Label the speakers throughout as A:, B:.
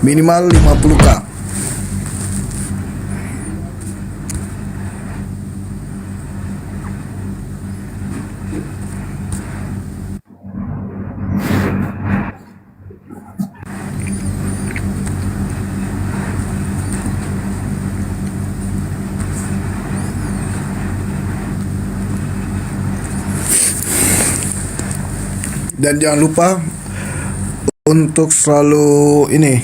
A: minimal 50k. Dan jangan lupa untuk selalu ini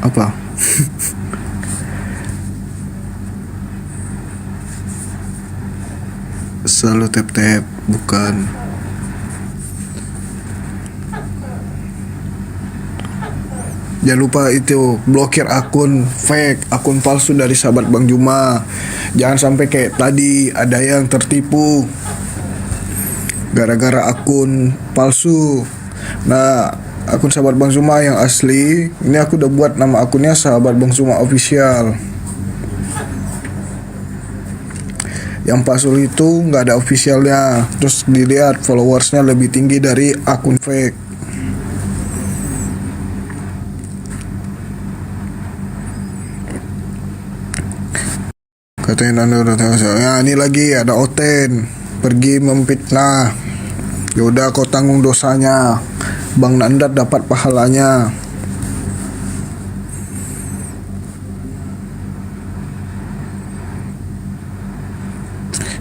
A: apa? Selalu tap-tap, bukan. Jangan lupa itu blokir akun fake, akun palsu dari sahabat Bang Juma. Jangan sampai kayak tadi ada yang tertipu gara-gara akun palsu. Nah, akun sahabat Bang Juma yang asli, ini aku udah buat nama akunnya sahabat Bang Juma official. Yang palsu itu nggak ada officialnya. Terus dilihat followersnya lebih tinggi dari akun fake. Katanya Nando udah tahu. Ya, ini lagi ada Oten pergi memfitnah. Yaudah kau tanggung dosanya. Bang Nandat dapat pahalanya.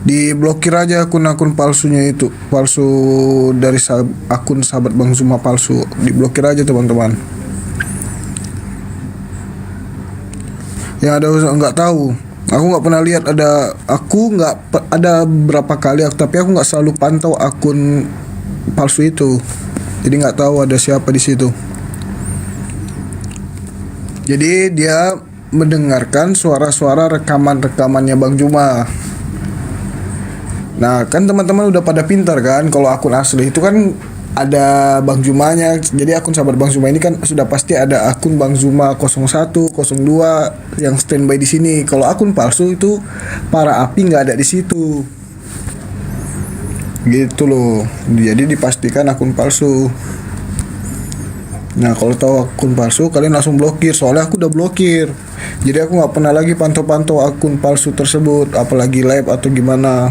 A: Diblokir aja akun-akun palsunya itu. Palsu dari akun sahabat Bang Zuma palsu. Diblokir aja teman-teman. Yang ada nggak tahu. Aku nggak pernah lihat ada berapa kali, tapi aku nggak selalu pantau akun palsu itu, jadi nggak tahu ada siapa di situ. Jadi dia mendengarkan suara-suara rekamannya Bang Juma. Nah kan teman-teman udah pada pintar kan, kalau akun asli itu kan ada Bang Jumanya. Jadi akun sahabat Bang Juma ini kan sudah pasti ada akun Bang Juma 01, 02 yang standby di sini. Kalau akun palsu itu para api nggak ada di situ. Gitu loh. Jadi dipastikan akun palsu. Nah kalau tahu akun palsu kalian langsung blokir. Soalnya aku udah blokir. Jadi aku nggak pernah lagi pantau-pantau akun palsu tersebut, apalagi live atau gimana.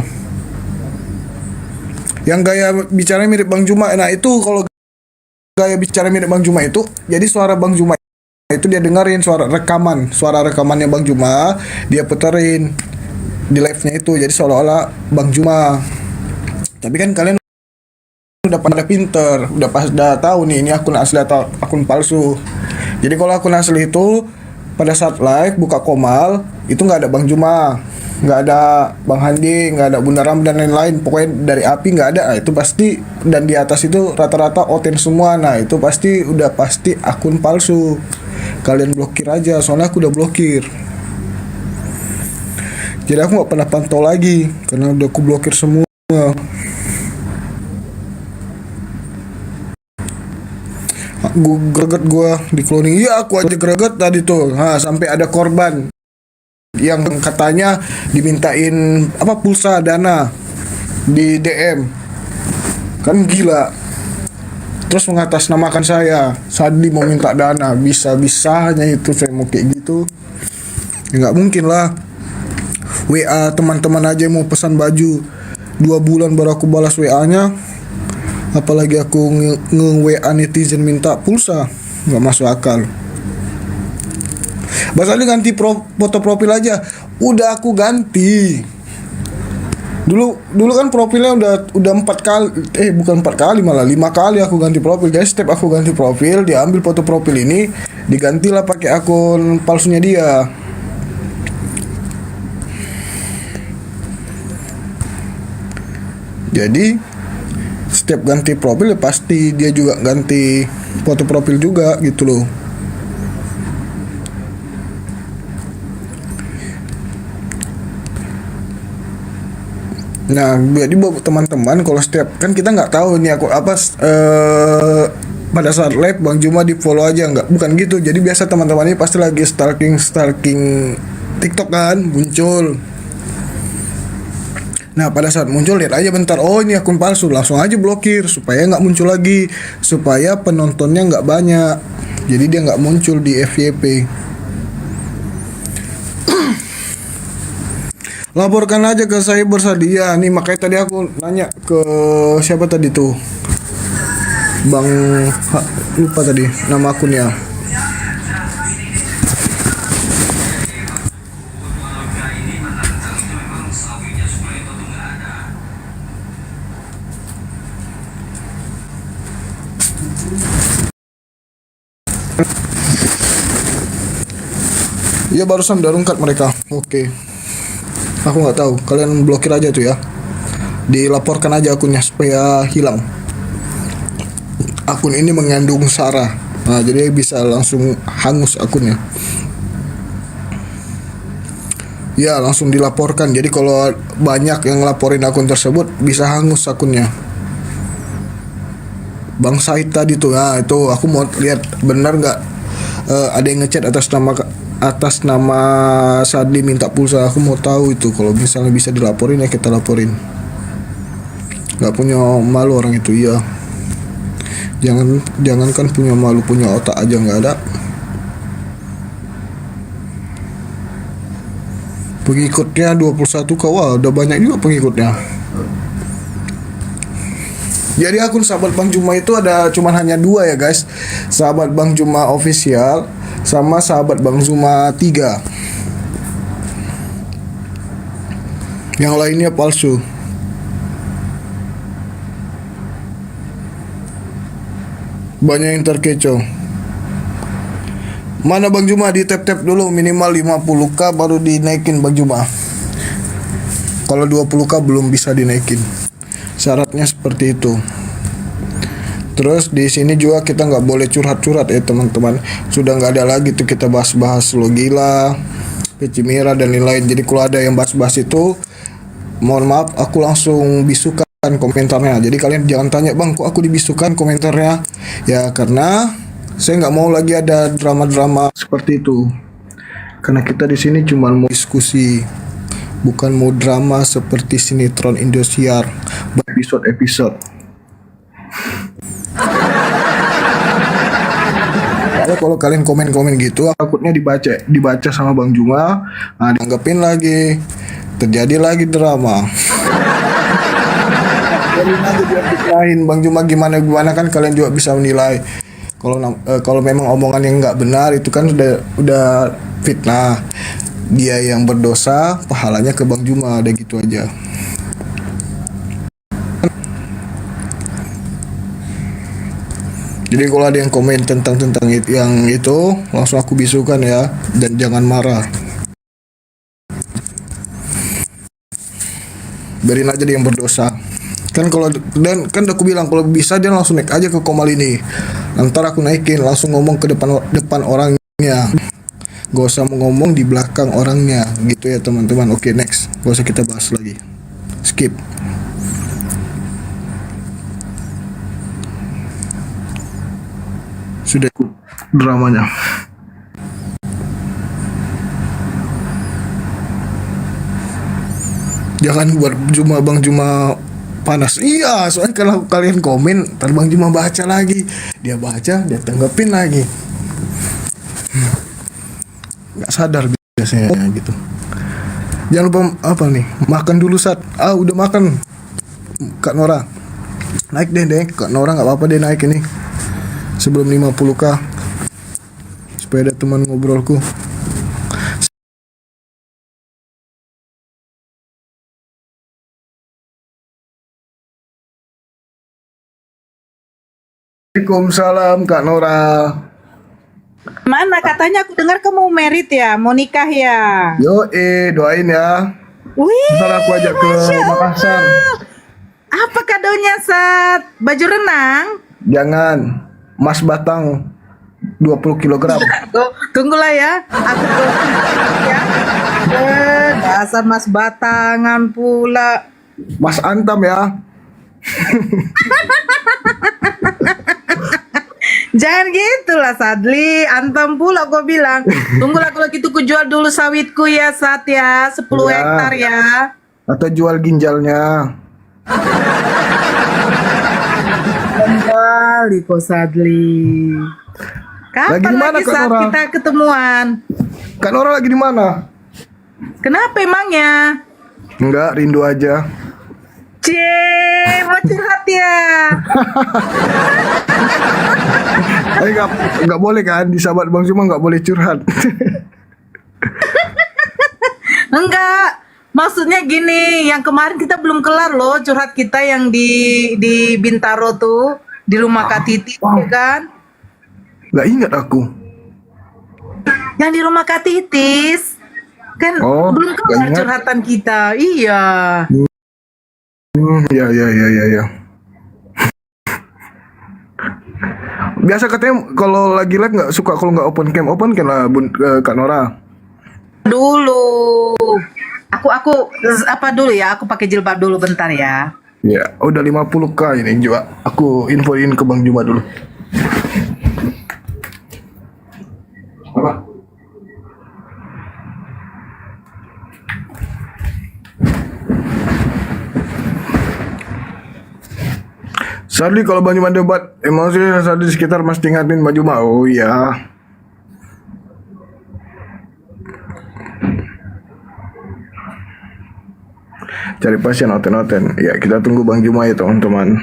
A: Yang gaya bicara mirip Bang Juma. Nah itu kalau gaya bicara mirip Bang Juma itu, jadi suara Bang Juma itu dia dengerin suara rekamannya Bang Juma, dia puterin di live-nya itu. Jadi seolah-olah Bang Juma. Tapi kan kalian udah pada pinter, udah tahu nih ini akun asli atau akun palsu. Jadi kalau akun asli itu pada saat live buka komal itu nggak ada Bang Juma, nggak ada Bang Handi, nggak ada Bunda Ram dan lain-lain. Pokoknya dari api nggak ada. Nah, itu pasti. Dan di atas itu rata-rata Oten semua. Nah itu udah pasti akun palsu. Kalian blokir aja. Soalnya aku udah blokir. Jadi aku nggak pernah pantau lagi karena udah aku blokir semua. Gue greget gue di cloning. Iya aku aja greget tadi tuh. Nah, sampai ada korban yang katanya dimintain pulsa dana di DM, kan gila. Terus mengatasnamakan saya Sadi mau minta dana, bisa-bisanya itu saya mau kayak gitu. Ya nggak mungkin lah. WA teman-teman aja mau pesan baju 2 bulan baru aku balas WA-nya, apalagi aku nge-WA netizen minta pulsa. Nggak masuk akal. Basalnya ganti foto profil aja. Udah aku ganti. Dulu kan profilnya udah 4 kali, bukan 4 kali, malah 5 kali aku ganti profil. Jadi setiap aku ganti profil, dia ambil foto profil ini, digantilah pakai akun palsunya dia. Jadi setiap ganti profil ya pasti dia juga ganti foto profil juga gitu loh. Nah, jadi buat teman-teman kalau setiap kan kita nggak tahu nih aku pada saat live Bang Juma di follow aja, bukan gitu. Jadi biasa teman-teman ini pasti lagi stalking TikTok kan muncul. Nah pada saat muncul lihat aja bentar, oh ini akun palsu, langsung aja blokir supaya nggak muncul lagi, supaya penontonnya nggak banyak, jadi dia nggak muncul di FYP. Laporkan aja ke cyber Sadia nih, makanya tadi aku nanya ke siapa tadi tuh, Bang, lupa tadi nama akunnya. Ya barusan udah rungkat mereka. Oke. Aku nggak tahu. Kalian blokir aja tuh ya. Dilaporkan aja akunnya supaya hilang. Akun ini mengandung sara. Nah, jadi bisa langsung hangus akunnya. Ya, langsung dilaporkan. Jadi kalau banyak yang ngelaporin akun tersebut bisa hangus akunnya. Bang Said tadi tuh, nah itu aku mau lihat benar nggak ada yang ngechat atas nama Sadli minta pulsa. Aku mau tahu itu, kalau misalnya bisa dilaporin ya kita laporin. Nggak punya malu orang itu, iya. Jangankan punya malu, punya otak aja nggak ada. Pengikutnya 21 k, wah udah banyak juga pengikutnya. Jadi akun sahabat Bang Juma itu ada cuman hanya 2 ya guys. Sahabat Bang Juma official sama sahabat Bang Juma 3. Yang lainnya palsu. Banyak yang terkecoh. Mana Bang Juma, di tap dulu minimal 50k baru dinaikin Bang Juma. Kalau 20k belum bisa dinaikin. Syaratnya seperti itu. Terus di sini juga kita nggak boleh curhat-curhat ya teman-teman. Sudah nggak ada lagi tuh kita bahas-bahas lo gila, peci merah dan lain-lain. Jadi kalau ada yang bahas-bahas itu, mohon maaf aku langsung bisukan komentarnya. Jadi kalian jangan tanya, bang kok aku dibisukan komentarnya. Ya karena saya nggak mau lagi ada drama-drama seperti itu. Karena kita di sini cuma mau diskusi, bukan mau drama seperti sinetron Indosiar episode-episode. Kalau kalian komen-komen gitu, takutnya dibaca sama Bang Juma, nah dianggapin lagi, terjadi lagi drama. Jadi nanti dia fitnahin Bang Juma gimana kan kalian juga bisa menilai. Kalau memang omongan yang nggak benar itu kan udah fitnah. Dia yang berdosa, pahalanya ke Bang Juma, ada gitu aja. Jadi kalau ada yang komen tentang yang itu, langsung aku bisukan ya, dan jangan marah. Biarin aja dia yang berdosa. Kan kan aku bilang kalau bisa dia langsung naik aja ke Komal ini. Ntar aku naikin, langsung ngomong ke depan orangnya. Gak usah ngomong di belakang orangnya, gitu ya teman-teman. Oke, next. Gak usah kita bahas lagi. Skip. Sudah dramanya. Jangan buat Bang Juma panas. Iya, soalnya kalau kalian komen, ntar Bang Juma baca lagi. Dia baca, dia tanggepin lagi. Nggak sadar biasanya gitu. Jangan lupa apa nih, makan dulu udah makan Kak Nora. Naik deh Kak Nora, nggak apa-apa deh naik ini sebelum 50k supaya ada teman ngobrolku. Waalaikumsalam Kak Nora.
B: Mana katanya aku dengar kamu merit ya, mau nikah ya?
A: Doain ya.
B: Wih,
A: Ntar aku ajak ke
B: Masya Allah.
A: Makassar.
B: Apa kadonya, Sat? Baju renang?
A: Jangan, emas batang 20 kg.
B: Tunggulah ya, aku ya. Dasar mas batangan pula.
A: Mas Antam ya.
B: Jangan gitulah Sadli, antam pula gue bilang. Tunggulah kalau gitu ku jual dulu sawitku ya Sat ya, 10
A: Ya.
B: hektar ya.
A: Atau jual ginjalnya.
B: Kembali kok Sadli.
A: Lagi
B: Kapan
A: di mana,
B: lagi
A: Kak
B: saat
A: Nora?
B: kita ketemuan?
A: Kak Nora lagi di mana?
B: Kenapa emangnya?
A: Enggak, rindu aja.
B: Cie, mau curhat ya?
A: Enggak boleh kan di sahabat Bang Juma nggak boleh curhat.
B: Enggak. Maksudnya gini, yang kemarin kita belum kelar loh curhat kita yang di Bintaro tuh, di rumah Kak Titi ya kan?
A: Nggak ingat aku.
B: Yang di rumah Kak Titis. Kan
A: Oh,
B: belum
A: nggak
B: kelar
A: ingat.
B: curhatan kita. Iya.
A: Ya, ya, ya, ya, ya. Biasa katanya kalau lagi live nggak suka kalau nggak open cam lah Kak Nora.
B: Dulu. Aku apa dulu ya? Aku pakai jilbab dulu bentar ya.
A: Ya, udah 50K ini juga. Aku infoin ke Bang Juma dulu. Apa? Sadli kalau Bang Juma debat, emang sih Sadli di sekitar mesti ngatin Bang Juma. Oh iya. Cari pasien oten-oten. Ya, kita tunggu Bang Juma ya teman-teman.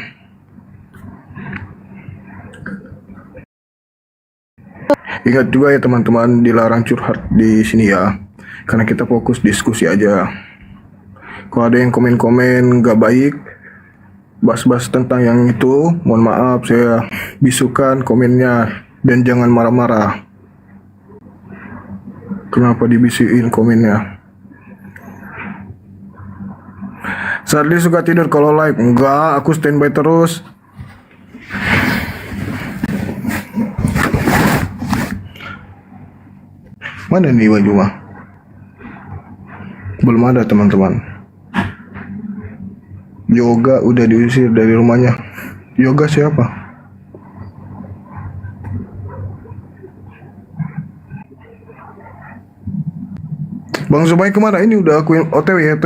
A: Ingat juga ya teman-teman, dilarang curhat di sini ya. Karena kita fokus diskusi aja. Kalau ada yang komen-komen gak baik, bahas-bahas tentang yang itu, mohon maaf saya bisukan komennya dan jangan marah-marah. Kenapa dibisuin komennya? Sadli suka tidur kalau live. Enggak, aku standby terus. Mana nih Bang Juma? Belum ada teman-teman. Yoga udah diusir dari rumahnya. Yoga siapa? Bang Zumai kemana? Ini udah aku OTW.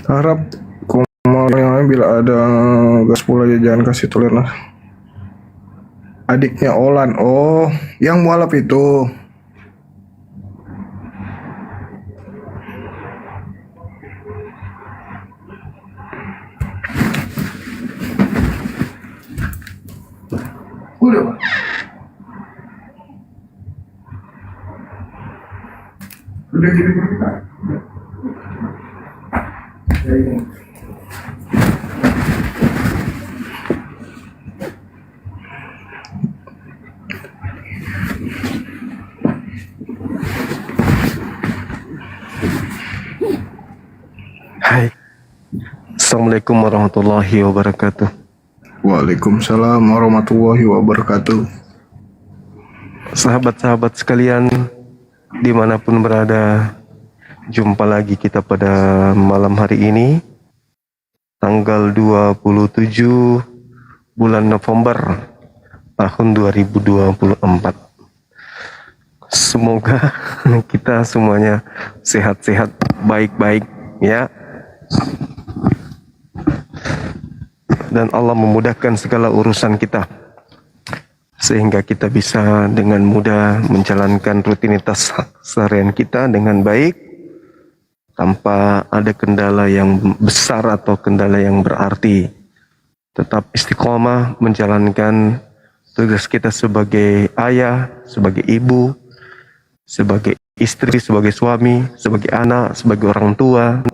A: Harap komennya bila ada gas pula ya jangan kasih toleransi. Adiknya Olan. Oh, yang mualaf itu. Udah, Pak. Udah jadi berita.
C: Hai, Assalamualaikum warahmatullahi wabarakatuh.
A: Waalaikumsalam warahmatullahi wabarakatuh.
C: Sahabat-sahabat sekalian, dimanapun berada, jumpa lagi kita pada malam hari ini, tanggal 27 bulan November tahun 2024. Semoga kita semuanya sehat-sehat, baik-baik ya. Dan Allah memudahkan segala urusan kita sehingga kita bisa dengan mudah menjalankan rutinitas seharian kita dengan baik tanpa ada kendala yang besar atau kendala yang berarti. Tetap istiqomah menjalankan tugas kita sebagai ayah, sebagai ibu, sebagai istri, sebagai suami, sebagai anak, sebagai orang tua,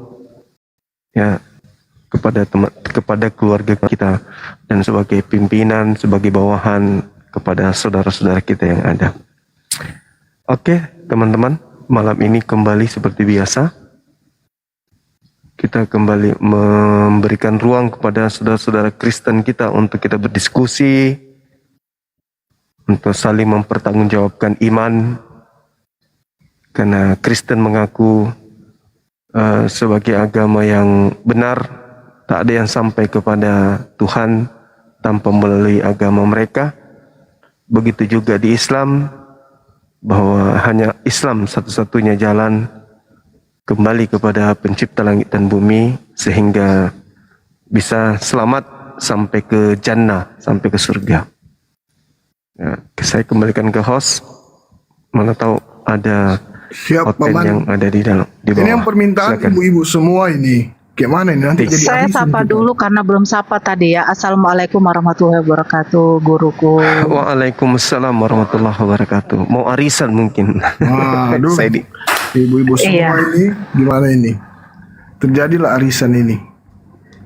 C: ya, kepada keluarga kita, dan sebagai pimpinan, sebagai bawahan kepada saudara-saudara kita yang ada. Oke, teman-teman, malam ini kembali seperti biasa. Kita kembali memberikan ruang kepada saudara-saudara Kristen kita untuk kita berdiskusi, untuk saling mempertanggungjawabkan iman, karena Kristen mengaku sebagai agama yang benar. Tak ada yang sampai kepada Tuhan tanpa melalui agama mereka. Begitu juga di Islam, bahwa hanya Islam satu-satunya jalan kembali kepada pencipta langit dan bumi sehingga bisa selamat sampai ke jannah, sampai ke surga. Ya, saya kembalikan ke host. Mana tahu ada
A: Siap,
C: hotel
A: Paman.
C: yang ada di dalam di bawah.
A: Ini yang permintaan
C: Silakan.
A: ibu-ibu semua ini. Kayak mana ini nanti jadi
B: Saya
A: arisan
B: sapa
A: kita.
B: dulu karena belum sapa tadi ya. Assalamualaikum warahmatullahi wabarakatuh, guruku.
C: Waalaikumsalam warahmatullahi wabarakatuh. Mau arisan mungkin.
A: Aduh.
C: Saya di
A: Ibu-ibu semua
B: Iya.
A: ini gimana ini? Terjadilah arisan ini.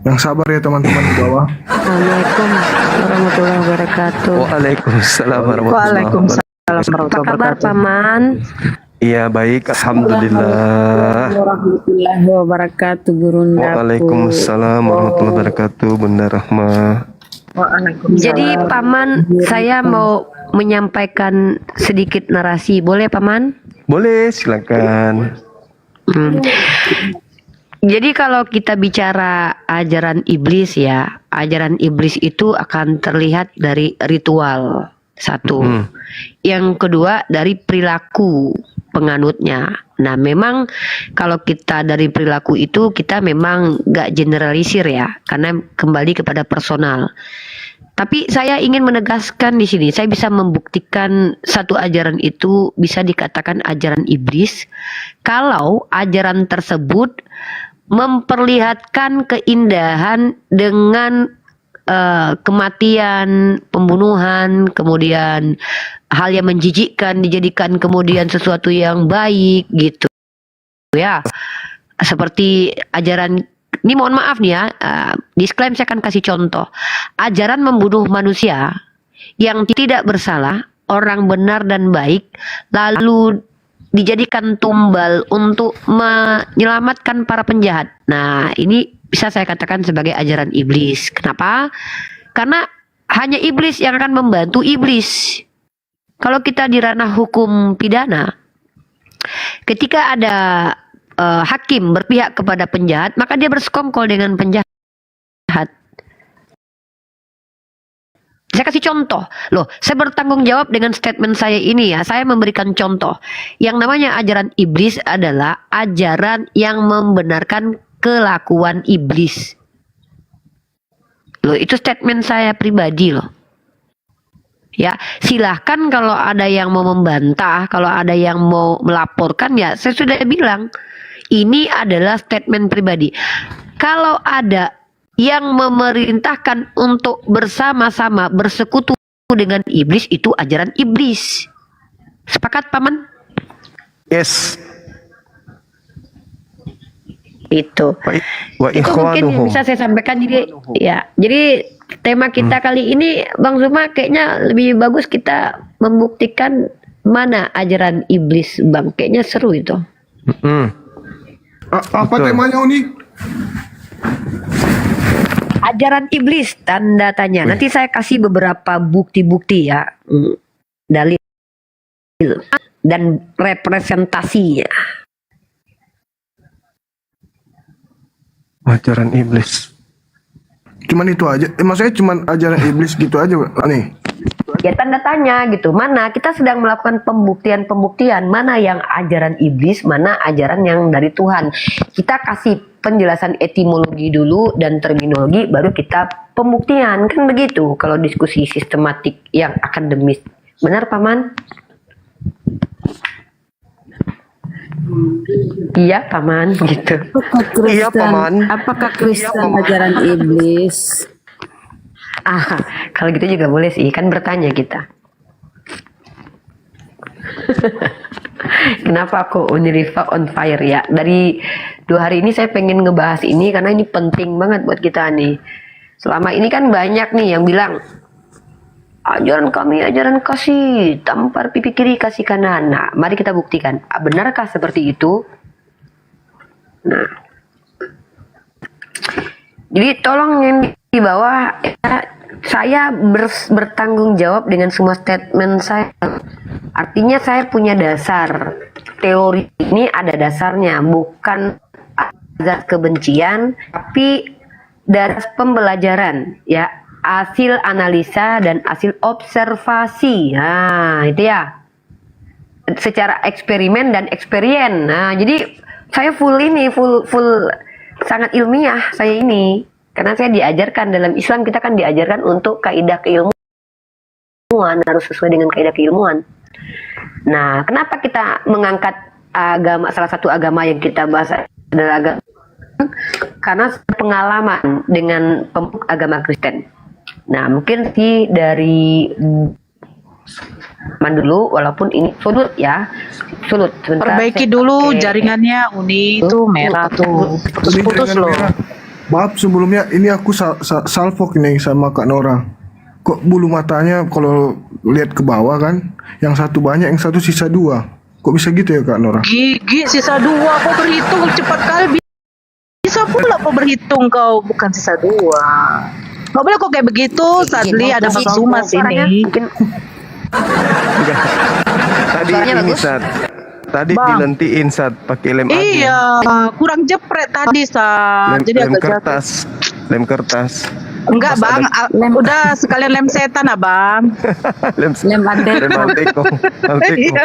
A: Yang sabar ya teman-teman di bawah.
D: Assalamualaikum warahmatullahi wabarakatuh.
C: Waalaikumsalam warahmatullahi
B: Waalaikumsalam
C: wabarakatuh.
D: Apa
B: warahmatullahi
D: kabar
B: wabarakatuh.
D: Paman?
C: Iya baik, alhamdulillah.
D: Warahmatullahi wabarakatuh, Gurundaku.
C: Waalaikumsalam warahmatullahi wabarakatuh, Bunda Rahma.
B: Waalaikumsalam.
D: Jadi Paman, saya mau menyampaikan sedikit narasi, boleh Paman?
C: Boleh, silakan.
D: Hmm. Jadi kalau kita bicara ajaran iblis ya, ajaran iblis itu akan terlihat dari ritual, satu. Yang kedua dari perilaku penganutnya. Nah memang kalau kita dari perilaku itu kita memang gak generalisir ya, karena kembali kepada personal. Tapi saya ingin menegaskan di sini, saya bisa membuktikan satu ajaran itu bisa dikatakan ajaran iblis kalau ajaran tersebut memperlihatkan keindahan dengan kematian, pembunuhan, kemudian hal yang menjijikkan dijadikan kemudian sesuatu yang baik gitu ya. Seperti ajaran ini, mohon maaf nih ya, disclaimer saya akan kasih contoh. Ajaran membunuh manusia yang tidak bersalah, orang benar dan baik, lalu dijadikan tumbal untuk menyelamatkan para penjahat. Nah, ini bisa saya katakan sebagai ajaran iblis. Kenapa? Karena hanya iblis yang akan membantu iblis. Kalau kita di ranah hukum pidana, ketika ada hakim berpihak kepada penjahat, maka dia bersekongkol dengan penjahat. Saya kasih contoh. Loh, saya bertanggung jawab dengan statement saya ini ya. Saya memberikan contoh. Yang namanya ajaran iblis adalah ajaran yang membenarkan kelakuan iblis. Loh, itu statement saya pribadi loh. Ya, silahkan kalau ada yang mau membantah, kalau ada yang mau melaporkan ya saya sudah bilang. Ini adalah statement pribadi. Kalau ada yang memerintahkan untuk bersama-sama bersekutu dengan iblis, itu ajaran iblis. Sepakat, Paman?
C: Yes.
D: Itu.
C: Wa
D: Itu mungkin
C: ikhwanuhu.
D: bisa saya sampaikan. Jadi ya, jadi tema kita kali ini Bang Zuma kayaknya lebih bagus kita membuktikan mana ajaran iblis, Bang. Kayaknya seru itu.
A: Apa
C: Betul.
A: temanya Uni?
D: Ajaran iblis, tanda tanya. Nanti saya kasih beberapa bukti-bukti ya. Dalil dan representasinya.
C: Ajaran iblis.
A: Cuman itu aja. Maksudnya cuman ajaran iblis gitu aja, nih.
D: Ya tanda tanya gitu. Mana kita sedang melakukan pembuktian mana yang ajaran iblis, mana ajaran yang dari Tuhan. Kita kasih penjelasan etimologi dulu dan terminologi, baru kita pembuktian, kan begitu kalau diskusi sistematik yang akademis. Benar Paman? Iya Paman, gitu.
C: Iya, Paman.
E: Apakah Kristen ajaran iblis?
D: Ah, kalau gitu juga boleh sih, kan bertanya kita. Kenapa aku Uniriva on fire ya? Dari 2 hari ini saya pengen ngebahas ini karena ini penting banget buat kita nih. Selama ini kan banyak nih yang bilang ajaran kami ajaran kasih, tampar pipi kiri kasih kanan. Nah, mari kita buktikan. Benarkah seperti itu? Nah, jadi tolong yang di bawah ya, saya bertanggung jawab dengan semua statement saya. Artinya saya punya dasar. Teori ini ada dasarnya, bukan azas kebencian, tapi dari pembelajaran ya, hasil analisa dan hasil observasi. Nah, itu ya. secara eksperimen dan eksperien. Nah, jadi saya full sangat ilmiah saya ini. Karena saya diajarkan dalam Islam, kita kan diajarkan untuk kaidah keilmuan, harus sesuai dengan kaidah keilmuan. Nah, kenapa kita mengangkat agama, salah satu agama yang kita bahas adalah agama? Karena pengalaman dengan pemeluk agama Kristen. Nah, mungkin sih dari dulu, walaupun ini sulut ya, sulut. Sebentar,
B: Perbaiki
D: saya
B: dulu
D: pakai-
B: jaringannya, Uni itu merah tuh, putus-putus
A: Jaringan
B: loh.
A: merah. Maaf sebelumnya, ini aku salfok ini sama Kak Nora. Kok bulu matanya kalau lihat ke bawah kan, yang satu banyak, yang satu sisa 2. Kok bisa gitu ya Kak Nora?
B: Gigi sisa 2, kau berhitung cepat kali. Bisa pula kau berhitung kau, bukan sisa 2. Nggak boleh kok kayak begitu, Sadli ada Bang Zuma
D: Suaranya
B: sini.
D: mungkin
C: Tadi
D: Suaranya
C: ini
D: bagus?
C: Sat. Tadi
B: Bang.
C: dilentiin Sat pakai lem aja.
B: Iya, kurang jepret tadi, Sa. Jadi
C: Lem
B: agak jatuh.
C: kertas. Lem kertas.
B: Enggak,
C: Pas
B: Bang. Udah sekalian lem setan, Abang.
C: lem
E: Lem antek.
C: lem Alteko. Alteko.
B: Iya.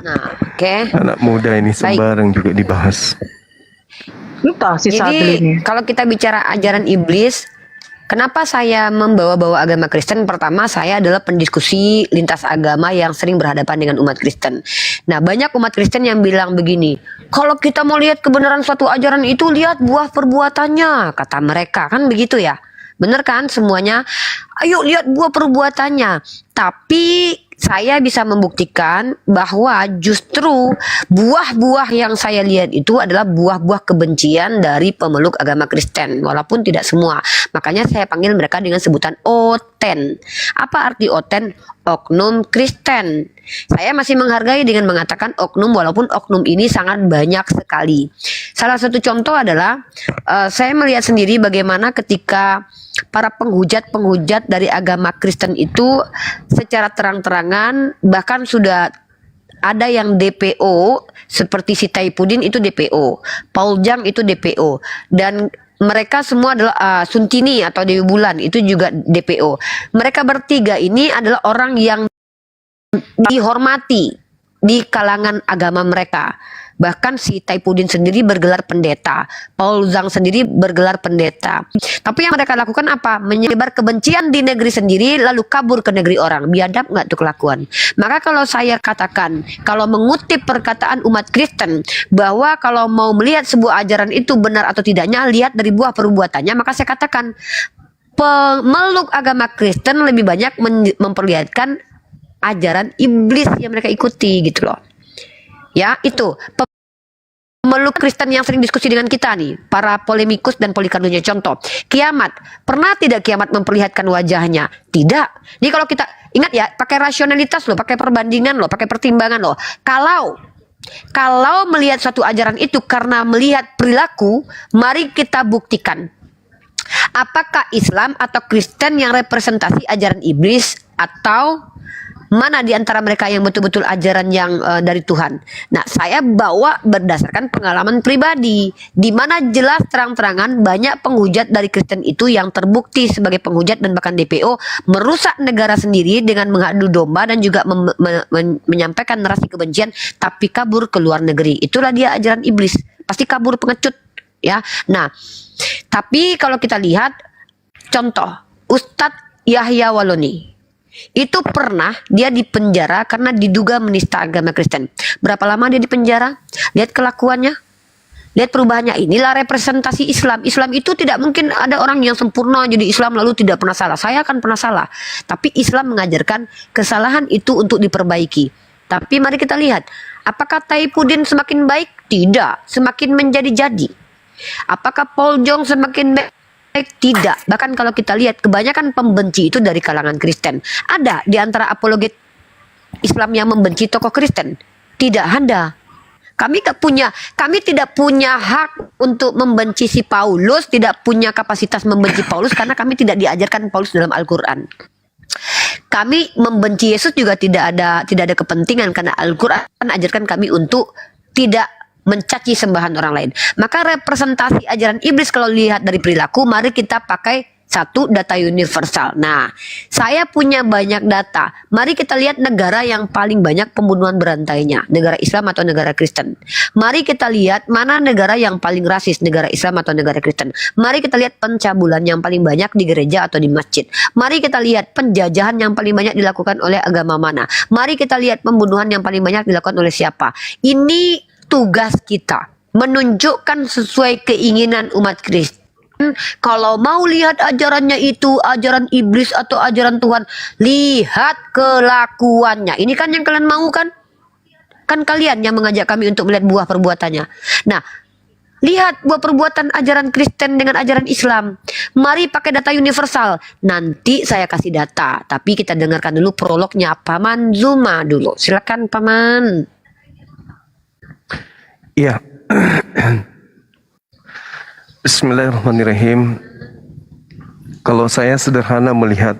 D: nah, oke.
C: Anak muda ini sembarang juga dibahas.
B: Entah si Sadli
D: Jadi
B: ini.
D: kalau kita bicara ajaran iblis, kenapa saya membawa-bawa agama Kristen? Pertama, saya adalah pendiskusi lintas agama yang sering berhadapan dengan umat Kristen. Nah, banyak umat Kristen yang bilang begini, kalau kita mau lihat kebenaran suatu ajaran itu, lihat buah perbuatannya, kata mereka. Kan begitu ya? Bener kan semuanya? Ayo lihat buah perbuatannya. Tapi saya bisa membuktikan bahwa justru buah-buah yang saya lihat itu adalah buah-buah kebencian dari pemeluk agama Kristen, walaupun tidak semua. Makanya saya panggil mereka dengan sebutan oten. Apa arti oten? Oknum Kristen. Saya masih menghargai dengan mengatakan oknum, walaupun oknum ini sangat banyak sekali. Salah satu contoh adalah saya melihat sendiri bagaimana ketika para penghujat-penghujat dari agama Kristen itu secara terang-terangan, bahkan sudah ada yang DPO seperti si Taipudin itu DPO, Paul Jang itu DPO, dan mereka semua adalah Suntini atau Dewi Bulan itu juga DPO. Mereka bertiga ini adalah orang yang dihormati di kalangan agama mereka. Bahkan si Taipudin sendiri bergelar pendeta, Paul Zhang sendiri bergelar pendeta. Tapi yang mereka lakukan apa? Menyebar kebencian di negeri sendiri lalu kabur ke negeri orang. Biadab nggak tuh kelakuan? Maka kalau saya katakan, kalau mengutip perkataan umat Kristen bahwa kalau mau melihat sebuah ajaran itu benar atau tidaknya, lihat dari buah perbuatannya, maka saya katakan pemeluk agama Kristen lebih banyak memperlihatkan ajaran iblis yang mereka ikuti gitu loh. Ya, itu pemeluk Kristen yang sering diskusi dengan kita nih, para polemikus dan polikardunya. Contoh, kiamat. Pernah tidak kiamat memperlihatkan wajahnya? Tidak. Jadi kalau kita ingat ya, pakai rasionalitas loh, pakai perbandingan loh, pakai pertimbangan loh. Kalau melihat suatu ajaran itu karena melihat perilaku, mari kita buktikan. Apakah Islam atau Kristen yang representasi ajaran iblis, atau mana di antara mereka yang betul-betul ajaran yang dari Tuhan? Nah, saya bawa berdasarkan pengalaman pribadi, di mana jelas terang-terangan banyak penghujat dari Kristen itu yang terbukti sebagai penghujat dan bahkan DPO merusak negara sendiri dengan mengadu domba dan juga menyampaikan narasi kebencian, tapi kabur ke luar negeri. Itulah dia ajaran iblis. Pasti kabur pengecut, ya. Nah, tapi kalau kita lihat contoh Ustadz Yahya Waloni, itu pernah dia dipenjara karena diduga menista agama Kristen. Berapa lama dia dipenjara? Lihat kelakuannya, lihat perubahannya. Inilah representasi Islam. Islam itu tidak mungkin ada orang yang sempurna jadi Islam lalu tidak pernah salah. Saya akan pernah salah, tapi Islam mengajarkan kesalahan itu untuk diperbaiki. Tapi mari kita lihat, apakah Taipudin semakin baik? Tidak, semakin menjadi-jadi. Apakah Paul Jong semakin baik? Tidak. Bahkan kalau kita lihat, kebanyakan pembenci itu dari kalangan Kristen. Ada di antara apologet Islam yang membenci tokoh Kristen? Tidak ada. Kami tidak punya hak untuk membenci si Paulus, tidak punya kapasitas membenci Paulus karena kami tidak diajarkan Paulus dalam Al-Quran. Kami membenci Yesus juga tidak ada kepentingan karena Al-Quran ajarkan kami untuk tidak mencaci sembahan orang lain. Maka representasi ajaran iblis kalau lihat dari perilaku, mari kita pakai Satu, data universal. Nah, saya punya banyak data. Mari kita lihat negara yang paling banyak pembunuhan berantainya. Negara Islam atau negara Kristen. Mari kita lihat mana negara yang paling rasis. Negara Islam atau negara Kristen. Mari kita lihat pencabulan yang paling banyak di gereja atau di masjid. Mari kita lihat penjajahan yang paling banyak dilakukan oleh agama mana. Mari kita lihat pembunuhan yang paling banyak dilakukan oleh siapa. Ini tugas kita. Menunjukkan sesuai keinginan umat Kristen. Kalau mau lihat ajarannya itu ajaran iblis atau ajaran Tuhan, lihat kelakuannya. Ini kan yang kalian mau kan? Kan kalian yang mengajak kami untuk melihat buah perbuatannya. Nah, lihat buah perbuatan ajaran Kristen dengan ajaran Islam. Mari pakai data universal. Nanti saya kasih data, tapi kita dengarkan dulu prolognya Paman Zuma dulu. Silakan Paman.
C: Iya. Bismillahirrahmanirrahim. Kalau saya sederhana melihat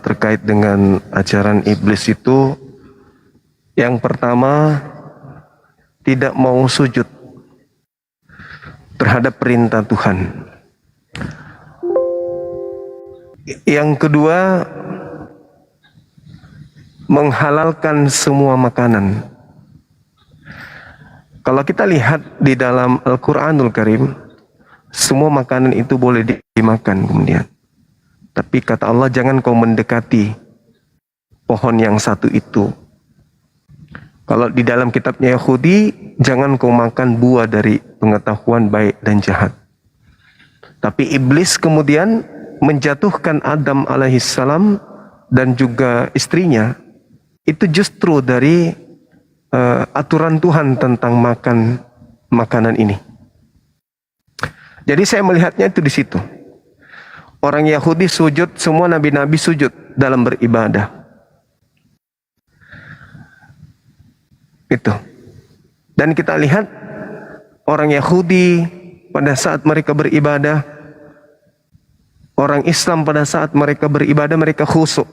C: terkait dengan ajaran iblis itu, yang pertama tidak mau sujud terhadap perintah Tuhan. Yang kedua, menghalalkan semua makanan. Kalau kita lihat di dalam Al-Quranul Karim, semua makanan itu boleh dimakan kemudian. Tapi kata Allah, jangan kau mendekati pohon yang satu itu. Kalau di dalam kitabnya Yahudi, jangan kau makan buah dari pengetahuan baik dan jahat. Tapi iblis kemudian menjatuhkan Adam alaihissalam dan juga istrinya, itu justru dari aturan Tuhan tentang makan makanan ini. Jadi saya melihatnya itu di situ. Orang Yahudi sujud, semua nabi-nabi sujud dalam beribadah. Itu. Dan kita lihat orang Yahudi pada saat mereka beribadah, orang Islam pada saat mereka beribadah, mereka khusyuk.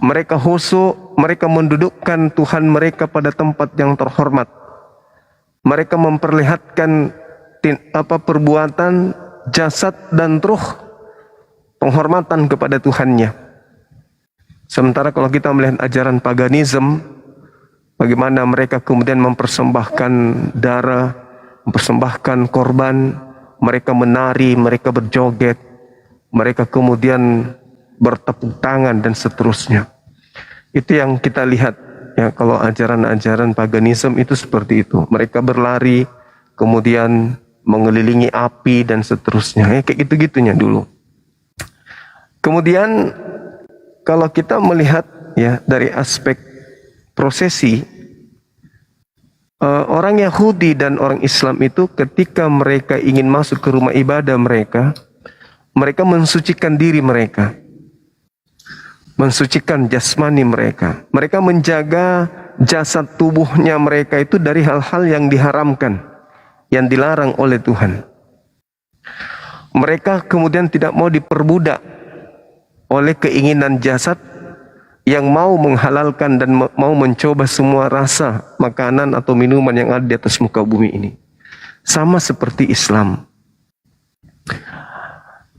C: Mereka khusyuk, mereka mendudukkan Tuhan mereka pada tempat yang terhormat. Mereka memperlihatkan perbuatan jasad dan ruh, penghormatan kepada Tuhannya. Sementara kalau kita melihat ajaran paganisme, bagaimana mereka kemudian mempersembahkan darah, mempersembahkan korban, mereka menari, mereka berjoget, mereka kemudian bertepuk tangan dan seterusnya. Itu yang kita lihat ya, kalau ajaran-ajaran paganisme itu seperti itu. Mereka berlari, kemudian mengelilingi api dan seterusnya. Ya, kayak gitu-gitunya dulu. Kemudian kalau kita melihat ya dari aspek prosesi, orang Yahudi dan orang Islam itu ketika mereka ingin masuk ke rumah ibadah mereka, mereka mensucikan diri mereka. Mensucikan jasmani mereka. Mereka menjaga jasad tubuhnya mereka itu dari hal-hal yang diharamkan, yang dilarang oleh Tuhan. Mereka kemudian tidak mau diperbudak oleh keinginan jasad yang mau menghalalkan dan mau mencoba semua rasa makanan atau minuman yang ada di atas muka bumi ini. Sama seperti Islam.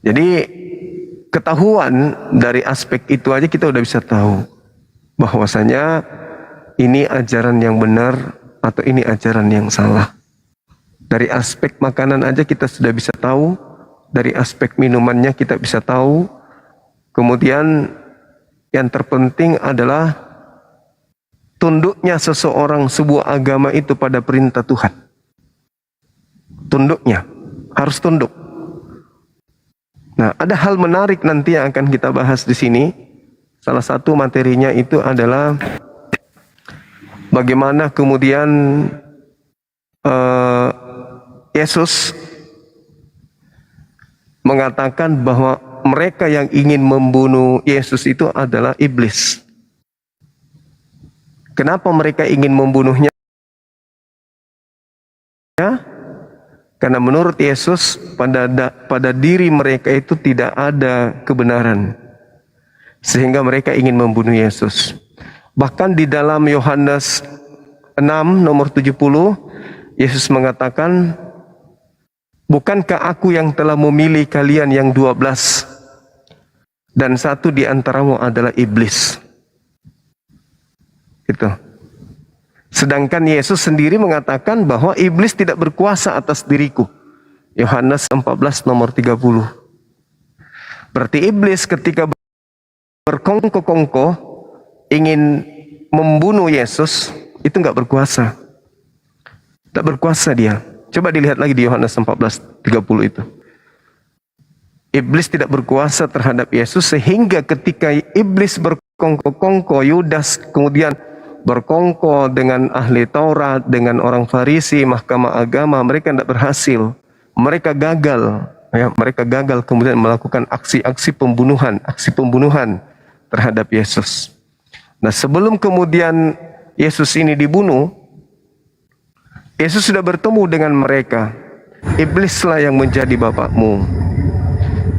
C: Jadi ketahuan dari aspek itu aja kita udah bisa tahu bahwasanya ini ajaran yang benar atau ini ajaran yang salah. Dari aspek makanan aja kita sudah bisa tahu, dari aspek minumannya kita bisa tahu. Kemudian yang terpenting adalah tunduknya seseorang sebuah agama itu pada perintah Tuhan. Tunduknya harus tunduk. Nah, ada hal menarik nanti yang akan kita bahas di sini. Salah satu materinya itu adalah bagaimana kemudian Yesus mengatakan bahwa mereka yang ingin membunuh Yesus itu adalah iblis. Kenapa mereka ingin membunuhnya? Karena menurut Yesus pada diri mereka itu tidak ada kebenaran, sehingga mereka ingin membunuh Yesus. Bahkan di dalam Yohanes 6 nomor 70, Yesus mengatakan Bukankah aku yang telah memilih kalian yang 12 dan satu di antaramu adalah iblis? Itu. Sedangkan Yesus sendiri mengatakan bahwa iblis tidak berkuasa atas diriku. Yohanes 14 nomor 30. Berarti iblis ketika berkongko-kongko ingin membunuh Yesus itu nggak berkuasa. Tak berkuasa dia. Coba dilihat lagi di Yohanes 14:30 itu. Iblis tidak berkuasa terhadap Yesus sehingga ketika iblis berkongko-kongko, Yudas kemudian berkongko dengan ahli Taurat, dengan orang Farisi, mahkamah agama, mereka tidak berhasil. Mereka gagal. Ya, mereka gagal kemudian melakukan aksi pembunuhan terhadap Yesus. Nah, sebelum kemudian Yesus ini dibunuh, Yesus sudah bertemu dengan mereka. Iblislah yang menjadi bapakmu.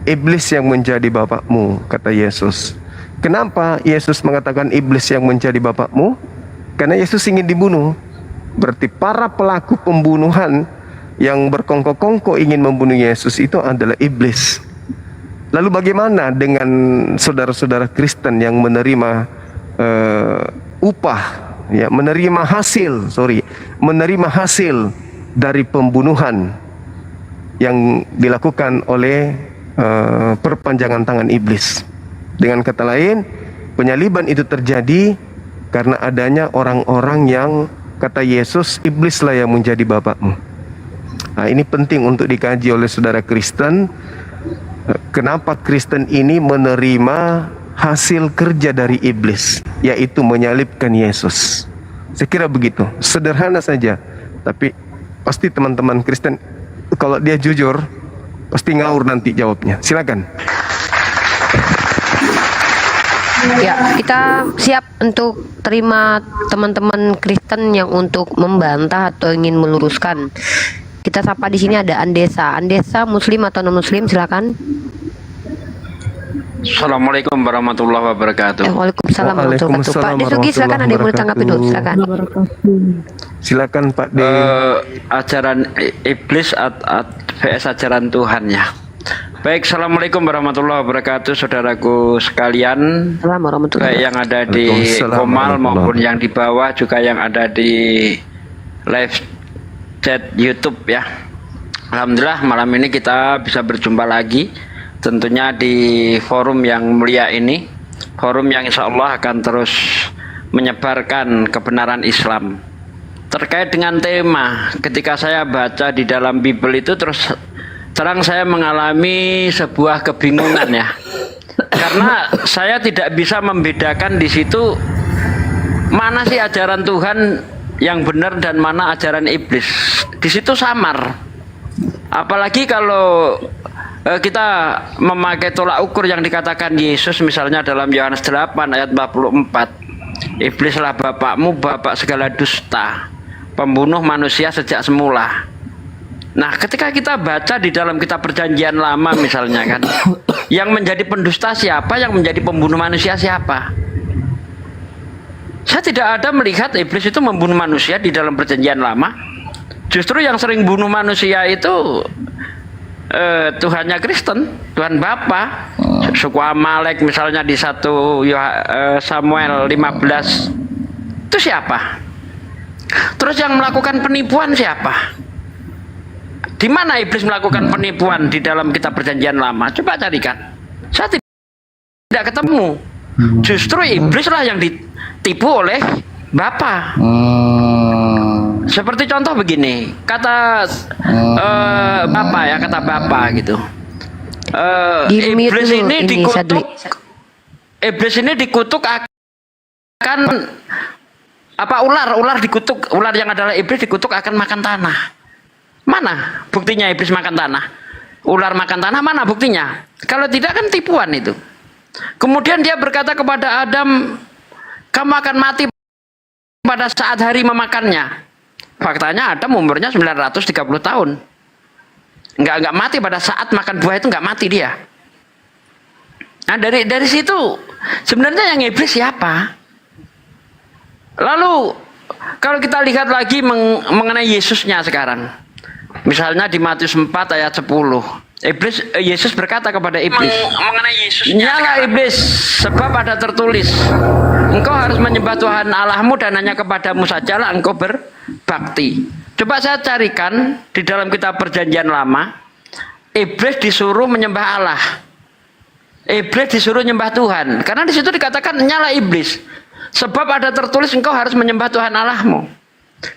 C: Iblis yang menjadi bapakmu, kata Yesus. Kenapa Yesus mengatakan iblis yang menjadi bapakmu? Karena Yesus ingin dibunuh. Berarti para pelaku pembunuhan yang berkongko-kongko ingin membunuh Yesus itu adalah iblis. Lalu bagaimana dengan saudara-saudara Kristen yang menerima upah, ya, menerima hasil dari pembunuhan yang dilakukan oleh perpanjangan tangan iblis? Dengan kata lain, penyaliban itu terjadi karena adanya orang-orang yang kata Yesus, iblislah yang menjadi bapakmu. Nah, ini penting untuk dikaji oleh saudara Kristen. Kenapa Kristen ini menerima hasil kerja dari iblis, yaitu menyalibkan Yesus? Saya kira begitu, sederhana saja. Tapi pasti teman-teman Kristen, kalau dia jujur, pasti ngawur nanti jawabnya. Silakan.
D: Ya, kita siap untuk terima teman-teman Kristen yang untuk membantah atau ingin meluruskan. Kita sapa di sini ada Andesa. Andesa, Muslim atau non Muslim, silakan.
F: Assalamualaikum warahmatullahi wabarakatuh.
D: Waalaikumsalam warahmatullahi wabarakatuh. Pak Desugi, silakan, ada yang mau ditanggapi dulu, silakan.
C: Silakan Pak D.
F: Ajaran iblis vs ajaran Tuhan ya. Baik, assalamualaikum warahmatullahi wabarakatuh, saudaraku sekalian.
D: Assalamualaikum warahmatullahi
F: Baik yang ada di
C: Waalaikumsalam
F: Komal
C: warahmatullahi
F: maupun yang di bawah, juga yang ada di live chat YouTube ya. Alhamdulillah malam ini kita bisa berjumpa lagi, tentunya di forum yang mulia ini, forum yang insya Allah akan terus menyebarkan kebenaran Islam. Terkait dengan tema, ketika saya baca di dalam Bible itu terus terang saya mengalami sebuah kebingungan ya, karena saya tidak bisa membedakan di situ mana sih ajaran Tuhan yang benar dan mana ajaran iblis. Di situ samar. Apalagi kalau kita memakai tolak ukur yang dikatakan Yesus, misalnya dalam Yohanes 8 ayat 44, iblislah bapakmu, bapak segala dusta, pembunuh manusia sejak semula. Nah, ketika kita baca di dalam kitab Perjanjian Lama misalnya kan, yang menjadi pendusta siapa, yang menjadi pembunuh manusia siapa? Saya tidak ada melihat iblis itu membunuh manusia di dalam Perjanjian Lama. Justru yang sering bunuh manusia itu Tuhannya Kristen, Tuhan Bapa, suku Amalek misalnya di 1 Samuel 15. Itu siapa? Terus yang melakukan penipuan siapa? Di mana iblis melakukan penipuan di dalam kitab Perjanjian Lama? Coba carikan. Saya tidak ketemu. Justru iblislah yang ditipu oleh Bapa. Seperti contoh begini, kata Bapa ya, kata Bapa gitu. Iblis ini dikutuk. Iblis ini dikutuk akan apa, ular dikutuk, ular yang adalah iblis dikutuk akan makan tanah. Mana buktinya iblis makan tanah? Ular makan tanah, mana buktinya? Kalau tidak kan tipuan itu. Kemudian dia berkata kepada Adam, kamu akan mati pada saat hari memakannya. Faktanya Adam umurnya 930 tahun. Enggak mati pada saat makan buah itu, enggak mati dia. Nah, dari situ sebenarnya yang iblis siapa? Lalu kalau kita lihat lagi mengenai Yesusnya sekarang, Misalnya di Matius 4 ayat 10. Yesus berkata kepada iblis, mengenai Yesus, nyala iblis, sebab ada tertulis, engkau harus menyembah Tuhan Allahmu dan hanya kepadamu sajalah engkau berbakti. Coba saya carikan di dalam kitab Perjanjian Lama, iblis disuruh menyembah Allah. Iblis disuruh menyembah Tuhan, karena di situ dikatakan nyala iblis, sebab ada tertulis engkau harus menyembah Tuhan Allahmu.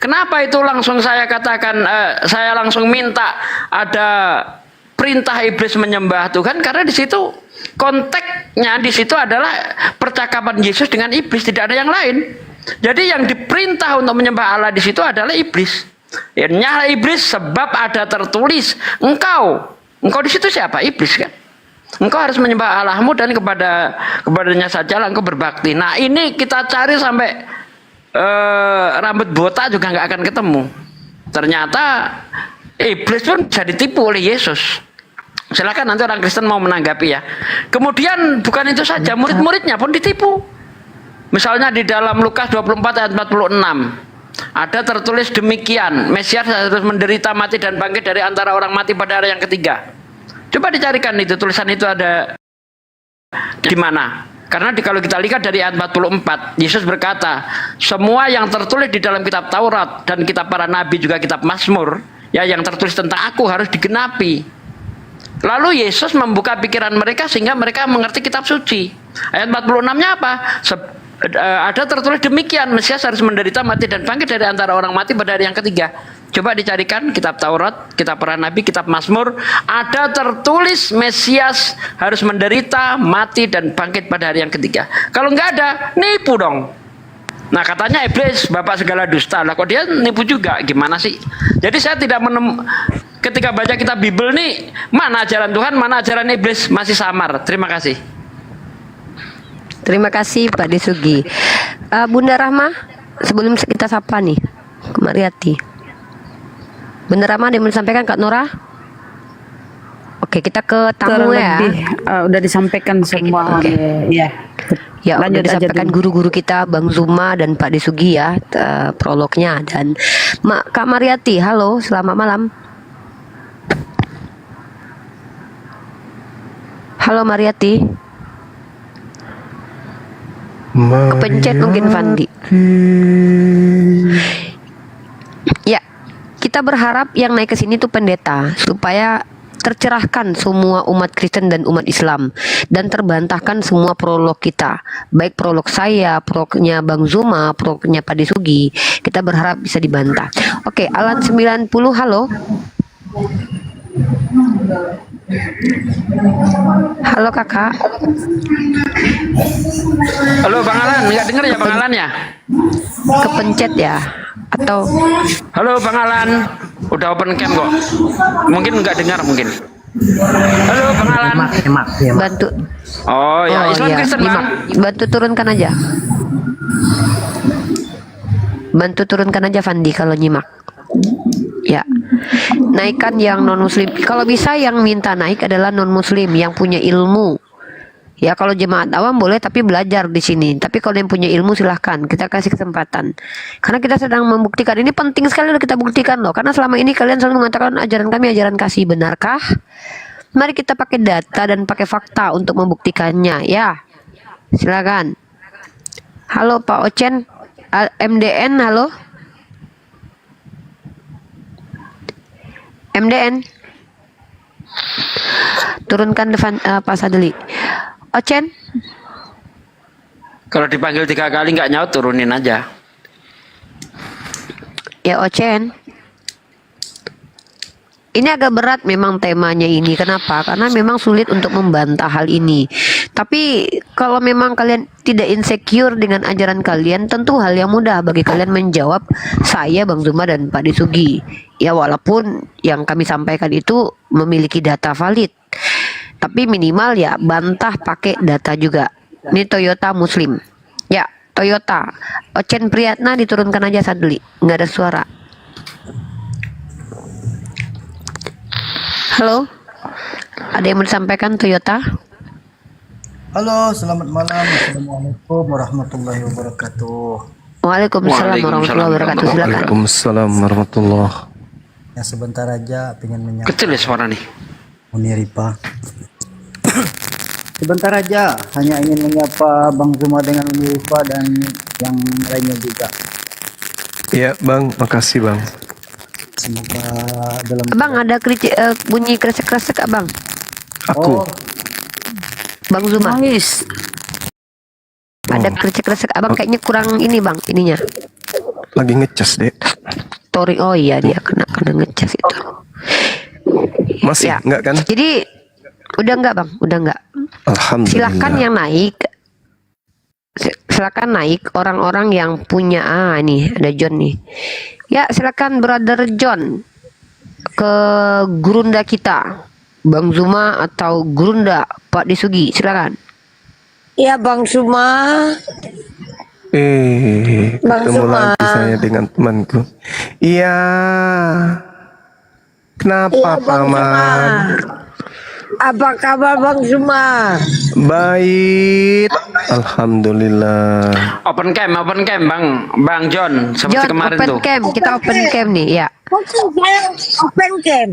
F: Kenapa itu langsung saya katakan, saya langsung minta ada perintah iblis menyembah Tuhan, karena di situ konteksnya di situ adalah percakapan Yesus dengan iblis, tidak ada yang lain. Jadi yang diperintah untuk menyembah Allah di situ adalah iblis. Ya, nyala iblis, sebab ada tertulis engkau di situ siapa? Iblis kan. Engkau harus menyembah Allahmu dan kepadanya sajalah engkau berbakti. Nah ini kita cari sampai rambut botak juga nggak akan ketemu. Ternyata iblis pun bisa ditipu oleh Yesus. Silakan nanti orang Kristen mau menanggapi ya. Kemudian bukan itu saja, murid-muridnya pun ditipu. Misalnya di dalam Lukas 24 ayat 46 ada tertulis demikian, Mesias harus menderita, mati dan bangkit dari antara orang mati pada hari yang ketiga. Coba dicarikan itu, tulisan itu ada di mana? Karena kalau kita lihat dari ayat 44, Yesus berkata, semua yang tertulis di dalam kitab Taurat dan kitab para nabi juga kitab Mazmur, ya yang tertulis tentang aku harus digenapi. Lalu Yesus membuka pikiran mereka sehingga mereka mengerti kitab suci. Ayat 46-nya apa? Ada tertulis demikian, Mesias harus menderita, mati dan bangkit dari antara orang mati pada hari yang ketiga. Coba dicarikan kitab Taurat, kitab para nabi, kitab Mazmur, ada tertulis Mesias harus menderita, mati dan bangkit pada hari yang ketiga. Kalau nggak ada, nipu dong. Nah katanya iblis bapak segala dusta, lah kok dia nipu juga, gimana sih? Jadi saya tidak ketika baca kitab Bible nih, mana ajaran Tuhan, mana ajaran iblis, masih samar. Terima kasih.
D: Terima kasih Pak Desugi. Bunda Rahma, sebelum kita sapa nih, ke Mariati. Bunda Rahma ada yang mau disampaikan Kak Nora? Oke, kita ke tamu ya.
E: Udah disampaikan semua.
D: Oke.
E: Ya.
D: Ya,
E: Lanjut
D: udah
E: aja
D: disampaikan
E: dulu.
D: guru-guru kita Bang Zuma dan Pak Desugi ya, prolognya. Dan Kak Mariati, halo, selamat malam. Halo Mariati. Kepencet mungkin Fandi. Ya, kita berharap yang naik ke sini tuh pendeta supaya tercerahkan semua umat Kristen dan umat Islam dan terbantahkan semua prolog kita, baik prolog saya, prolognya Bang Zuma, prolognya Pak Desugi. Kita berharap bisa dibantah. Oke, Alan 90, halo. Halo kakak.
F: Halo Bang Alan, nggak dengar ya Bang Alan ya?
D: Kepencet ya? Atau
F: Halo Bang Alan, udah open cam kok. Mungkin nggak dengar mungkin. Halo Bang Alan.
D: bantu?
F: Oh ya, Islam
D: iya,
F: Kristen
D: nyimak.
F: Bang.
D: Bantu turunkan aja. Bantu turunkan aja Fandi kalau nyimak. Ya, naikkan yang non muslim. Kalau bisa yang minta naik adalah non muslim yang punya ilmu. Ya kalau jemaat awam boleh tapi belajar di sini. Tapi kalau yang punya ilmu silahkan, kita kasih kesempatan. Karena kita sedang membuktikan, ini penting sekali udah kita buktikan loh. Karena selama ini kalian selalu mengatakan ajaran kami ajaran kasih, benarkah? Mari kita pakai data dan pakai fakta untuk membuktikannya ya. Silakan. Halo Pak Ocen, MDN, halo. MDN, turunkan depan Pak Sadeli. Ocen,
F: Kalau dipanggil 3 kali nggak nyaut, turunin aja.
D: ya Ocen. Ini agak berat memang temanya ini. Kenapa? Karena memang sulit untuk membantah hal ini. Tapi kalau memang kalian tidak insecure dengan ajaran kalian, tentu hal yang mudah bagi kalian menjawab saya, Bang Zuma dan Pak Desugi. Ya walaupun yang kami sampaikan itu memiliki data valid. Tapi minimal ya bantah pakai data juga. Ini Toyota Muslim. Ya, Toyota. Ocen Priyatna diturunkan aja Sadli. Nggak ada suara. Halo, ada yang mau disampaikan Toyota?
G: Halo, selamat malam. Assalamualaikum warahmatullahi wabarakatuh.
D: Waalaikumsalam warahmatullahi wabarakatuh. Silakan.
C: Waalaikumsalam warahmatullahi.
G: Ya sebentar aja pengen menyapa
F: Kecil ya suara nih.
G: Uni Ripa. Sebentar aja hanya ingin menyapa Bang Zuma dengan Uni Ripa dan yang lainnya juga.
C: Ya bang, makasih bang.
G: Semoga dalam
D: Abang ada bunyi kresek-kresek abang.
C: Aku.
G: Oh,
D: Bang Zuma.
E: Nangis.
D: Ada kresek-kresek abang kayaknya kurang ini bang ininya.
C: Lagi ngecas deh.
D: Tori, oh iya dia kena ngecas itu.
C: Masih
D: Ya.
C: enggak kan?
D: Jadi udah enggak bang, udah enggak.
C: Alhamdulillah.
D: Silakan yang naik. Silakan naik orang-orang yang punya nih ada John nih. Ya silakan brother John ke gurunda kita, Bang Zuma atau gurunda Pak Disugi, silakan.
H: Ya Bang Suma, Bang
C: Ketemu
H: Zuma.
C: lagi saya dengan temanku. Iya. Kenapa
H: Iya, Bang
C: paman?
H: Apa kabar Bang Suma?
C: Baik. Alhamdulillah.
F: Open cam Bang John seperti
D: John
F: kemarin
D: open
F: tuh.
D: cam, kita open cam nih ya.
H: Open cam.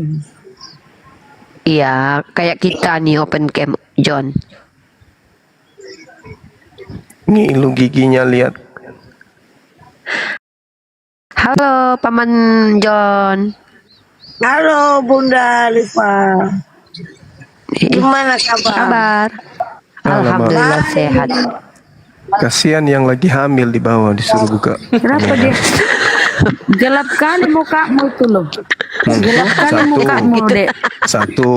D: Iya, kayak kita nih open cam John.
C: Ngilu giginya lihat.
D: Halo Paman John.
H: Halo Bunda Liva. Gimana kabar?
D: Kabar?
C: Alamak.
D: Alhamdulillah sehat.
C: Kasihan yang lagi hamil di bawah disuruh buka.
E: Kenapa dia? Gelap kali mukamu itu loh. Gelap kali
C: Satu.
E: mukamu, Dek.
C: Satu.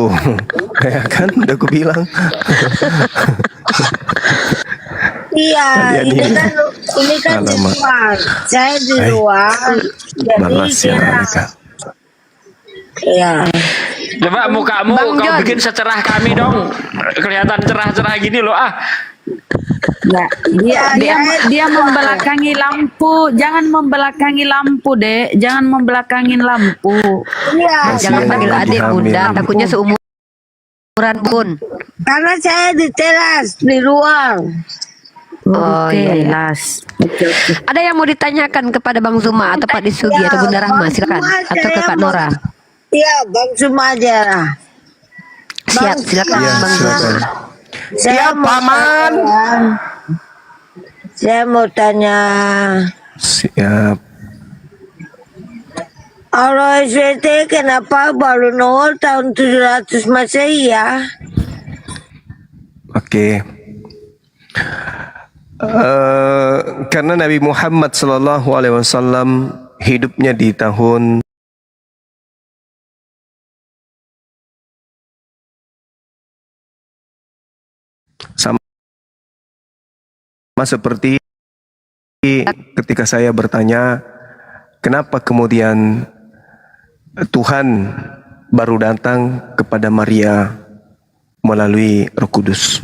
C: Kayak kan udah aku bilang.
H: Iya,
C: Kalian
H: ini kan di
C: Alamak.
H: luar. Saya di
C: Hai.
H: luar. Jadi
C: Balas ya
H: kira-
C: mereka.
H: Iya.
F: Coba mukamu
D: Bang
F: kau
D: John.
F: bikin secerah kami dong. Kelihatan cerah-cerah gini loh ah.
E: Ya, dia membelakangi lampu. Jangan membelakangi lampu, Dek. Jangan membelakangi lampu.
H: Iya.
D: Jangan
C: Kasihan
D: panggil
C: yang lagi
D: adik
C: hamil.
D: bunda, takutnya seumuran pun.
H: Karena saya di teras di luar.
D: Oh iya.
E: Jelas. Oke.
D: Ada yang mau ditanyakan kepada Bang Zuma atau Pak Disugi atau Bunda Rahma, silakan. Atau ke Kak Nora.
H: Iya, Bang Suma aja lah.
D: Siap, silakan
C: Iya,
D: Bang Zuma.
C: silakan.
H: Saya
C: Paman.
H: Saya mau tanya,
C: Siap.
H: Allah SWT kenapa baru nongol tahun 700 Masehi ya?
C: Oke. Karena Nabi Muhammad Sallallahu Alaihi Wasallam hidupnya di tahun sama seperti ketika saya bertanya kenapa kemudian Tuhan baru datang kepada Maria melalui Roh Kudus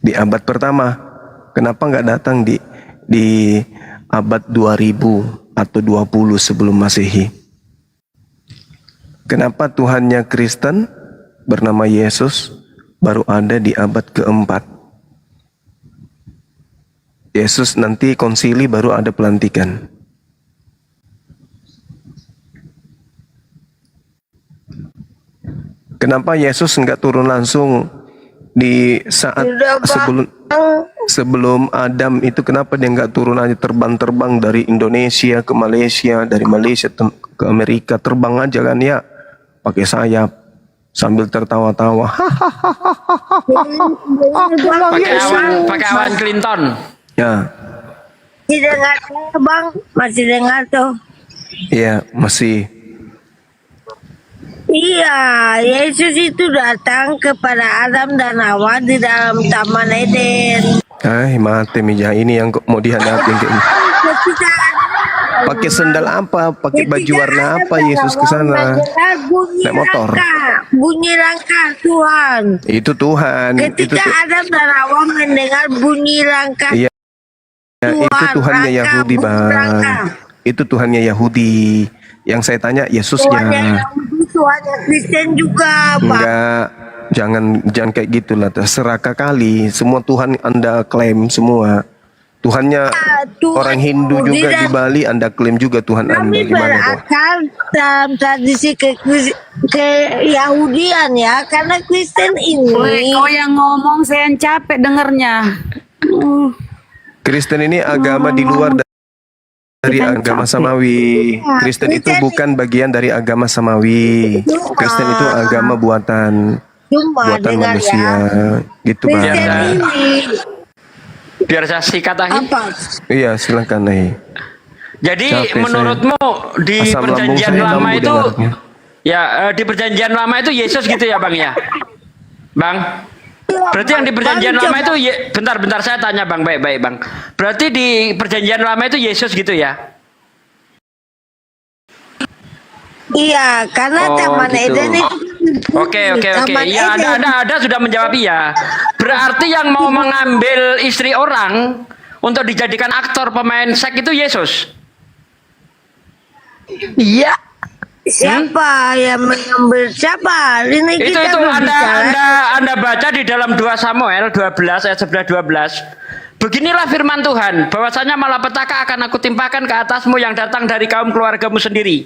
C: di abad pertama. Kenapa nggak datang di abad 2000 atau 20 sebelum Masehi? Kenapa Tuhannya Kristen bernama Yesus baru ada di abad keempat? Yesus nanti konsili baru ada pelantikan. Kenapa Yesus nggak turun langsung di saat
H: Sudah, Bang.
C: sebelum Adam itu, kenapa dia nggak turun aja terbang-terbang dari Indonesia ke Malaysia, dari Malaysia ke Amerika, terbang aja kan ya, pakai sayap sambil tertawa-tawa.
F: Pakai awan Clinton.
C: Ya,
H: Masih dengar saya, Bang? Masih dengar tuh?
C: ya masih.
H: Iya, Yesus itu datang kepada Adam dan Hawa di dalam Taman Eden.
C: Mati meja ini yang mau dihadapin kayak ini.
H: Ketika
C: Pakai sendal apa? Pakai baju warna apa Yesus ke sana?
H: Bunyi
C: Naik motor.
H: bunyi langkah Tuhan.
C: Itu Tuhan.
H: Ketika Adam dan Hawa mendengar bunyi langkah
C: Iya, itu Tuhannya
H: langkah,
C: Yahudi,
H: bunyi
C: Bang.
H: langkah.
C: Itu Tuhannya Yahudi. Yang saya tanya
H: Tuhannya
C: Yesusnya.
H: Yahudi, Tuhannya Kristen juga, Pak.
C: Enggak, jangan kayak gitulah. Serakah kali. Semua Tuhan Anda klaim semua. Tuhannya
H: Tuhan
C: orang Hindu
H: Yahudi
C: juga di
H: dan
C: Bali, Anda klaim juga Tuhan Anda.
H: kami
C: Gimana tuh?
H: berakar dalam tradisi ke Yahudian ya, karena Kristen
E: Woi,
H: ini
E: kau yang ngomong saya yang capek dengernya.
C: Kristen ini agama di luar dari agama Samawi. Kristen itu bukan bagian dari agama Samawi. Kristen itu agama buatan
H: cuma dengar
C: manusia.
H: ya.
C: Gitu Bang.
H: Kristen ini
F: Biar saya sikat lagi.
H: apa?
C: Iya, silakan nih.
F: Jadi
C: Capek
F: menurutmu di
C: Asam lambung
F: perjanjian
C: saya
F: lama
C: kambuh
F: itu
C: dengarnya.
F: ya di perjanjian lama itu Yesus gitu ya Bang ya? Bang. Berarti yang di perjanjian lama itu bentar saya tanya Bang, baik-baik Bang. Berarti di perjanjian lama itu Yesus gitu ya?
H: Iya, karena
F: Oh,
H: Taman
F: gitu.
H: Eden itu
F: Oke.
H: Taman
F: Ya
H: Eden.
F: Anda sudah menjawab iya. Berarti yang mau mengambil istri orang untuk dijadikan aktor pemain seks itu Yesus.
H: Iya. Siapa yang mengambil siapa? Ini
F: Itu
H: kita berbicara.
F: Anda baca di dalam 2 Samuel 12 ayat 11-12. Beginilah firman Tuhan, bahwasanya malapetaka akan aku timpakan ke atasmu yang datang dari kaum keluargamu sendiri.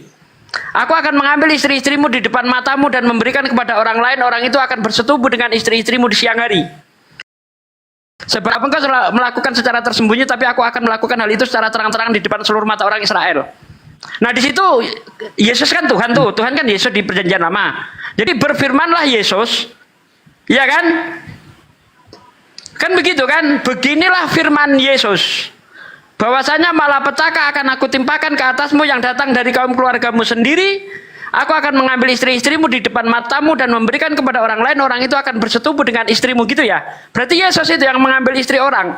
F: Aku akan mengambil istri-istrimu di depan matamu dan memberikan kepada orang lain, orang itu akan bersetubuh dengan istri-istrimu di siang hari. Sebab engkau telah melakukan secara tersembunyi, tapi aku akan melakukan hal itu secara terang-terangan di depan seluruh mata orang Israel. Nah di situ Yesus kan Tuhan tuh, Tuhan kan Yesus di perjanjian lama. Jadi berfirmanlah Yesus, ya kan? Kan begitu kan? Beginilah firman Yesus, bahwasanya malapetaka akan aku timpakan ke atasmu yang datang dari kaum keluargamu sendiri. Aku akan mengambil istri-istrimu di depan matamu dan memberikan kepada orang lain, orang itu akan bersetubuh dengan istrimu gitu ya. Berarti Yesus itu yang mengambil istri orang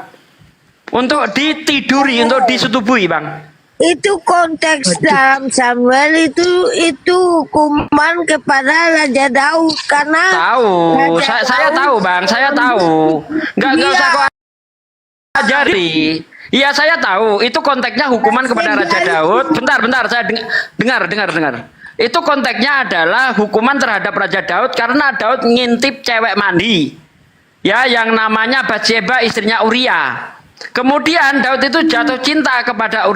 F: untuk ditiduri, untuk disetubuhi Bang.
H: Itu konteks dalam Samuel itu hukuman kepada Raja Daud karena
F: Tahu,
H: Raja
F: saya
H: Daud-
F: tahu Bang, saya tahu. Nggak
H: Iya.
F: usah kau ajari. Iya saya tahu, itu konteksnya hukuman kepada Raja Daud. Bentar, saya dengar. Itu konteksnya adalah hukuman terhadap Raja Daud karena Daud ngintip cewek mandi. Ya, yang namanya Batseba istrinya Uria. Kemudian Daud itu jatuh cinta kepada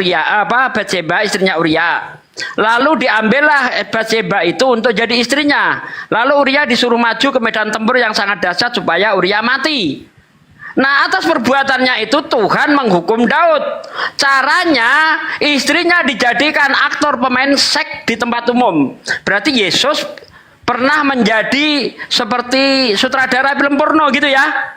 F: Batseba istrinya Uria. Lalu diambillah Batseba itu untuk jadi istrinya. Lalu Uria disuruh maju ke medan tempur yang sangat dahsyat supaya Uria mati. Nah atas perbuatannya itu Tuhan menghukum Daud. Caranya istrinya dijadikan aktor pemain seks di tempat umum. Berarti Yesus pernah menjadi seperti sutradara film porno gitu ya?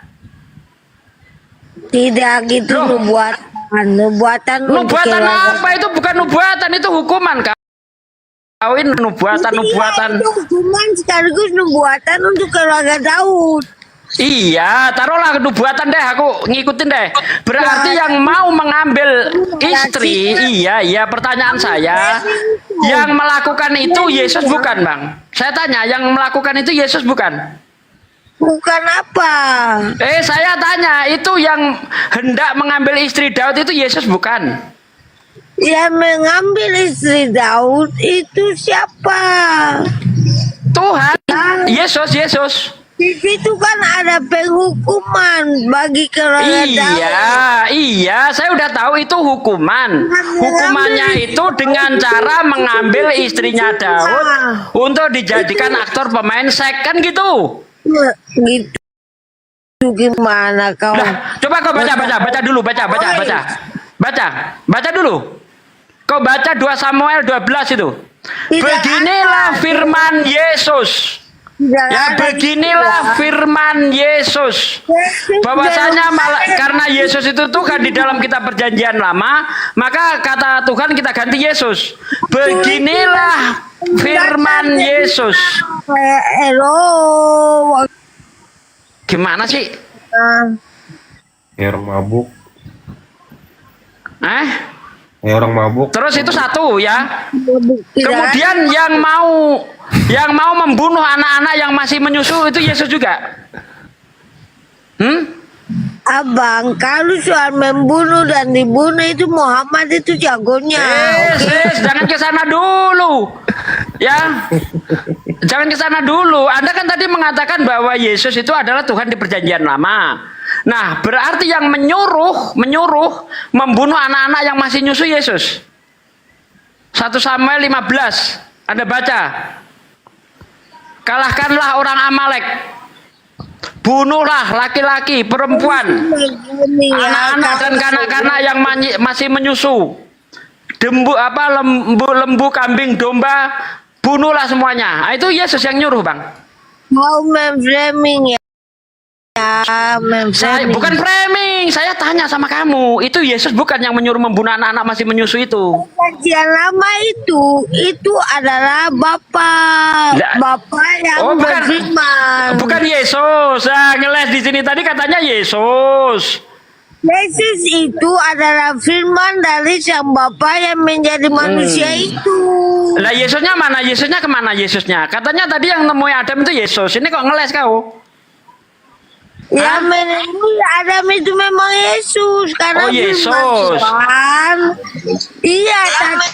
H: Tidak gitu
F: Loh.
H: nubuatan untuk
F: Nubuatan
H: keluarga.
F: apa itu? Bukan nubuatan, itu hukuman kawin. Nubuatan.
H: Iya, itu hukuman sekaligus nubuatan untuk keluarga Daud.
F: Iya, taruhlah nubuatan deh, aku ngikutin deh. Berarti yang mau mengambil istri, iya, pertanyaan saya, yang melakukan itu Yesus bukan, Bang? Saya tanya, yang melakukan itu Yesus bukan?
H: Bukan apa?
F: Saya tanya, itu yang hendak mengambil istri Daud itu Yesus bukan?
H: Yang mengambil istri Daud itu siapa?
F: Tuhan, Yesus.
H: Di situ kan ada penghukuman bagi keluarga Daud.
F: Iya, saya udah tahu itu hukuman. Hukumannya itu dengan cara mengambil istrinya Daud untuk dijadikan aktor pemain seks kan gitu.
H: Gitu gimana kau?
F: Nah, coba kau baca dulu, baca dulu. Kau baca 2 Samuel 12 itu. Beginilah firman Yesus. Ya, beginilah firman Yesus. Bahwasanya karena Yesus itu Tuhan di dalam kitab perjanjian lama, maka kata Tuhan kita ganti Yesus. Beginilah firman Yesus.
H: Hello.
F: Gimana sih?
I: Orang mabuk. Orang mabuk.
F: Terus itu satu ya. Kemudian yang mau membunuh anak-anak yang masih menyusu itu Yesus juga.
H: Abang, kalau soal membunuh dan dibunuh itu Muhammad itu jagonya.
F: Jangan ke sana dulu. Ya. Jangan ke sana dulu. Anda kan tadi mengatakan bahwa Yesus itu adalah Tuhan di perjanjian lama. Nah, berarti yang menyuruh membunuh anak-anak yang masih nyusu Yesus. 1 Samuel 15. Anda baca. Kalahkanlah orang Amalek. Bunuhlah laki-laki, perempuan, anak-anak dan kanak-kanak yang masih menyusu. Lembu, kambing, domba, bunuhlah semuanya. Nah, itu Yesus yang nyuruh, Bang.
H: Mau memframing ya.
F: Saya bukan framing, saya tanya sama kamu. Itu Yesus bukan yang menyuruh membunuh anak-anak masih menyusu itu.
H: Perjanjian lama itu adalah Bapak yang berfirman.
F: Bukan Yesus. Nah, ngeles di sini tadi katanya Yesus.
H: Yesus itu adalah firman dari sang Bapa yang menjadi manusia itu.
F: Lah Yesusnya mana? Yesusnya kemana Yesusnya? Katanya tadi yang nemui Adam itu Yesus. Ini kok ngeles kau?
H: Ya menemui Adam itu memang Yesus karena
F: Yesus.
H: Tuhan. Iya,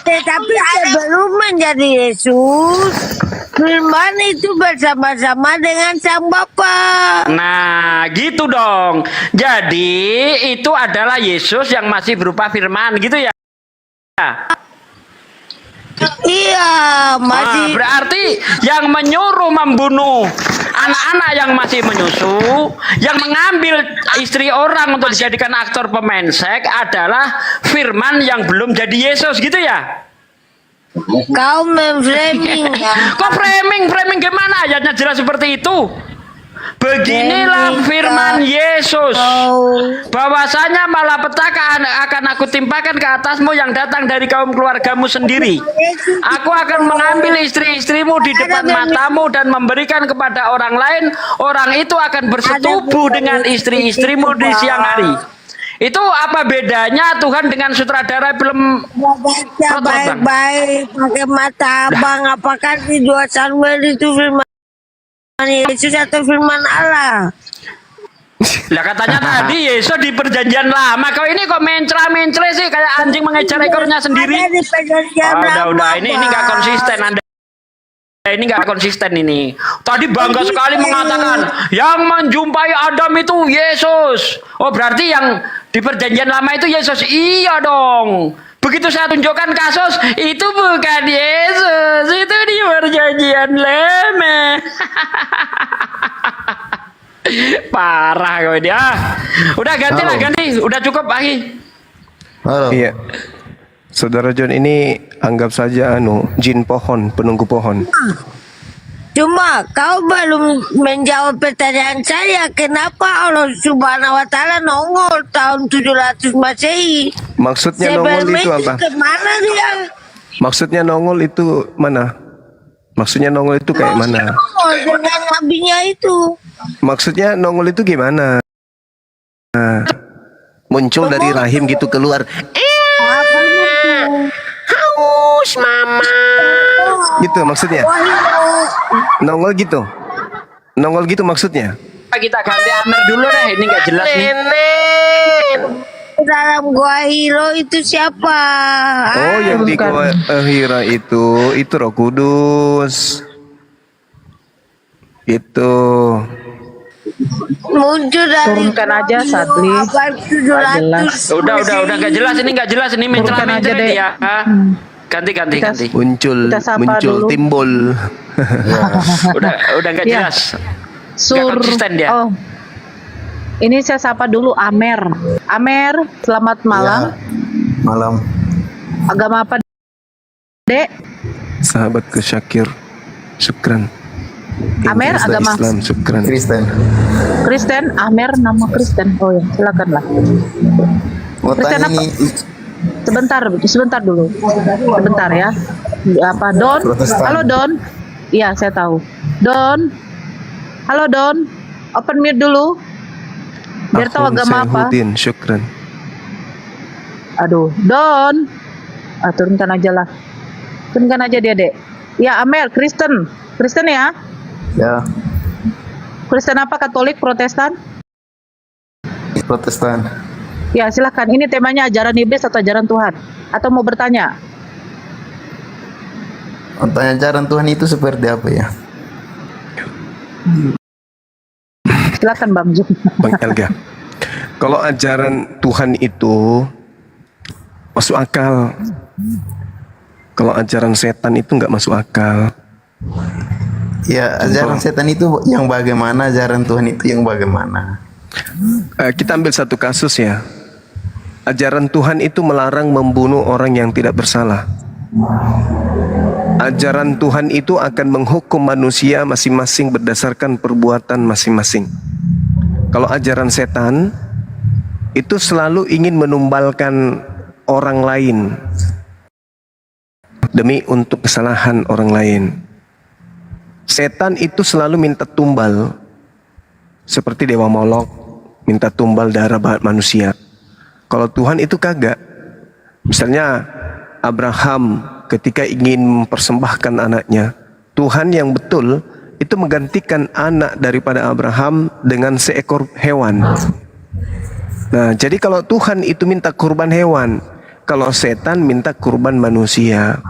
H: tapi sebelum menjadi Yesus, firman itu bersama-sama dengan sang Bapa.
F: Nah, gitu dong. Jadi itu adalah Yesus yang masih berupa firman, gitu ya?
H: Iya, masih.
F: Berarti yang menyuruh membunuh anak-anak yang masih menyusu, yang mengambil istri orang untuk dijadikan aktor pemain seks adalah firman yang belum jadi Yesus, gitu ya?
H: Kau memframing ya.
F: Kok framing gimana? Ayatnya jelas seperti itu. Beginilah firman Yesus, bahwasanya malapetaka akan aku timpakan ke atasmu yang datang dari kaum keluargamu sendiri. Aku akan mengambil istri-istrimu di depan matamu dan memberikan kepada orang lain. Orang itu akan bersetubuh dengan istri-istrimu di siang hari. Itu apa bedanya Tuhan dengan sutradara film?
H: Baca baik-baik pakai mata abang. Apakah di 2 Samuel itu firman Yesus atau firman Allah?
F: Lah katanya tadi Yesus di perjanjian lama. Kau ini kok mencela sih kayak anjing mengejar ekornya sendiri.
H: Ada di perjanjian lama.
F: Udah ini nggak konsisten Anda. Ini nggak konsisten ini. Tadi bangga sekali mengatakan yang menjumpai Adam itu Yesus. Oh berarti yang di perjanjian lama itu Yesus. Iya dong. Begitu saya tunjukkan kasus, itu bukan Yesus, itu di perjanjian lama. Parah kau dia. Udah ganti lah, ganti. Udah cukup, Aki.
C: Halo. Iya. Saudara John ini anggap saja jin pohon, penunggu pohon.
H: Cuma kau belum menjawab pertanyaan saya, kenapa Allah Subhanahu wa taala nongol tahun 700 Masehi?
C: Maksudnya nongol itu apa?
H: Kemana dia?
C: Maksudnya nongol itu mana? Maksudnya nongol itu kayak mana?
H: Nongol dengan nabinya itu.
C: Maksudnya nongol itu gimana? Muncul dari rahim gitu keluar. Haus mama. Gitu maksudnya. Nongol gitu. Nongol gitu maksudnya.
F: Kita ganti Amer dulu deh, ini nggak jelas nih.
H: Dalam gua Hiro itu siapa?
C: Oh, yang di gua Hira itu Roh Kudus. Itu
H: muncul dari
E: Turunkan aja Sadli.
F: Udah nggak jelas ini mencela dia. Ganti.
C: muncul
E: dulu.
C: timbul.
F: Udah nggak
E: Ya.
F: jelas. Nggak konsisten dia.
E: Oh. Ini saya sapa dulu Amer. Amer, selamat malam.
G: Malam.
E: Agama apa, Dek?
C: Sahabatku Syakir, syukran.
E: Amer,
C: Inggris dan
E: agama
C: Islam, syukran.
E: Kristen, Amer nama Kristen. Oh ya, silakanlah. Kristen apa? Sebentar dulu. Sebentar ya. Apa Don? Halo Don. Iya, saya tahu. Don. Halo Don. Open mute dulu. Biar tahu agama apa.
C: Saifuddin, syukran.
E: Aduh, Don. Turunkan aja lah. Turunkan aja dia, Dek. Ya, Amer, Kristen. Kristen ya?
G: Ya,
E: Kristen apa? Katolik, Protestan?
G: Protestan.
E: Ya, silahkan. Ini temanya ajaran iblis atau ajaran Tuhan? Atau mau bertanya?
G: Ajaran Tuhan itu seperti apa ya?
E: Silakan Bang Jum.
C: Bang Elga. Kalau ajaran Tuhan itu masuk akal. Kalau ajaran setan itu nggak masuk akal.
J: Ya, ajaran setan itu yang bagaimana, ajaran Tuhan itu yang bagaimana?
C: Kita ambil satu kasus ya. Ajaran Tuhan itu melarang membunuh orang yang tidak bersalah. Ajaran Tuhan itu akan menghukum manusia masing-masing berdasarkan perbuatan masing-masing. Kalau ajaran setan itu selalu ingin menumbalkan orang lain demi untuk kesalahan orang lain. Setan itu selalu minta tumbal, seperti dewa Molok minta tumbal darah manusia. Kalau Tuhan itu kagak. Misalnya Abraham ketika ingin mempersembahkan anaknya, Tuhan yang betul itu menggantikan anak daripada Abraham dengan seekor hewan. Nah, jadi kalau Tuhan itu minta kurban hewan, kalau setan minta kurban manusia.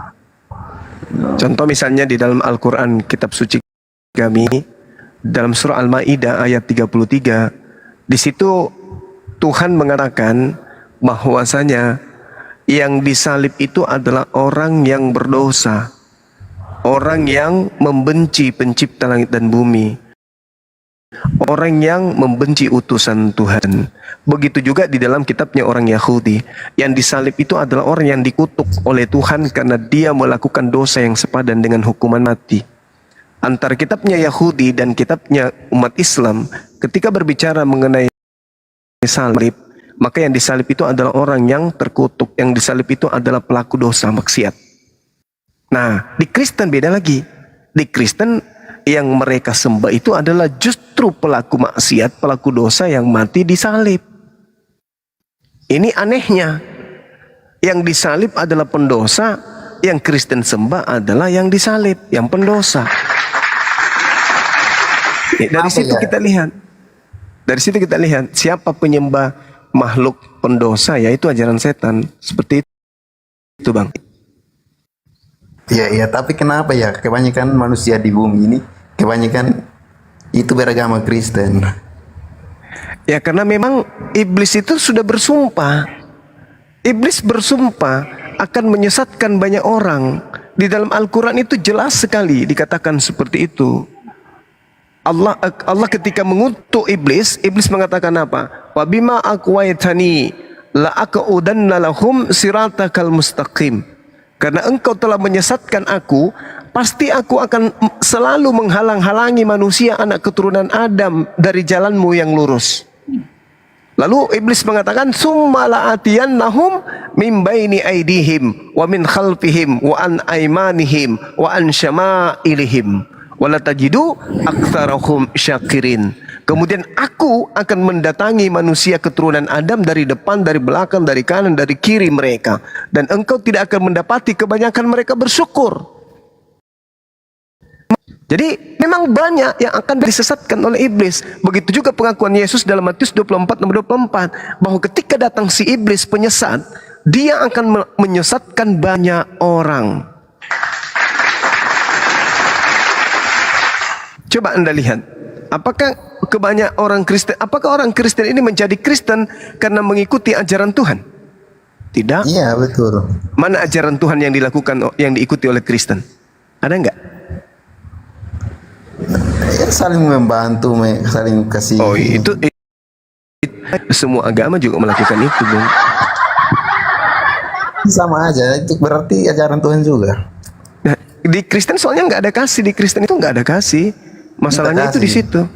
C: Contoh misalnya di dalam Al-Quran, kitab suci kami, dalam surah Al-Ma'idah ayat 33, di situ Tuhan mengatakan bahwasanya yang disalib itu adalah orang yang berdosa, orang yang membenci pencipta langit dan bumi, orang yang membenci utusan Tuhan. Begitu juga di dalam kitabnya orang Yahudi, yang disalib itu adalah orang yang dikutuk oleh Tuhan karena dia melakukan dosa yang sepadan dengan hukuman mati. Antara kitabnya Yahudi dan kitabnya umat Islam, ketika berbicara mengenai salib, maka yang disalib itu adalah orang yang terkutuk, yang disalib itu adalah pelaku dosa maksiat. Nah, di Kristen beda lagi. Di Kristen yang mereka sembah itu adalah justru pelaku maksiat, pelaku dosa yang mati disalib. Ini anehnya. Yang disalib adalah pendosa, yang Kristen sembah adalah yang disalib, yang pendosa. Dari situ kita lihat. Dari situ kita lihat siapa penyembah makhluk pendosa, yaitu ajaran setan. Seperti itu, Bang.
J: Ya, tapi kenapa ya kebanyakan manusia di bumi ini kebanyakan itu beragama Kristen?
C: Ya karena memang iblis itu sudah bersumpah. Iblis bersumpah akan menyesatkan banyak orang. Di dalam Al-Quran itu jelas sekali dikatakan seperti itu. Allah ketika mengutuk iblis, iblis mengatakan apa? Wa bima aqwaitani la aqudanna lahum siratakal mustaqim. Karena engkau telah menyesatkan aku, pasti aku akan selalu menghalang-halangi manusia anak keturunan Adam dari jalanmu yang lurus. Lalu iblis mengatakan summa la'atiyannahum min baini aidihim wa min khalfihim wa an aimanihim wa an syama'ilihim wala tajidu aktsarahum syakirin. Kemudian aku akan mendatangi manusia keturunan Adam dari depan, dari belakang, dari kanan, dari kiri mereka, dan engkau tidak akan mendapati kebanyakan mereka bersyukur. Jadi memang banyak yang akan disesatkan oleh iblis. Begitu juga pengakuan Yesus dalam Matius 24 nomor 24, bahwa ketika datang si iblis penyesat, dia akan menyesatkan banyak orang. Coba Anda lihat, apakah apakah orang Kristen ini menjadi Kristen karena mengikuti ajaran Tuhan? Tidak.
J: Iya, betul.
C: Mana ajaran Tuhan yang diikuti oleh Kristen? Ada enggak?
J: Ya, saling membantu, saling kasih.
C: Oh, itu semua agama juga melakukan itu, Bung.
J: Sama aja, itu berarti ajaran Tuhan juga.
C: Nah, di Kristen soalnya nggak ada kasih, di Kristen itu nggak ada kasih. Masalahnya itu di situ.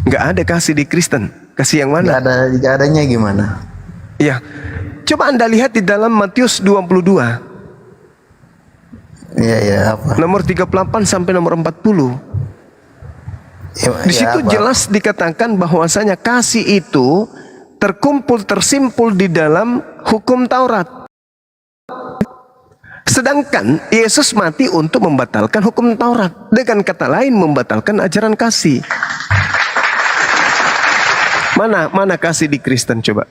C: Nggak ada kasih di Kristen. Kasih yang mana?
J: Nggak adanya gimana?
C: Ya, coba Anda lihat di dalam Matius 22.
J: Iya, apa?
C: Nomor 38 sampai nomor 40. Di situ jelas dikatakan bahwasanya kasih itu tersimpul di dalam hukum Taurat. Sedangkan Yesus mati untuk membatalkan hukum Taurat. Dengan kata lain membatalkan ajaran kasih. Mana kasih di Kristen coba?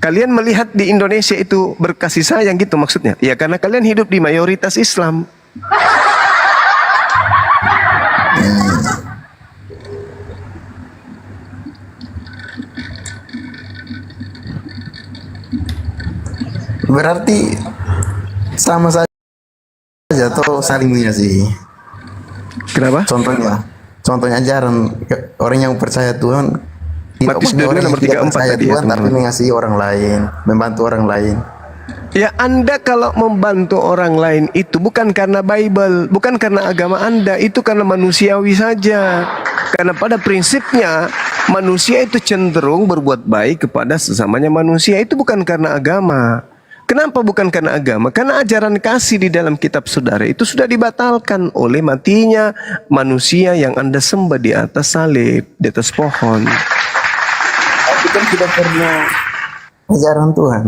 C: Kalian melihat di Indonesia itu berkasih sayang gitu maksudnya? Ya karena kalian hidup di mayoritas Islam.
J: Berarti sama saja atau saling mengasihi.
C: Kenapa?
J: Contohnya ajaran orang yang percaya Tuhan,
C: Matius
J: maksudnya
C: 22
J: orang yang
C: nomor
J: tidak
C: 34
J: percaya
C: tadi ya,
J: Tuhan tapi
C: teman-teman.
J: mengasihi orang lain, membantu orang lain.
C: Ya, Anda kalau membantu orang lain itu bukan karena Bible, bukan karena agama Anda, itu karena manusiawi saja. Karena pada prinsipnya manusia itu cenderung berbuat baik kepada sesamanya manusia, itu bukan karena agama. Kenapa bukan karena agama? Karena ajaran kasih di dalam kitab saudara itu sudah dibatalkan oleh matinya manusia yang Anda sembah di atas salib, di atas pohon.
J: Tapi kan tidak pernah ajaran Tuhan.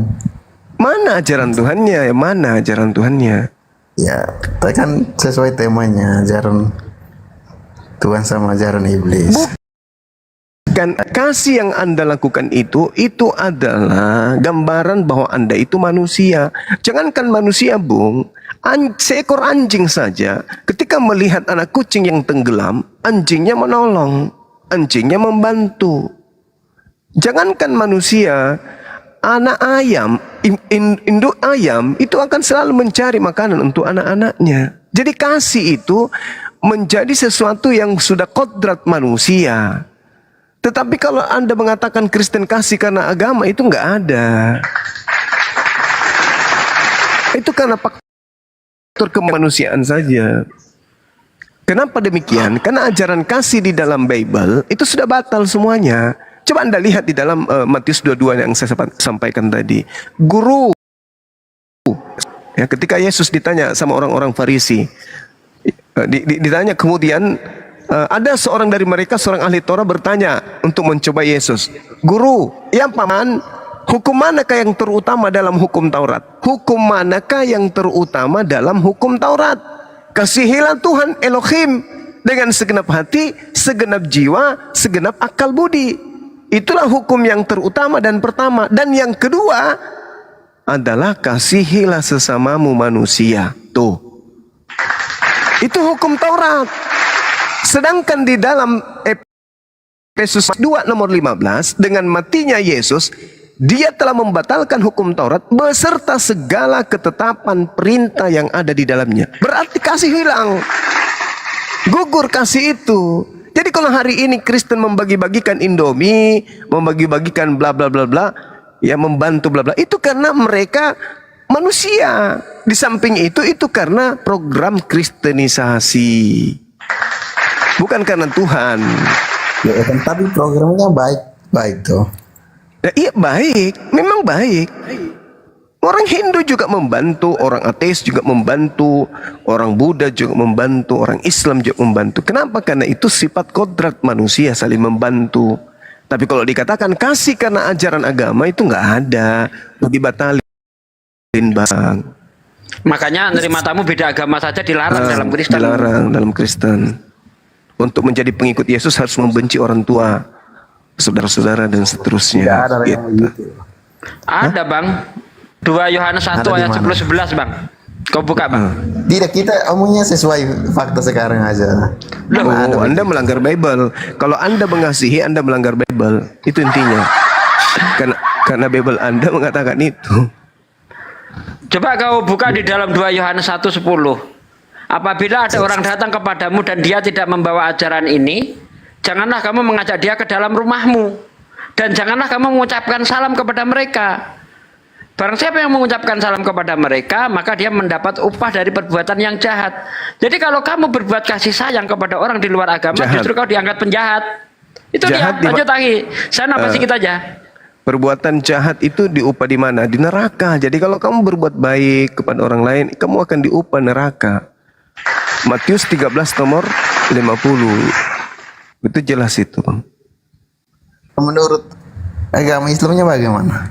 C: Mana ajaran Tuhannya? Ya, mana ajaran Tuhannya?
J: Ya, tapi kan sesuai temanya ajaran Tuhan sama ajaran iblis.
C: Bukan, kasih yang Anda lakukan itu adalah gambaran bahwa Anda itu manusia. Jangankan manusia, Bung, seekor anjing saja ketika melihat anak kucing yang tenggelam, anjingnya menolong, anjingnya membantu. Jangankan manusia, anak ayam, induk ayam itu akan selalu mencari makanan untuk anak-anaknya. Jadi kasih itu menjadi sesuatu yang sudah kodrat manusia. Tetapi kalau Anda mengatakan Kristen kasih karena agama, itu nggak ada. Itu karena faktor kemanusiaan saja. Kenapa demikian? Karena ajaran kasih di dalam Bible itu sudah batal semuanya. Coba Anda lihat di dalam Matius 22 yang saya sampaikan tadi. Guru, ya, ketika Yesus ditanya sama orang-orang Farisi, ditanya kemudian ada seorang dari mereka, seorang ahli Torah bertanya untuk mencoba Yesus. Guru, ya paman, hukum manakah yang terutama dalam hukum Taurat? Hukum manakah yang terutama dalam hukum Taurat? Kasihilah Tuhan Elohim dengan segenap hati, segenap jiwa, segenap akal budi. Itulah hukum yang terutama dan pertama. Dan yang kedua adalah kasihilah sesamamu manusia. Tuh, itu hukum Taurat. Sedangkan di dalam Efesus 2 nomor 15, dengan matinya Yesus, dia telah membatalkan hukum Taurat beserta segala ketetapan perintah yang ada di dalamnya. Berarti kasih hilang. Gugur kasih itu. Jadi kalau hari ini Kristen membagi-bagikan Indomie, membagi-bagikan bla bla bla bla, ya membantu bla bla, itu karena mereka manusia. Di samping itu karena program kristenisasi. Bukan karena Tuhan.
J: Ya kan, tapi programnya baik tuh.
C: Ya, iya baik, memang baik. Orang Hindu juga membantu, orang ateis juga membantu, orang Buddha juga membantu, orang Islam juga membantu. Kenapa? Karena itu sifat kodrat manusia saling membantu. Tapi kalau dikatakan kasih karena ajaran agama itu nggak ada, dibatalin, Bang.
F: Makanya nerima tamu beda agama saja dilarang dalam Kristen.
C: Dilarang dalam Kristen. Untuk menjadi pengikut Yesus harus membenci orang tua, saudara-saudara dan seterusnya.
J: Tidak ada yang
C: Gitu.
J: begitu.
F: Ada, Bang. 2 Yohanes 1
J: Ada di
F: ayat
J: mana?
F: 10-11, Bang. Kau buka, Bang.
J: Tidak, kita omongnya sesuai fakta sekarang aja.
C: Oh, Anda melanggar Bible. Kalau Anda mengasihi, Anda melanggar Bible. Itu intinya. Karena Bible Anda mengatakan itu.
F: Coba kau buka di dalam 2 Yohanes 1:10. Apabila ada orang datang kepadamu dan dia tidak membawa ajaran ini, janganlah kamu mengajak dia ke dalam rumahmu. Dan janganlah kamu mengucapkan salam kepada mereka. Barang siapa yang mengucapkan salam kepada mereka, maka dia mendapat upah dari perbuatan yang jahat. Jadi kalau kamu berbuat kasih sayang kepada orang di luar agama,
C: Jahat.
F: justru kau diangkat penjahat. Itu
C: Jahat
F: dia. Lanjut lagi. Saya nafas sedikit aja.
C: Perbuatan jahat itu diupah di mana? Di neraka. Jadi kalau kamu berbuat baik kepada orang lain, kamu akan diupah neraka. Matius 13 nomor 50. Itu jelas itu, Bang.
J: Menurut agama Islamnya bagaimana?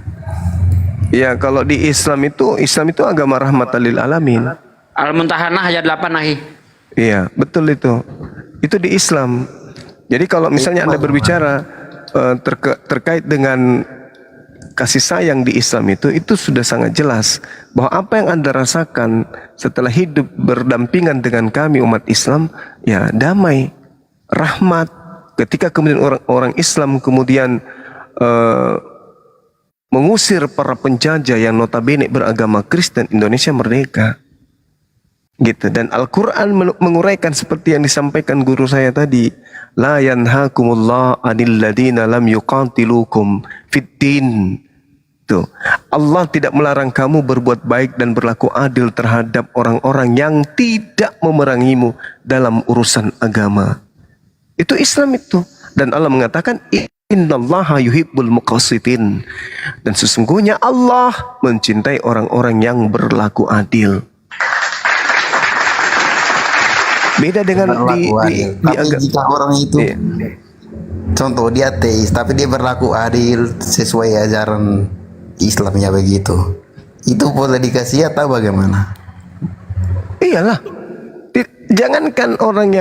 C: Ya, kalau di Islam itu agama rahmatan lil alamin.
F: Al-Muntahanah ayat 8 ahi.
C: Iya, betul itu. Itu di Islam. Jadi kalau misalnya Anda berbicara terkait dengan kasih sayang di Islam itu sudah sangat jelas bahwa apa yang Anda rasakan setelah hidup berdampingan dengan kami umat Islam, ya damai, rahmat. Ketika kemudian orang Islam kemudian mengusir para penjajah yang notabene beragama Kristen, Indonesia merdeka. Gitu. Dan Al-Quran menguraikan seperti yang disampaikan guru saya tadi. La yanhakumullah anil ladina lam yuqatilukum fiddin. Tuh. Allah tidak melarang kamu berbuat baik dan berlaku adil terhadap orang-orang yang tidak memerangimu dalam urusan agama. Itu Islam itu. Dan Allah mengatakan innallaha yuhibbul muqassitin. Dan sesungguhnya Allah mencintai orang-orang yang berlaku adil. Beda dengan
J: tapi jika orang itu contoh dia ateis tapi dia berlaku adil sesuai ajaran Islamnya begitu, itu boleh dikasih atau bagaimana?
C: Iyalah. Jangankan orang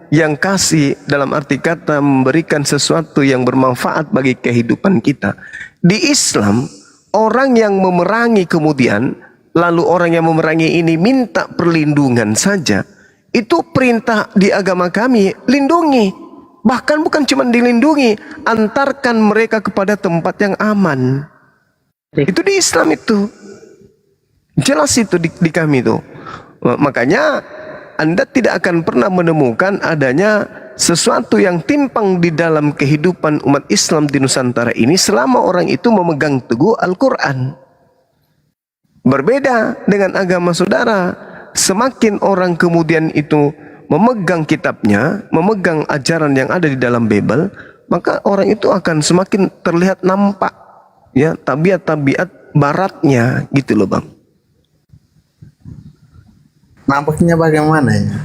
C: yang kasih dalam arti kata memberikan sesuatu yang bermanfaat bagi kehidupan kita. Di Islam, orang yang memerangi kemudian lalu orang yang memerangi ini minta perlindungan saja, itu perintah di agama kami, lindungi. Bahkan bukan cuma dilindungi, antarkan mereka kepada tempat yang aman. Itu di Islam itu. Jelas itu di kami itu. Makanya Anda tidak akan pernah menemukan adanya sesuatu yang timpang di dalam kehidupan umat Islam di Nusantara ini selama orang itu memegang teguh Al-Quran. Berbeda dengan agama saudara, semakin orang kemudian itu memegang kitabnya, memegang ajaran yang ada di dalam Bible, maka orang itu akan semakin terlihat nampak ya tabiat-tabiat baratnya gitu loh Bang.
J: Nampaknya bagaimana ya?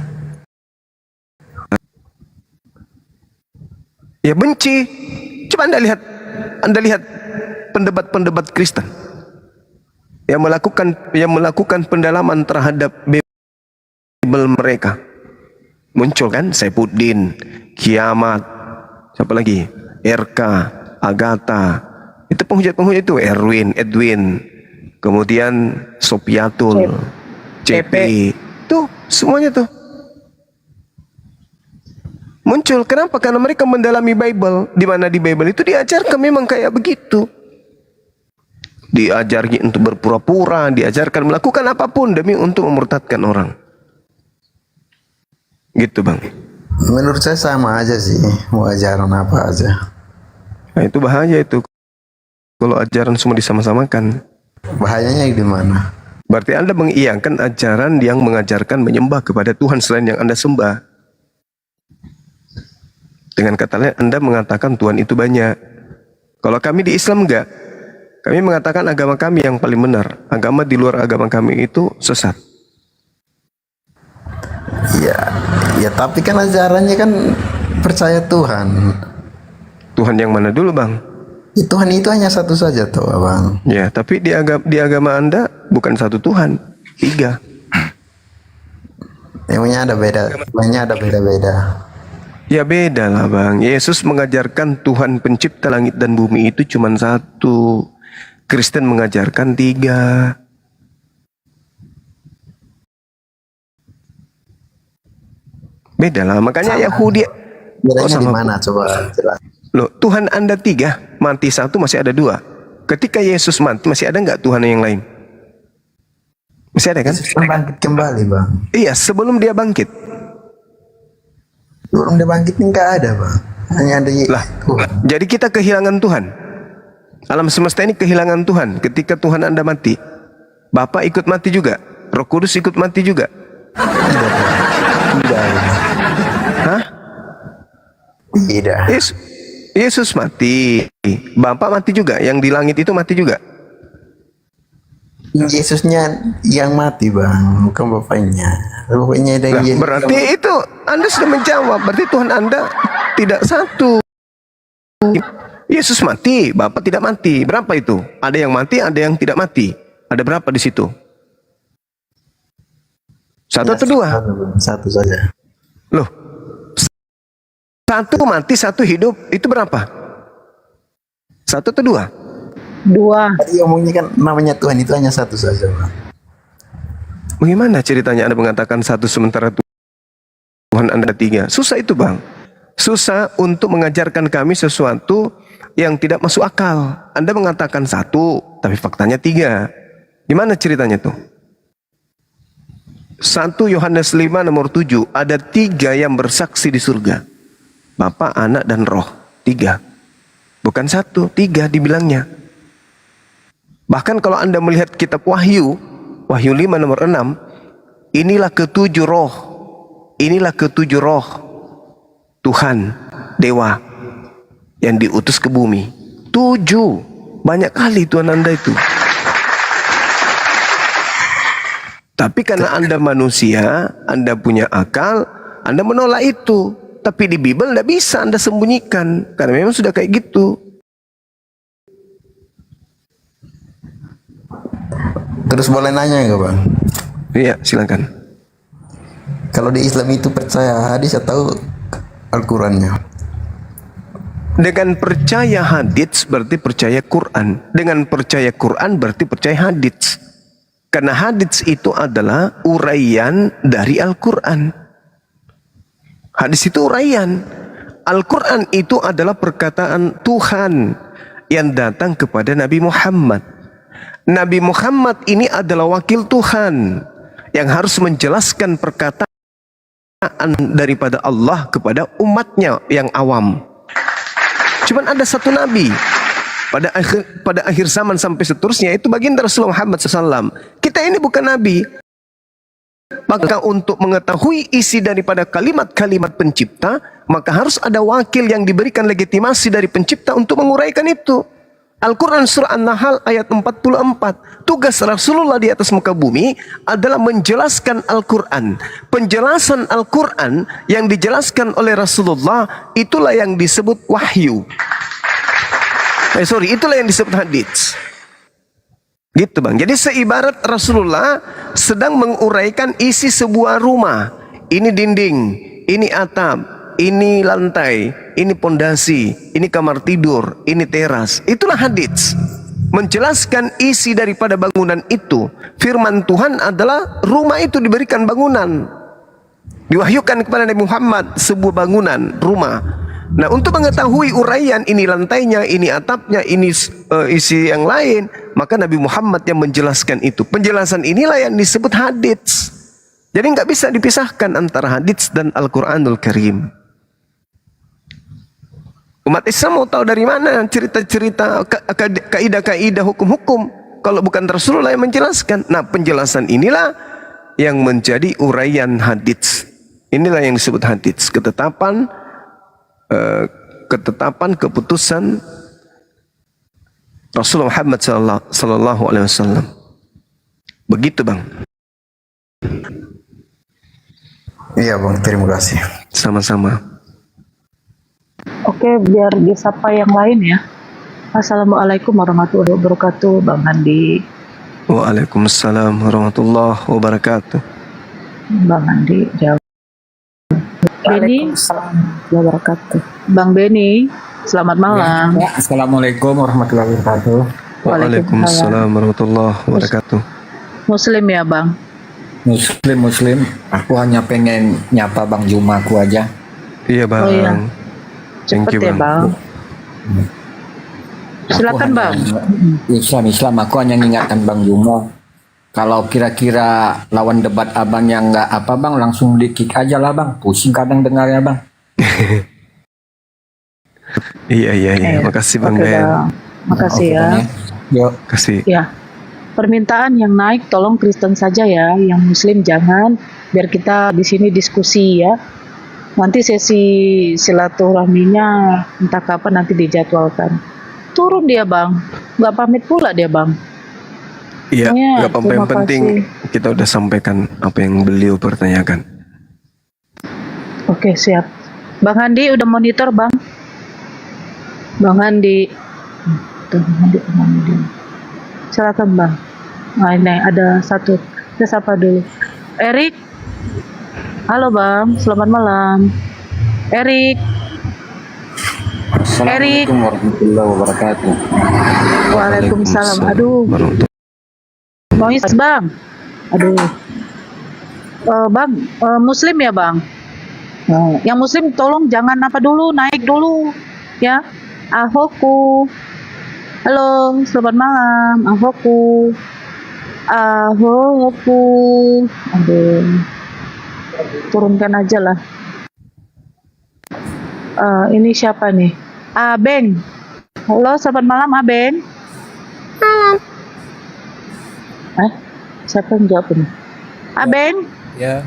C: Ya benci. Coba Anda lihat pendebat-pendebat Kristen yang melakukan pendalaman terhadap Bible mereka. Muncul kan Saifuddin, Kiamat, siapa lagi? RK, Agatha. Itu penghujat-penghujat itu Edwin, kemudian Sopiatul, CP. Tuh, semuanya tuh muncul. Kenapa? Karena mereka mendalami Bible, di mana di Bible itu diajarkan memang kayak begitu. Diajarkan untuk berpura-pura, diajarkan melakukan apapun demi untuk memurtadkan orang. Gitu Bang.
J: Menurut saya sama aja sih, mau ajaran apa aja.
C: Nah itu bahaya itu. Kalau ajaran semua disama-samakan.
J: Bahayanya di mana?
C: Berarti Anda mengiyakan ajaran yang mengajarkan menyembah kepada Tuhan selain yang Anda sembah. Dengan kata lain Anda mengatakan Tuhan itu banyak. Kalau kami di Islam enggak. Kami mengatakan agama kami yang paling benar. Agama di luar agama kami itu sesat.
J: Ya tapi kan ajarannya kan percaya Tuhan.
C: Tuhan yang mana dulu Bang?
J: Ya, Tuhan itu hanya satu saja tuh Bang.
C: Ya, tapi di agama Anda bukan satu Tuhan, 3.
J: Emangnya ada beda? Tuhannya ada beda-beda.
C: Ya beda lah Bang. Yesus mengajarkan Tuhan pencipta langit dan bumi itu cuma 1. Kristen mengajarkan 3. Beda lah. Makanya Yahudi.
J: Bedanya di mana coba jelas.
C: Loh, Tuhan Anda 3, mati 1 masih ada 2. Ketika Yesus mati masih ada nggak Tuhan yang lain? Masih ada kan?
J: Yesus bangkit kembali Bang.
C: Iya, sebelum dia bangkit.
J: Sebelum dia bangkit nggak ada Bang. Hanya ada Tuhan.
C: Jadi kita kehilangan Tuhan. Alam semesta ini kehilangan Tuhan. Ketika Tuhan Anda mati, Bapa ikut mati juga, Roh Kudus ikut mati juga.
J: Tidak.
C: Hah?
J: Tidak.
C: Yesus mati, Bapa mati juga, yang di langit itu mati juga.
J: Yesusnya yang mati Bang, bukan Bapaknya. Bapaknya dan Yesus.
C: Berarti itu Anda sudah menjawab. Berarti Tuhan Anda tidak satu. Yesus mati, Bapa tidak mati. Berapa itu? Ada yang mati, ada yang tidak mati. Ada berapa di situ? 1 atau 2?
J: 1 saja.
C: Loh, 1 mati, 1 hidup, itu berapa? 1 atau 2?
E: 2.
J: Tadi omongnya kan namanya Tuhan itu hanya 1 saja Bang.
C: Bagaimana ceritanya Anda mengatakan 1 sementara Tuhan Anda 3? Susah itu Bang. Susah untuk mengajarkan kami sesuatu yang tidak masuk akal. Anda mengatakan 1, tapi faktanya 3. Gimana ceritanya tuh? 1 Yohanes 5 nomor 7, ada 3 yang bersaksi di surga. Bapa, Anak, dan Roh. 3. Bukan 1, 3 dibilangnya. Bahkan kalau Anda melihat kitab Wahyu 5 nomor 6, inilah ketujuh roh. Inilah ketujuh roh Tuhan, dewa yang diutus ke bumi. 7. Banyak kali Tuhan Anda itu. Tapi karena Anda manusia, Anda punya akal, Anda menolak itu. Tapi di Bible tidak bisa Anda sembunyikan, karena memang sudah kayak gitu.
J: Terus boleh nanya nggak Bang?
C: Iya, silakan.
J: Kalau di Islam itu percaya hadis atau Al-Qurannya?
C: Dengan percaya hadits berarti percaya Quran. Dengan percaya Quran berarti percaya hadits. Karena hadits itu adalah uraian dari Al-Quran. Hadis itu uraian. Al-Quran itu adalah perkataan Tuhan yang datang kepada Nabi Muhammad. Nabi Muhammad ini adalah wakil Tuhan yang harus menjelaskan perkataan daripada Allah kepada umatnya yang awam. Cuman ada satu Nabi pada akhir zaman sampai seterusnya, itu baginda Rasulullah Muhammad SAW. Kita ini bukan Nabi. Maka untuk mengetahui isi daripada kalimat-kalimat pencipta, maka harus ada wakil yang diberikan legitimasi dari pencipta untuk menguraikan itu. Al-Quran surah An-Nahl ayat 44. Tugas Rasulullah di atas muka bumi adalah menjelaskan Al-Quran. Penjelasan Al-Quran yang dijelaskan oleh Rasulullah, itulah yang disebut wahyu. Itulah yang disebut hadits. Gitu Bang. Jadi seibarat Rasulullah sedang menguraikan isi sebuah rumah. Ini dinding, ini atap, ini lantai, ini pondasi, ini kamar tidur, ini teras. Itulah hadits. Menjelaskan isi daripada bangunan itu. Firman Tuhan adalah rumah itu diberikan bangunan. Diwahyukan kepada Nabi Muhammad sebuah bangunan, rumah. Nah, untuk mengetahui uraian ini lantainya, ini atapnya, ini isi yang lain, maka Nabi Muhammad yang menjelaskan itu. Penjelasan inilah yang disebut hadits. Jadi nggak bisa dipisahkan antara hadits dan Al-Quranul Karim. Umat Islam mau tahu dari mana cerita-cerita, kaidah-kaidah hukum-hukum kalau bukan Rasulullah yang menjelaskan. Nah, penjelasan inilah yang menjadi uraian hadits. Inilah yang disebut hadits, ketetapan keputusan Rasulullah Muhammad sallallahu alaihi wasallam. Begitu Bang.
J: Iya Bang, terima kasih.
C: Sama-sama.
E: Oke, biar disapa yang lain ya. Assalamualaikum warahmatullahi wabarakatuh, Bang Andi.
C: Waalaikumsalam warahmatullahi wabarakatuh.
E: Bang Andi jawab. Beni, wabarakatuh. Bang Beni, selamat malam.
K: Ya, Assalamualaikum warahmatullahi wabarakatuh.
C: Waalaikumsalam warahmatullahi wabarakatuh.
E: Muslim ya Bang?
K: Muslim. Aku hanya pengen nyapa Bang Juma aku aja.
C: Iya Bang.
E: Oh, iya.
C: Thank you
E: Cepet ya Bang. Silakan Bang.
K: Islam aku hanya mengingatkan Bang Juma. Kalau kira-kira lawan debat abang yang nggak apa Bang, langsung di-kick aja lah Bang. Pusing kadang dengar ya Bang.
C: Iya. Makasih Bang Ben.
E: Makasih ya.
K: Yuk.
C: Kasih.
E: Ya. Permintaan yang naik tolong Kristen saja ya, yang Muslim jangan, biar kita di sini diskusi ya. Nanti sesi silaturahminya entah kapan nanti dijadwalkan. Turun dia Bang, nggak pamit pula dia Bang.
C: Iya,
E: Ya,
C: nggak apa-apa, yang
E: terima
C: penting
E: kasih.
C: kita udah sampaikan apa yang beliau pertanyakan.
E: Oke siap. Bang Andi udah monitor Bang. Bang Andi. Tuh, Bang Andi. Silakan Bang. Nah ini ada satu. Kita sapa dulu. Erik. Halo Bang, selamat malam. Erik.
K: Assalamualaikum warahmatullahi wabarakatuh.
E: Waalaikumsalam. Aduh. Bang Is Bang. Aduh. Bang, Muslim ya Bang? Yang Muslim tolong jangan apa dulu, naik dulu. Ya. Ahoku. Halo, selamat malam. Ahoku. Ahoku. Aduh. Turunkan aja lah. Ini siapa nih? Abeng. Halo, selamat malam Abeng. Malam. Siapa yang jawab ini? Abeng?
L: Ya,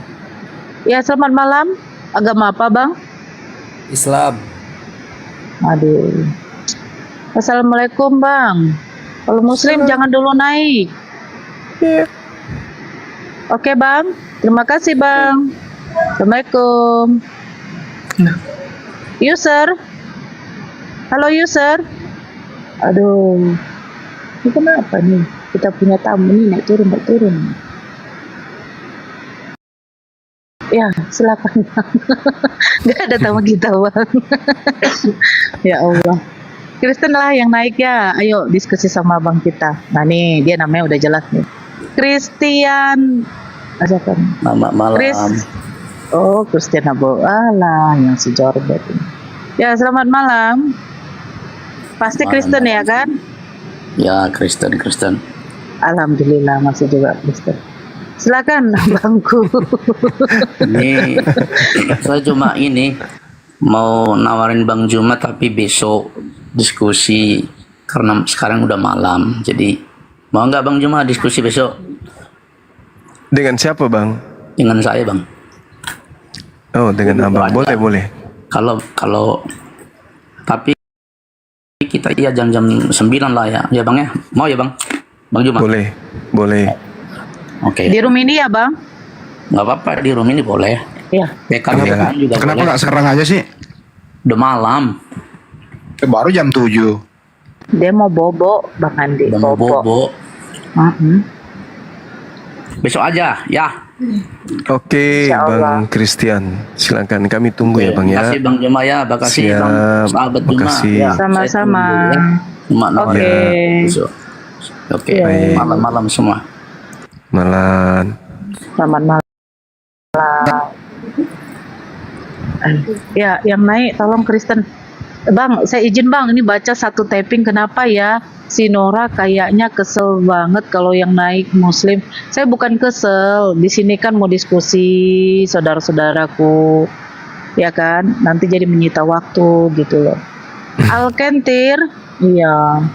E: Ya, selamat malam. Agama apa, Bang?
L: Islam.
E: Aduh. Assalamualaikum, Bang. Kalau Muslim jangan dulu naik. Oke, Bang. Terima kasih, Bang. Assalamualaikum. User. Halo, user. Aduh. Ini kenapa nih? Kita punya tamu nih, naik turun. Ya, silakan Bang. Gak ada tamu kita Bang. Ya Allah. Kristen lah yang naik ya. Ayo diskusi sama Bang kita. Nah nih, dia namanya udah jelas nih. Christian. Siapa nih?
L: Malam.
E: Oh, Christian Abo. Alah, yang si Jorbet ini. Ya, selamat malam. Pasti
L: Malam.
E: Kristen ya kan?
L: Ya, Kristen.
E: Alhamdulillah masih juga Kristen. Silakan Bangku.
L: Ini saya cuma ini mau nawarin Bang Juma tapi besok diskusi karena sekarang udah malam. Jadi mau nggak Bang Juma diskusi besok?
C: Dengan siapa bang?
L: Dengan saya Bang.
C: Oh dengan abang. Boleh.
L: Kalau tapi kita iya jam 9 lah ya. Ya Bang ya. Mau ya Bang? Bang Juma.
C: Boleh.
L: Oke.
E: Di room ini ya Bang?
L: Nggak apa-apa di room ini boleh.
E: Iya.
L: Kenapa juga
J: Kenapa
L: boleh.
J: nggak sekarang aja sih?
L: Udah malam.
J: Baru jam 7.
E: Dia mau bobo Bang Andi.
L: Udah mau bobo. Besok aja ya.
C: Oke
E: Insyaallah.
C: Bang Christian, silakan kami tunggu ya bang ya.
L: Terima kasih Bang Juma ya. Makasih Bang sahabat Juma.
C: Makasih.
L: Ya,
E: Sama-sama.
L: saya tunggu ya. Cuma nawarin
E: Oke.
L: besok. Oke.
C: Baik.
L: Malam-malam semua.
C: Malam.
E: Selamat malam. Ya, yang naik tolong Kristen. Bang, saya izin Bang, ini baca satu tapping. Kenapa ya si Nora kayaknya kesel banget kalau yang naik Muslim. Saya bukan kesel, di sini kan mau diskusi saudara-saudaraku, ya kan? Nanti jadi menyita waktu gitu loh. Alkentir, iya.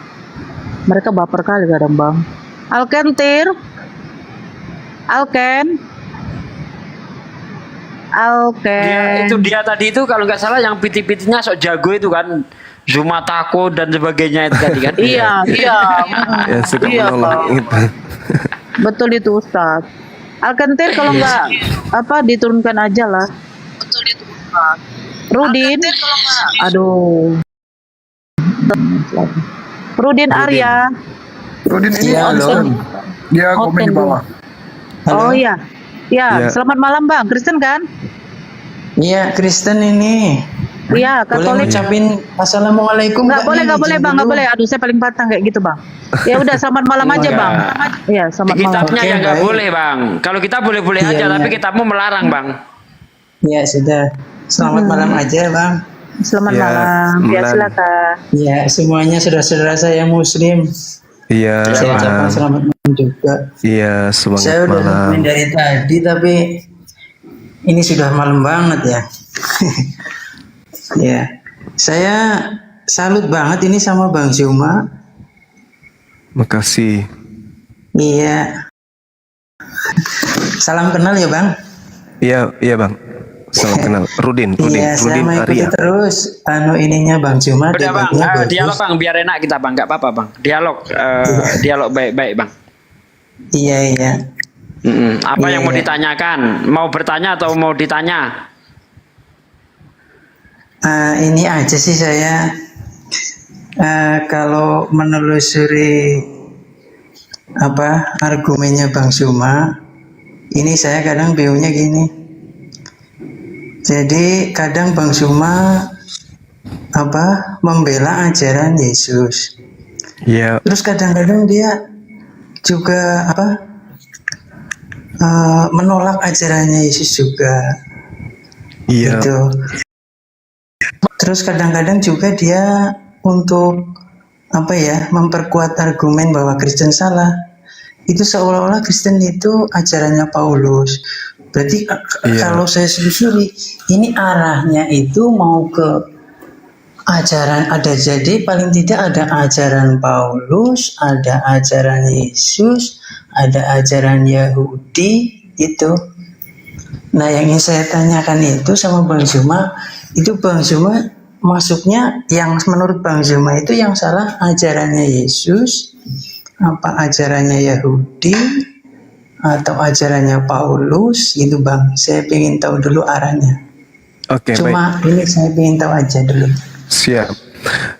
E: Mereka baper kali kadang Bang. Alkentir, Alken.
F: Itu dia tadi itu kalau nggak salah yang piti-pitinya sok jago itu kan. Zuma Tako dan sebagainya itu tadi kan.
E: Iya.
C: Ya suka
E: Iya,
C: menolong
E: Bang.
C: itu.
E: Betul itu Ustaz. Alkentir kalau nggak diturunkan aja lah. Betul itu Ustaz. Rudin. Aduh. Rudin Arya.
A: Rudin ini
E: Iya,
A: Kristen. Dia komen di bawah.
E: Oh iya. Ya,
C: Iya.
E: selamat malam Bang. Kristen kan?
M: Iya, Kristen ini.
E: Iya,
M: Boleh
E: Katolik.
M: ngucapin assalamualaikum.
E: Nggak boleh Bang, nggak boleh. Aduh, saya paling patang kayak gitu Bang. Ya udah, selamat malam aja Bang. Iya, selamat
F: Di
E: malam.
F: kitabnya
M: Oke,
F: ya nggak
M: baik.
F: boleh bang. Kalau kita boleh-boleh
M: Iya,
F: aja,
M: iya.
F: tapi kitabmu melarang bang.
M: Ya sudah. Selamat malam aja, Bang.
E: Selamat
C: Ya,
E: malam. Ya,
C: malam.
E: silakan.
M: Ya, semuanya saudara-saudara saya Muslim.
C: Iya.
M: Saya ucapkan selamat malam juga.
C: Iya semangat
M: Saya udah
C: malam.
M: nemenin dari tadi, tapi ini sudah malam banget ya. Ya, saya salut banget ini sama Bang Zuma.
C: Makasih.
M: Iya. Salam kenal ya Bang.
C: Iya bang. Salam kenal. Rudin
M: Iya, saya
C: Rudin
M: mengikuti
C: Arya.
M: terus ininya Bang Zuma.
F: Udah bang,
M: debatnya bagus.
F: dialog bang, biar enak kita bang, nggak apa-apa bang. Dialog baik-baik bang.
M: Iya.
F: Apa
M: Iya,
F: yang mau
M: iya.
F: ditanyakan? Mau bertanya atau mau ditanya?
M: Ini aja sih saya kalau menelusuri argumennya Bang Zuma, ini saya kadang bingung gini. Jadi kadang Bang Zuma membela ajaran Yesus.
C: Iya.
M: Terus kadang-kadang dia juga menolak ajarannya Yesus juga.
C: Iya.
M: Gitu. Terus kadang-kadang juga dia untuk apa ya, memperkuat argumen bahwa Kristen salah. Itu seolah-olah Kristen itu ajarannya Paulus. Berarti kalau saya selusuri, ini arahnya itu mau ke ajaran, ada jadi paling tidak ada ajaran Paulus, ada ajaran Yesus, ada ajaran Yahudi itu. Nah, yang ingin saya tanyakan itu sama Bang Zuma, itu Bang Zuma masuknya yang menurut Bang Zuma itu yang salah ajarannya Yesus, apa ajarannya Yahudi, atau ajarannya Paulus gitu Bang. Saya ingin tahu dulu arahnya.
C: Oke,
M: Cuma ini saya ingin tahu aja dulu.
C: Siap.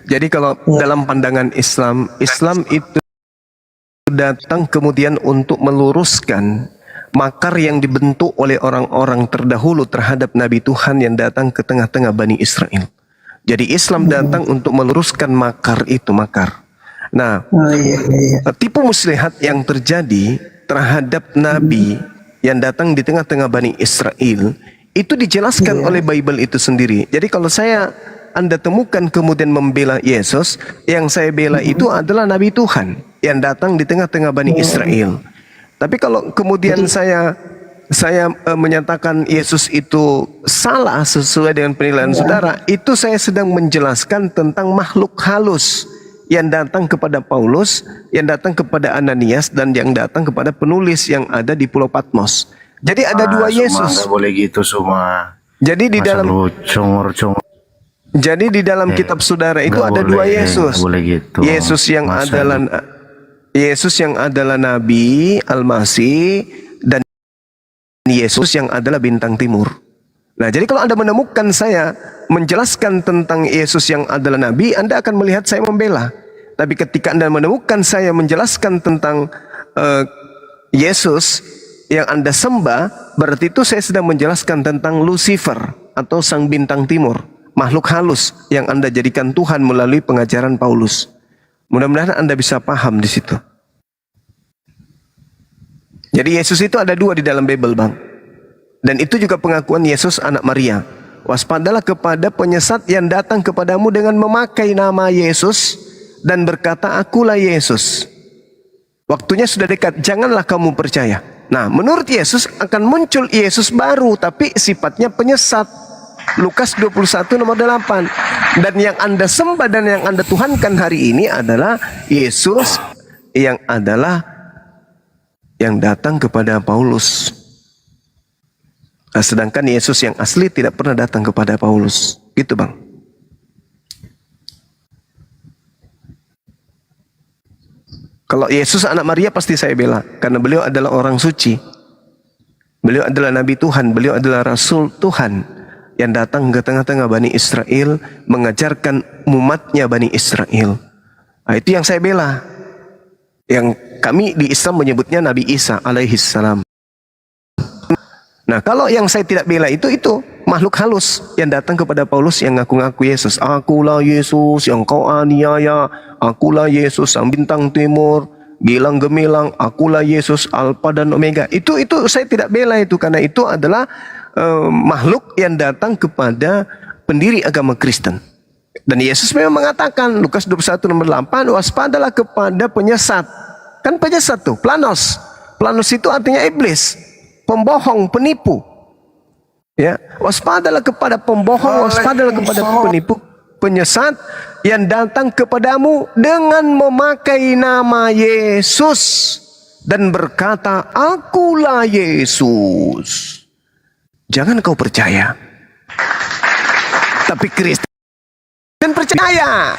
C: Jadi kalau dalam pandangan Islam, Islam itu datang kemudian untuk meluruskan makar yang dibentuk oleh orang-orang terdahulu terhadap Nabi Tuhan yang datang ke tengah-tengah Bani Israel. Jadi Islam datang untuk meluruskan makar itu, makar. Nah, tipu muslihat yang terjadi terhadap Nabi yang datang di tengah-tengah Bani Israel itu dijelaskan oleh Bible itu sendiri. Jadi kalau Anda temukan kemudian membela Yesus, yang saya bela itu adalah Nabi Tuhan yang datang di tengah-tengah Bani Israel. Tapi kalau kemudian saya menyatakan Yesus itu salah sesuai dengan penilaian saudara, itu saya sedang menjelaskan tentang makhluk halus yang datang kepada Paulus, yang datang kepada Ananias, dan yang datang kepada penulis yang ada di Pulau Patmos. Jadi ada dua Yesus.
N: Nggak boleh gitu semua.
C: Jadi di dalam Jadi di dalam kitab saudara itu ada dua Yesus.
N: Gitu.
C: Yesus yang adalah Nabi Al-Masih dan Yesus yang adalah bintang timur. Nah, jadi kalau Anda menemukan saya menjelaskan tentang Yesus yang adalah Nabi, Anda akan melihat saya membela. Tapi ketika Anda menemukan saya menjelaskan tentang Yesus yang Anda sembah, berarti itu saya sedang menjelaskan tentang Lucifer atau sang bintang timur, makhluk halus yang Anda jadikan Tuhan melalui pengajaran Paulus. Mudah-mudahan Anda bisa paham di situ. Jadi Yesus itu ada dua di dalam Bible, Bang. Dan itu juga pengakuan Yesus anak Maria. Waspadalah kepada penyesat yang datang kepadamu dengan memakai nama Yesus dan berkata, akulah Yesus. Waktunya sudah dekat, janganlah kamu percaya. Nah, menurut Yesus akan muncul Yesus baru, tapi sifatnya penyesat. Lukas 21 nomor 8. Dan yang Anda sembah dan yang Anda tuhankan hari ini adalah Yesus yang datang kepada Paulus. Nah, sedangkan Yesus yang asli tidak pernah datang kepada Paulus. Gitu, Bang. Kalau Yesus anak Maria pasti saya bela, karena beliau adalah orang suci. Beliau adalah Nabi Tuhan, beliau adalah Rasul Tuhan yang datang ke tengah-tengah Bani Israel, mengajarkan umatnya Bani Israel. Nah, itu yang saya bela. Yang kami di Islam menyebutnya Nabi Isa alaihissalam. Nah, kalau yang saya tidak bela itu makhluk halus yang datang kepada Paulus yang ngaku-ngaku Yesus. Akulah Yesus yang kau aniaya, akulah Yesus yang bintang timur, gilang gemilang, akulah Yesus Alfa dan Omega. Itu saya tidak bela itu, karena itu adalah makhluk yang datang kepada pendiri agama Kristen. Dan Yesus memang mengatakan, Lukas 21 nomor 8, waspadalah kepada penyesat. Kan penyesat tuh, planos. Planos itu artinya iblis, pembohong, penipu. Ya, waspadalah kepada pembohong, waspadalah kepada penipu, penyesat yang datang kepadamu dengan memakai nama Yesus dan berkata, akulah Yesus. Jangan kau percaya. Tapi Kristen percaya.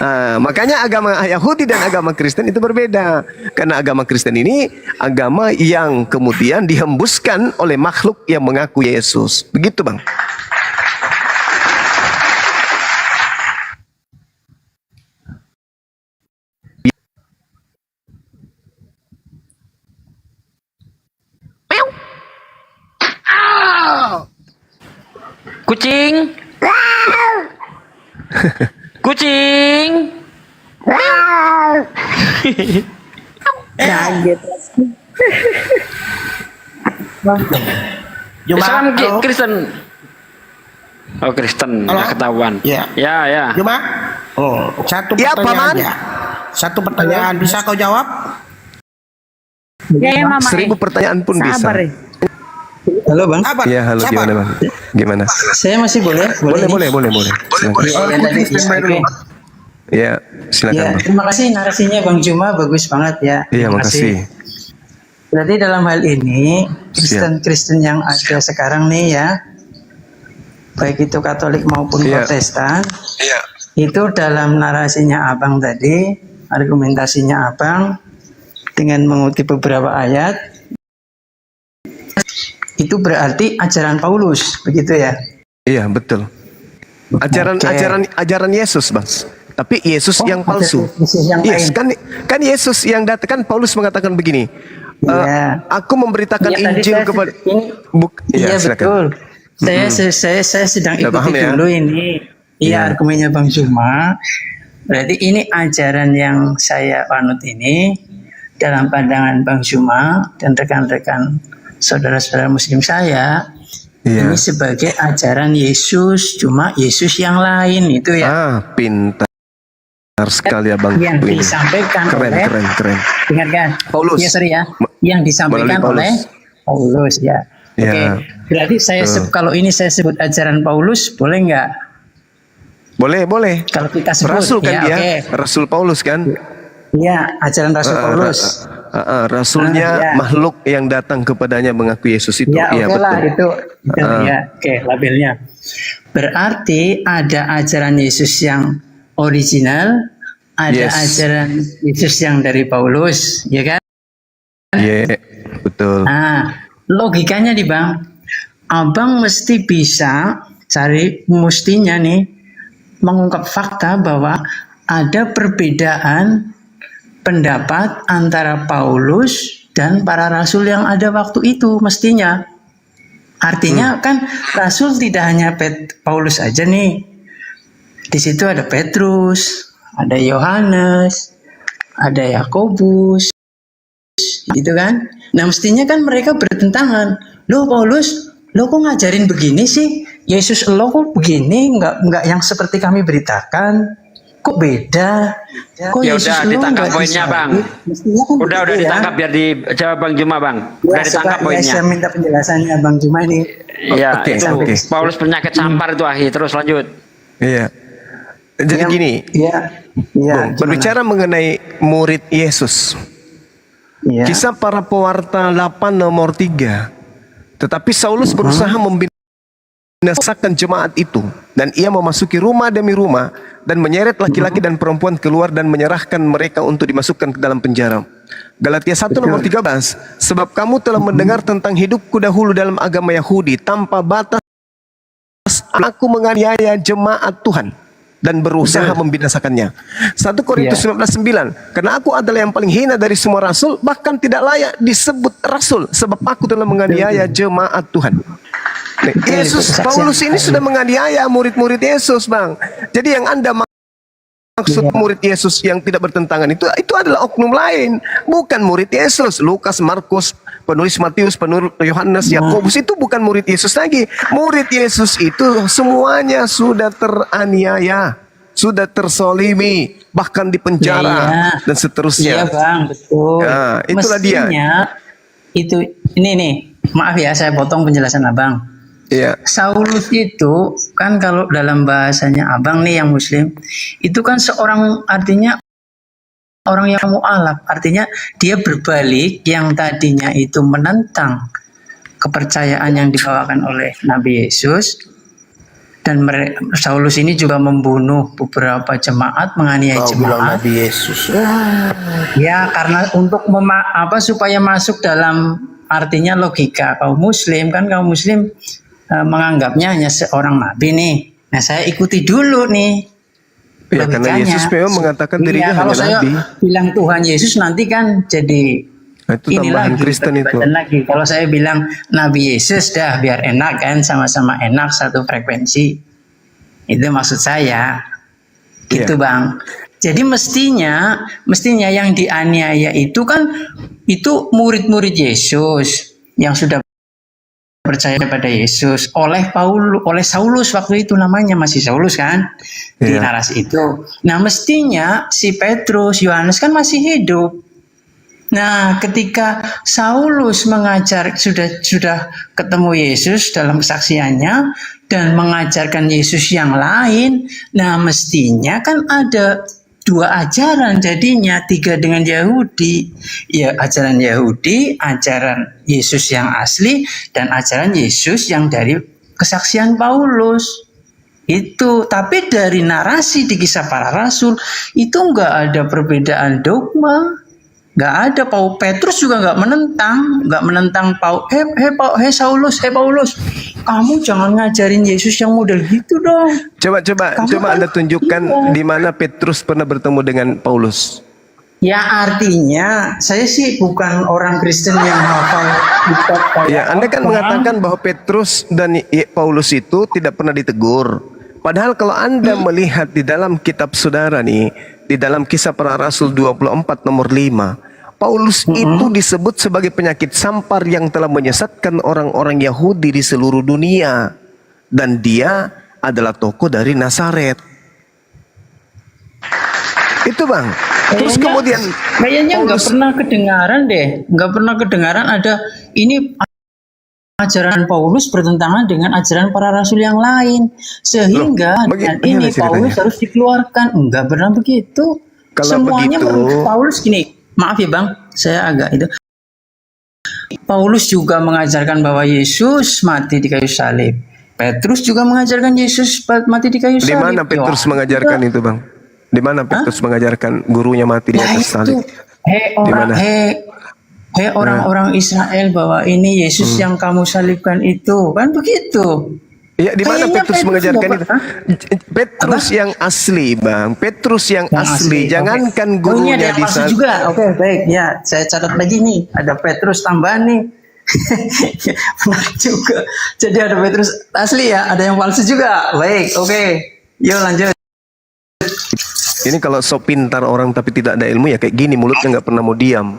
C: Nah, makanya agama Yahudi dan agama Kristen itu berbeda. Karena agama Kristen ini agama yang kemudian dihembuskan oleh makhluk yang mengaku Yesus. Begitu, Bang.
F: Kucing. Kucing.
B: Kaget.
F: Islam Kristen. Oh, Kristen, nggak ketahuan.
O: Ya.
F: Ya.
O: Cuma
N: Oh, satu
C: Ya,
N: pertanyaan
C: Paman.
N: aja. Satu pertanyaan bisa kau jawab?
E: Ya, Mama.
C: 1000 pertanyan pun bisa.
E: Sabar ya.
M: Halo bang.
N: Sabar.
C: Iya, halo,
N: sabar.
C: gimana Bang? Gimana?
M: Saya masih boleh?
C: Boleh. Silakan.
M: Yang tadi, oke.
C: Ya, silakan
M: Ya,
C: Bang.
M: terima kasih narasinya Bang Juma, bagus banget ya.
C: Iya,
M: Terima
C: makasih.
M: Berarti dalam hal ini Kristen-Kristen yang ada sekarang nih ya, baik itu Katolik maupun
C: Iya.
M: Protestan, itu dalam narasinya Abang tadi, argumentasinya Abang dengan mengutip beberapa ayat, itu berarti ajaran Paulus, begitu ya?
C: Iya, betul. Ajaran Yesus, Bang. Tapi Yesus yang palsu.
M: Yesus yang
C: Yes,
M: lain.
C: kan Yesus yang datang, kan Paulus mengatakan begini. Aku memberitakan
M: Iya, tadi
C: Injil
M: saya-
C: kepada
M: Iya
C: silakan.
M: betul. Saya sedang
C: Ya,
M: ikuti
C: paham ya?
M: dulu ini. Iya, argumennya Bang Juma. Berarti ini ajaran yang saya anut ini dalam pandangan Bang Juma dan rekan-rekan saudara-saudara Muslim saya. Ini sebagai ajaran Yesus, cuma Yesus yang lain itu ya.
C: Pintar sekali Abang.
M: Yang
C: Ini.
M: disampaikan
C: keren,
M: oleh
C: keren.
M: Ingat kan?
C: Paulus.
M: Ya, sorry ya. Yang disampaikan
C: Melalui
M: oleh Paulus ya.
C: Ya.
M: Oke. Berarti saya kalau ini saya sebut ajaran Paulus, boleh nggak?
C: Boleh.
M: Kalau kita sebut,
C: Rasul kan
M: ya,
C: dia,
M: oke.
C: Rasul Paulus kan.
M: Iya, ajaran Rasul Paulus.
C: Rasulnya
M: Ya.
C: makhluk yang datang kepadanya mengaku Yesus itu.
M: Ya,
C: Iya,
M: oke lah
C: betul.
M: itu ya. Oke, labelnya. Berarti ada ajaran Yesus yang original, ada
C: Yes.
M: ajaran Yesus yang dari Paulus, ya kan?
C: Iya, betul.
M: Nah, logikanya nih Bang, Abang mesti bisa mestinya nih mengungkap fakta bahwa ada perbedaan pendapat antara Paulus dan para rasul yang ada waktu itu mestinya. Artinya kan rasul tidak hanya Paulus aja nih. Di situ ada Petrus, ada Yohanes, ada Yakobus, gitu kan? Nah mestinya kan mereka bertentangan. Loh Paulus, lo kok ngajarin begini sih? Yesus lo kok begini? Nggak yang seperti kami beritakan? Kok beda? Kok
F: Ya
M: Yesus
F: udah
M: lo
F: ditangkap
M: nggak
F: poinnya
M: disalib?
F: Bang.
M: Mestinya kan
F: Udah
M: begitu ya.
F: ditangkap biar dijawab Bang Juma Bang. Udah
M: Ya,
F: ditangkap
M: coba,
F: poinnya.
M: saya minta penjelasannya Bang Juma ini.
F: Iya,
C: Oke,
F: itu
C: oke.
F: Paulus penyakit sampar itu akhir terus lanjut.
C: Iya. Jadi gini,
M: Iya.
C: berbicara mengenai murid Yesus.
M: Iya.
C: Kisah para pewarta 8 nomor 3. Tetapi Saulus berusaha membinasakan jemaat itu, dan ia memasuki rumah demi rumah dan menyeret laki-laki dan perempuan keluar dan menyerahkan mereka untuk dimasukkan ke dalam penjara. Galatia 1 nomor 13. Sebab kamu telah mendengar tentang hidupku dahulu dalam agama Yahudi, tanpa batas aku menganiaya jemaat Tuhan dan berusaha membinasakannya. 1 Korintus 19:9. Karena aku adalah yang paling hina dari semua rasul, bahkan tidak layak disebut rasul, sebab aku telah menganiaya jemaat Tuhan. Nih, Yesus, Paulus ini sudah menganiaya murid-murid Yesus, Bang. Jadi yang Anda maksud murid Yesus yang tidak bertentangan itu adalah oknum lain, bukan murid Yesus. Lukas, Markus, penulis Matius, penulis Yohanes, Yakobus itu bukan murid Yesus lagi. Murid Yesus itu semuanya sudah teraniaya, sudah tersolimi, bahkan dipenjara dan seterusnya.
M: Iya Bang, betul.
C: Nah, itulah dia.
M: Mestinya, ini nih, maaf ya saya potong penjelasan Abang.
C: Iya.
M: Saulus itu kan kalau dalam bahasanya Abang nih yang Muslim, itu kan seorang artinya orang yang mu'alaf, artinya dia berbalik yang tadinya itu menentang kepercayaan yang dibawakan oleh Nabi Yesus, dan Saulus ini juga membunuh beberapa jemaat, menganiaya jemaat.
N: Nabi Yesus.
M: Ya karena untuk supaya masuk dalam artinya logika kaum Muslim, kan kaum Muslim menganggapnya hanya seorang nabi nih. Nah saya ikuti dulu nih.
C: Ya, karena Yesus memang mengatakan dirinya
M: kalau
C: hanya
M: saya
C: nabi.
M: bilang Tuhan Yesus nanti kan jadi
C: Itu tambahan Kristen itu.
M: lagi. Kalau saya bilang Nabi Yesus dah biar enak kan, sama-sama enak satu frekuensi. Itu maksud saya. Gitu Bang. Jadi mestinya yang dianiaya itu kan itu murid-murid Yesus yang sudah percaya pada Yesus oleh Saulus waktu itu, namanya masih Saulus kan, di
C: Iya.
M: narasi itu. Nah, mestinya si Petrus, Yohanes kan masih hidup. Nah, ketika Saulus mengajar, sudah ketemu Yesus dalam kesaksiannya dan mengajarkan Yesus yang lain, nah mestinya kan ada dua ajaran jadinya, tiga dengan Yahudi. Ya, ajaran Yahudi, ajaran Yesus yang asli, dan ajaran Yesus yang dari kesaksian Paulus. Itu, tapi dari narasi di Kisah Para Rasul itu nggak ada perbedaan dogma. Nggak ada. Petrus juga nggak menentang Saulus, Paulus, kamu jangan ngajarin Yesus yang model gitu dong.
C: Coba Anda tunjukkan di mana Petrus pernah bertemu dengan Paulus.
M: Ya, artinya saya sih bukan orang Kristen yang hafal kitab kayak
C: Ya, Anda kan mengatakan bahwa Petrus dan Paulus itu tidak pernah ditegur. Padahal kalau Anda melihat di dalam kitab saudara nih, di dalam Kisah Para Rasul 24 nomor 5, Paulus itu disebut sebagai penyakit sampar yang telah menyesatkan orang-orang Yahudi di seluruh dunia. Dan dia adalah tokoh dari Nazaret. Itu Bang. Terus kemudian
M: kayaknya nggak pernah kedengaran ada ini ajaran Paulus bertentangan dengan ajaran para rasul yang lain, sehingga ini Paulus harus dikeluarkan. Enggak pernah begitu.
C: Kalau
M: semuanya
C: begitu,
M: Paulus gini, maaf ya Bang, saya agak itu. Paulus juga mengajarkan bahwa Yesus mati di kayu salib. Petrus juga mengajarkan Yesus mati di kayu salib.
C: di mana Petrus mengajarkan itu Bang? Di mana Petrus mengajarkan gurunya mati di atas salib?
M: Orang-orang Israel, bahwa ini Yesus yang kamu salibkan itu, kan begitu.
C: Ya, di mana
M: Kayaknya
C: Petrus mengajarkan itu? Petrus yang asli, Bang. Petrus yang asli. Jangankan
M: Ini
C: gurunya
M: ada yang
C: di
M: palsu
C: sana.
M: juga. Oke, baik. Ya, saya catat lagi nih. Ada Petrus tambahan nih. Menarik juga. Jadi ada Petrus asli ya, ada yang palsu juga. Baik, oke. Yuk lanjut.
C: Ini kalau sok pintar orang tapi tidak ada ilmu ya kayak gini, mulutnya nggak pernah mau diam.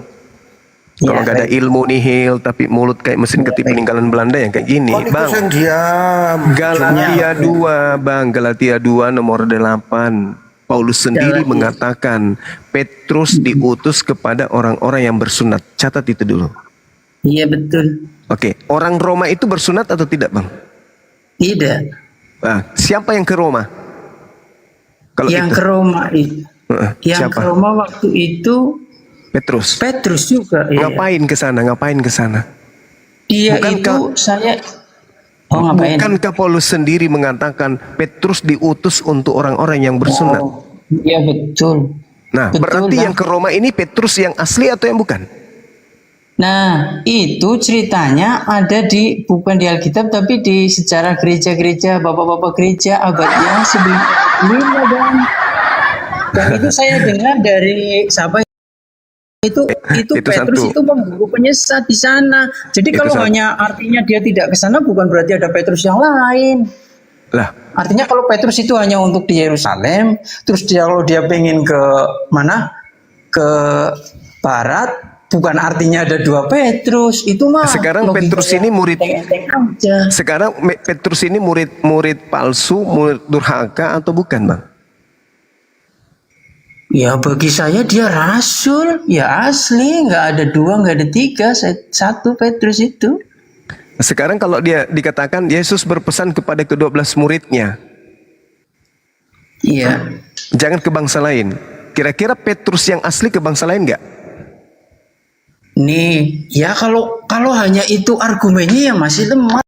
C: Kalau nggak ada ilmu nihil tapi mulut kayak mesin ketik peninggalan Belanda yang kayak gini, Bang. Galatia 2, Bang. Galatia 2 nomor 8. Paulus sendiri mengatakan Petrus diutus kepada orang-orang yang bersunat. Catat itu dulu.
M: Iya, betul.
C: Oke, orang Roma itu bersunat atau tidak, Bang?
M: Tidak.
C: Nah, siapa yang ke Roma? Kalau
M: Yang
C: itu.
M: ke Roma itu. Yang
C: siapa?
M: ke Roma waktu itu
C: Petrus.
M: Petrus juga. Iya.
C: Ngapain ke sana? Ngapain ke sana?
M: Dia
C: Bukankah-
M: itu saya ngapain?
C: Bukankah Paulus sendiri mengatakan Petrus diutus untuk orang-orang yang bersunat?
M: Iya, betul.
C: Nah,
M: Betul,
C: berarti
M: Bang.
C: yang ke Roma ini Petrus yang asli atau yang bukan?
M: Nah, itu ceritanya ada bukan di Alkitab tapi di sejarah gereja-gereja, bapak-bapak gereja abad yang sebelum dan itu saya dengar dari siapa itu Petrus
C: satu.
M: itu pemburu penyesat di sana. Jadi
C: Itu
M: kalau
C: satu.
M: hanya artinya dia tidak ke sana bukan berarti ada Petrus yang lain.
C: Lah,
M: Artinya kalau Petrus itu hanya untuk di Yerusalem, terus kalau dia pengen ke mana? Ke barat, bukan artinya ada dua Petrus. Itu mah
C: sekarang
M: logika
C: Petrus ini
M: yang
C: murid.
M: enteng-enteng aja.
C: Sekarang Petrus ini murid palsu, murid durhaka atau bukan, Bang?
M: Ya bagi saya dia rasul, ya asli, nggak ada dua, nggak ada tiga, satu Petrus itu.
C: Sekarang kalau dia dikatakan Yesus berpesan kepada ke-12 muridnya,
M: Iya.
C: jangan ke bangsa lain. Kira-kira Petrus yang asli ke bangsa lain nggak?
M: Nih, ya kalau hanya itu argumennya ya masih lemah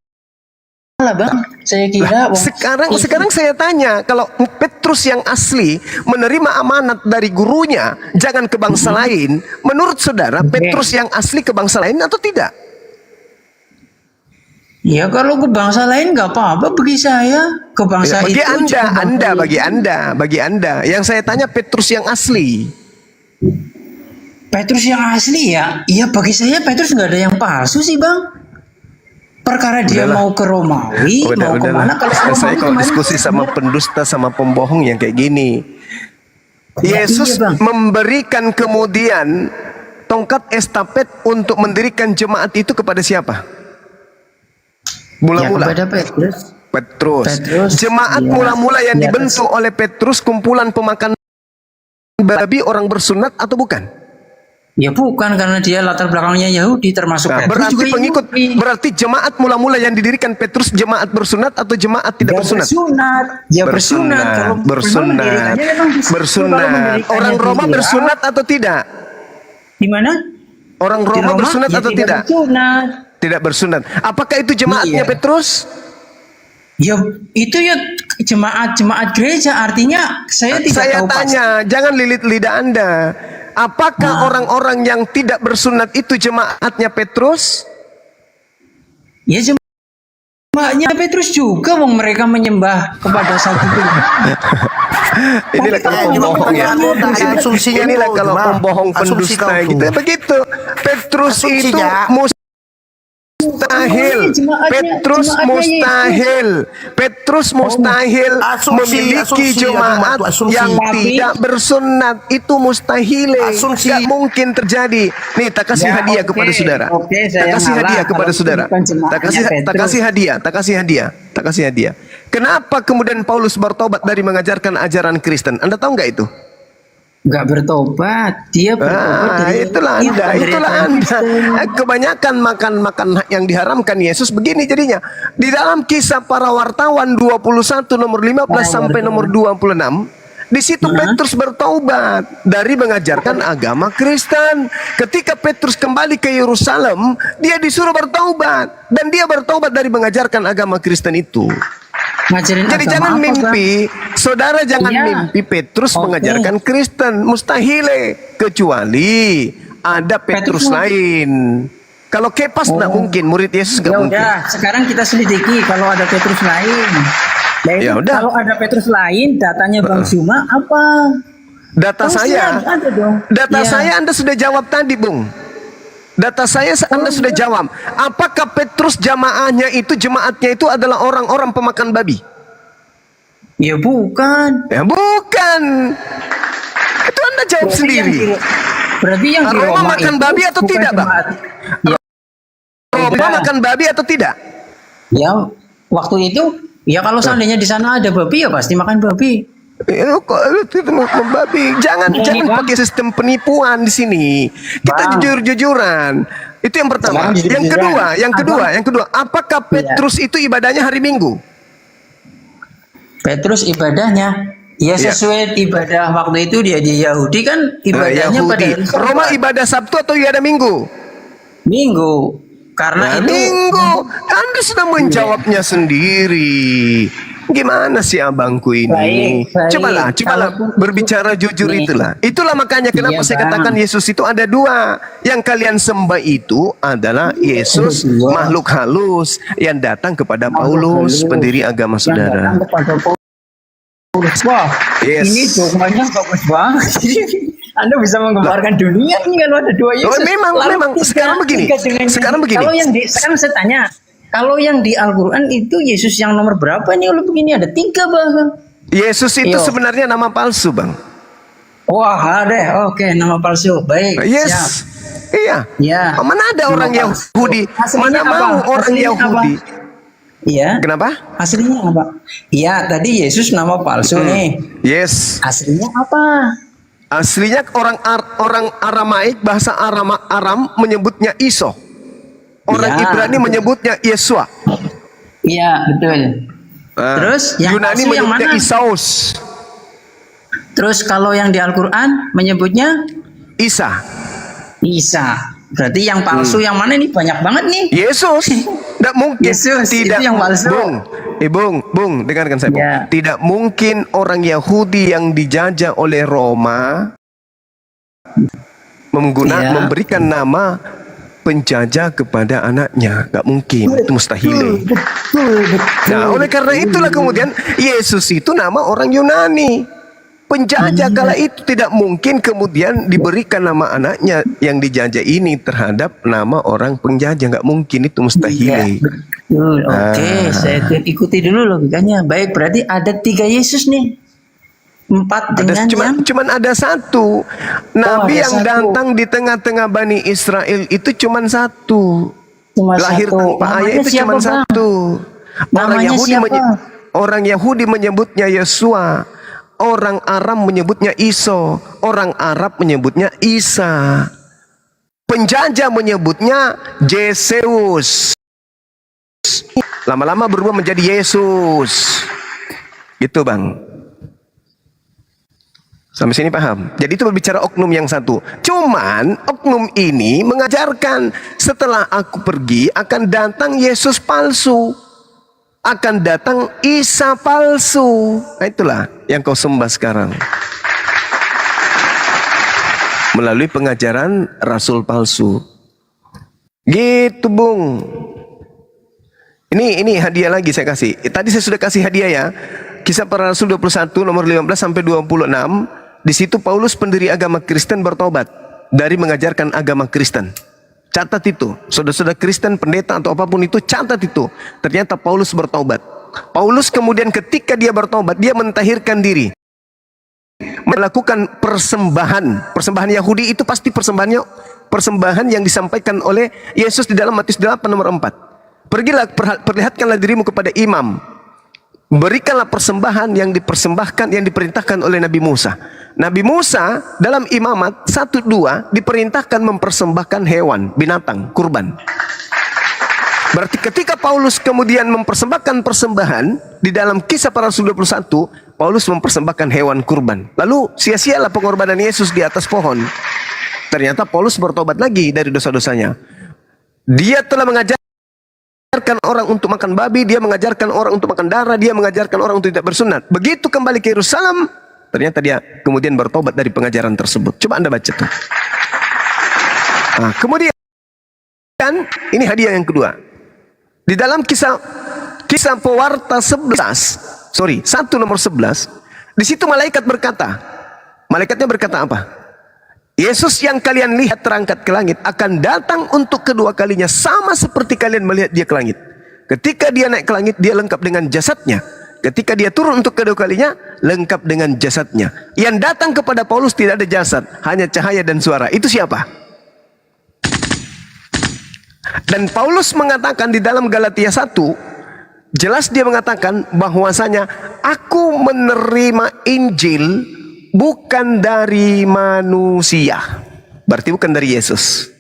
M: lah Bang. Saya kira
C: Sekarang saya tanya, kalau Petrus yang asli menerima amanat dari gurunya, jangan ke bangsa lain. Menurut saudara, Petrus yang asli ke bangsa lain atau tidak?
M: Ya kalau ke bangsa lain nggak apa-apa bagi saya. Ke bangsa
C: Bagi
M: itu
C: bagi anda. Yang saya tanya Petrus yang asli.
M: Petrus yang asli ya, iya bagi saya Petrus nggak ada yang palsu sih Bang. Perkara dia mau ke Romawi, mau kemana?
C: Saya kalau diskusi sama pendusta sama pembohong yang kayak gini, Yesus memberikan kemudian tongkat estafet untuk mendirikan jemaat itu kepada siapa? Mula-mula.
M: kepada Petrus.
C: Petrus. Jemaat
M: ya,
C: mula-mula yang
M: di atas.
C: dibentuk oleh Petrus kumpulan pemakan babi orang bersunat atau bukan?
M: Ya bukan, karena dia latar belakangnya Yahudi, termasuk
C: Nah,
M: Petrus
C: berarti
M: juga
C: pengikut,
M: Yahudi.
C: berarti jemaat mula-mula yang didirikan Petrus jemaat bersunat atau jemaat tidak
M: Ya,
C: bersunat?
M: bersunat. Ya bersunat. Kalau memang
C: bersunat,
M: mendirikannya memang di situ. Kalau
C: bersunat.
M: mendirikannya
C: Orang Roma
M: tidak,
C: bersunat atau tidak?
M: Di mana?
C: Orang
M: Di
C: Roma bersunat
M: ya
C: atau
M: tidak
C: tidak?
M: bersunat.
C: Tidak bersunat. Apakah itu jemaatnya
M: Iya.
C: Petrus?
M: Ya itu ya jemaat gereja, artinya saya tidak
C: Saya
M: tahu pasti.
C: tanya, jangan lilit lidah Anda. Apakah orang-orang yang tidak bersunat itu jemaatnya Petrus?
M: Ya jemaatnya Petrus juga, wong mereka menyembah kepada satu Tuhan.
C: Inilah kalau pembohong ya. Inilah kalau pembohong pendusta gitu. Begitu. Petrus itu mustahil. Petrus mustahil. Petrus mustahil memiliki jemaat yang tidak bersunat. Itu mustahil. Gak mungkin terjadi. Nih, tak kasih
M: Ya,
C: hadiah
M: oke.
C: kepada saudara.
M: Oke, saya
C: Tak kasih
M: ngalah
C: hadiah kepada
M: kalau
C: saudara.
M: bukan jemaatnya
C: Tak kasih
M: Petrus.
C: hadiah. Tak kasih hadiah. Tak kasih hadiah. Kenapa kemudian Paulus bertobat dari mengajarkan ajaran Kristen? Anda tahu nggak itu?
M: Nggak bertobat, dia bertobat dari
C: Itulah Anda. Kebanyakan makan yang diharamkan Yesus begini jadinya. Di dalam Kisah Para Wartawan 21 nomor 15 sampai nomor 26, di situ Petrus bertaubat dari mengajarkan agama Kristen. Ketika Petrus kembali ke Yerusalem, dia disuruh bertaubat dan dia bertaubat dari mengajarkan agama Kristen itu.
M: Ngajarin
C: Jadi
M: agama
C: jangan
M: apa,
C: mimpi, saudara jangan
M: Iya.
C: mimpi Petrus
M: Oke.
C: mengajarkan Kristen, mustahil, kecuali ada Petrus lain. Kalau Kepas nggak mungkin, murid Yesus nggak
M: Ya
C: mungkin.
M: udah, sekarang kita selidiki kalau ada Petrus lain.
C: Ya udah.
M: Kalau ada Petrus lain, datanya Bang Zuma apa?
C: Data
M: Pasti
C: saya,
M: ada dong.
C: data
M: Iya.
C: saya Anda sudah jawab tadi, Bung. Data saya Anda sudah jawab. Apakah Petrus jemaatnya itu adalah orang-orang pemakan babi?
M: Ya bukan.
C: Ya bukan. Itu Anda jawab
M: Berarti
C: sendiri.
M: Berarti yang di
C: Roma makan
M: itu
C: babi atau
M: bukan
C: tidak, Bang?
M: jemaat.
C: Roma makan babi atau tidak?
M: Ya, waktu itu ya kalau seandainya di sana ada babi ya pasti makan babi.
C: Kok itu makan babi? Jangan pakai sistem penipuan di sini. Kita jujur-jujuran. Itu yang pertama.
M: Sekarang
C: Yang kedua, apakah Petrus itu ibadahnya hari Minggu?
M: Petrus ibadahnya ya sesuai ibadah waktu itu dia di Yahudi kan ibadahnya pada
C: Yahudi.
M: hari Sabat.
C: Roma ibadah Sabtu atau ibadah Minggu?
M: Minggu. Karena itu
C: Minggu. Anda sudah menjawabnya sendiri. Gimana sih abangku ini?
M: Baik.
C: Cobalah berbicara jujur itulah. Itulah makanya kenapa
M: Iya,
C: saya
M: Bang.
C: katakan Yesus itu ada dua. Yang kalian sembah itu adalah Yesus makhluk halus yang datang kepada Paulus, pendiri agama saudara.
M: Wah,
C: Yes.
M: ini dokumennya bagus banget. Anda bisa menggambarkan dunia ini kalau ada dua Yesus.
C: Memang. Sekarang begini.
M: Sekarang saya tanya, kalau yang di Al-Quran itu Yesus yang nomor berapa ini? Kalau begini ada 3 bahkan.
C: Yesus itu
M: Iya.
C: sebenarnya nama palsu, Bang.
M: Wah, ada. Oke, nama palsu. Baik.
C: Yes.
M: Siap.
C: Iya.
M: Ya.
C: Mana ada orang
M: Nama palsu.
C: Yahudi?
M: Aslinya
C: Mana
M: apa?
C: mau orang
M: Aslinya
C: Yahudi?
M: apa? Iya.
C: Kenapa?
M: Aslinya apa? Iya, tadi Yesus nama palsu nih.
C: Yes.
M: Aslinya apa?
C: Aslinya orang Aramaik, bahasa Aram menyebutnya Iso. Orang
M: Ya,
C: Ibrani
M: betul.
C: menyebutnya Yesua.
M: Iya, betul. Terus yang
C: Yunani
M: palsu yang
C: menyebutnya
M: mana?
C: Isaus.
M: Terus kalau yang di Al-Quran menyebutnya
C: Isa.
M: Isa. Berarti yang palsu yang mana nih? Banyak banget nih.
C: Yesus. Tidak mungkin.
M: Yesus,
C: Tidak
M: itu yang palsu.
C: Bung, dengarkan saya, Bung.
M: Ya.
C: Tidak mungkin orang Yahudi yang dijajah oleh Roma memberikan nama penjajah kepada anaknya. Gak mungkin. Itu mustahil. Nah, oleh karena itulah kemudian Yesus itu nama orang Yunani. Penjajah kala itu tidak mungkin kemudian diberikan nama anaknya yang dijajah ini terhadap nama orang penjajah. Nggak mungkin, itu mustahil.
M: Betul. Oke, saya ikuti dulu logikanya. Baik, berarti ada 3 Yesus nih. 4 dengan
C: Cuman ada satu. Nabi
M: ada
C: yang
M: satu.
C: datang di tengah-tengah Bani Israel itu cuman satu.
M: Cuma
C: Lahir
M: satu.
C: tanpa ayah
M: Namanya
C: itu
M: siapa,
C: cuma
M: Bang?
C: satu.
M: Namanya siapa?
C: Orang Yahudi menyebutnya Yesua. Orang Aram menyebutnya Iso. Orang Arab menyebutnya Isa. Penjajah menyebutnya Yesus. Lama-lama berubah menjadi Yesus. Gitu Bang. Sampai sini paham? Jadi itu berbicara oknum yang satu. Cuman oknum ini mengajarkan setelah aku pergi akan datang Yesus palsu. Akan datang Isa palsu. Nah itulah yang kau sembah sekarang. Melalui pengajaran Rasul palsu. Gitu Bung. Ini hadiah lagi saya kasih. Tadi saya sudah kasih hadiah ya. Kisah Para Rasul 21 nomor 15 sampai 26. Di situ Paulus pendiri agama Kristen bertobat dari mengajarkan agama Kristen. Catat itu, saudara-saudara Kristen, pendeta atau apapun itu, catat itu. Ternyata Paulus bertobat. Paulus kemudian ketika dia bertobat, dia mentahirkan diri. Melakukan persembahan. Persembahan Yahudi itu pasti persembahan yang disampaikan oleh Yesus di dalam Matius 8 nomor 4. Pergilah, perlihatkanlah dirimu kepada imam. Berikanlah persembahan yang dipersembahkan, yang diperintahkan oleh Nabi Musa. Nabi Musa dalam imamat 1-2 diperintahkan mempersembahkan hewan, binatang, kurban. Berarti ketika Paulus kemudian mempersembahkan persembahan di dalam Kisah Para Rasul 21, Paulus mempersembahkan hewan kurban. Lalu sia-sialah pengorbanan Yesus di atas pohon. Ternyata Paulus bertobat lagi dari dosa-dosanya. Dia telah mengajarkan orang untuk makan babi, dia mengajarkan orang untuk makan darah, dia mengajarkan orang untuk tidak bersunat. Begitu kembali ke Yerusalem, ternyata dia kemudian bertobat dari pengajaran tersebut. Coba Anda baca tuh. Nah, kemudian ini hadiah yang kedua. Di dalam kisah Pewarta 1 nomor 11, di situ malaikat berkata, malaikatnya berkata apa? Yesus yang kalian lihat terangkat ke langit akan datang untuk kedua kalinya sama seperti kalian melihat dia ke langit. Ketika dia naik ke langit, dia lengkap dengan jasadnya. Ketika dia turun untuk kedua kalinya, lengkap dengan jasadnya. Yang datang kepada Paulus tidak ada jasad, hanya cahaya dan suara. Itu siapa? Dan Paulus mengatakan di dalam Galatia 1, jelas dia mengatakan bahwasanya aku menerima Injil bukan dari manusia. Berarti bukan dari Yesus.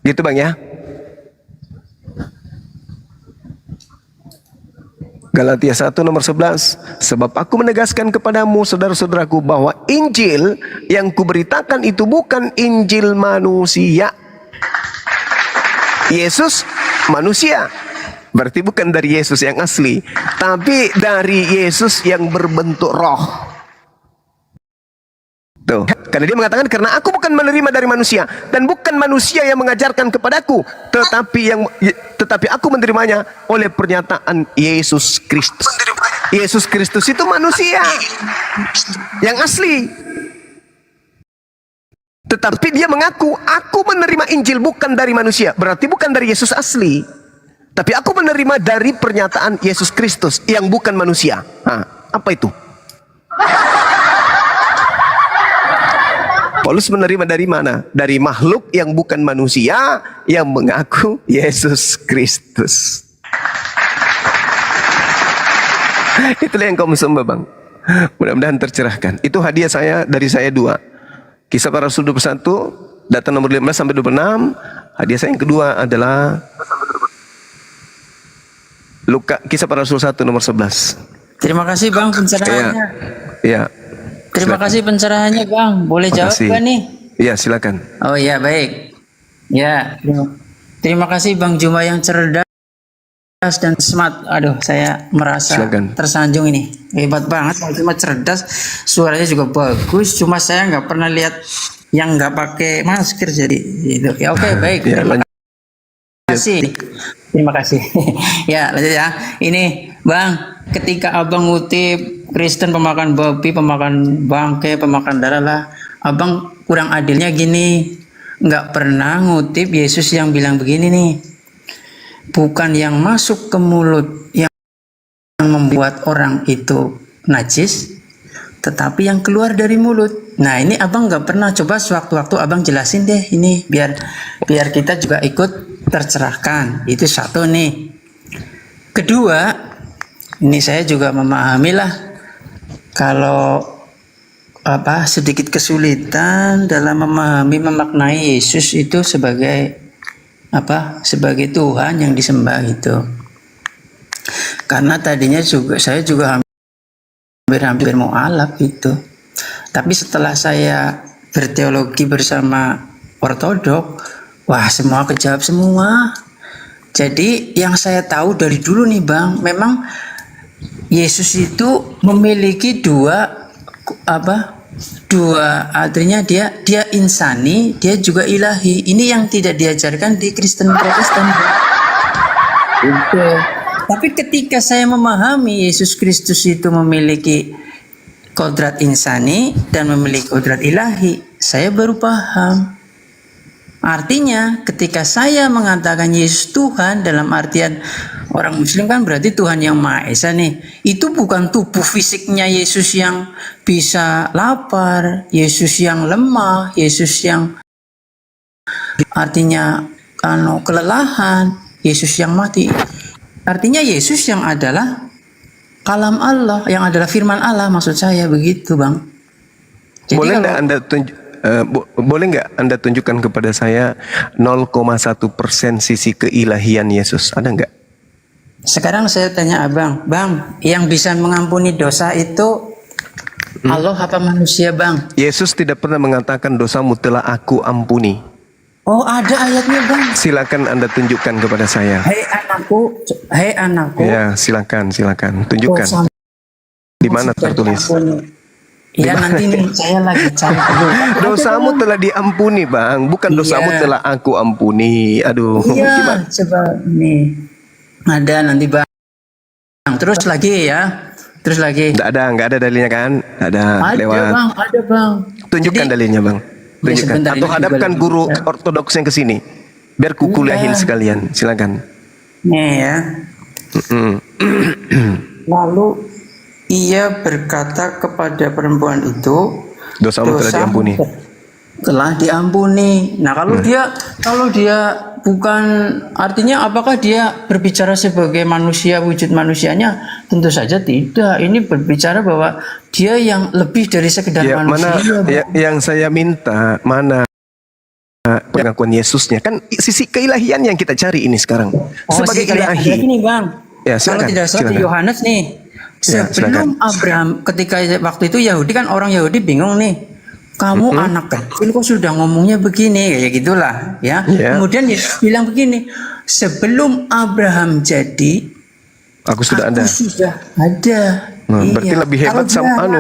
C: Gitu Bang ya. Galatia 1 nomor 11. Sebab aku menegaskan kepadamu saudara-saudaraku bahwa Injil yang kuberitakan itu bukan Injil manusia. Yesus manusia. Berarti bukan dari Yesus yang asli, tapi dari Yesus yang berbentuk roh. Tuh, karena dia mengatakan karena aku bukan menerima dari manusia dan bukan manusia yang mengajarkan kepadaku, tetapi aku menerimanya oleh pernyataan Yesus Kristus. Yesus Kristus itu manusia yang asli. Tetapi dia mengaku, aku menerima Injil bukan dari manusia. Berarti bukan dari Yesus asli. Tapi aku menerima dari pernyataan Yesus Kristus yang bukan manusia. Nah, apa itu? Paulus menerima dari mana? Dari makhluk yang bukan manusia yang mengaku Yesus Kristus. Itulah yang kamu sembah Bang. Mudah-mudahan tercerahkan. Itu hadiah saya dari saya 2. Kisah Para Rasul 21, data nomor 15 sampai 26. Hadiah saya yang kedua adalah Kisah Para Rasul 1 nomor 11.
M: Terima kasih Bang pencerahannya.
C: Iya.
M: Terima kasih pencerahannya Bang. Boleh jawab gak nih?
C: Iya silakan.
M: Oh iya baik. Ya terima kasih Bang Juma yang cerdas dan smart. Aduh saya merasa tersanjung ini. Hebat banget Bang Juma, cerdas. Suaranya juga bagus. Cuma saya nggak pernah lihat yang nggak pakai masker jadi gitu. Ya oke baik. Terima kasih. Terima kasih. Ya lanjut ya. Ini Bang, ketika Abang ngutip Kristen pemakan babi, pemakan bangkai, pemakan darah lah, Abang kurang adilnya gini, nggak pernah ngutip Yesus yang bilang begini nih, bukan yang masuk ke mulut yang membuat orang itu najis, tetapi yang keluar dari mulut. Nah ini abang nggak pernah, coba sewaktu-waktu abang jelasin deh ini biar kita juga ikut tercerahkan. Itu satu nih. Kedua, ini saya juga memahami lah kalau sedikit kesulitan dalam memaknai Yesus itu sebagai sebagai Tuhan yang disembah itu. Karena tadinya saya juga hampir mualaf itu. Tapi setelah saya berteologi bersama ortodok, wah semua kejawab semua. Jadi yang saya tahu dari dulu nih Bang, memang Yesus itu memiliki dua artinya dia insani, dia juga ilahi. Ini yang tidak diajarkan di Kristen Protestan. Itu. Tapi ketika saya memahami Yesus Kristus itu memiliki kodrat insani dan memiliki kodrat ilahi, saya baru paham. Artinya ketika saya mengatakan Yesus Tuhan, dalam artian orang Muslim kan berarti Tuhan yang Maha Esa nih. Itu bukan tubuh fisiknya Yesus yang bisa lapar, Yesus yang lemah, Yesus yang artinya kelelahan, Yesus yang mati. Artinya Yesus yang adalah kalam Allah, yang adalah firman Allah, maksud saya begitu Bang. Jadi
C: boleh nggak Anda tunjukkan kepada saya 0,1% sisi keilahian Yesus? Ada nggak?
M: Sekarang saya tanya abang, Bang, yang bisa mengampuni dosa itu Allah apa manusia Bang?
C: Yesus tidak pernah mengatakan dosamu telah aku ampuni.
M: Oh ada ayatnya Bang.
C: Silakan Anda tunjukkan kepada saya.
M: Hei anakku.
C: Ya silakan tunjukkan. Di mana tertulis?
M: Iya nanti nih saya lagi cari dulu.
C: Dosamu telah diampuni Bang, bukan dosamu telah aku ampuni. Aduh.
M: Iya coba nih. Ada nanti Bang. Terus lagi ya. Terus lagi.
C: Nggak ada dalilnya kan? Ada lewat.
M: Bang, ada Bang.
C: Tunjukkan dalilnya Bang. Tunjukkan.
M: Ya,
C: atau hadapkan guru ortodoks yang ke sini. Biar kuliahin sekalian. Silakan.
M: Nih ya. Lalu ia berkata kepada perempuan itu,
C: dosamu telah diampuni.
M: Telah diampuni. Nah, kalau dia bukan, artinya apakah dia berbicara sebagai manusia, wujud manusianya? Tentu saja tidak. Ini berbicara bahwa dia yang lebih dari sekedar manusia.
C: Yang saya minta mana pengakuan Yesusnya, kan sisi keilahian yang kita cari ini sekarang. Sebagai ilahi.
M: Ini Bang.
C: Ya,
M: kalau tidak salah di Yohanes nih. Sebelum Abraham, ketika waktu itu Yahudi kan, orang Yahudi bingung nih, kamu anak kecil kok sudah ngomongnya begini, kayak gitulah ya. Kemudian Yesus bilang begini, sebelum Abraham jadi, aku sudah ada.
C: Berarti lebih hebat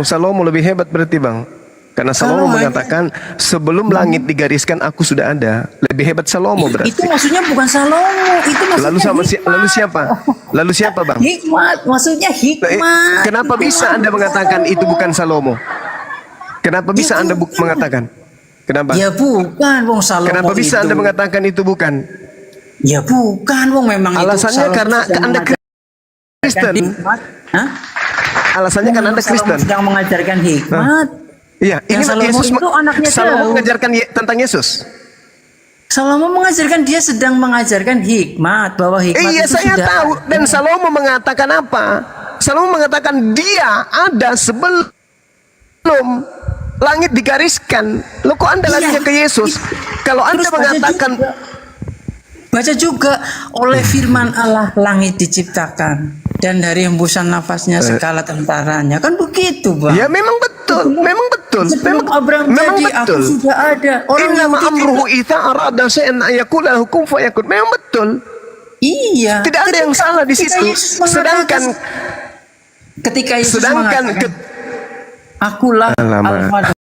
C: Salomo lebih hebat berarti Bang. Karena Salomo mengatakan sebelum langit digariskan aku sudah ada. Lebih hebat Salomo berarti.
M: Itu maksudnya bukan Salomo, itu maksudnya
C: lalu siapa Bang?
M: Hikmat, maksudnya hikmat.
C: Kenapa bisa Anda mengatakan itu bukan Salomo? Kenapa bisa Anda mengatakan? Kenapa?
M: Ya bukan Wong Salomo.
C: Kenapa bisa Anda mengatakan itu bukan?
M: Ya bukan Wong, memang
C: alasannya
M: itu
C: karena Anda Kristen. Alasannya karena Anda Kristen.
M: Sedang mengajarkan hikmat.
C: Iya, ini Yesus
M: itu anaknya
C: Salomo mengajarkan tentang Yesus.
M: Salomo mengajarkan, dia sedang mengajarkan hikmat, bahwa hikmat
C: iya,
M: itu
C: saya
M: sudah
C: tahu. Dan Salomo mengatakan apa? Salomo mengatakan dia ada sebelum langit digariskan. Loh, kok Anda larinya ke Yesus? Kalau Anda mengatakan
M: baca juga oleh firman Allah langit diciptakan dan dari hembusan nafasnya segala tentaranya, kan begitu Bang.
C: Ya memang betul, memang betul.
M: Sebelum Abraham jadi aku sudah ada.
C: Innama amruhu idza arada syai'an ayaqula lahu kun fayakun. Memang betul.
M: Iya.
C: Tidak ada yang salah di situ. Sedangkan
M: ketika Yesus mengatakan akulah Alfa dan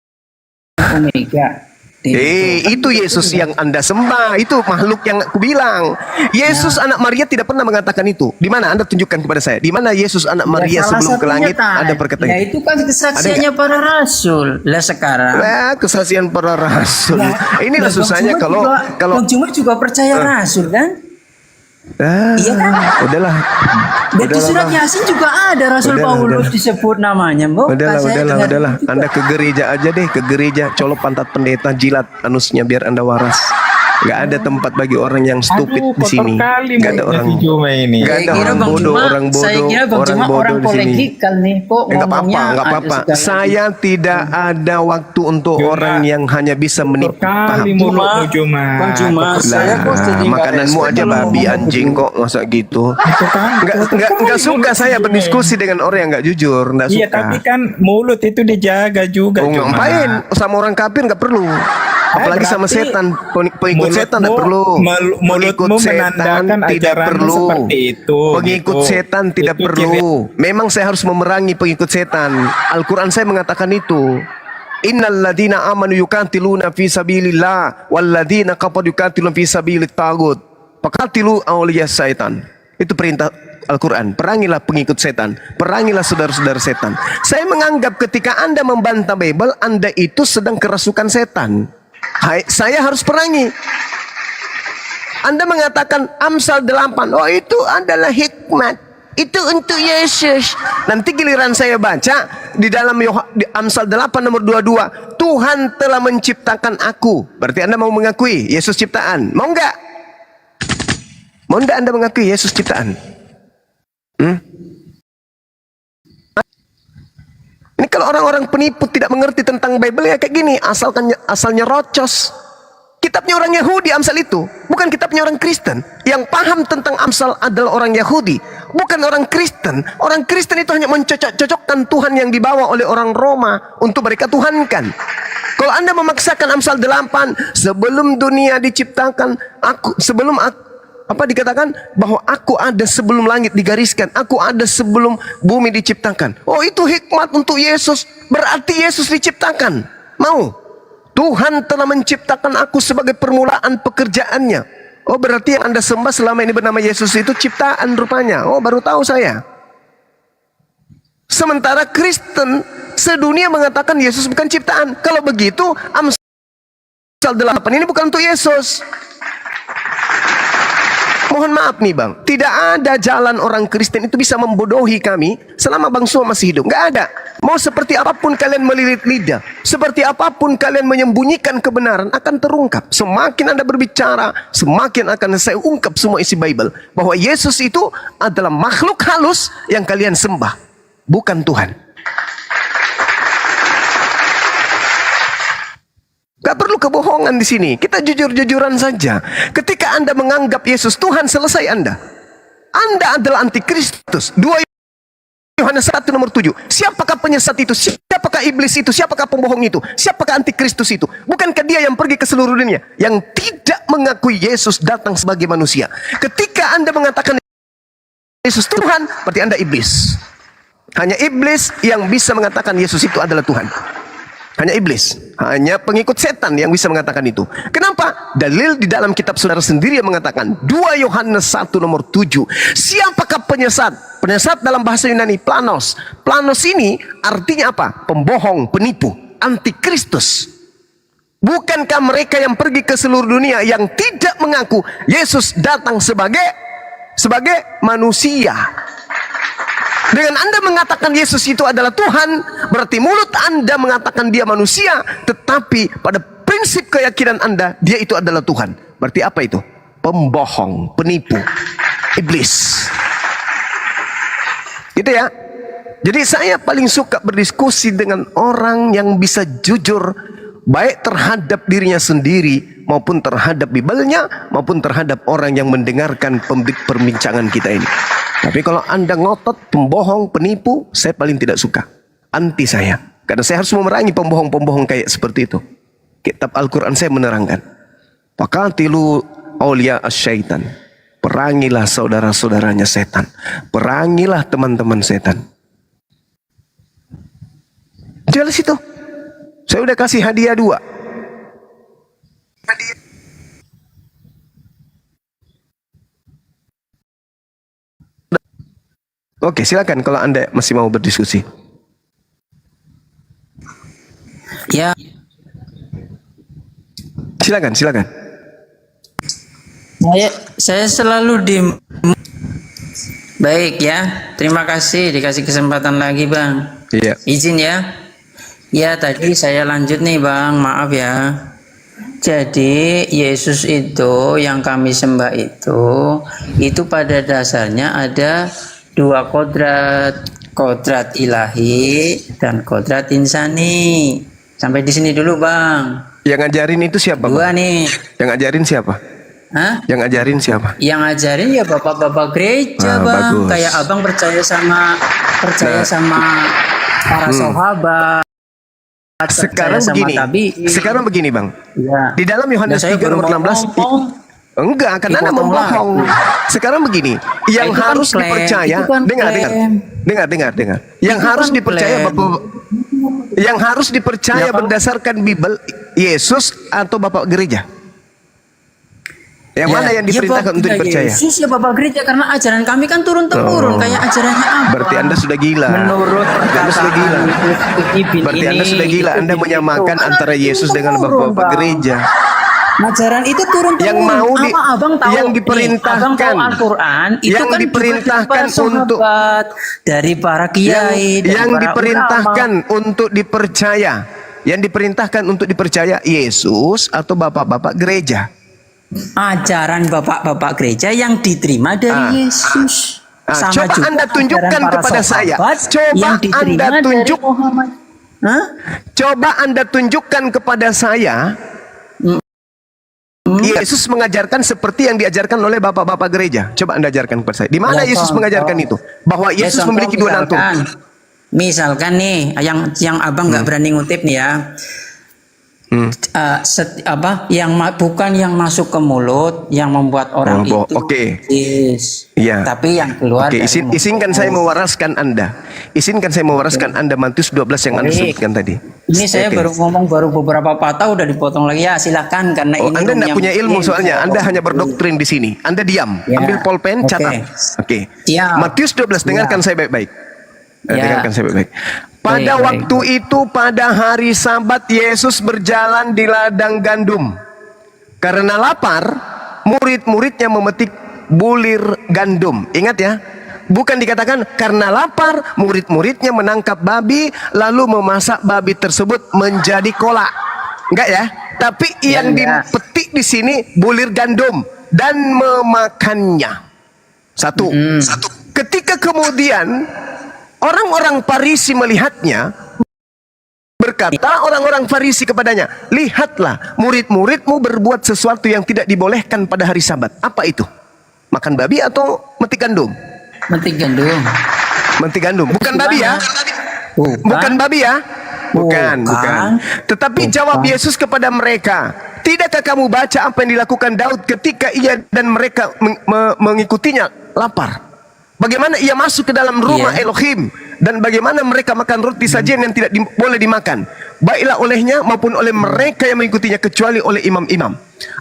M: Omega.
C: Itu Yesus yang Anda sembah, itu makhluk yang aku bilang. Yesus anak Maria tidak pernah mengatakan itu. Di mana Anda tunjukkan kepada saya? Di mana Yesus anak Maria sebelum ke langit ada perkataan?
M: Ya itu kan kesaksiannya para rasul. Lah sekarang.
C: Kesaksian para rasul. Inilah susahnya kalau
M: Bang Juma juga percaya rasul kan? Iya kan?
C: Udahlah.
M: Dan di surat
C: Bang.
M: Yasin juga ada Rasul
C: Udahlah,
M: Paulus
C: udahlah.
M: disebut namanya, Bu.
C: Udahlah. Anda ke gereja aja deh, ke gereja, colok pantat pendeta, jilat anusnya biar Anda waras. Gak ada tempat bagi orang yang stupid di sini. Gak ada orang. Gak ada orang bodoh,
M: Saya kira Bang
C: orang
M: Juma
C: bodoh
M: orang
C: di sini.
M: kolegikal nih, kok
C: Enggak
M: ngomongnya
C: apa-apa, enggak
M: ada
C: apa-apa.
M: segala
C: Saya tidak ada waktu untuk orang yang hanya bisa menipu. Paham?
M: Bang Juma, saya kok jadi nggak
C: Makananmu
M: respect
C: aja
M: kalau
C: babi
M: ngomong
C: anjing kok, masa gitu. Enggak suka saya berdiskusi dengan orang yang enggak jujur, enggak suka.
O: Iya, tapi kan mulut itu dijaga juga.
C: Oh, ngapain? Sama orang kafir enggak perlu. Apalagi sama setan, pengikut setan tidak perlu. Pengikut setan tidak perlu. Pengikut setan tidak perlu. Memang saya harus memerangi pengikut setan. Al-Quran saya mengatakan itu. Innal ladina amanu yuqatiluna fi sabilillah wal ladina kafaru yuqatiluna fi sabilit tagut. Faqatilu awliya syaitan. Itu perintah Al-Quran. Perangilah pengikut setan, perangilah saudara-saudara setan. Saya menganggap ketika Anda membantah Bible, Anda itu sedang kerasukan setan. Saya harus perangi. Anda mengatakan Amsal 8, oh itu adalah hikmat, itu untuk Yesus. Nanti giliran saya baca di dalam di Amsal 8 nomor 22, Tuhan telah menciptakan aku. Berarti Anda mau mengakui Yesus ciptaan? Mau enggak? Mau enggak Anda mengakui Yesus ciptaan? Ini kalau orang-orang penipu tidak mengerti tentang Bible ya kayak gini, asalnya rocos. Kitabnya orang Yahudi Amsal itu, bukan kitabnya orang Kristen. Yang paham tentang Amsal adalah orang Yahudi, bukan orang Kristen. Orang Kristen itu hanya mencocok-cocokkan Tuhan yang dibawa oleh orang Roma untuk mereka tuhankan. Kalau Anda memaksakan Amsal 8, sebelum dunia diciptakan, apa dikatakan bahwa aku ada sebelum langit digariskan, aku ada sebelum bumi diciptakan. Oh, itu hikmat untuk Yesus. Berarti Yesus diciptakan. Mau? Tuhan telah menciptakan aku sebagai permulaan pekerjaannya. Oh, berarti yang Anda sembah selama ini bernama Yesus itu ciptaan rupanya. Oh, baru tahu saya. Sementara Kristen sedunia mengatakan Yesus bukan ciptaan. Kalau begitu, Amsal 8 ini bukan untuk Yesus. Mohon maaf nih Bang, tidak ada jalan orang Kristen itu bisa membodohi kami selama Bang Suma masih hidup. Nggak ada. Mau seperti apapun kalian melilit lidah, seperti apapun kalian menyembunyikan kebenaran akan terungkap. Semakin Anda berbicara, semakin akan saya ungkap semua isi Bible. Bahwa Yesus itu adalah makhluk halus yang kalian sembah, bukan Tuhan. Gak perlu kebohongan di sini. Kita jujur-jujuran saja. Ketika Anda menganggap Yesus Tuhan, selesai Anda. Anda adalah antikristus. 2 Yohanes 1 nomor 7. Siapakah penyesat itu? Siapakah iblis itu? Siapakah pembohong itu? Siapakah antikristus itu? Bukankah dia yang pergi ke seluruh dunia, yang tidak mengakui Yesus datang sebagai manusia? Ketika Anda mengatakan Yesus Tuhan, berarti Anda iblis. Hanya iblis yang bisa mengatakan Yesus itu adalah Tuhan. Hanya iblis, hanya pengikut setan yang bisa mengatakan itu. Kenapa? Dalil di dalam kitab saudara sendiri yang mengatakan 2 Yohanes 1 nomor 7. Siapakah penyesat? Penyesat dalam bahasa Yunani planos. Planos ini artinya apa? Pembohong, penipu, antikristus. Bukankah mereka yang pergi ke seluruh dunia yang tidak mengaku Yesus datang sebagai manusia? Dengan Anda mengatakan Yesus itu adalah Tuhan, berarti mulut Anda mengatakan dia manusia, tetapi pada prinsip keyakinan Anda, dia itu adalah Tuhan. Berarti apa itu? Pembohong, penipu, iblis. Gitu ya. Jadi saya paling suka berdiskusi dengan orang yang bisa jujur, baik terhadap dirinya sendiri, maupun terhadap Bible-nya, maupun terhadap orang yang mendengarkan perbincangan kita ini. Tapi kalau Anda ngotot, pembohong, penipu, saya paling tidak suka. Anti saya. Karena saya harus memerangi pembohong-pembohong kayak seperti itu. Kitab Al-Quran saya menerangkan. Faqatilu awliya asyaitan. Perangilah saudara-saudaranya setan. Perangilah teman-teman setan. Jelas itu. Saya udah kasih hadiah 2. Oke, silakan kalau Anda masih mau berdiskusi.
M: Ya.
C: Silakan.
M: Saya
P: Saya selalu di baik ya. Terima kasih dikasih kesempatan lagi Bang.
C: Iya.
P: Izin ya. Ya tadi saya lanjut nih Bang, maaf ya. Jadi Yesus itu yang kami sembah itu pada dasarnya ada dua kodrat, kodrat ilahi dan kodrat insani. Sampai di sini dulu Bang.
C: Yang ngajarin itu siapa?
P: Dua nih.
C: Yang ngajarin siapa?
P: Hah?
C: Yang ngajarin siapa?
P: Yang ngajarin ya bapak-bapak gereja Bang.
C: Bagus.
P: Kayak abang percaya sama para sahabat.
C: Sekarang
P: percaya sama
C: begini.
P: tabi'in.
C: Sekarang begini Bang.
P: Ya.
C: Di dalam Yohanes
P: Saya
C: 3
P: baru
C: nomor 16
P: ngomong.
C: enggak, karena Anda
P: Dipotong
C: membohong. Sekarang begini, yang
P: Itu kan
C: harus
P: klaim,
C: dipercaya,
P: itu kan
C: dengar.
P: klaim.
C: Yang
P: Itu
C: harus
P: kan
C: dipercaya
P: klaim.
C: Bapak, yang harus dipercaya
P: Ya, kalau-
C: berdasarkan Bible, Yesus atau Bapak gereja? Yang mana yang diperintahkan untuk dipercaya?
P: Yesus ya Bapak gereja, karena ajaran kami kan turun-temurun kayak ajarannya apa?
C: Berarti Anda sudah gila.
P: Menurut
C: Anda sudah gila. Berarti Anda sudah gila. Anda menyamakan antara Yesus dengan Bapak-bapak gereja.
P: Ajaran itu turun-temurun.
C: Yang mau di-
P: Apa abang tahu?
C: yang
P: nih,
C: diperintahkan.
P: abang tahu Al-Quran itu
C: Yang
P: kan
C: diperintahkan
P: juga dari para
C: untuk-
P: sahabat, dari para kiai, dari
C: yang
P: para
C: diperintahkan
P: ulama.
C: untuk dipercaya, yang diperintahkan untuk dipercaya Yesus atau bapak-bapak gereja.
P: Ajaran bapak-bapak gereja yang diterima dari Yesus. Sama
C: Coba
P: juga
C: Anda tunjukkan
P: ajaran para
C: kepada saya.
P: sahabat
C: Coba
P: yang diterima
C: Anda
P: dari
C: tunjuk.
P: Muhammad. Hah?
C: Coba Anda tunjukkan kepada saya. Yesus mengajarkan seperti yang diajarkan oleh bapak-bapak gereja. Coba Anda ajarkan kepada saya. Di mana
P: Ya,
C: Yesus
P: contoh.
C: mengajarkan itu? Bahwa
P: Ya,
C: Yesus
P: contoh
C: memiliki dua nantung.
P: Misalkan nih, yang abang nggak berani ngutip nih ya. Bukan yang masuk ke mulut yang membuat orang itu najis.
C: Iya.
P: Tapi yang keluar
C: Oke,
P: dari
C: izinkan saya mewaraskan Anda. Izinkan saya mewaraskan Anda Matius 12 yang Anda
P: Baik.
C: sebutkan tadi.
P: Ini saya
C: Oke.
P: baru ngomong beberapa patah udah dipotong lagi ya, silakan karena
C: Oh,
P: ini
C: Anda tidak
P: room
C: punya
P: yang-
C: ilmu soalnya.
P: Iya,
C: Anda hanya berdoktrin di sini. Anda diam.
P: Ya.
C: Ambil pulpen,
P: Oke.
C: catat. Oke.
P: Siap.
C: Matius 12, dengarkan saya baik-baik.
P: Ya.
C: Dengarkan saya baik-baik. Pada
P: Baik,
C: waktu itu, pada hari Sabat, Yesus berjalan di ladang gandum. Karena lapar, murid-muridnya memetik bulir gandum. Ingat ya. Bukan dikatakan karena lapar, murid-muridnya menangkap babi, lalu memasak babi tersebut menjadi kolak. Enggak ya. Tapi yang dipetik di sini bulir gandum dan memakannya. Satu. Ketika kemudian orang-orang Farisi melihatnya, berkata orang-orang Farisi kepadanya, lihatlah murid-muridmu berbuat sesuatu yang tidak dibolehkan pada hari Sabat. Apa itu? Makan babi atau metik gandum?
P: Metik gandum.
C: Metik gandum. Bukan babi ya? Bukan babi ya? Bukan. Tetapi jawab Yesus kepada mereka, tidakkah kamu baca apa yang dilakukan Daud ketika ia dan mereka mengikutinya lapar? Bagaimana ia masuk ke dalam rumah Elohim dan bagaimana mereka makan roti sajian yang tidak boleh dimakan, baiklah olehnya maupun oleh mereka yang mengikutinya kecuali oleh imam-imam.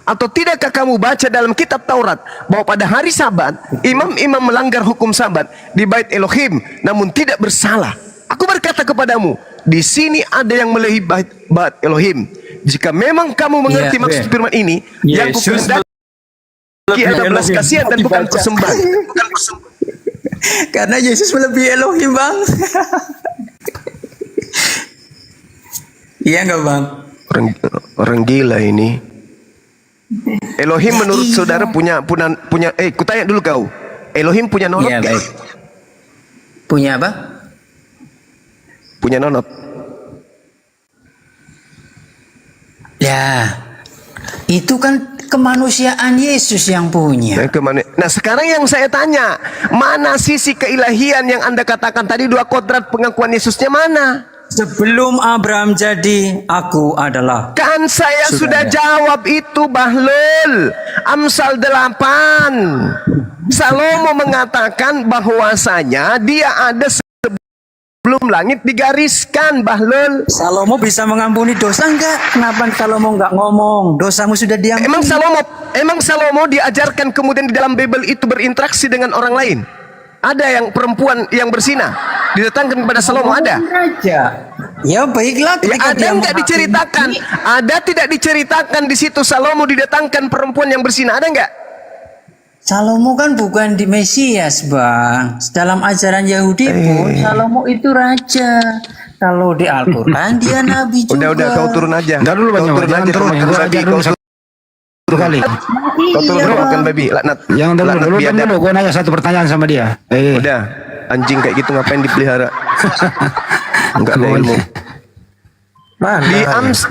C: Atau tidakkah kamu baca dalam kitab Taurat bahwa pada hari Sabat imam-imam melanggar hukum Sabat di bait Elohim namun tidak bersalah? Aku berkata kepadamu, di sini ada yang melebihi bait Elohim. Jika memang kamu mengerti maksud firman ini, yang kukehendaki adalah belas kasihan dan bukan persembahan.
P: Karena Yesus melebihi Elohim bang. Iya nggak bang?
C: Orang gila ini. Elohim menurut saudara punya kutanya dulu kau. Elohim punya nonot
P: Iya,
C: nggak?
P: baik. Punya apa?
C: Punya nonot.
P: Ya, itu kan kemanusiaan Yesus yang punya.
C: Nah sekarang yang saya tanya, mana sisi keilahian yang Anda katakan tadi dua kodrat pengakuan Yesusnya mana?
P: Sebelum Abraham jadi, aku adalah.
C: Kan saya sudah jawab itu Bahlul. Amsal 8. Salomo mengatakan bahwasanya dia ada sebelum langit digariskan Bahlul.
P: Salomo bisa mengampuni dosa enggak? Kenapa Salomo enggak ngomong? Dosamu sudah diampuni.
C: Emang Salomo diajarkan kemudian di dalam Bible itu berinteraksi dengan orang lain? Ada yang perempuan yang berzina didatangkan kepada Salomo, ada?
P: Ya baiklah.
C: Ya, ada nggak diceritakan? Ada tidak diceritakan di situ Salomo didatangkan perempuan yang berzina? Ada nggak?
P: Salomo kan bukan di Mesias, Bang. Dalam ajaran Yahudi pun Salomo itu raja. Kalau di Al-Quran dia nabi juga.
C: Udah kau turun aja.
O: Udah dulu Bang
C: Kau
O: Juma,
C: turun
O: jangan
C: aja
O: turun.
C: makan
O: Gua
C: babi.
O: ajar dulu satu kali.
C: Kau turun dulu makan babi. Laknat.
O: Yang dulu
C: Laknat
O: dulu
C: biadab.
O: dulu gue nanya satu pertanyaan sama dia.
C: Udah, anjing kayak gitu ngapain dipelihara? Enggak ada ilmu.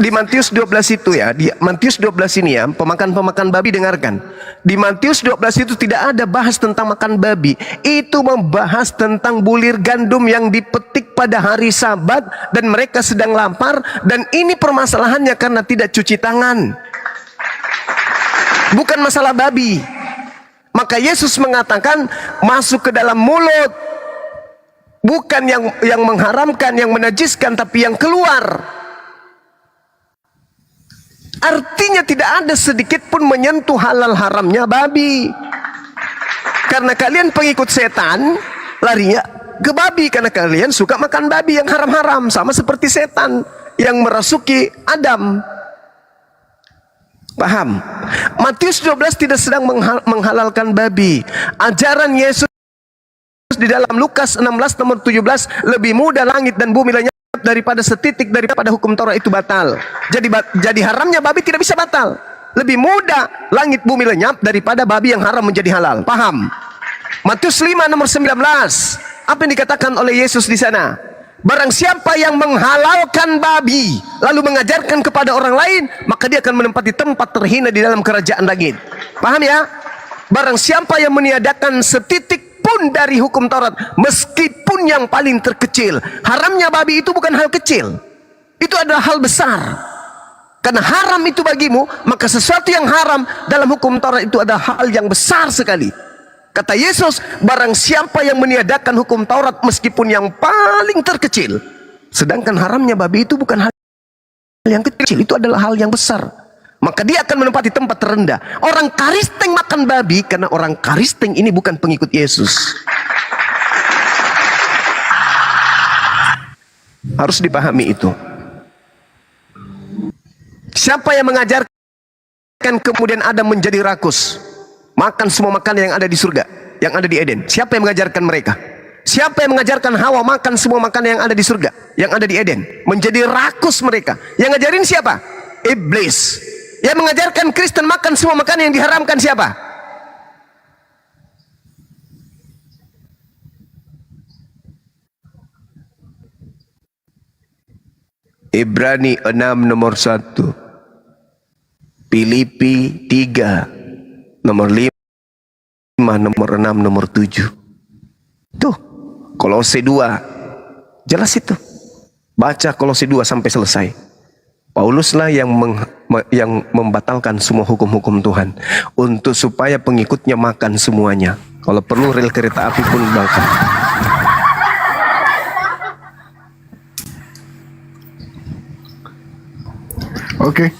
C: Di Matius 12 itu ya, di Matius 12 ini ya, pemakan babi dengarkan. Di Matius 12 itu tidak ada bahas tentang makan babi. Itu membahas tentang bulir gandum yang dipetik pada hari Sabat dan mereka sedang lapar, dan ini permasalahannya karena tidak cuci tangan. Bukan masalah babi. Maka Yesus mengatakan masuk ke dalam mulut. Bukan yang mengharamkan, yang menajiskan, tapi yang keluar. Artinya tidak ada sedikit pun menyentuh halal haramnya babi. Karena kalian pengikut setan, larinya ke babi. Karena kalian suka makan babi yang haram-haram. Sama seperti setan yang merasuki Adam. Paham? Matius 12 tidak sedang menghalalkan babi. Ajaran Yesus di dalam Lukas 16 nomor 17, lebih mudah langit dan bumi lenyap daripada setitik daripada hukum Taurat itu batal. Jadi haramnya babi tidak bisa batal. Lebih mudah langit bumi lenyap daripada babi yang haram menjadi halal. Paham? Matius 5 nomor 19. Apa yang dikatakan oleh Yesus di sana? Barang siapa yang menghalalkan babi lalu mengajarkan kepada orang lain, maka dia akan menempati tempat terhina di dalam kerajaan langit. Paham ya? Barang siapa yang meniadakan setitik pun dari hukum Taurat, meskipun yang paling terkecil. Haramnya babi itu bukan hal kecil, itu adalah hal besar. Karena haram itu bagimu, maka sesuatu yang haram dalam hukum Taurat itu adalah hal yang besar sekali. Kata Yesus, barang siapa yang meniadakan hukum Taurat meskipun yang paling terkecil. Sedangkan haramnya babi itu bukan hal yang kecil, itu adalah hal yang besar. Maka dia akan menempati tempat terendah. Orang Kristen makan babi karena orang Kristen ini bukan pengikut Yesus. Harus dipahami itu. Siapa yang mengajarkan kemudian Adam menjadi rakus, makan semua makanan yang ada di surga, yang ada di Eden? Siapa yang mengajarkan mereka? Siapa yang mengajarkan Hawa makan semua makanan yang ada di surga, yang ada di Eden, menjadi rakus mereka? Yang ngajarin siapa? Iblis. Yang mengajarkan Kristen makan semua makanan yang diharamkan siapa? Ibrani 6 nomor 1, Filipi 3 nomor 5, nomor 6, nomor 7. Tuh, Kolose 2. Jelas itu. Baca Kolose 2 sampai selesai. Pauluslah yang membatalkan semua hukum-hukum Tuhan untuk supaya pengikutnya makan semuanya. Kalau perlu rel kereta api pun bakar.
A: Oke.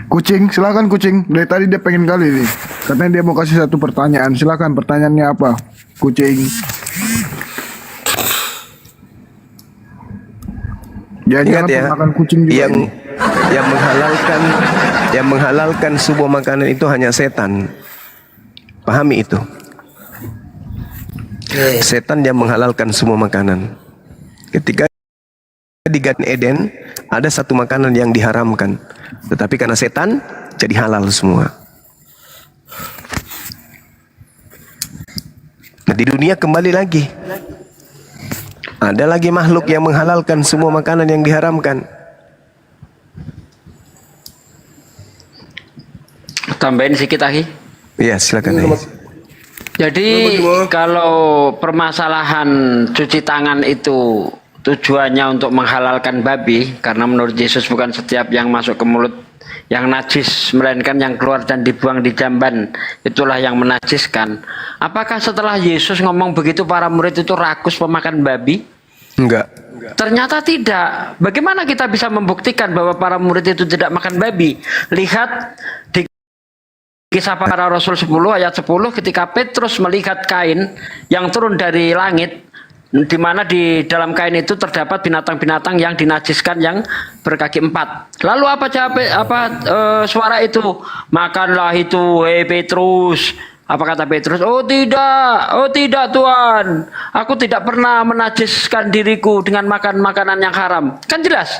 A: Kucing, silakan kucing. Dari tadi dia pengen kali nih. Katanya dia mau kasih satu pertanyaan. Silakan, pertanyaannya apa? Kucing.
C: Ingat ya,
A: makan kucing juga
C: yang menghalalkan sebuah makanan itu hanya setan. Pahami itu. Setan yang menghalalkan semua makanan. Ketika di Gan Eden ada satu makanan yang diharamkan, tetapi karena setan jadi halal semua. Nah, di dunia kembali lagi ada lagi makhluk yang menghalalkan semua makanan yang diharamkan.
F: Tambahin sedikit lagi.
C: Iya, silakan.
F: Jadi kalau permasalahan cuci tangan itu tujuannya untuk menghalalkan babi, karena menurut Yesus bukan setiap yang masuk ke mulut yang najis, melainkan yang keluar dan dibuang di jamban, itulah yang menajiskan. Apakah setelah Yesus ngomong begitu para murid itu rakus pemakan babi?
C: Enggak.
F: Ternyata tidak. Bagaimana kita bisa membuktikan bahwa para murid itu tidak makan babi? Lihat di Kisah Para Rasul 10 ayat 10, ketika Petrus melihat kain yang turun dari langit, di mana di dalam kain itu terdapat binatang-binatang yang dinajiskan yang berkaki 4. Lalu apa suara itu? Makanlah itu, hei Petrus. Apa kata Petrus? Oh tidak Tuhan, aku tidak pernah menajiskan diriku dengan makan makanan yang haram. Kan jelas.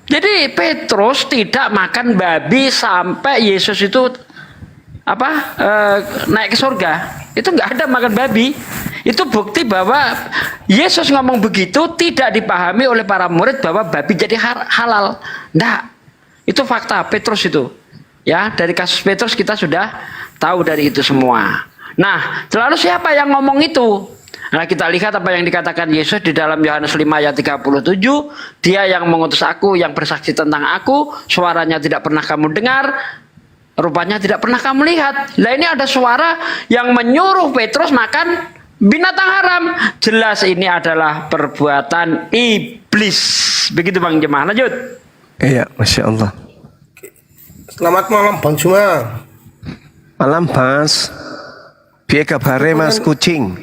F: Jadi Petrus tidak makan babi sampai Yesus itu naik ke surga. Itu nggak ada makan babi. Itu bukti bahwa Yesus ngomong begitu tidak dipahami oleh para murid bahwa babi jadi halal. Nggak. Itu fakta Petrus itu. Ya, dari kasus Petrus kita sudah tahu dari itu semua. Nah, lalu siapa yang ngomong itu? Nah, kita lihat apa yang dikatakan Yesus di dalam Yohanes 5 ayat 37. Dia yang mengutus aku, yang bersaksi tentang aku, suaranya tidak pernah kamu dengar, rupanya tidak pernah kamu lihat. Nah, ini ada suara yang menyuruh Petrus makan binatang haram. Jelas ini adalah perbuatan iblis. Begitu Bang Jemaah, lanjut.
C: Iya, Masya Allah.
N: Selamat malam Bang Juma.
C: Malam Mas. Piye kabare Mas Kucing?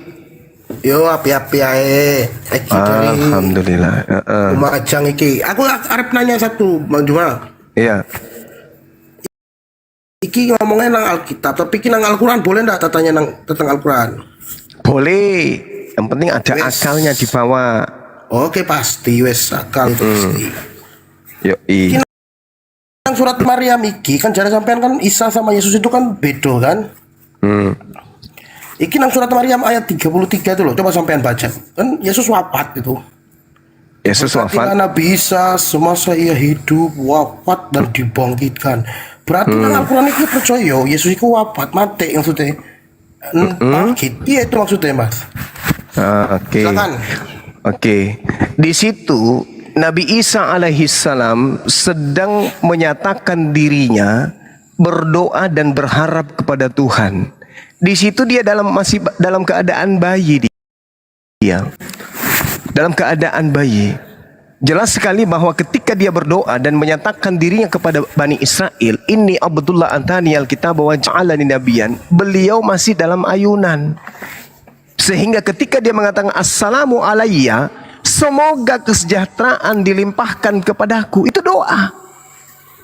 N: Yo api-api ae.
C: Alhamdulillah.
N: Rumah Ajang iki. Aku arep nanya satu Bang Juma.
C: Iya.
N: Iki ngomongnya nang Alkitab, tapi iki nang Al-Quran boleh ndak tanya tentang Al-Quran?
C: Boleh. Yang penting ada akalnya dibawa.
N: Oke pasti wes akal itu pasti.
C: Yoi.
N: Yang surat Maryam iki kan jare sampean kan Isa sama Yesus itu kan beda kan? Iki nang surat Maryam ayat 33 itu loh, coba sampean baca. Kan Yesus wafat itu.
C: Yesus wafat.
N: Nabi Isa semasa ia hidup wafat dan dibangkitkan. Berarti nang Al-Quran iki percaya Yesus itu wafat, mati maksudnya. Bangkit. Iya itu maksudnya Mas.
C: Oke. Oke. Di situ Nabi Isa alaihissalam sedang menyatakan dirinya berdoa dan berharap kepada Tuhan. Di situ dia masih dalam keadaan bayi dia. Dalam keadaan bayi. Jelas sekali bahwa ketika dia berdoa dan menyatakan dirinya kepada Bani Israel, Inni Abdullah antani al-kitab wa ja'alani nabiyan, beliau masih dalam ayunan. Sehingga ketika dia mengatakan Assalamu alayya, semoga kesejahteraan dilimpahkan kepadaku, itu doa.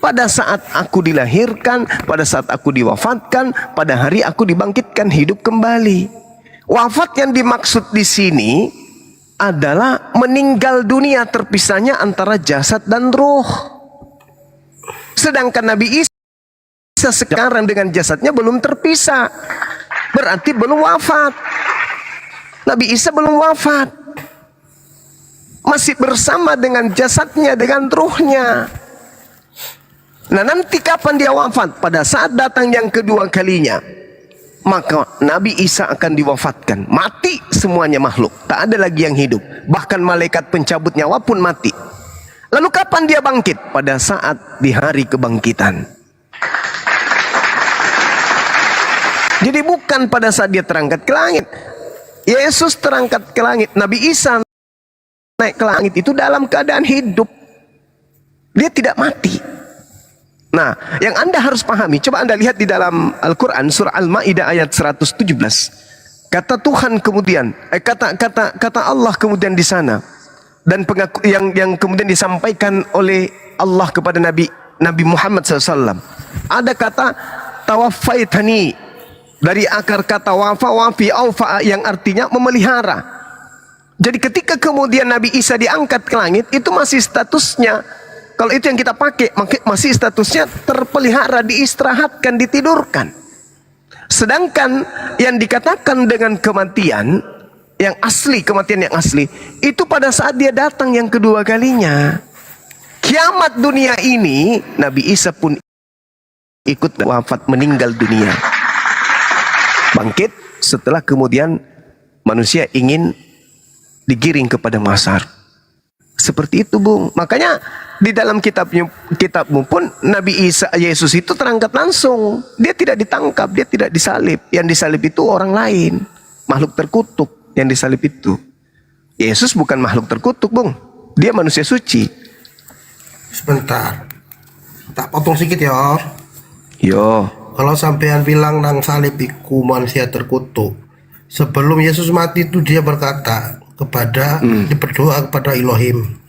C: Pada saat aku dilahirkan, pada saat aku diwafatkan, pada hari aku dibangkitkan hidup kembali. Wafat yang dimaksud di sini adalah meninggal dunia, terpisahnya antara jasad dan ruh. Sedangkan Nabi Isa sekarang dengan jasadnya belum terpisah, berarti belum wafat. Nabi Isa belum wafat, masih bersama dengan jasadnya, dengan ruhnya. Nah nanti kapan dia wafat? Pada saat datang yang kedua kalinya, maka Nabi Isa akan diwafatkan. Mati semuanya makhluk, tak ada lagi yang hidup. Bahkan malaikat pencabut nyawa pun mati. Lalu kapan dia bangkit? Pada saat di hari kebangkitan. Jadi bukan pada saat dia terangkat ke langit. Yesus terangkat ke langit, Nabi Isa naik ke langit itu dalam keadaan hidup. Dia tidak mati. Nah, yang Anda harus pahami, coba Anda lihat di dalam Al-Quran surah Al-Maidah ayat 117. Kata Tuhan kemudian, kata Allah kemudian di sana, dan yang kemudian disampaikan oleh Allah kepada Nabi Muhammad SAW. Ada kata tawaffaitani, dari akar kata wafi aufa, yang artinya memelihara. Jadi ketika kemudian Nabi Isa diangkat ke langit, itu masih statusnya, kalau itu yang kita pakai, masih statusnya terpelihara, diistirahatkan, ditidurkan. Sedangkan yang dikatakan dengan kematian yang asli, kematian yang asli, itu pada saat dia datang yang kedua kalinya. Kiamat dunia ini, Nabi Isa pun ikut wafat, meninggal dunia. Bangkit setelah kemudian manusia ingin digiring kepada mahsyar. Seperti itu, Bung. Makanya di dalam kitabmu pun Nabi Isa, Yesus itu terangkat langsung. Dia tidak ditangkap, dia tidak disalib. Yang disalib itu orang lain, makhluk terkutuk yang disalib itu. Yesus bukan makhluk terkutuk, Bung. Dia manusia suci.
N: Sebentar, tak potong sedikit ya.
C: Yo.
N: Kalau sampean bilang nang salib iku manusia terkutuk, sebelum Yesus mati itu dia berkata kepada, dia berdoa kepada Elohim,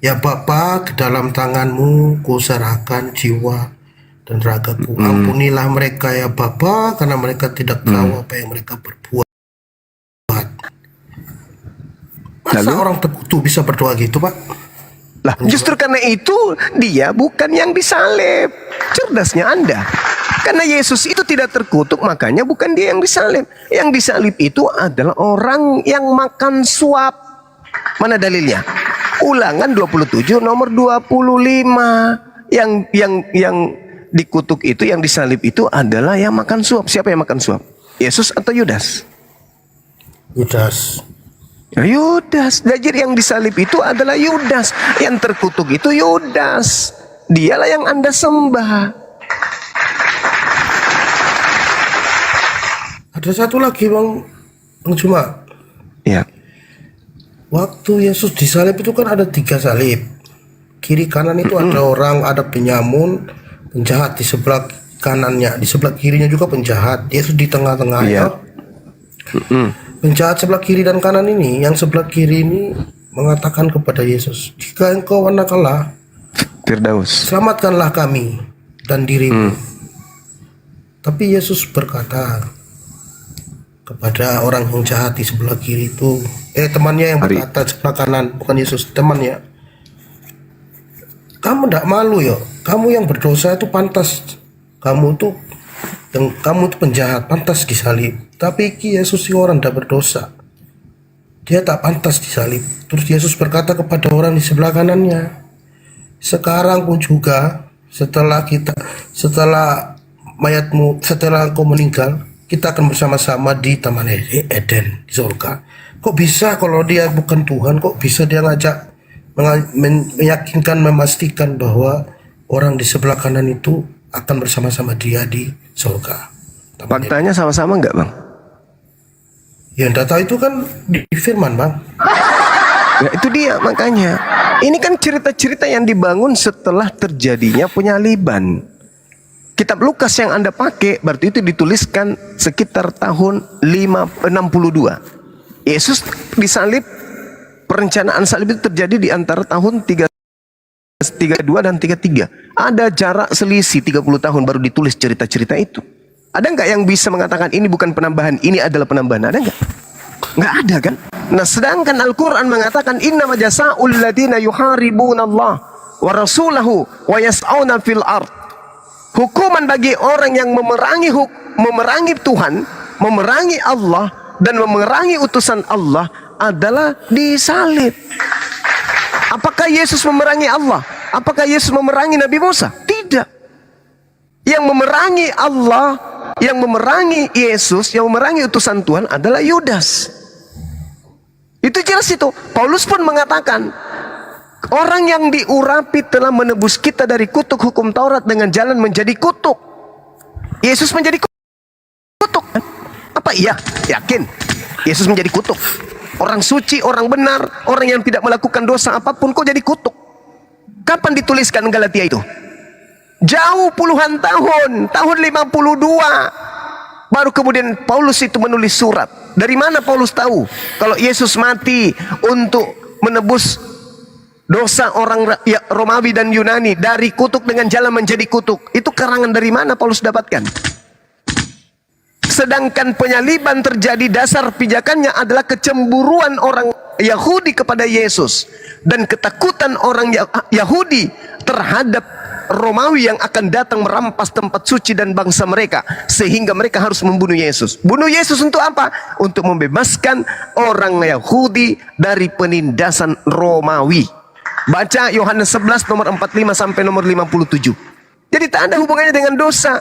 N: ya Bapa, ke dalam tanganmu ku serahkan jiwa dan ragaku. Ampunilah mereka ya Bapa, karena mereka tidak tahu apa yang mereka berbuat. Masa orang terkutuk bisa berdoa gitu, Pak?
C: Lah, justru karena itu dia bukan yang disalib. Cerdasnya Anda. Karena Yesus itu tidak terkutuk, makanya bukan dia yang disalib. Yang disalib itu adalah orang yang makan suap. Mana dalilnya? Ulangan 27 nomor 25. Yang dikutuk itu, yang disalib itu adalah yang makan suap. Siapa yang makan suap? Yesus atau Yudas?
N: Yudas.
C: Ya, Yudas. Jadi yang disalib itu adalah Yudas. Yang terkutuk itu Yudas. Dialah yang Anda sembah.
N: Ada satu lagi Bang Juma.
C: Ya.
N: Waktu Yesus disalib itu kan ada 3 salib. Kiri kanan itu ada orang, ada penyamun, penjahat di sebelah kanannya, di sebelah kirinya juga penjahat. Yesus di tengah-tengah. Penjahat sebelah kiri dan kanan ini, yang sebelah kiri ini mengatakan kepada Yesus, jika engkau anak Allah,
C: Firdaus,
N: selamatkanlah kami dan dirimu. Tapi Yesus berkata kepada orang yang jahat di sebelah kiri itu, temannya yang berkata sebelah kanan, bukan Yesus, temannya, kamu tidak malu ya, kamu yang berdosa itu pantas, kamu tuh penjahat, pantas disalib. Tapi Yesus si orang tidak berdosa, dia tak pantas disalib. Terus Yesus berkata kepada orang di sebelah kanannya, sekarang pun juga setelah mayatmu, setelah engkau meninggal, kita akan bersama-sama di Taman Eden di surga. Kok bisa kalau dia bukan Tuhan, kok bisa dia ngajak meyakinkan, memastikan bahwa orang di sebelah kanan itu akan bersama-sama dia di surga?
C: Faktanya sama-sama enggak, Bang?
N: Yang data itu kan di firman, Bang.
C: Ya itu dia, makanya ini kan cerita-cerita yang dibangun setelah terjadinya penyaliban. Kitab Lukas yang Anda pakai berarti itu dituliskan sekitar tahun 62. Yesus disalib, perencanaan salib itu terjadi di antara tahun 32 dan 33. Ada jarak selisih 30 tahun baru ditulis cerita-cerita itu. Ada nggak yang bisa mengatakan ini bukan penambahan, ini adalah penambahan? Ada nggak? Nggak ada kan? Nah, sedangkan Al-Quran mengatakan innama jazaa'ul ladina yuharibuna Allah wa rasulahu wa yas'auna fil ard. Hukuman bagi orang yang memerangi Tuhan, memerangi Allah dan memerangi utusan Allah adalah disalib. Apakah Yesus memerangi Allah? Apakah Yesus memerangi Nabi Musa? Tidak. Yang memerangi Allah, yang memerangi Yesus, yang memerangi utusan Tuhan adalah Yudas. Itu jelas itu. Paulus pun mengatakan, orang yang diurapi telah menebus kita dari kutuk hukum Taurat dengan jalan menjadi kutuk. Yesus menjadi kutuk. Apa iya? Yakin? Yesus menjadi kutuk. Orang suci, orang benar, orang yang tidak melakukan dosa apapun kok jadi kutuk. Kapan dituliskan Galatia itu? Jauh puluhan tahun, tahun 52. Baru kemudian Paulus itu menulis surat. Dari mana Paulus tahu kalau Yesus mati untuk menebus dosa orang Romawi dan Yunani dari kutuk dengan jalan menjadi kutuk? Itu karangan dari mana Paulus dapatkan? Sedangkan penyaliban terjadi, dasar pijakannya adalah kecemburuan orang Yahudi kepada Yesus dan ketakutan orang Yahudi terhadap Romawi yang akan datang merampas tempat suci dan bangsa mereka, sehingga mereka harus membunuh Yesus. Bunuh Yesus untuk apa? Untuk membebaskan orang Yahudi dari penindasan Romawi. Baca Yohanes 11 nomor 45 sampai nomor 57. Jadi tak ada hubungannya dengan dosa.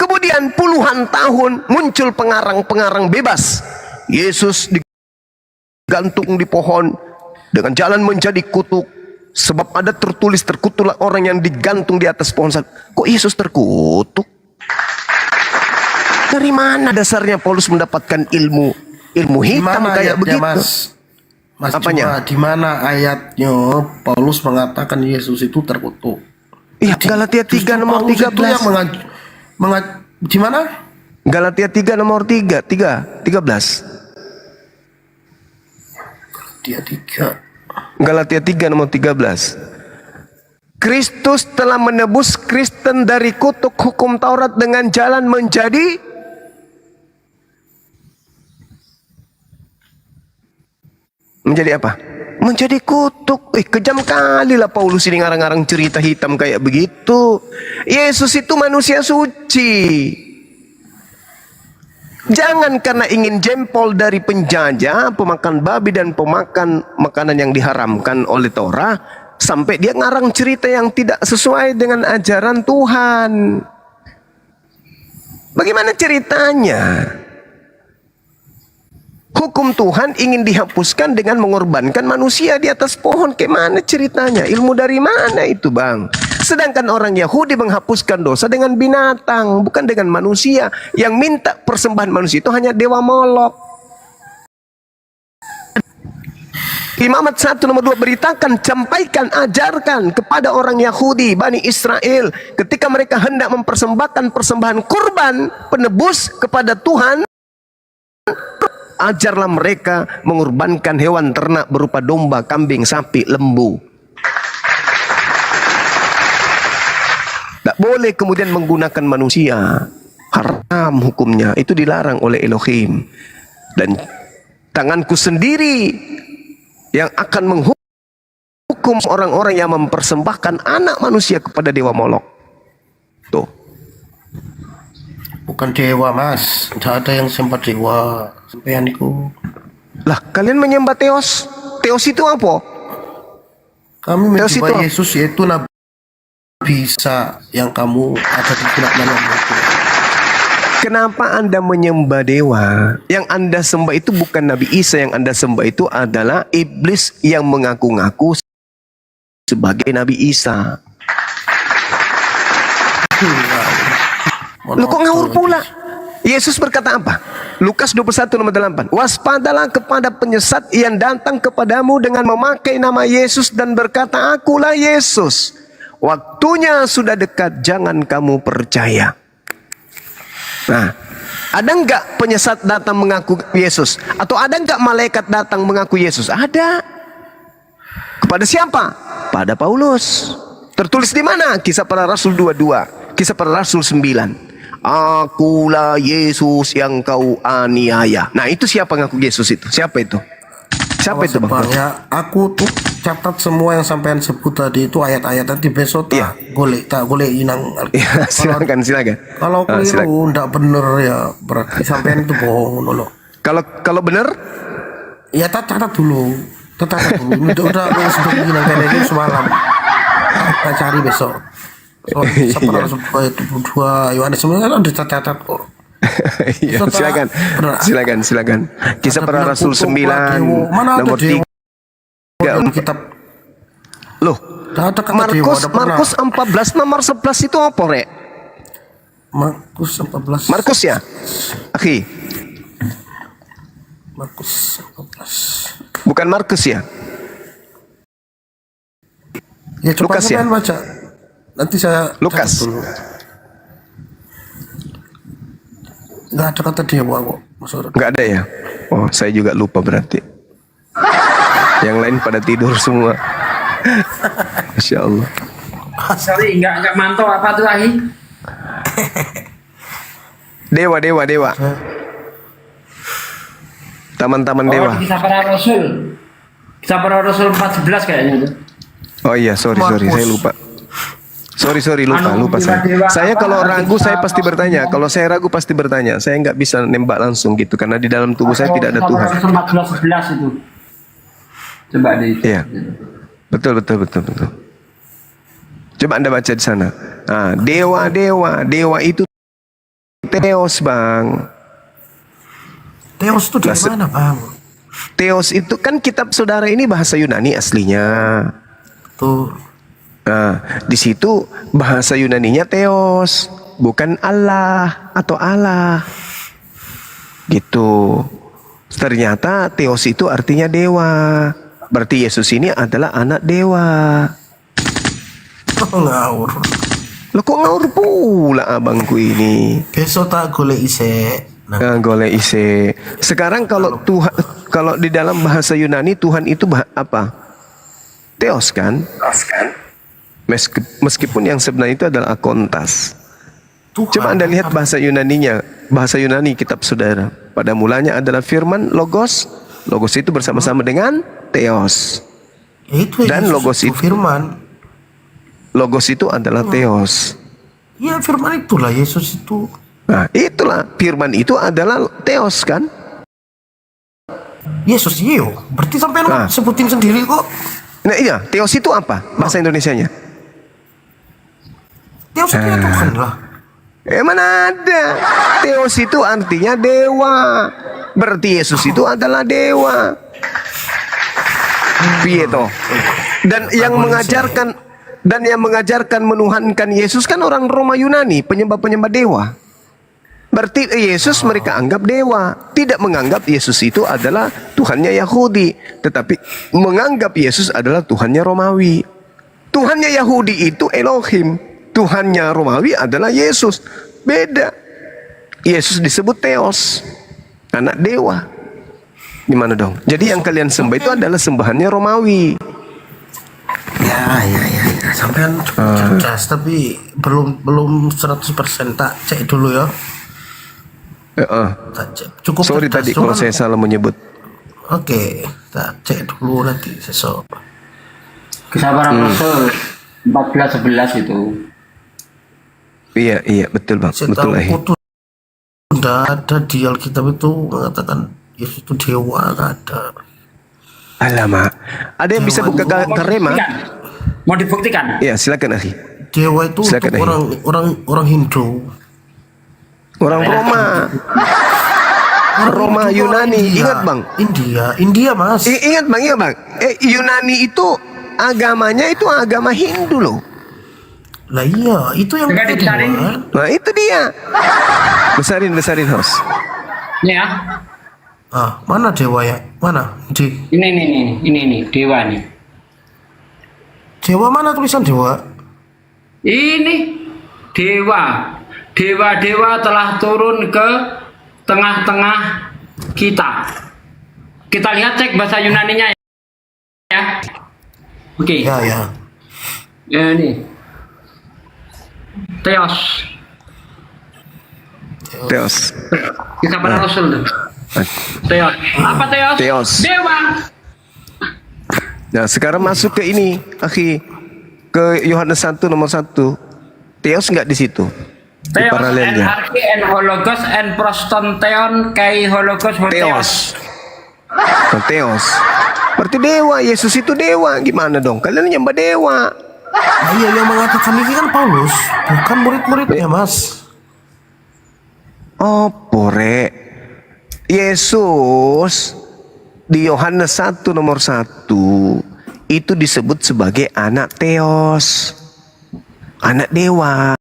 C: Kemudian puluhan tahun muncul pengarang-pengarang bebas. Yesus digantung di pohon dengan jalan menjadi kutuk. Sebab ada tertulis, terkutuklah orang yang digantung di atas pohon salib. Kok Yesus terkutuk? Dari mana dasarnya Paulus mendapatkan ilmu hitam kayak begitu?
N: Mas apanya? Di mana ayatnya Paulus mengatakan Yesus itu terkutuk?
C: Iya, Galatia 3 nomor 13.
N: Itu yang di mana?
C: Galatia 3 nomor 13. Galatia 3 nomor 13. Kristus telah menebus Kristen dari kutuk hukum Taurat dengan jalan menjadi apa? Menjadi kutuk. Kejam kali lah Paulus ini ngarang-ngarang cerita hitam kayak begitu. Yesus itu manusia suci. Jangan karena ingin jempol dari penjajah, pemakan babi dan pemakan makanan yang diharamkan oleh Torah, sampai dia ngarang cerita yang tidak sesuai dengan ajaran Tuhan. Bagaimana ceritanya? Hukum Tuhan ingin dihapuskan dengan mengorbankan manusia di atas pohon. Gimana ceritanya? Ilmu dari mana itu, Bang? Sedangkan orang Yahudi menghapuskan dosa dengan binatang, bukan dengan manusia. Yang minta persembahan manusia itu hanya dewa Molok. Imamat 1 nomor 2 beritakan, sampaikan, ajarkan kepada orang Yahudi, Bani Israel, ketika mereka hendak mempersembahkan persembahan kurban penebus kepada Tuhan, ajarlah mereka mengorbankan hewan ternak berupa domba, kambing, sapi, lembu. Tak boleh kemudian menggunakan manusia. Haram hukumnya. Itu dilarang oleh Elohim. Dan tanganku sendiri yang akan menghukum orang-orang yang mempersembahkan anak manusia kepada dewa Molok. Tuh.
N: Bukan dewa, Mas. Tidak ada yang sembah dewa. Sampean itu.
C: Lah, kalian menyembah Theos. Theos itu apa?
N: Kami menyembah Yesus, yaitu Nabi Isa yang kamu ada di surat malam itu.
C: Kenapa Anda menyembah dewa? Yang Anda sembah itu bukan Nabi Isa. Yang Anda sembah itu adalah iblis yang mengaku-ngaku sebagai Nabi Isa. Lu kok ngawur pula? Yesus berkata apa? Lukas 21 nomor 8. Waspadalah kepada penyesat yang datang kepadamu dengan memakai nama Yesus dan berkata, akulah Yesus. Waktunya sudah dekat, jangan kamu percaya. Nah, ada enggak penyesat datang mengaku Yesus? Atau ada enggak malaikat datang mengaku Yesus? Ada. Kepada siapa? Pada Paulus. Tertulis di mana? Kisah Para Rasul 22, Kisah Para Rasul 9. Akulah Yesus yang kau aniaya. Nah, itu siapa ngaku Yesus itu? Siapa itu? Siapa itu, Bang?
N: Ya, aku tuh catat semua yang sampean sebut tadi itu ayat-ayat, nanti besok tak boleh inang.
C: Ya, silakan.
N: Kalau keliru enggak bener ya berarti sampean itu bohong loh.
C: Kalau bener?
N: Ya catat dulu. Ini udah sudah inang kayak ini semalam. Kita cari besok. Seperti itu dua Yohanes sebenarnya ada catat kok.
C: Iya, silakan. Kisah Para Rasul 9 nomor 3.
N: Kitab
C: loh, Markus 14 nomor 11 itu apa, Rek?
N: Markus 14.
C: Markus ya? Akhi.
N: Markus 14.
C: Bukan Markus ya?
N: Ya coba
C: Lukas ya?
N: baca. Nanti saya
C: Lukas.
N: dulu. Nggak ada kata dewa kok, Mas Ora.
C: Nggak ada ya? Oh, saya juga lupa berarti. Yang lain pada tidur semua. Masya Allah.
F: Sorry, nggak mantau apa tuh, Ahi?
C: Dewa. Taman-taman dewa.
F: Kisah Para Rasul. Kisah Para Rasul 14 kayaknya itu.
C: Oh iya, sorry, saya lupa. Sorry, lupa saya. Saya kalau ragu saya pasti bertanya. Kalau saya ragu pasti bertanya. Saya nggak bisa nembak langsung gitu karena di dalam tubuh saya tidak ada Tuhan.
F: 14 itu. Coba deh.
C: Iya. Betul. Coba Anda baca di sana. Nah, dewa itu Theos, Bang.
N: Theos itu dari mana, Bang?
C: Theos itu kan kitab saudara ini bahasa Yunani aslinya.
N: Tuh.
C: Nah, di situ bahasa Yunaninya Theos, bukan Allah atau Allah. Gitu. Ternyata Theos itu artinya dewa. Berarti Yesus ini adalah anak dewa.
N: Ngawur.
C: Loh kok ngawur pula abangku ini?
N: Besok tak golek ise.
C: Golek ise. Sekarang kalau Tuhan, kalau di dalam bahasa Yunani Tuhan itu apa? Theos kan? Meskipun yang sebenarnya itu adalah akontas. Coba Anda lihat bahasa Yunaninya, bahasa Yunani kitab saudara. Pada mulanya adalah firman, logos. Logos itu bersama-sama dengan theos. Dan logos itu
N: firman.
C: Logos itu adalah theos.
N: Ya firman itulah Yesus itu.
C: Nah, itulah firman itu adalah theos kan?
N: Yesus iyo. Berarti sampai sebutin sendiri kok.
C: Nah iya, theos itu apa bahasa Indonesianya?
N: Theos itu ya Tuhan lah.
C: Mana ada? Theos itu artinya dewa. Berarti Yesus itu adalah dewa. Piyeto. Dan yang mengajarkan menuhankan Yesus kan orang Roma Yunani, penyembah-penyembah dewa. Berarti Yesus mereka anggap dewa, tidak menganggap Yesus itu adalah Tuhannya Yahudi, tetapi menganggap Yesus adalah Tuhannya Romawi. Tuhannya Yahudi itu Elohim, Tuhannya Romawi adalah Yesus. Beda. Yesus disebut Theos, anak dewa. Gimana dong? Jadi yang kalian sembah itu adalah sembahannya Romawi.
N: Ya. Sampean cerdas tapi belum 100%. Tak cek dulu ya. Cukup
C: sorry
N: cerdas,
C: tadi kalau saya salah menyebut.
N: Oke, tak cek dulu nanti sesok.
F: Kesabaran Rasul 14:11 itu.
C: Iya betul bang, betul lah.
N: Tidak ada di Alkitab itu mengatakan Yesus itu dewa, nggak ada.
C: Alamak, ada yang bisa buka karema?
F: Mau dibuktikan?
C: Iya silakan akhi.
N: Dewa itu silakan, untuk orang Hindu.
C: Orang Roma. Roma Yunani, ingat bang?
N: India mas.
C: Ingat bang. Yunani itu agamanya itu agama Hindu loh.
N: Lah iya, itu yang besarin.
C: Nah itu dia. Besarin host.
F: Ini ya.
N: Mana dewa ya? Mana?
F: Ini dewa nih.
N: Dewa mana tulisan dewa?
F: Ini dewa. Dewa-dewa telah turun ke tengah-tengah kita. Kita lihat cek bahasa Yunaninya ya. Oke.
N: Ya.
F: Ini. Theos. Kita pada Rasul tuh. Theos. Apa Theos? Dewa.
C: Nah, sekarang masuk ke ini, akhi. Ke Yohanes 1 nomor 1. Theos enggak di situ.
F: Theos,
C: paralelnya.
F: archi, hologos, prostonteon, kai hologos,
C: Theos. Berarti dewa, Yesus itu dewa. Gimana dong? Kalian nyembah dewa.
N: Nah, iya, yang mengatakan ini kan Paulus, bukan murid-muridnya mas.
C: Oh, pore. Yesus di Yohanes 1 nomor 1 itu disebut sebagai anak Theos, anak dewa.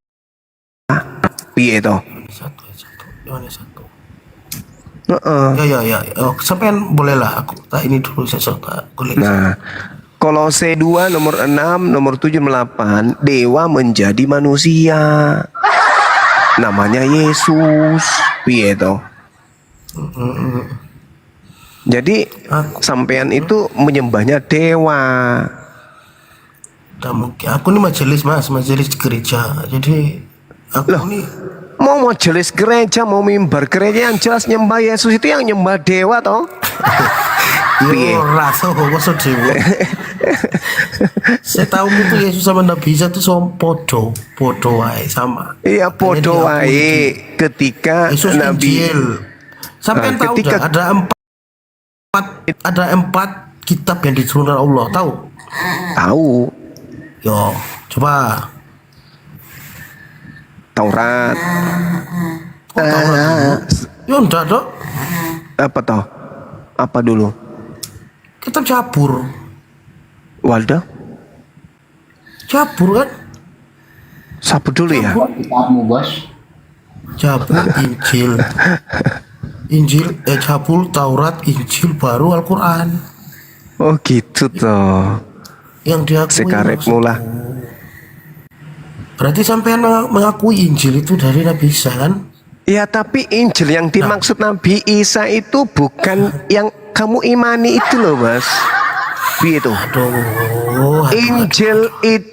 C: Piye toh?
N: Yohanes 1. Ya. Sampean bolehlah aku tak ini dulu saya suka.
C: Nah, Kolose 2 nomor 6 nomor 7 8 dewa menjadi manusia. Namanya Yesus. Piye toh? Jadi sampean itu menyembahnya dewa.
N: Tak mungkin. Aku ini majelis gereja. Jadi aku ini
C: mau majelis gereja, mau mimbar gereja, yang jelas nyembah Yesus itu yang nyembah dewa toh.
N: Yo rasa kok dewa. Saya tahu itu Yesus sama Nabi Isa itu sama podo wae sama.
C: Iya podo wae ketika
N: Yesus
C: Nabi
N: sampai tahu ketika ada empat kitab yang diturunkan Allah, tahu?
C: Tahu.
N: Yo, coba.
C: Taurat.
N: Yo enggak dok.
C: Apa toh? Apa dulu?
N: Kitab Jabur.
C: Walda?
N: Jabur kan?
C: Sapu dulu ya.
F: Kamu bos.
N: Jabur, Injil, Jabur, Taurat, Injil, baru Al-Quran.
C: Oh gitu toh.
N: Yang diakui
C: sekarek mula.
N: Berarti sampean mengakui Injil itu dari Nabi Isa kan?
C: Ya tapi Injil yang dimaksud Nabi Isa itu bukan yang kamu imani itu loh mas. Itu.
N: Aduh.
C: Injil itu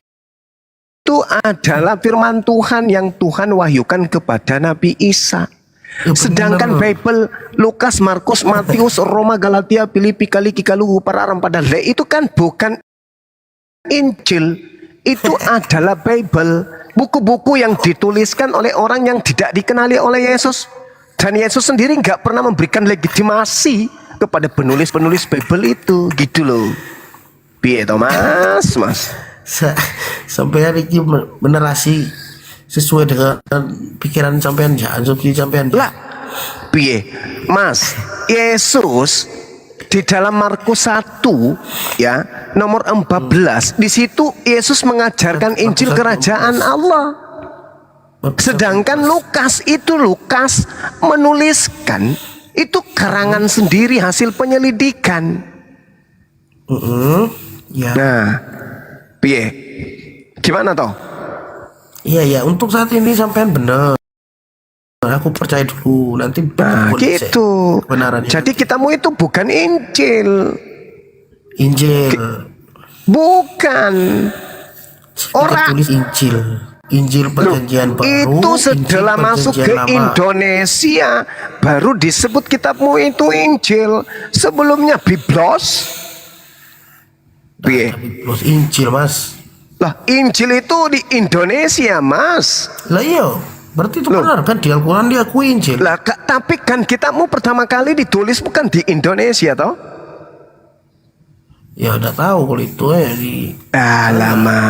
C: itu adalah firman Tuhan yang Tuhan wahyukan kepada Nabi Isa. Sedangkan Bible Lukas, Markus, Matius, Roma, Galatia, Filipi, Kaliki, Kaluhu, Pararam, Padale itu kan bukan Injil, itu adalah Bible, buku-buku yang dituliskan oleh orang yang tidak dikenali oleh Yesus. Dan Yesus sendiri nggak pernah memberikan legitimasi kepada penulis-penulis Bible itu, gitu loh. Piye toh Mas?
N: Sampai hari ini menerasi sesuai dengan pikiran sampean ya, asumsi sampean
C: lah. Piye Mas, Yesus di dalam Markus 1 ya nomor 14 di situ Yesus mengajarkan Injil kerajaan Allah. Sedangkan Lukas menuliskan itu karangan sendiri hasil penyelidikan.
N: Ya.
C: Nah, piye? Gimana toh?
N: Iya, untuk saat ini sampean bener. Aku percaya dulu, nanti
C: gitu. Jadi kitamu itu bukan Injil. Bukan. Orang
N: tulis Injil perjanjian baru.
C: Itu setelah masuk ke Indonesia baru disebut kitabmu itu Injil. Sebelumnya Biblos.
N: Biblos Injil, Mas.
C: Lah, Injil itu di Indonesia, Mas.
N: Lah iya, berarti itu benar kan di Al-Quran diakui Injil.
C: Lah, tapi kan kitabmu pertama kali ditulis bukan di Indonesia toh?
N: Ya udah tahu kalau itu ya di
C: lama.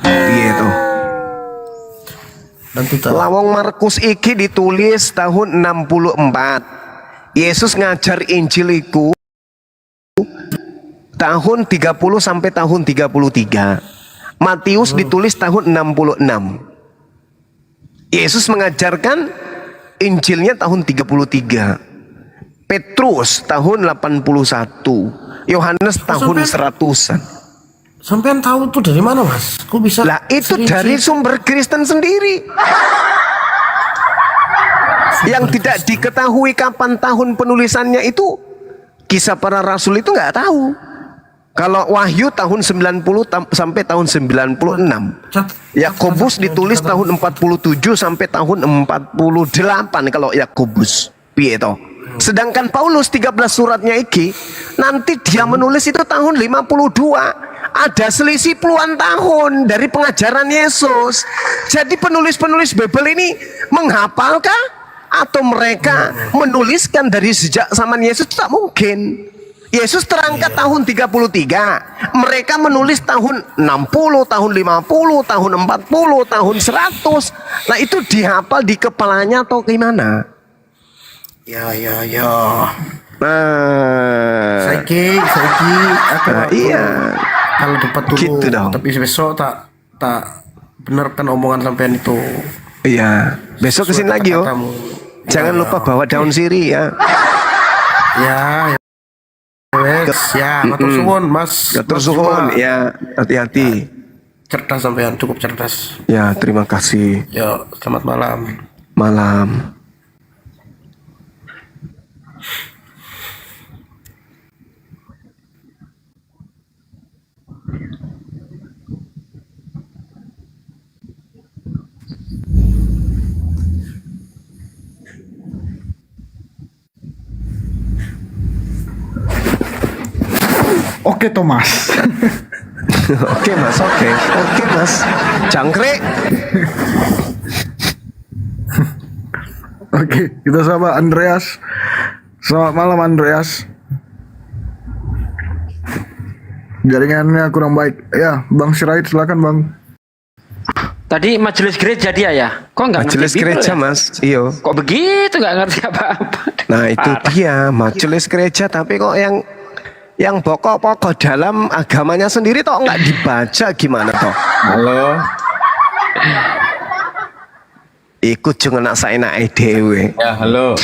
C: Piye toh?
N: Nanti tahu.
C: Lawang Markus iki ditulis tahun 64. Yesus ngajar Injil iku tahun 30 sampai tahun 33. Matius ditulis tahun 66. Yesus mengajarkan Injilnya tahun 33. Petrus tahun 81. Yohanes tahun 100-an.
N: Sampean tahu tuh dari mana, Mas? Kok bisa?
C: Lah itu dari sumber Kristen sendiri. Yang tidak diketahui kapan tahun penulisannya itu Kisah Para Rasul itu nggak tahu. Kalau Wahyu tahun 90 sampai tahun 96. Yakobus ditulis tahun 47 sampai tahun 48 kalau Yakobus. Piye toh? Sedangkan Paulus 13 suratnya iki nanti dia menulis itu tahun 52. Ada selisih puluhan tahun dari pengajaran Yesus. Jadi penulis-penulis Bible ini menghafalkah atau mereka menuliskan dari sejak zaman Yesus? Tak mungkin. Yesus terangkat tahun 33, mereka menulis tahun 60, tahun 50, tahun 40, tahun 100. Nah itu dihafal di kepalanya atau gimana?
N: Ya.
C: Nah,
N: Saiki aku
C: iya.
N: Kalau dapat dulu,
C: Gitu dong.
N: tapi besok tak benarkan omongan sampean itu.
C: Iya, besok kesini lagi yo. Jangan lupa bawa daun sirih ya.
N: Ya. Matur suwun, Mas.
C: Matur suwun, ya, hati-hati.
N: Cerdas sampean, cukup cerdas.
C: Ya, terima kasih.
N: Ya, selamat malam.
C: Malam.
A: Oke Thomas.
C: Oke Mas. Jangkrik.
A: Oke, kita sama Andreas. Selamat malam Andreas. Jaringannya kurang baik. Ya, Bang Sirait silakan Bang.
F: Tadi majelis gereja dia ya? Kok nggak ngerti
C: Majelis
F: Bible
C: gereja
F: ya?
C: Mas, iyo.
F: Kok begitu nggak ngerti apa-apa?
C: Nah itu dia majelis gereja, tapi kok yang pokok-pokok dalam agamanya sendiri toh nggak dibaca, gimana toh?
Q: Halo.
C: Ikut juga nak saya nak dewe.
Q: Ya halo.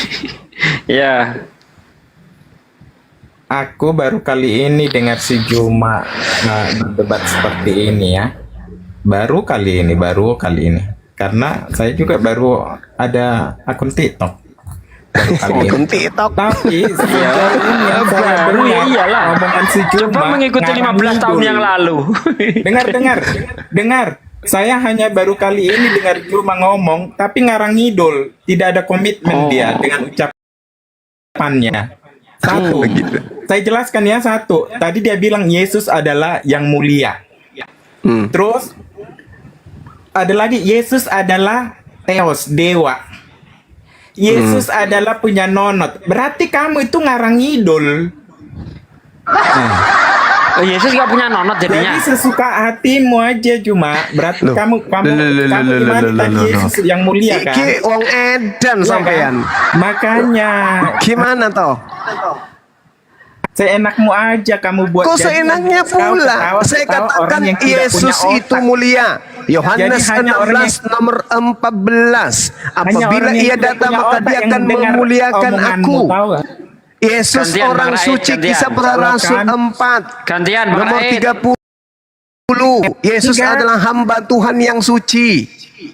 F: Ya.
Q: Aku baru kali ini dengar si Juma berdebat seperti ini ya. Baru kali ini. Karena saya juga baru ada akun TikTok. Baru kali ini.
C: Akun TikTok.
Q: Tapi sejauh ini yang saya
F: baru ya iyalah.
Q: Omongan si Juma.
F: Coba mengikuti 15 tahun yang lalu.
Q: Dengar. Saya hanya baru kali ini dengar Juma ngomong, tapi ngarang ngidul. Tidak ada komitmen dia dengan ucapannya. Satu, saya jelaskan ya satu. Tadi dia bilang Yesus adalah yang mulia. Terus ada lagi Yesus adalah Theos, dewa. Yesus adalah punya nonot. Berarti kamu itu ngarang ngidul.
F: Oh, Yesus gak punya nonot jadinya.
Q: Jadi sesuka hatimu aja cuma. Berarti kamu gimana tadi Yesus yang mulia kan?
C: Iki wong edan sampean.
Q: Makanya
C: gimana toh?
Q: Seenakmu aja kamu buat.
C: Kok seenaknya pula? Saya katakan Yesus itu mulia. Yohanes 16 nomor 14. Apabila ia datang maka dia akan memuliakan aku. Yesus
F: Gantian,
C: orang
F: Bang Raid,
C: suci,
F: gantian.
C: Kisah Para Rasul 4
F: Gantian, Bang
C: nomor
F: Raid.
C: 30. Yesus adalah hamba Tuhan yang suci.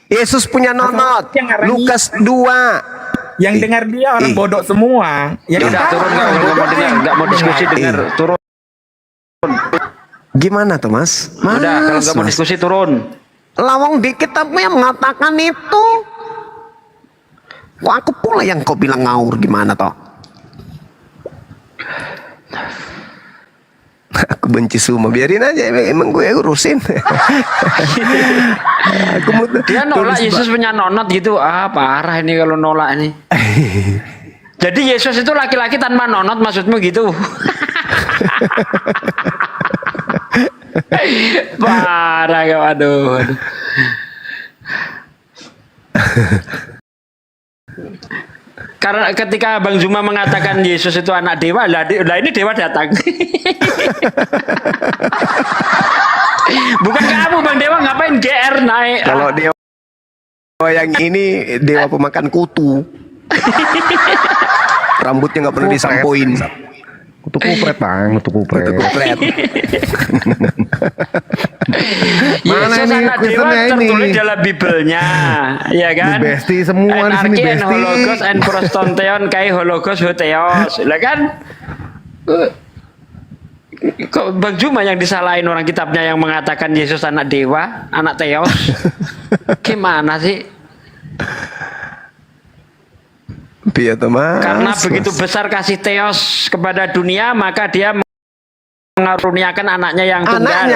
C: Yesus punya nonot. Lukas 2.
Q: Yang dengar dia orang bodoh semua.
F: Ya udah turun, nggak mau diskusi, dengar turun.
C: Gimana tuh Mas?
F: Udah kalau nggak mau diskusi turun.
C: Lawang di kitabnya mengatakan itu. Wah, aku pula yang kau bilang ngawur, gimana toh? Aku benci semua, biarin aja, emang gue urusin.
F: Dia nolak Yesus punya nonot gitu. Parah ini kalau nolak ini. Jadi Yesus itu laki-laki tanpa nonot maksudmu gitu? Parah ya, aduh. Karena ketika Bang Zuma mengatakan Yesus itu anak dewa, lah ini dewa datang. Bukan kamu Bang Dewa, ngapain GR naik?
C: Kalau dewa yang ini dewa pemakan kutu. Rambutnya nggak pernah disampoin.
O: Kutu kupret Bang, kutu kupret.
F: Yesus anak dewa tertulis dalam Bibelnya, ya kan?
O: Besti semua di sini,
F: Anarki and
O: besti.
F: hologos and prostonteon kai hologos hoteos, lah kan? Kok Bang Juma yang disalahin orang kitabnya yang mengatakan Yesus anak dewa, anak Theos? Gimana sih? Karena begitu besar kasih Theos kepada dunia, maka dia mengaruniakan anaknya yang tunggal.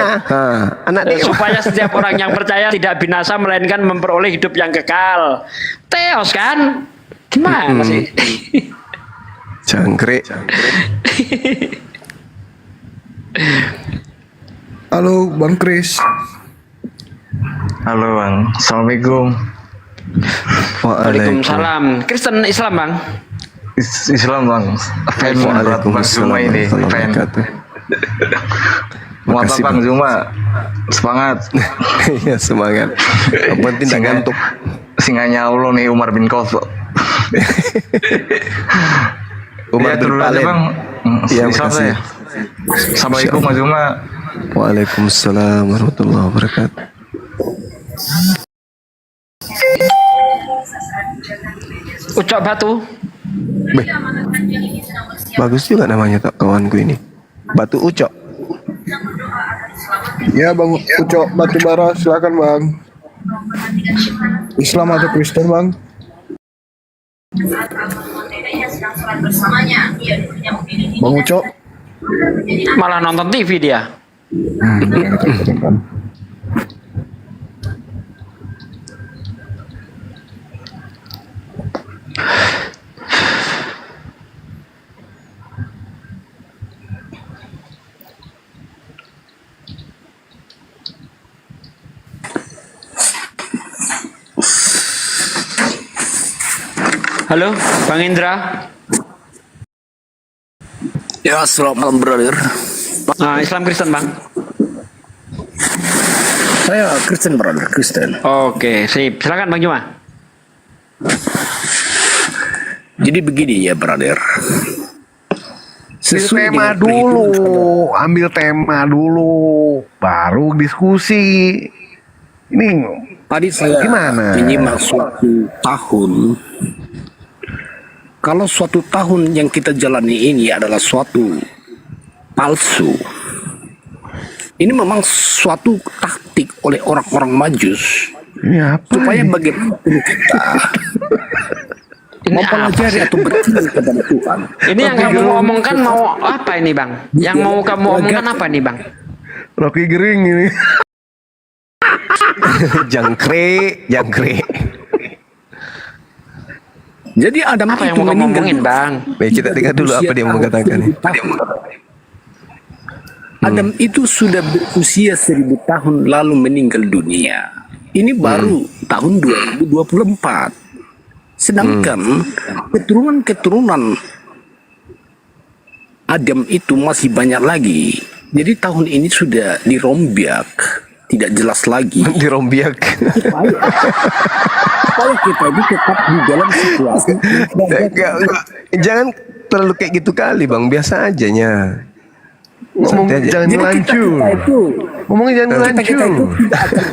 C: Anak dewa.
F: Supaya setiap orang yang percaya tidak binasa melainkan memperoleh hidup yang kekal. Theos kan? Gimana sih?
C: Jangkrik.
A: Halo Bang Kris.
R: Halo Bang, Assalamualaikum.
F: Waalaikumsalam. Kristen Islam Bang?
R: Islam Bang. Fan berat Bang Zuma ini. Fan. Mantap Bang Zuma. Semangat.
C: Iya semangat. Yang penting tidak ngantuk.
R: Singanya Allah nih Umar bin Khattab.
C: Umar bin
R: Khattab Bang.
C: Iya
R: Islam saya. Assalamualaikum Bang Zuma.
C: Waalaikumsalam warahmatullahi wabarakatuh.
F: Ucok Batu.
C: Bagus juga namanya tak kawanku ini. Batu Ucok.
A: Ya Bang Ucok Batubara, silakan Bang. Islam atau Kristen Bang? Bang Ucok.
F: Malah nonton TV dia. Halo, Bang Indra.
S: Ya, selamat malam, brother.
F: Nah, Islam Kristen, Bang?
S: Saya Kristen, brother, Kristen.
F: Oke, sip. Silakan, Bang Juma.
S: Jadi begini ya, brother.
O: Ambil tema dulu, baru diskusi. Ini
S: tadi saya
O: gimana?
S: menyimak suatu tahun. Kalau suatu tahun yang kita jalani ini adalah suatu palsu. Ini memang suatu taktik oleh orang-orang Majus.
O: Ini apa?
S: Supaya bagaimana kita mempelajari atau bertanya kepada Tuhan.
F: Ini yang kamu omongkan mau apa ini bang? Yang mau kamu omongkan apa nih bang?
O: Rocky Gerung ini.
C: Jangkrik.
S: Jadi Adam
F: Apa yang
S: itu
F: mau kamu
S: meninggal
F: omongin bang?
C: Baik, kita dengar dulu apa dia mau katakan.
S: Adam itu sudah berusia 1000 tahun lalu meninggal dunia. Ini baru tahun 2024. Sedangkan keturunan-keturunan Adam itu masih banyak lagi. Jadi tahun ini sudah dirombiak, tidak jelas lagi.
C: Dirombiak.
S: Supaya kita itu tetap di dalam situasi.
C: Jangan terlalu kayak gitu kali bang, biasa aja nya.
O: Ngomong jangan ngelancur. Ngomongnya jangan ngelancur.
S: Kita itu tidak akan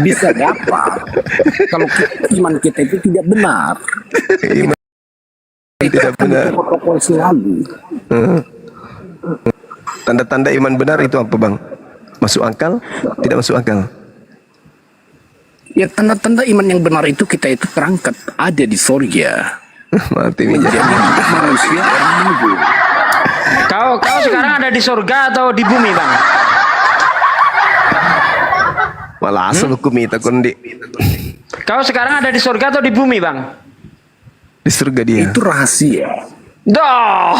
S: bisa dapat kalau iman kita itu tidak benar.
C: Iman tidak benar.
S: Protokol selalu.
C: Tanda-tanda iman benar itu apa bang? Masuk akal? Tidak masuk akal?
S: Ya tanda-tanda iman yang benar itu kita itu terangkat ada di sorga.
C: Mati menjadi
S: manusia orang maju.
F: Kau sekarang ada di surga atau di bumi bang?
C: Malah asal hukum itu kondi.
F: Kau sekarang ada di surga atau di bumi bang?
C: Di surga dia.
S: Itu rahasia.
F: Dah.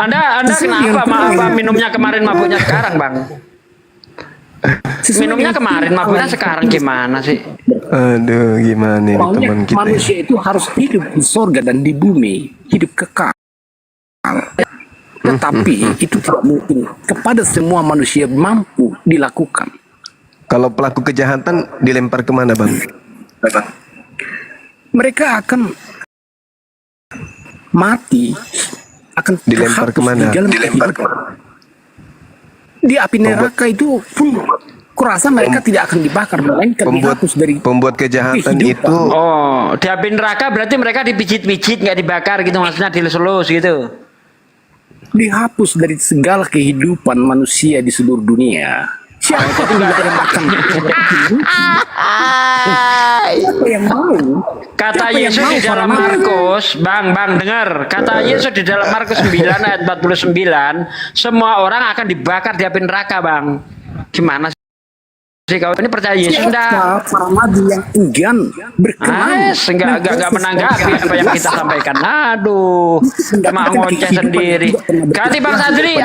F: Anda kenapa minumnya kemarin mabuknya sekarang bang? Minumnya kemarin mabuknya sekarang gimana sih?
C: Aduh gimana ini
S: Maunya
C: teman kita.
S: manusia itu harus hidup di sorga dan di bumi, hidup kekal. Tetapi itu tidak mungkin kepada semua manusia mampu dilakukan.
C: Kalau pelaku kejahatan dilempar kemana bang?
S: Mereka akan mati, akan
C: Dilempar
S: terhapus
C: kemana?
S: di dalam kehidupan. Di api neraka itu pun kurasa mereka tidak akan dibakar, melainkan dihapus dari
C: Pembuat kejahatan
S: kehidupan.
C: itu
F: Oh, di api neraka berarti mereka dipijit-pijit nggak dibakar gitu maksudnya dilus-lus gitu.
S: Dihapus dari segala kehidupan manusia di seluruh dunia. Siapa yang tidak makan? Siapa yang mau?
F: Kata
S: Siapa yang
F: Yesus
S: mau
F: di dalam
S: para
F: Markus, Bang dengar. Kata Yesus di dalam Markus 9 ayat 49, semua orang akan dibakar di api neraka, Bang. Gimana sih kau ini percaya Yesus enggak?
S: Siapa para nabi yang enggan berkenan?
F: Enggak menanggapi apa yang kita sampaikan. Aduh, cuma ngoceh sendiri. Ganti Bang Sadri,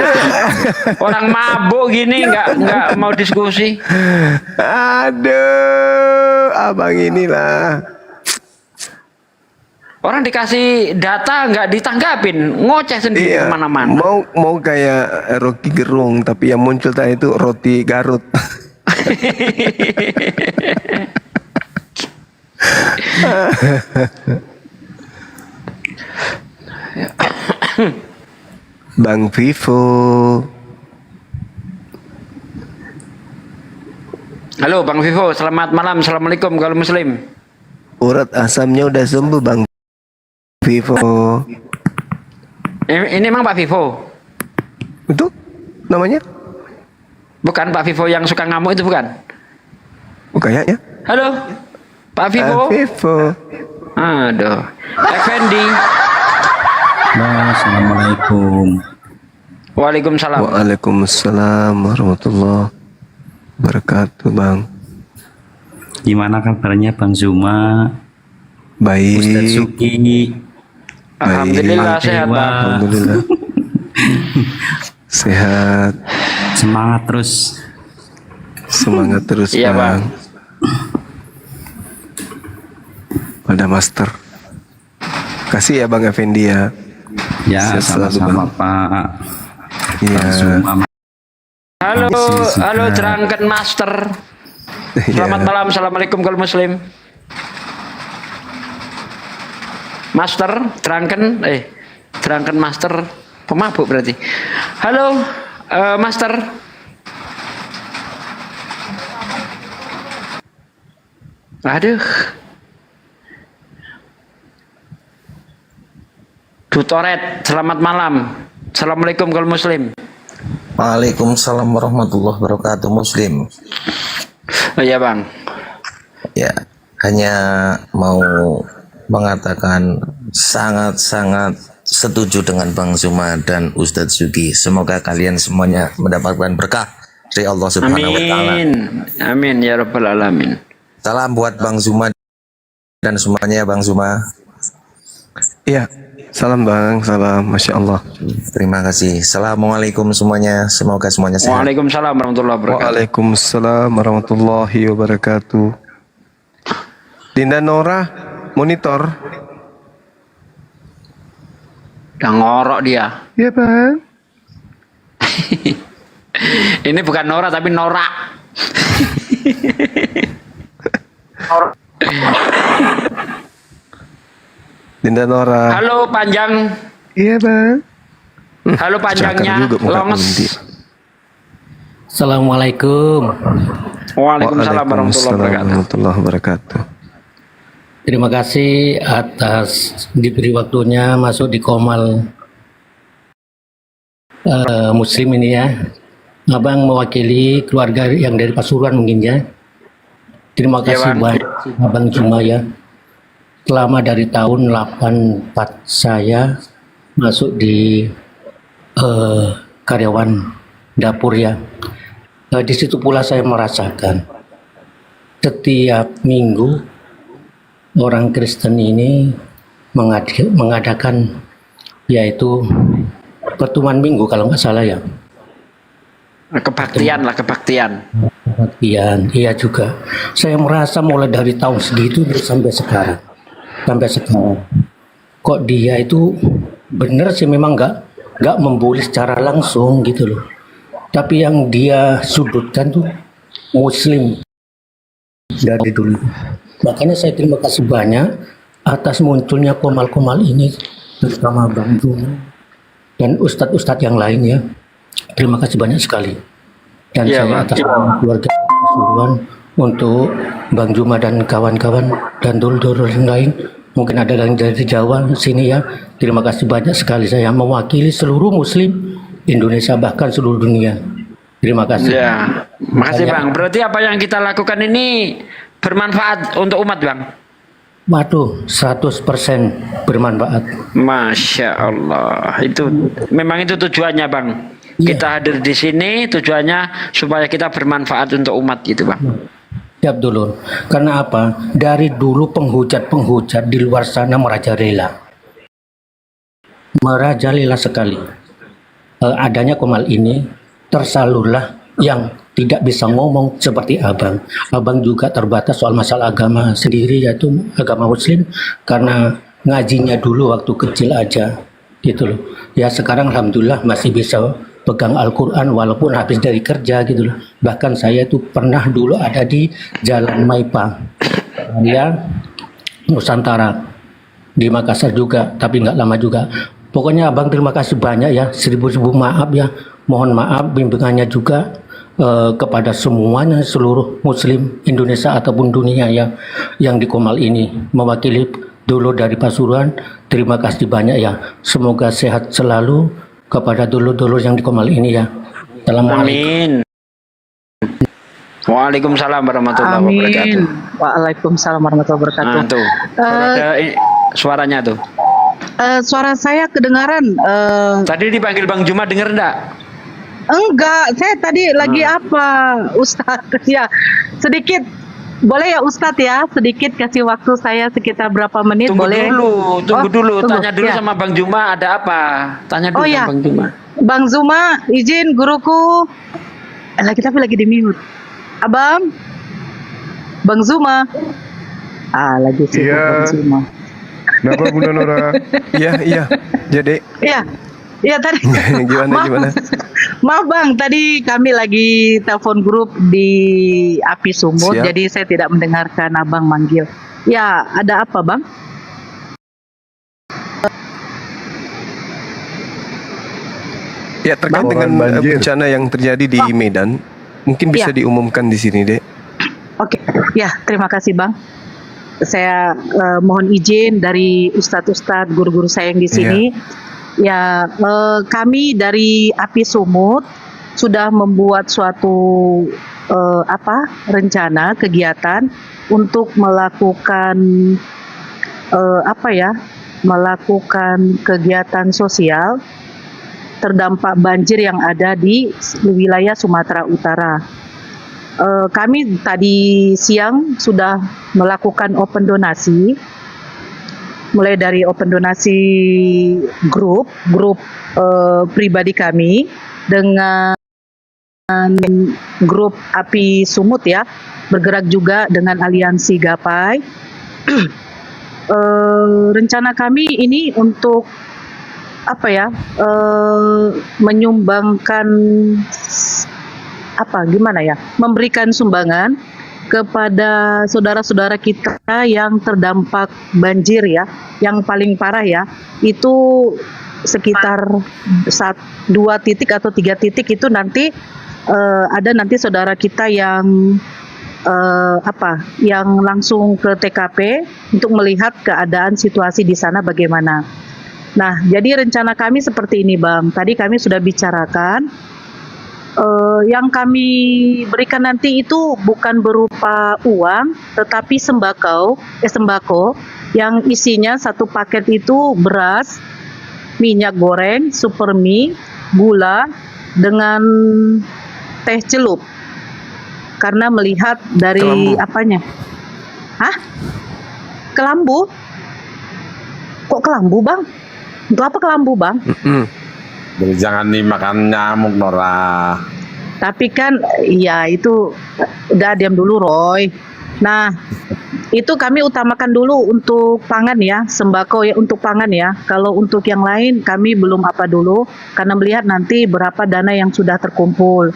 F: orang mabuk gini enggak mau diskusi.
C: Aduh, abang inilah.
F: Orang dikasih data nggak ditanggapin, ngoceh sendiri
C: Iya,
F: kemana-mana.
C: mau kayak Rocky Gerung, tapi yang muncul tadi itu roti Garut. Bang Vivo.
F: Halo Bang Vivo, selamat malam, assalamualaikum kalau muslim.
C: Urat asamnya udah sembuh Bang Vivo.
F: Ini emang Pak Vivo?
C: Itu namanya?
F: Bukan Pak Vivo yang suka ngamuk itu bukan?
C: Kayaknya.
F: Halo, Pak Vivo.
C: Vivo.
F: Aduh, Effendi.
R: Assalamualaikum.
F: Waalaikumsalam.
C: Waalaikumsalam warahmatullahi wabarakatuh Bang.
R: Gimana kabarnya Bang Zuma?
C: Baik.
R: Ustadz Suki.
F: Alhamdulillah sehat Bang.
C: Alhamdulillah. Sehat.
R: Semangat terus.
C: Semangat terus
F: Iya, Bang.
C: Pada Master. Kasih ya Bang Effendi ya.
R: Ya,
C: Sehat selalu,
R: sama-sama
C: Bang.
R: Pak.
C: Iya.
R: Bang Zuma.
F: Halo Jerangken Master. Selamat malam, assalamualaikum kalau muslim. Master, Jerangken Master, pemabuk berarti. Halo, Master. Aduh. Butoret, selamat malam. Assalamualaikum kalau Muslim.
J: Waalaikumsalam warahmatullahi wabarakatuh Muslim.
F: Oh iya Bang.
J: Ya, hanya mau mengatakan sangat-sangat setuju dengan Bang Zuma dan Ustadz Zuki. Semoga kalian semuanya mendapatkan berkah dari Allah Subhanahu wa taala.
F: Amin. Amin ya rabbal alamin.
J: Salam buat Bang Zuma dan semuanya Bang Zuma.
C: Iya, salam Bang, salam, Masya Allah.
J: Terima kasih. Assalamualaikum semuanya. Semoga semuanya sehat.
F: Waalaikumsalam warahmatullahi wabarakatuh.
C: Waalaikumsalam warahmatullahi wabarakatuh. Dinda Nora, monitor.
F: Udah ngorok dia.
C: Iya Bang.
F: Ini bukan Nora tapi Norak.
C: Dinda Nora.
F: Halo panjang.
C: Iya Bang.
F: Halo panjangnya. Longs.
T: Assalamualaikum.
F: Waalaikumsalam warahmatullahi
C: wabarakatuh.
T: Terima kasih atas diberi waktunya masuk di Komal Muslim ini ya. Abang mewakili keluarga yang dari Pasuruan mungkin ya. Terima kasih banyak Abang Zuma ya. Selama dari tahun 84 saya masuk di karyawan dapur ya. Di situ pula saya merasakan setiap minggu orang Kristen ini mengadakan yaitu pertemuan minggu kalau nggak salah ya.
F: Kebaktian lah, kebaktian.
T: Kebaktian, iya juga. Saya merasa mulai dari tahun segitu sampai sekarang. Kok dia itu benar sih memang nggak membuli secara langsung gitu loh. Tapi yang dia sudutkan tuh Muslim dari dulu. Makanya saya terima kasih banyak atas munculnya Komal-Komal ini, terutama Bang Zuma dan ustadz-ustadz yang lain ya. Terima kasih banyak sekali. Dan saya atas keluarga Pasuruan untuk Bang Zuma dan kawan-kawan dan dulur-dulur yang lain. Mungkin ada yang dari Jawa sini ya. Terima kasih banyak sekali saya mewakili seluruh Muslim Indonesia bahkan seluruh dunia. Terima kasih.
F: Ya, makasih Bang. Berarti apa yang kita lakukan ini bermanfaat untuk umat Bang?
T: Waduh, 100% bermanfaat.
F: Masya Allah. Itu memang itu tujuannya Bang. Kita hadir di sini tujuannya supaya kita bermanfaat untuk umat gitu Bang.
T: Siap dulu. Karena apa? Dari dulu penghujat di luar sana merajalela sekali. Adanya Komal ini tersalurlah yang tidak bisa ngomong seperti abang. Abang juga terbatas soal masalah agama sendiri yaitu agama Muslim karena ngajinya dulu waktu kecil aja gitu loh. Ya sekarang alhamdulillah masih bisa pegang Al-Quran walaupun habis dari kerja gitu loh. Bahkan saya itu pernah dulu ada di Jalan Maipang ya Nusantara di Makassar juga, tapi nggak lama juga. Pokoknya abang terima kasih banyak ya, seribu maaf ya, mohon maaf bimbingannya juga kepada semuanya seluruh Muslim Indonesia ataupun dunia ya yang di Komal ini mewakili dulu dari Pasuruan. Terima kasih banyak ya, semoga sehat selalu kepada dulur-dulur yang di Komal ini ya.
F: Amin. Waalaikumsalam warahmatullahi wabarakatuh.
E: Waalaikumsalam warahmatullahi wabarakatuh.
F: Nah, tuh. Ada suaranya tuh.
B: Suara saya kedengaran.
F: Tadi dipanggil Bang Zuma, denger enggak?
B: Enggak, saya tadi lagi apa, Ustadz? Ya, sedikit. Boleh ya Ustadz ya, sedikit kasih waktu saya sekitar berapa menit,
F: Tunggu
B: boleh?
F: Tunggu dulu.
B: Tunggu.
F: Tanya dulu
B: Ya.
F: sama Bang Zuma ada apa? Tanya dulu sama Bang Zuma.
B: Bang Zuma, izin guruku. Tapi lagi di mute. Abang, Bang Zuma. Lagi sibuk Bang Zuma.
C: Kenapa Bunda Nora? Iya. Jadi.
B: Iya tadi.
C: Gimana?
B: Maaf Bang, tadi kami lagi telepon grup di Api Sumut, jadi saya tidak mendengarkan Abang manggil. Ya, ada apa Bang?
C: Ya terkait dengan bencana yang terjadi di Medan, mungkin bisa diumumkan di sini, Dek.
B: Oke, ya terima kasih Bang.
E: saya mohon izin dari ustadz-ustadz, guru-guru saya yang di sini. Ya, kami dari Api Sumut sudah membuat suatu rencana kegiatan untuk melakukan melakukan kegiatan sosial terdampak banjir yang ada di wilayah Sumatera Utara. Kami tadi siang sudah melakukan open donasi, mulai dari open donasi grup pribadi kami dengan grup Api Sumut ya, bergerak juga dengan aliansi Gapai. Rencana kami ini untuk menyumbangkan memberikan sumbangan kepada saudara-saudara kita yang terdampak banjir ya, yang paling parah ya, itu sekitar 2 titik atau 3 titik itu nanti ada nanti saudara kita yang yang langsung ke TKP untuk melihat keadaan situasi di sana bagaimana. Nah, jadi rencana kami seperti ini, Bang. Tadi kami sudah bicarakan, yang kami berikan nanti itu bukan berupa uang, tetapi sembako yang isinya satu paket itu beras, minyak goreng, super mie, gula, dengan teh celup. Karena melihat dari apanya? Hah? Kelambu? Kok kelambu, Bang? Untuk apa kelambu, Bang?
I: Jangan dimakan nyamuk, Nora.
E: Tapi kan, ya itu, udah diam dulu, Roy. Nah, itu kami utamakan dulu untuk pangan ya, sembako ya untuk pangan ya. Kalau untuk yang lain kami belum apa dulu, karena melihat nanti berapa dana yang sudah terkumpul.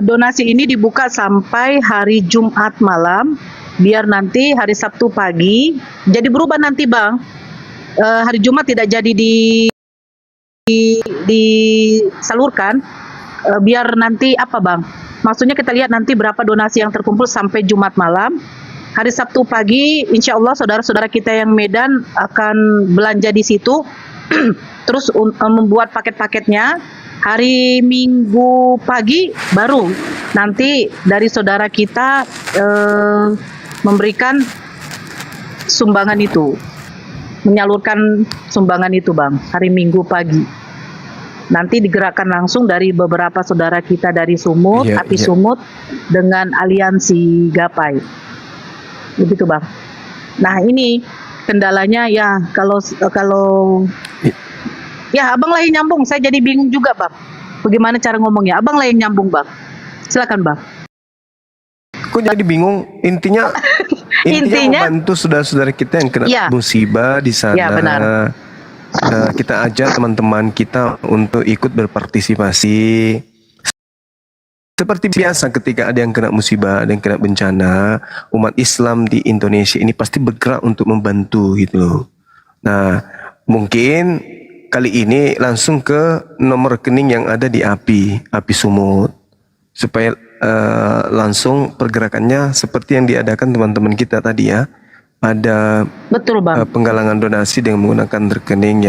E: Donasi ini dibuka sampai hari Jumat malam, biar nanti hari Sabtu pagi, jadi berubah nanti, Bang. Hari Jumat tidak jadi disalurkan, biar nanti Bang? Maksudnya kita lihat nanti berapa donasi yang terkumpul sampai Jumat malam. Hari Sabtu pagi, insya Allah saudara-saudara kita yang Medan akan belanja di situ, terus membuat paket-paketnya. Hari Minggu pagi baru nanti dari saudara kita memberikan sumbangan itu, menyalurkan sumbangan itu, Bang, hari Minggu pagi. Nanti digerakkan langsung dari beberapa saudara kita dari Sumut, Api Sumut, dengan aliansi Gapai. Begitu, Bang. Nah, ini kendalanya ya, kalau ya, Abang lah yang nyambung, saya jadi bingung juga, Bang. Bagaimana cara ngomongnya? Abang lah yang nyambung, Bang. Silakan, Bang.
C: Kok jadi bingung? Intinya membantu saudara-saudara kita yang kena musibah di sana.
E: Ya, benar.
C: Kita ajak teman-teman kita untuk ikut berpartisipasi. Seperti biasa ketika ada yang kena musibah, ada yang kena bencana, umat Islam di Indonesia ini pasti bergerak untuk membantu gitu loh. Nah, mungkin kali ini langsung ke nomor rekening yang ada di Api Sumut, supaya langsung pergerakannya seperti yang diadakan teman-teman kita tadi ya. Ada penggalangan donasi dengan menggunakan rekening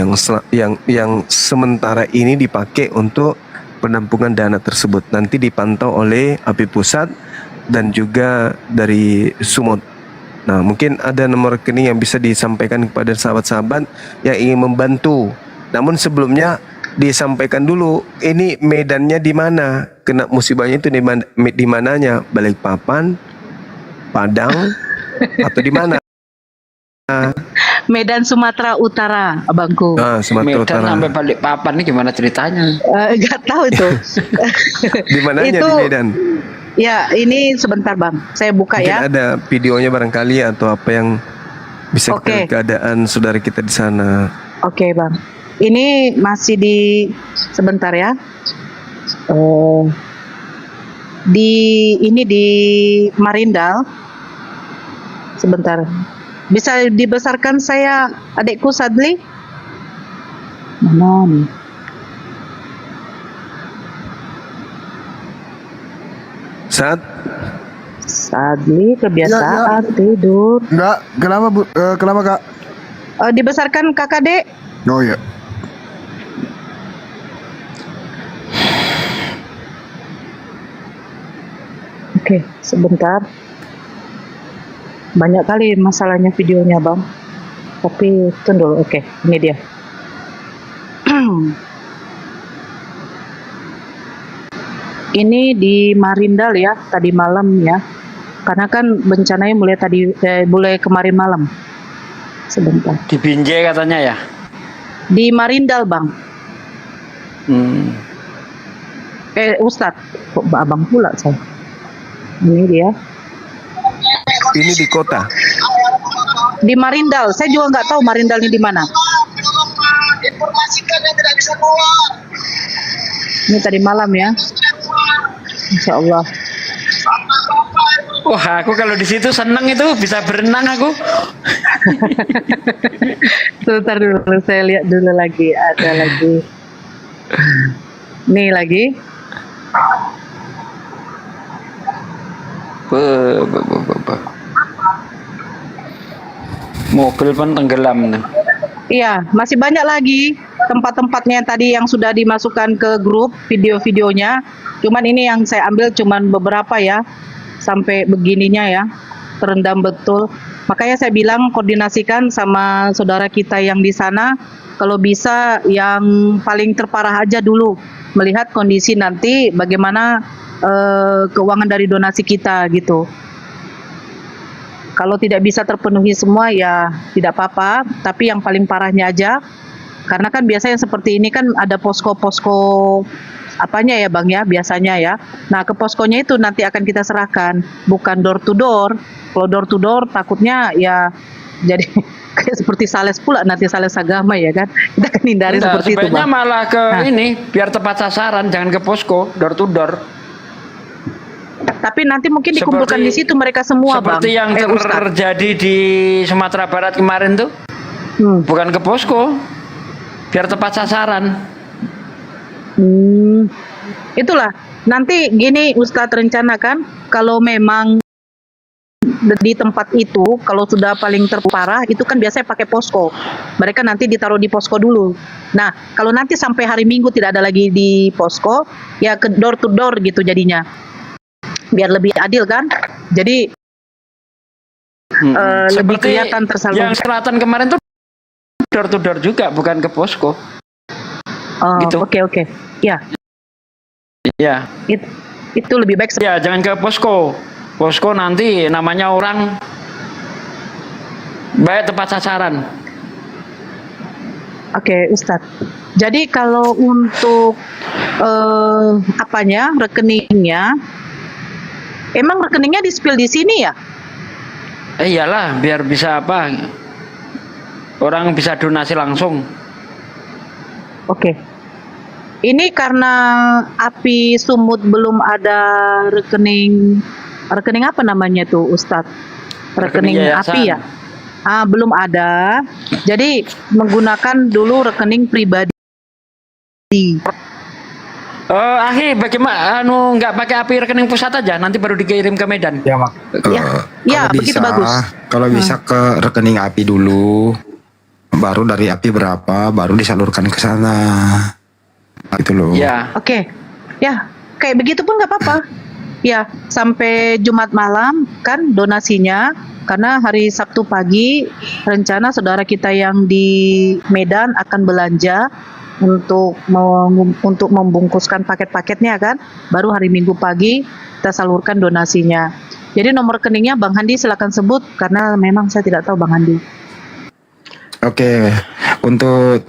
C: yang sementara ini dipakai untuk penampungan dana tersebut. Nanti dipantau oleh Api Pusat dan juga dari Sumut. Nah, mungkin ada nomor rekening yang bisa disampaikan kepada sahabat-sahabat yang ingin membantu. Namun sebelumnya disampaikan dulu, ini medannya di mana? Kena musibahnya itu di mananya? Balikpapan, Padang, atau di mana?
E: Medan Sumatera Utara, Abangku.
C: Sumatera
F: Medan
C: Utara.
F: sampai Balikpapan ini gimana ceritanya?
E: Nggak tahu itu.
C: Di mananya
E: Itu,
C: di Medan?
E: Ya, ini sebentar, Bang. Saya buka
C: Mungkin
E: ya.
C: ada videonya barangkali atau apa yang bisa kita keadaan saudara kita di sana.
E: Oke, Bang. Ini masih di sebentar ya. Di Marindal. Sebentar. Bisa dibesarkan saya adikku Sadli? Mana nih? Sadli kebiasaan tidur.
A: Enggak, kenapa Bu? Kenapa Kak?
E: Dibesarkan kakak dek.
A: Oh iya.
E: Oke, sebentar. Banyak kali masalahnya videonya bang. Tapi tunggu dulu. Oke, ini dia. Ini di Marindal ya, tadi malam ya. Karena kan bencananya mulai kemarin malam. Sebentar.
F: Di Binjai katanya ya.
E: Di Marindal bang. Ustadz, kok abang pula saya. Ini dia.
C: Ini di kota.
E: Di Marindal, saya juga nggak tahu Marindalnya di mana.
U: Informasikan yang tidak bisa keluar.
E: Ini tadi malam ya. Insya Allah.
F: Wah, aku kalau di situ seneng itu bisa berenang aku.
E: Sebentar dulu, saya lihat dulu lagi. Ada lagi. Nih lagi.
F: Mobil pun tenggelam nih.
E: Iya, masih banyak lagi tempat-tempatnya tadi yang sudah dimasukkan ke grup video-videonya. Cuman ini yang saya ambil cuman beberapa ya. Sampai begininya ya. Terendam betul. Makanya saya bilang koordinasikan sama saudara kita yang di sana. Kalau bisa yang paling terparah aja dulu. Melihat kondisi nanti bagaimana keuangan dari donasi kita gitu. Kalau tidak bisa terpenuhi semua ya tidak apa-apa, tapi yang paling parahnya aja. Karena kan biasanya seperti ini kan ada posko-posko apanya ya Bang ya, biasanya ya. Nah, ke poskonya itu nanti akan kita serahkan, bukan door to door. Kalau door to door takutnya ya jadi kayak seperti sales pula, nanti sales agama ya kan. Kita akan hindari seperti itu,
F: Sebaiknya
E: Bang.
F: malah ke ini, biar tepat sasaran, jangan ke posko, door to door.
E: Tapi nanti mungkin dikumpulkan di situ mereka semua, Bang.
F: Seperti yang terjadi di Sumatera Barat kemarin tuh. Bukan ke posko, biar tepat sasaran.
E: Itulah. Nanti gini Ustadz rencanakan kalau memang di tempat itu kalau sudah paling terparah itu kan biasanya pakai posko. Mereka nanti ditaruh di posko dulu. Nah, kalau nanti sampai hari Minggu tidak ada lagi di posko, ya ke door to door gitu jadinya. Biar lebih adil kan. Jadi lebih kelihatan tersalurkan.
F: Yang selatan kemarin tuh door to door juga, bukan ke posko.
E: Oh,
F: gitu.
E: Oke. Ya.
F: Iya.
E: Itu lebih baik.
F: Ya, jangan ke posko. Posko nanti namanya orang baik tepat sasaran.
E: Oke, Ustadz. Jadi kalau untuk rekeningnya, emang rekeningnya di-spill di sini ya?
F: Iyalah, biar bisa orang bisa donasi langsung.
E: Oke. Ini karena api sumut belum ada rekening apa namanya tuh Ustadz? Rekening api ya? Belum ada. Jadi menggunakan dulu rekening pribadi.
F: Bagaimana? Nggak pakai api rekening pusat aja, nanti baru dikirim ke Medan.
V: Ya, Mak.
E: Ya, begitu bagus.
V: Kalau bisa ke rekening api dulu, baru dari api berapa, baru disalurkan ke sana. Gitu loh.
F: Ya.
E: Oke. Ya, kayak begitu pun nggak apa-apa. Ya, sampai Jumat malam kan donasinya, karena hari Sabtu pagi rencana saudara kita yang di Medan akan belanja untuk membungkuskan paket-paketnya kan, baru hari Minggu pagi kita salurkan donasinya. Jadi nomor rekeningnya Bang Handi silakan sebut karena memang saya tidak tahu Bang Handi.
V: Oke, untuk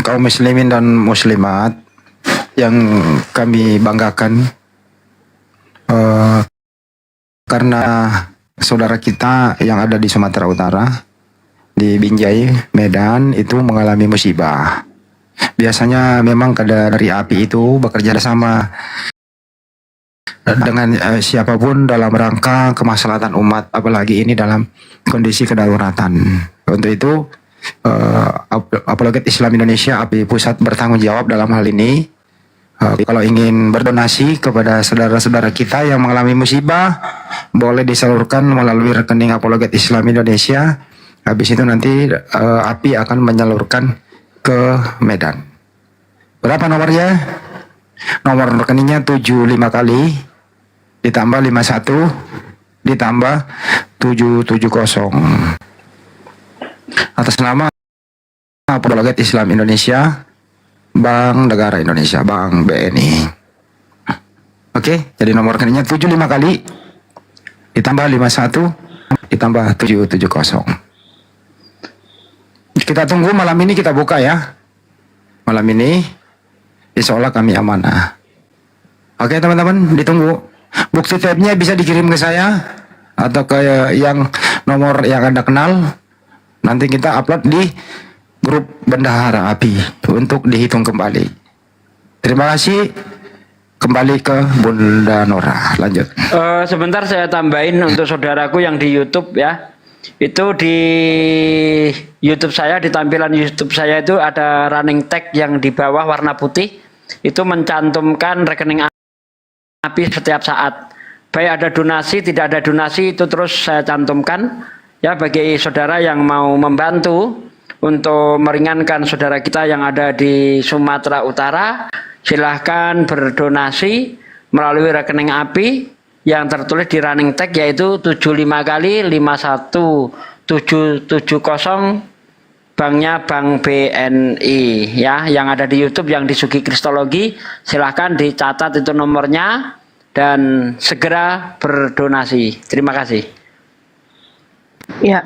V: kaum muslimin dan muslimat yang kami banggakan karena saudara kita yang ada di Sumatera Utara, di Binjai, Medan itu mengalami musibah. Biasanya memang dari api itu bekerja sama dengan siapapun dalam rangka kemaslahatan umat, apalagi ini dalam kondisi kedaruratan. Untuk itu Apologet Islam Indonesia API Pusat bertanggung jawab dalam hal ini Kalau ingin berdonasi kepada saudara-saudara kita yang mengalami musibah, boleh disalurkan melalui rekening Apologet Islam Indonesia. Habis itu nanti API akan menyalurkan ke Medan. Berapa nomornya? Nomor rekeningnya 75 kali ditambah 51 ditambah 770 atas nama Apologet Islam Indonesia, Bank Negara Indonesia, Bank BNI. Oke, jadi nomor rekeningnya 75 kali ditambah 51 ditambah 770. Kita tunggu malam ini, kita buka ya. Malam ini insya Allah kami amanah. Oke teman-teman, ditunggu. Bukti tabnya bisa dikirim ke saya atau ke yang nomor yang Anda kenal. Nanti kita upload di grup Bendahara API untuk dihitung kembali. Terima kasih. Kembali ke Bunda Nora. Lanjut.
F: Sebentar saya tambahin untuk saudaraku yang di YouTube ya. Itu di YouTube saya, di tampilan YouTube saya itu ada running tag yang di bawah warna putih. Itu mencantumkan rekening API setiap saat. Baik ada donasi, tidak ada donasi, itu terus saya cantumkan. Ya, bagi saudara yang mau membantu untuk meringankan saudara kita yang ada di Sumatera Utara, silahkan berdonasi melalui rekening API yang tertulis di running tag yaitu 75 kali 51770, banknya Bank BNI ya, yang ada di YouTube yang di Sugi Kristologi. Silahkan dicatat itu nomornya dan segera berdonasi. Terima kasih.
E: Ya,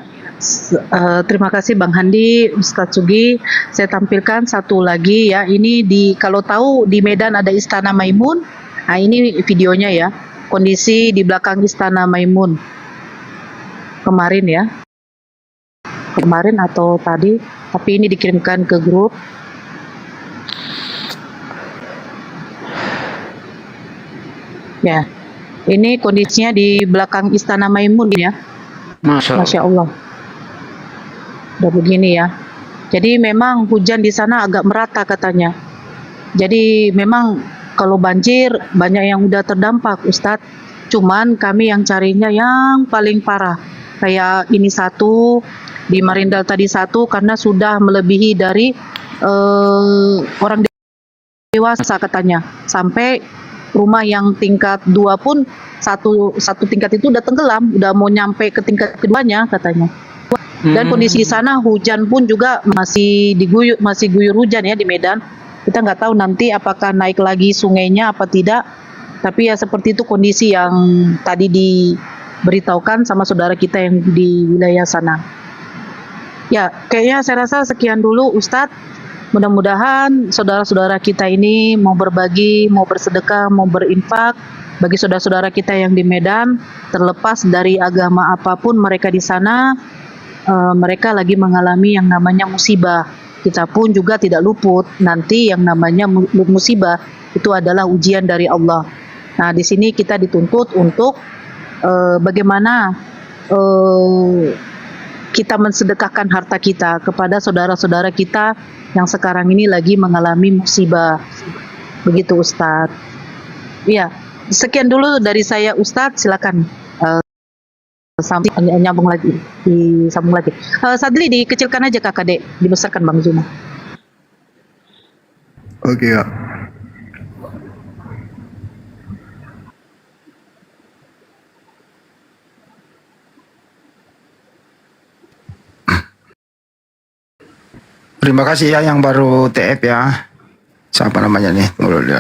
E: terima kasih Bang Handi, Ustadz Sugi. Saya tampilkan satu lagi ya. Ini kalau tahu di Medan ada Istana Maimun. Nah, ini videonya ya. Kondisi di belakang Istana Maimun. Kemarin ya. Kemarin atau tadi, tapi ini dikirimkan ke grup. Ya. Ini kondisinya di belakang Istana Maimun ya. Masya Allah. Udah begini ya. Jadi memang hujan di sana agak merata katanya. Jadi memang kalau banjir banyak yang udah terdampak Ustadz. Cuman kami yang carinya yang paling parah. Kayak ini satu, di Marindal tadi satu, karena sudah melebihi dari orang dewasa katanya. Sampai rumah yang tingkat 2 pun satu tingkat itu udah tenggelam, udah mau nyampe ke tingkat keduanya katanya. Dan kondisi di sana hujan pun juga masih guyur hujan ya di Medan. Kita nggak tahu nanti apakah naik lagi sungainya apa tidak. Tapi ya seperti itu kondisi yang tadi diberitahukan sama saudara kita yang di wilayah sana. Ya, kayaknya saya rasa sekian dulu Ustadz. Mudah-mudahan saudara-saudara kita ini mau berbagi, mau bersedekah, mau berinfak bagi saudara-saudara kita yang di Medan, terlepas dari agama apapun mereka di sana, mereka lagi mengalami yang namanya musibah. Kita pun juga tidak luput nanti yang namanya musibah itu adalah ujian dari Allah. Nah, di sini kita dituntut untuk bagaimana kita mensedekahkan harta kita kepada saudara-saudara kita yang sekarang ini lagi mengalami musibah. Begitu Ustadz. Ya, sekian dulu dari saya Ustadz, silakan nyambung lagi, disambung lagi. Sadli dikecilkan aja Kakak Dek, dibesarkan Bang Zuma.
A: Oke ya.
V: Terima kasih ya yang baru TF ya. Siapa namanya nih?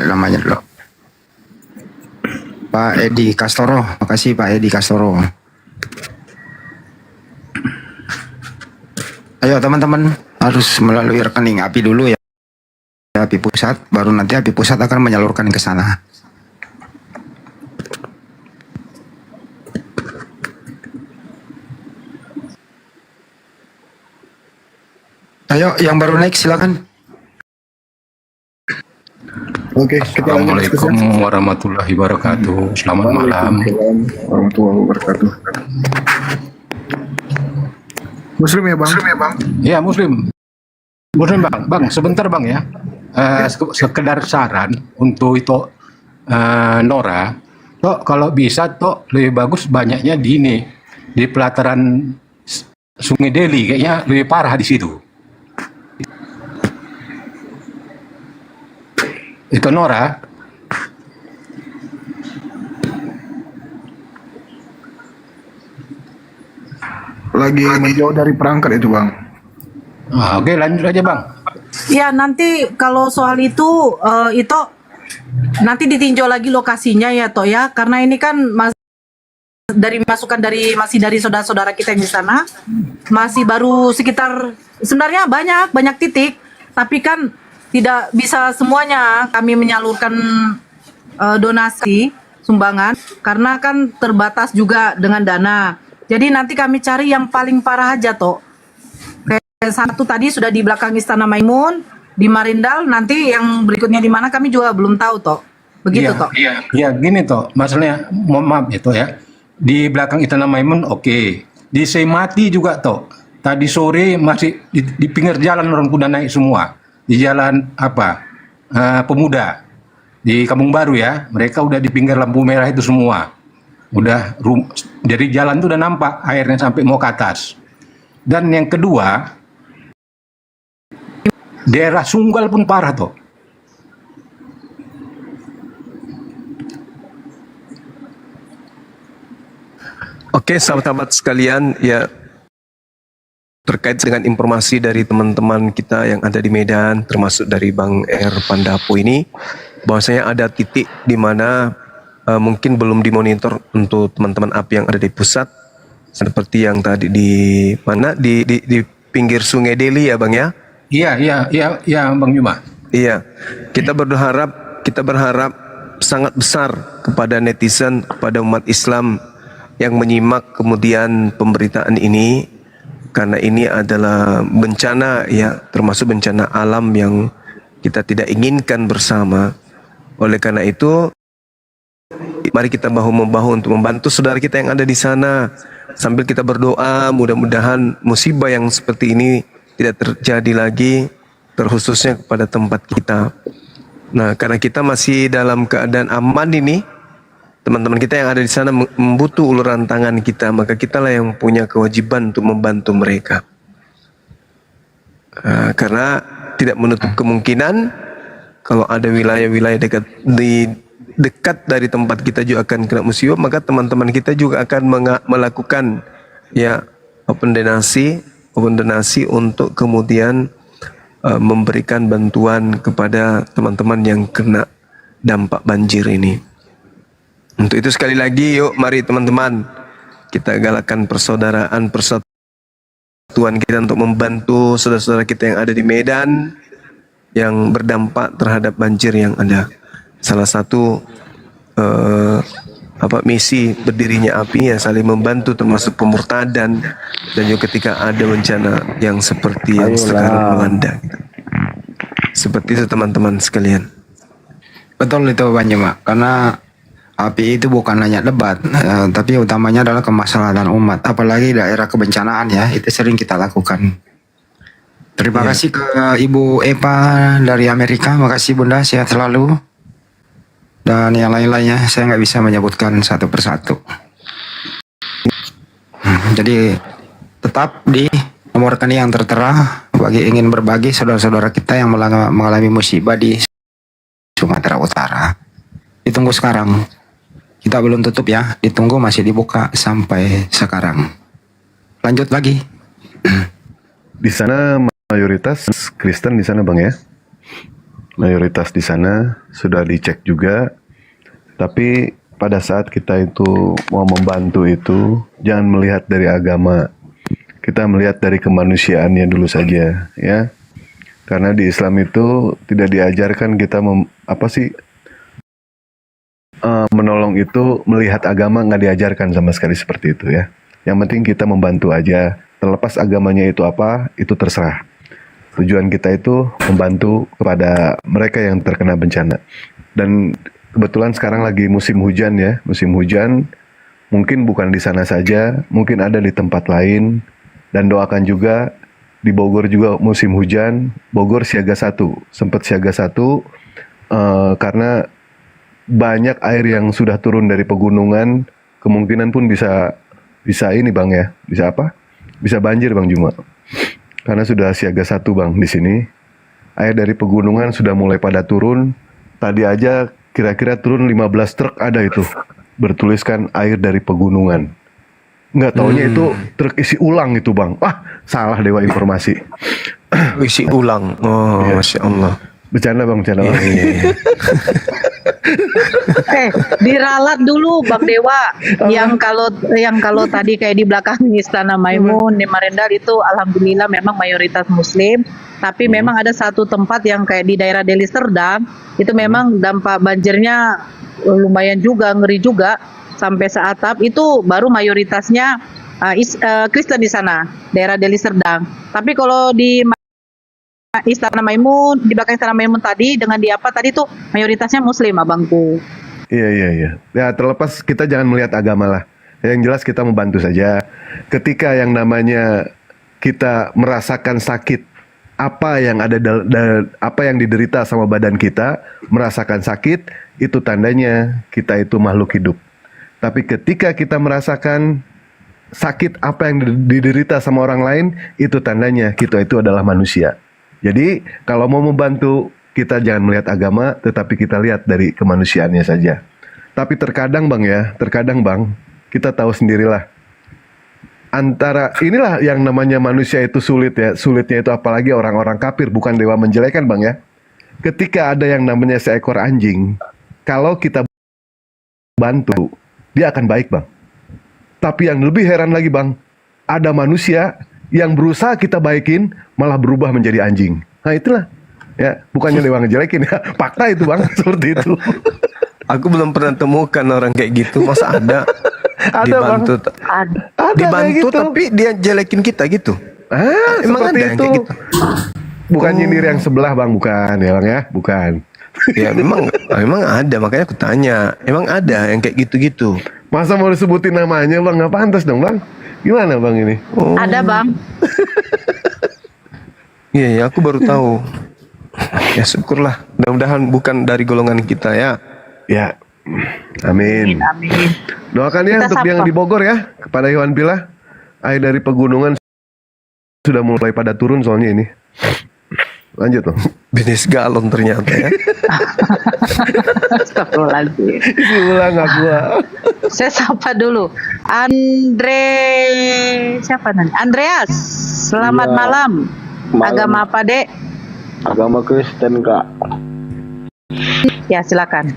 V: Namanya dulu. Pak Edi Castoro. Makasih Pak Edi Castoro. Ayo teman-teman, harus melalui rekening API dulu ya. API pusat, baru nanti API pusat akan menyalurkan ke sana. Ayo, yang baru naik silakan.
A: Oke,
D: Assalamualaikum warahmatullahi wabarakatuh. Selamat malam.
A: Warahmatullahi wabarakatuh. Muslim ya Bang?
D: Ya Muslim. Muslim Bang. Bang, sebentar Bang ya. sekedar saran untuk itu Nora, toh kalau bisa toh lebih bagus banyaknya di ini di pelataran Sungai Deli, kayaknya lebih parah di situ. Itu Nora.
A: Lagi menjauh dari perangkat itu, Bang.
D: Oke, lanjut aja, Bang.
B: Ya, nanti kalau soal itu nanti ditinjau lagi lokasinya ya, Tok ya. Karena ini kan masih dari saudara-saudara kita yang di sana. Masih baru sekitar, sebenarnya banyak titik, tapi kan tidak bisa semuanya kami menyalurkan donasi sumbangan karena kan terbatas juga dengan dana. Jadi nanti kami cari yang paling parah aja, Tok. Kayak satu tadi sudah di belakang Istana Maimun, di Marindal, nanti yang berikutnya di mana kami juga belum tahu, Tok. Begitu, Tok.
D: Iya, gini Tok, masalahnya mohon maaf ya Tok ya. Di belakang Istana Maimun oke. Di Semati juga Tok. Tadi sore masih di pinggir jalan orang kuda naik semua. Di jalan Pemuda. Di Kampung Baru ya. Mereka udah di pinggir lampu merah itu semua. Udah dari jalan tuh udah nampak airnya sampai mau ke atas. Dan yang kedua, daerah Sunggal pun parah Toh.
C: Oke, sahabat-sahabat sekalian, ya terkait dengan informasi dari teman-teman kita yang ada di Medan, termasuk dari Bang R Pandapo ini, bahwasanya ada titik di mana mungkin belum dimonitor untuk teman-teman API yang ada di pusat, seperti yang tadi di mana di pinggir Sungai Deli ya Bang ya?
D: Iya Bang Juma.
C: Iya, kita berharap sangat besar kepada netizen, kepada umat Islam yang menyimak kemudian pemberitaan ini, karena ini adalah bencana ya, termasuk bencana alam yang kita tidak inginkan bersama. Oleh karena itu, mari kita bahu-membahu untuk membantu saudara kita yang ada di sana, sambil kita berdoa mudah-mudahan musibah yang seperti ini tidak terjadi lagi, terkhususnya kepada tempat kita. Nah, karena kita masih dalam keadaan aman ini, teman-teman kita yang ada di sana membutuh uluran tangan kita, maka kitalah yang punya kewajiban untuk membantu mereka. Karena tidak menutup kemungkinan kalau ada wilayah-wilayah dekat dari tempat kita juga akan kena musibah, maka teman-teman kita juga akan melakukan ya open donasi untuk kemudian memberikan bantuan kepada teman-teman yang kena dampak banjir ini. Untuk itu sekali lagi yuk mari teman-teman kita galakkan persaudaraan, persatuan kita untuk membantu saudara-saudara kita yang ada di Medan yang berdampak terhadap banjir yang ada. Salah satu misi berdirinya API ya saling membantu, termasuk pemurtadan dan juga ketika ada bencana yang seperti yang sekarang melanda. Seperti itu teman-teman sekalian.
V: Betul itu Bang Juma, karena API itu bukan hanya debat, tapi utamanya adalah kemaslahatan umat, apalagi daerah kebencanaan ya, itu sering kita lakukan. Terima kasih ke Ibu Eva dari Amerika, makasih Bunda, sehat selalu. Dan yang lain-lainnya saya nggak bisa menyebutkan satu persatu. Jadi tetap di nomor rekening yang tertera bagi ingin berbagi saudara-saudara kita yang mengalami musibah di Sumatera Utara. Ditunggu sekarang. Kita belum tutup ya, ditunggu masih dibuka sampai sekarang. Lanjut lagi.
O: Di sana mayoritas Kristen di sana Bang ya. Mayoritas di sana sudah dicek juga. Tapi pada saat kita itu mau membantu itu jangan melihat dari agama. Kita melihat dari kemanusiaannya dulu saja ya. Karena di Islam itu tidak diajarkan kita menolong itu melihat agama, nggak diajarkan sama sekali seperti itu ya. Yang penting kita membantu aja. Terlepas agamanya itu apa, itu terserah. Tujuan kita itu membantu kepada mereka yang terkena bencana. Dan kebetulan sekarang lagi musim hujan ya. Musim hujan mungkin bukan di sana saja, mungkin ada di tempat lain. Dan doakan juga di Bogor juga musim hujan. Bogor siaga 1, sempat siaga 1 karena banyak air yang sudah turun dari pegunungan, kemungkinan pun bisa ini Bang ya, bisa apa? Bisa banjir Bang Juma. Karena sudah siaga 1 Bang di sini. Air dari pegunungan sudah mulai pada turun. Tadi aja kira-kira turun 15 truk ada itu. Bertuliskan air dari pegunungan. Nggak taunya itu truk isi ulang itu Bang. Wah, salah Dewa informasi.
C: Isi ulang. Oh, Masya Allah.
O: Bercanda Bang, bercanda Bang.
B: Diralat dulu Bang Dewa. Yang kalau tadi kayak di belakang Istana Maimun, di Marendal itu alhamdulillah memang mayoritas Muslim. Tapi memang ada satu tempat yang kayak di daerah Deli Serdang itu memang dampak banjirnya lumayan juga, ngeri juga sampai seatap itu baru mayoritasnya Kristen di sana, daerah Deli Serdang. Tapi kalau di Istana Maimun, di belakang Istana Maimun tadi dengan di apa tadi tuh mayoritasnya Muslim abangku.
O: Iya. Ya terlepas kita jangan melihat agama lah. Yang jelas kita membantu saja. Ketika yang namanya kita merasakan sakit, apa yang ada apa yang diderita sama badan kita, merasakan sakit, itu tandanya kita itu makhluk hidup. Tapi ketika kita merasakan sakit apa yang diderita sama orang lain, itu tandanya kita itu adalah manusia. Jadi kalau mau membantu, kita jangan melihat agama, tetapi kita lihat dari kemanusiaannya saja. Tapi terkadang Bang, kita tahu sendirilah. Antara inilah yang namanya manusia itu sulit ya. Sulitnya itu apalagi orang-orang kafir, bukan dewa menjelekan Bang ya. Ketika ada yang namanya seekor anjing, kalau kita bantu, dia akan baik Bang. Tapi yang lebih heran lagi Bang, ada manusia yang berusaha kita baikin malah berubah menjadi anjing. Nah itulah ya, bukannya dewa ngejelekin ya, fakta itu Bang, seperti itu.
C: Aku belum pernah temukan orang kayak gitu. Masa ada? Dibantu,
B: Ada
C: dibantu
O: gitu.
C: tapi dia jelekin kita gitu. Emang ada yang kayak gitu?
O: Bukan nyindir yang sebelah Bang, bukan ya Bang ya, bukan.
C: Ya memang ada, makanya aku tanya. Emang ada yang kayak gitu-gitu?
O: Masa mau disebutin namanya Bang, nggak pantas dong Bang. Gimana Bang ini?
B: Ada Bang.
C: Iya, aku baru tahu. Ya syukurlah. Mudah-mudahan bukan dari golongan kita ya.
O: Ya, amin. Doakan ya
B: Kita
O: untuk yang
B: sapa.
O: di Bogor ya, kepada Iwan Pilah. Air dari pegunungan sudah mulai pada turun soalnya ini. Lanjut loh.
C: Bisnis galon ternyata ya.
B: Astagfirullahaladzim.
O: Isi ulang gak gua.
B: Saya sapa dulu. Siapa namanya? Andreas. Selamat
H: Iya.
B: malam. Agama apa, Dek?
H: Agama Kristen, Kak.
B: Ya, silakan.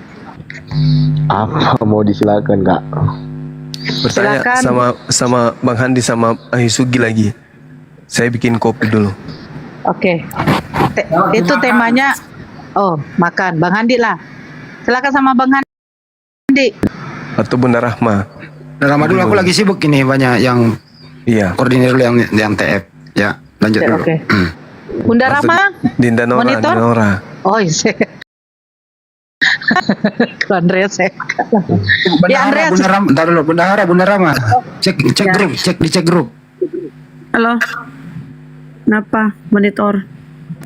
H: Apa mau disilakan, Kak?
C: Bertanya
B: Silakan.
C: sama Bang Handi sama Sugi lagi. Saya bikin kopi dulu.
B: Oke. Itu temanya makan. Bang Handi lah. Silakan sama Bang Handi.
C: Atau Bunda Rahma.
V: Lama dulu aku lagi sibuk ini, banyak yang koordinir yang TF. Ya, lanjut dulu.
B: Oke. Bunda Rahma?
C: Dinda Nora.
B: Monitor?
C: Dinda Nora.
B: Oh, iya. Andreas ya. Ya Andreas.
V: Bentar dulu, Bunda Rama. Cek grup, cek grup.
U: Halo. Kenapa? Monitor.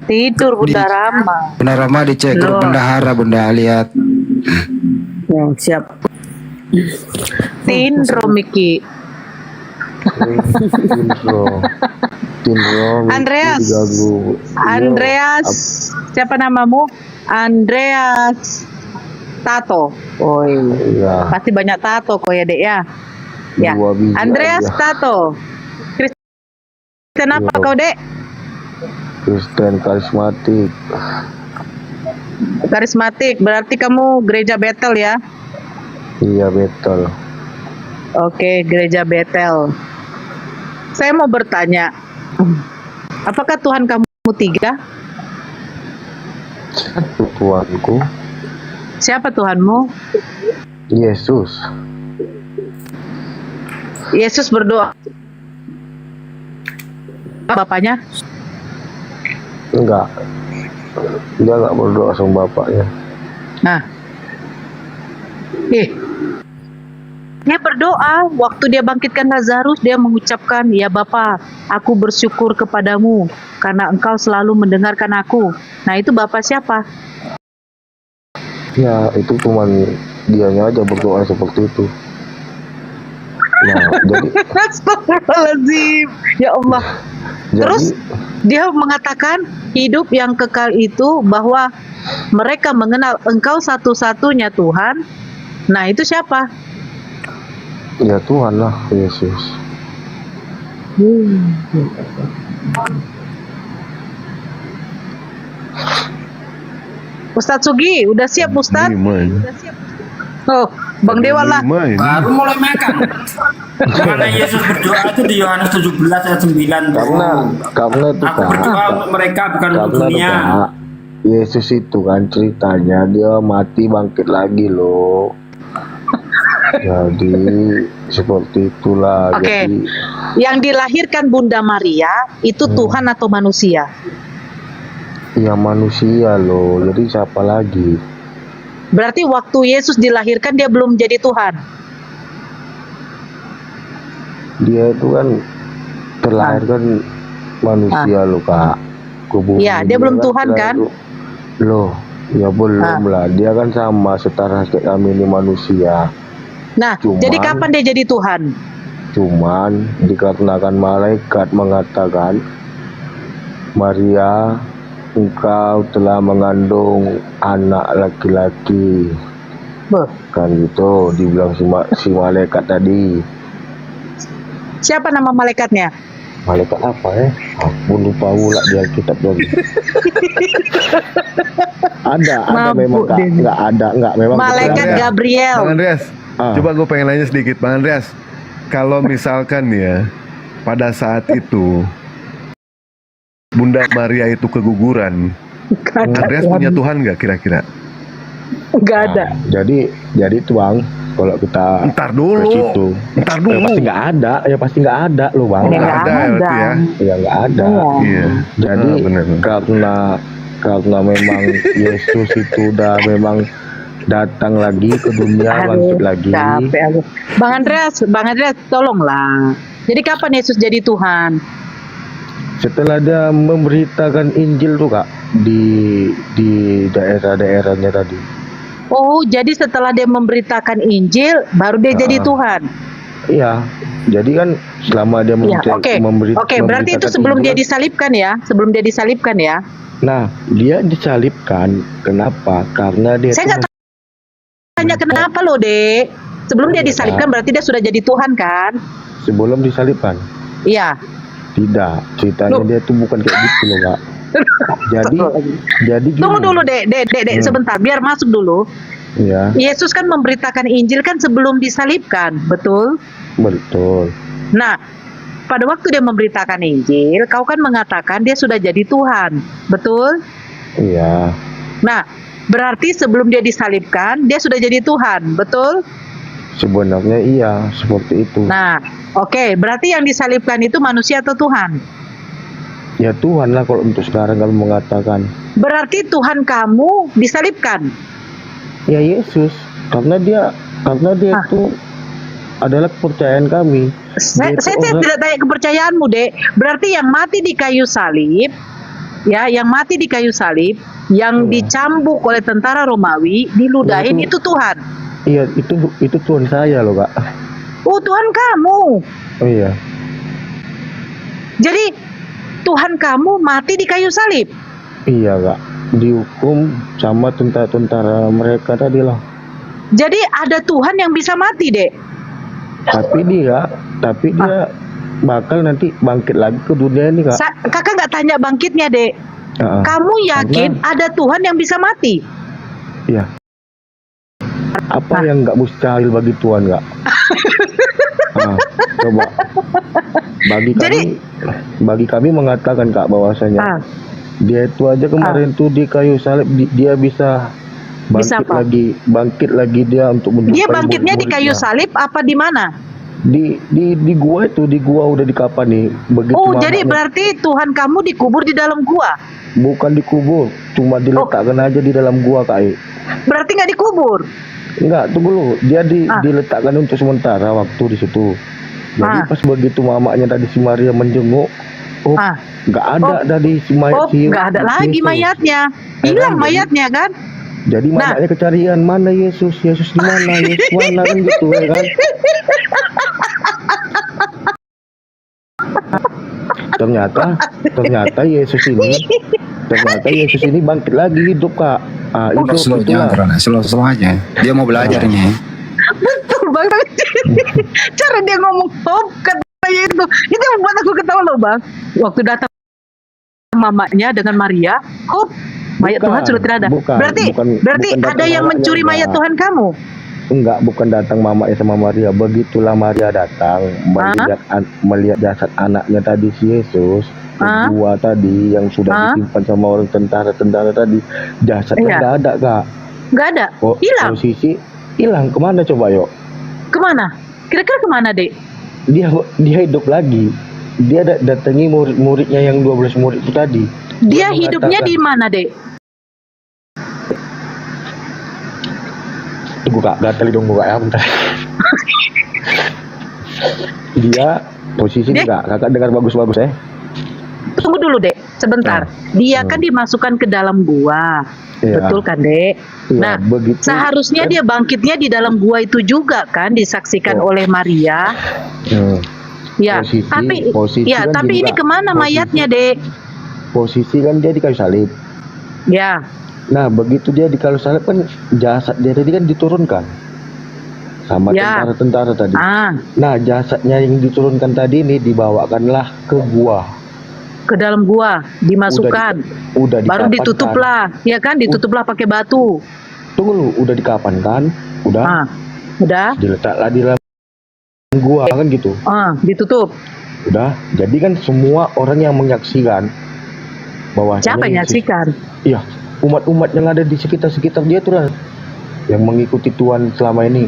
B: Tidur Bunda Rama.
V: Bunda Rama dicek grup bendahara, Bunda lihat.
U: Ya, siap.
B: Tindro Miki. Andreas. Siapa namamu? Andreas Tato. Oh iya. Pasti banyak tato kok ya, Dek ya. Ya. Andreas Tato. Kristen apa kau, Dek?
H: Kristen karismatik.
B: Karismatik. Berarti kamu gereja Bethel ya?
H: Iya, betul.
B: Oke, gereja Bethel. Saya mau bertanya, apakah Tuhan kamu 3?
H: Satu Tuhanku,
B: Siapa Tuhanmu?
H: Yesus.
B: Yesus berdoa. Bapaknya?
H: Enggak. Dia enggak berdoa sama bapaknya.
B: Nah.
E: Dia berdoa waktu dia bangkitkan Lazarus, dia mengucapkan, "Ya Bapa, aku bersyukur kepadamu karena Engkau selalu mendengarkan aku." Nah, itu Bapa siapa?
H: Ya itu cuman dianya aja berdoa seperti itu. Nah jadi
E: Astagfirullahaladzim. Ya Allah. Terus dia mengatakan hidup yang kekal itu bahwa mereka mengenal Engkau satu-satunya Tuhan. Nah, itu siapa?
H: ya Tuhan lah, Yesus.
E: Ustadz Sugi, udah siap Ustadz? Oh, Bang Dewa lah.
G: Baru mulai makan. Gimana Yesus berdoa itu di Yohanes 17 ayat 9.
H: Karena itu
G: Aku berdoa untuk mereka bukan untuk dunia.
H: Kak, Yesus itu kan ceritanya dia mati bangkit lagi loh. Jadi seperti itulah.
E: Oke.
H: Jadi
E: Yang dilahirkan Bunda Maria itu Tuhan atau manusia?
H: ya manusia loh. Jadi siapa lagi?
E: Berarti waktu Yesus dilahirkan dia belum jadi Tuhan.
H: Dia itu kan terlahir kan manusia loh Kak. Kubur
E: Ya, dia belum Tuhan kan?
H: Loh, ya belum lah. Dia kan sama setara kayak kami ini manusia.
E: Nah, jadi kapan dia jadi Tuhan?
H: Cuman dikarenakan malaikat mengatakan, Maria, engkau telah mengandung anak laki-laki. Kan gitu dibilang si malaikat tadi.
E: Siapa nama malaikatnya?
H: Malaikat apa ya? Aku lupa pula di Alkitab tadi. ada memang Kak. Enggak memang.
E: Malaikat Gabriel.
O: Bang Andreas, coba gue pengen nanya sedikit, Bang Andreas. Kalau misalkan ya, pada saat itu Bunda Maria itu keguguran, Andreas punya Tuhan nggak kira-kira?
E: Nggak ada.
H: Jadi itu Bang, kalau kita
O: Ntar dulu.
H: pasti nggak ada, ya pasti nggak ada loh Bang.
O: Nggak ada ya berarti ya?
H: Ya nggak ada.
O: Iya.
H: Jadi
O: bener.
H: karena memang Yesus itu udah memang datang lagi ke dunia, bangkit lagi.
E: Capek aku. Bang Andreas, tolonglah. Jadi kapan Yesus jadi Tuhan?
H: Setelah dia memberitakan Injil tuh Kak di daerah-daerahnya tadi.
E: Oh, jadi setelah dia memberitakan Injil, baru dia jadi Tuhan.
H: Iya. Jadi kan selama dia
E: Oke, berarti itu sebelum dia disalibkan ya? Sebelum dia disalibkan ya?
H: Nah, dia disalibkan. Kenapa? Karena dia
E: Saya nggak tanya kenapa loh, Dek. Sebelum dia disalibkan berarti dia sudah jadi Tuhan kan?
H: sebelum disalibkan.
E: Iya.
H: Tidak, ceritanya dia tuh bukan kayak gitu loh Kak. Jadi gini.
E: Tunggu dulu, Dek, sebentar, biar masuk dulu.
H: Iya.
E: Yesus kan memberitakan Injil kan sebelum disalibkan, betul?
H: Betul.
E: Nah, pada waktu dia memberitakan Injil, kau kan mengatakan dia sudah jadi Tuhan, betul?
H: Iya.
E: Nah, berarti sebelum dia disalibkan, dia sudah jadi Tuhan, betul?
H: Sebenarnya iya, seperti itu.
E: Nah, oke, berarti yang disalibkan itu manusia atau Tuhan?
H: Ya Tuhan lah kalau untuk sekarang kamu mengatakan.
E: Berarti Tuhan kamu disalibkan?
H: Ya Yesus, karena dia itu adalah kepercayaan kami.
E: Saya tidak tanya kepercayaanmu, Dek. Berarti yang mati di kayu salib, ya, yang mati di kayu salib, yang dicambuk oleh tentara Romawi, diludahin itu Tuhan.
H: Iya, itu Tuhan saya loh Kak.
E: Oh, Tuhan kamu.
H: Oh iya.
E: Jadi Tuhan kamu mati di kayu salib.
H: Iya Kak. Dihukum sama tentara-tentara mereka tadi lah.
E: Jadi ada Tuhan yang bisa mati, Dek.
H: Tapi dia bakal nanti bangkit lagi ke dunia ini Kak.
E: Kakak nggak tanya bangkitnya, Dek. Kamu yakin ada Tuhan yang bisa mati?
H: Iya. Apa yang nggak mustahil bagi Tuhan Kak? Coba. Bagi kami mengatakan Kak bahwasanya dia itu aja kemarin tuh di kayu salib dia bisa bangkit lagi dia untuk menjumpai
E: Dia bangkitnya di kayu salib apa di mana?
H: Di gua itu, di gua udah dikapani. Begitu
E: jadi berarti Tuhan kamu dikubur di dalam gua?
H: Bukan dikubur, cuma diletakkan aja di dalam gua Kak.
E: Berarti nggak dikubur?
H: Enggak, tunggu dulu. Dia diletakkan untuk sementara waktu di situ. Jadi pas begitu mamanya tadi si Maria menjenguk, nggak ada tadi si mayat
B: nggak ada lagi mayatnya, hilang mayatnya kan?
H: Jadi mamanya kecarian, mana Yesus di mana, Yesus mana kan gitu ya kan? Ternyata Yesus ini bangkit lagi hidup, Kak.
V: Slow aja. Dia mau belajarnya.
B: Betul banget. Cara dia ngomong katanya itu yang membuat aku ketawa loh bang. Waktu datang mamanya dengan Maria, mayat Tuhan sudah tidak ada. Berarti ada yang mencuri mayat Tuhan kamu?
H: Enggak, bukan datang mamanya sama Maria. Begitulah Maria datang melihat jasad anaknya tadi si Yesus, dua tadi yang sudah disimpan sama orang tentara tadi, jasadnya nggak ada, Kak.
B: Nggak ada, hilang.
H: Posisi hilang. Kemana coba yuk?
B: Kemana? Kira-kira kemana dek?
H: Dia hidup lagi. Dia datangi murid-muridnya yang 12 murid itu tadi.
B: Dia hidupnya di mana dek?
H: Tunggu Kak, gatel dong Kak ya, bentar. Dia posisi enggak, Kakak dengar bagus-bagus ya.
B: Tunggu dulu dek, sebentar. Dia kan dimasukkan ke dalam gua, betul kan dek? Nah, seharusnya dia bangkitnya di dalam gua itu juga kan, disaksikan oleh Maria. Ya, tapi ini kemana mayatnya dek?
H: Posisi kan dia di kayu salib.
B: Ya.
H: Nah, begitu dia di kayu salib kan jasad dia tadi kan diturunkan sama tentara-tentara tadi. Nah, jasadnya yang diturunkan tadi ini dibawakanlah ke gua.
B: Ke dalam gua, dimasukkan. Baru ditutup lah, ya kan? Ditutuplah pakai batu.
H: Tunggu lu, udah dikapan kan? Udah.
B: Udah.
H: Diletaklah di dalam gua kan gitu.
B: Ditutup.
H: Udah. Jadi kan semua orang yang menyaksikan bahwa
B: siapa yang menyaksikan?
H: Iya. Umat-umat yang ada di sekitar dia tuh yang mengikuti Tuhan selama ini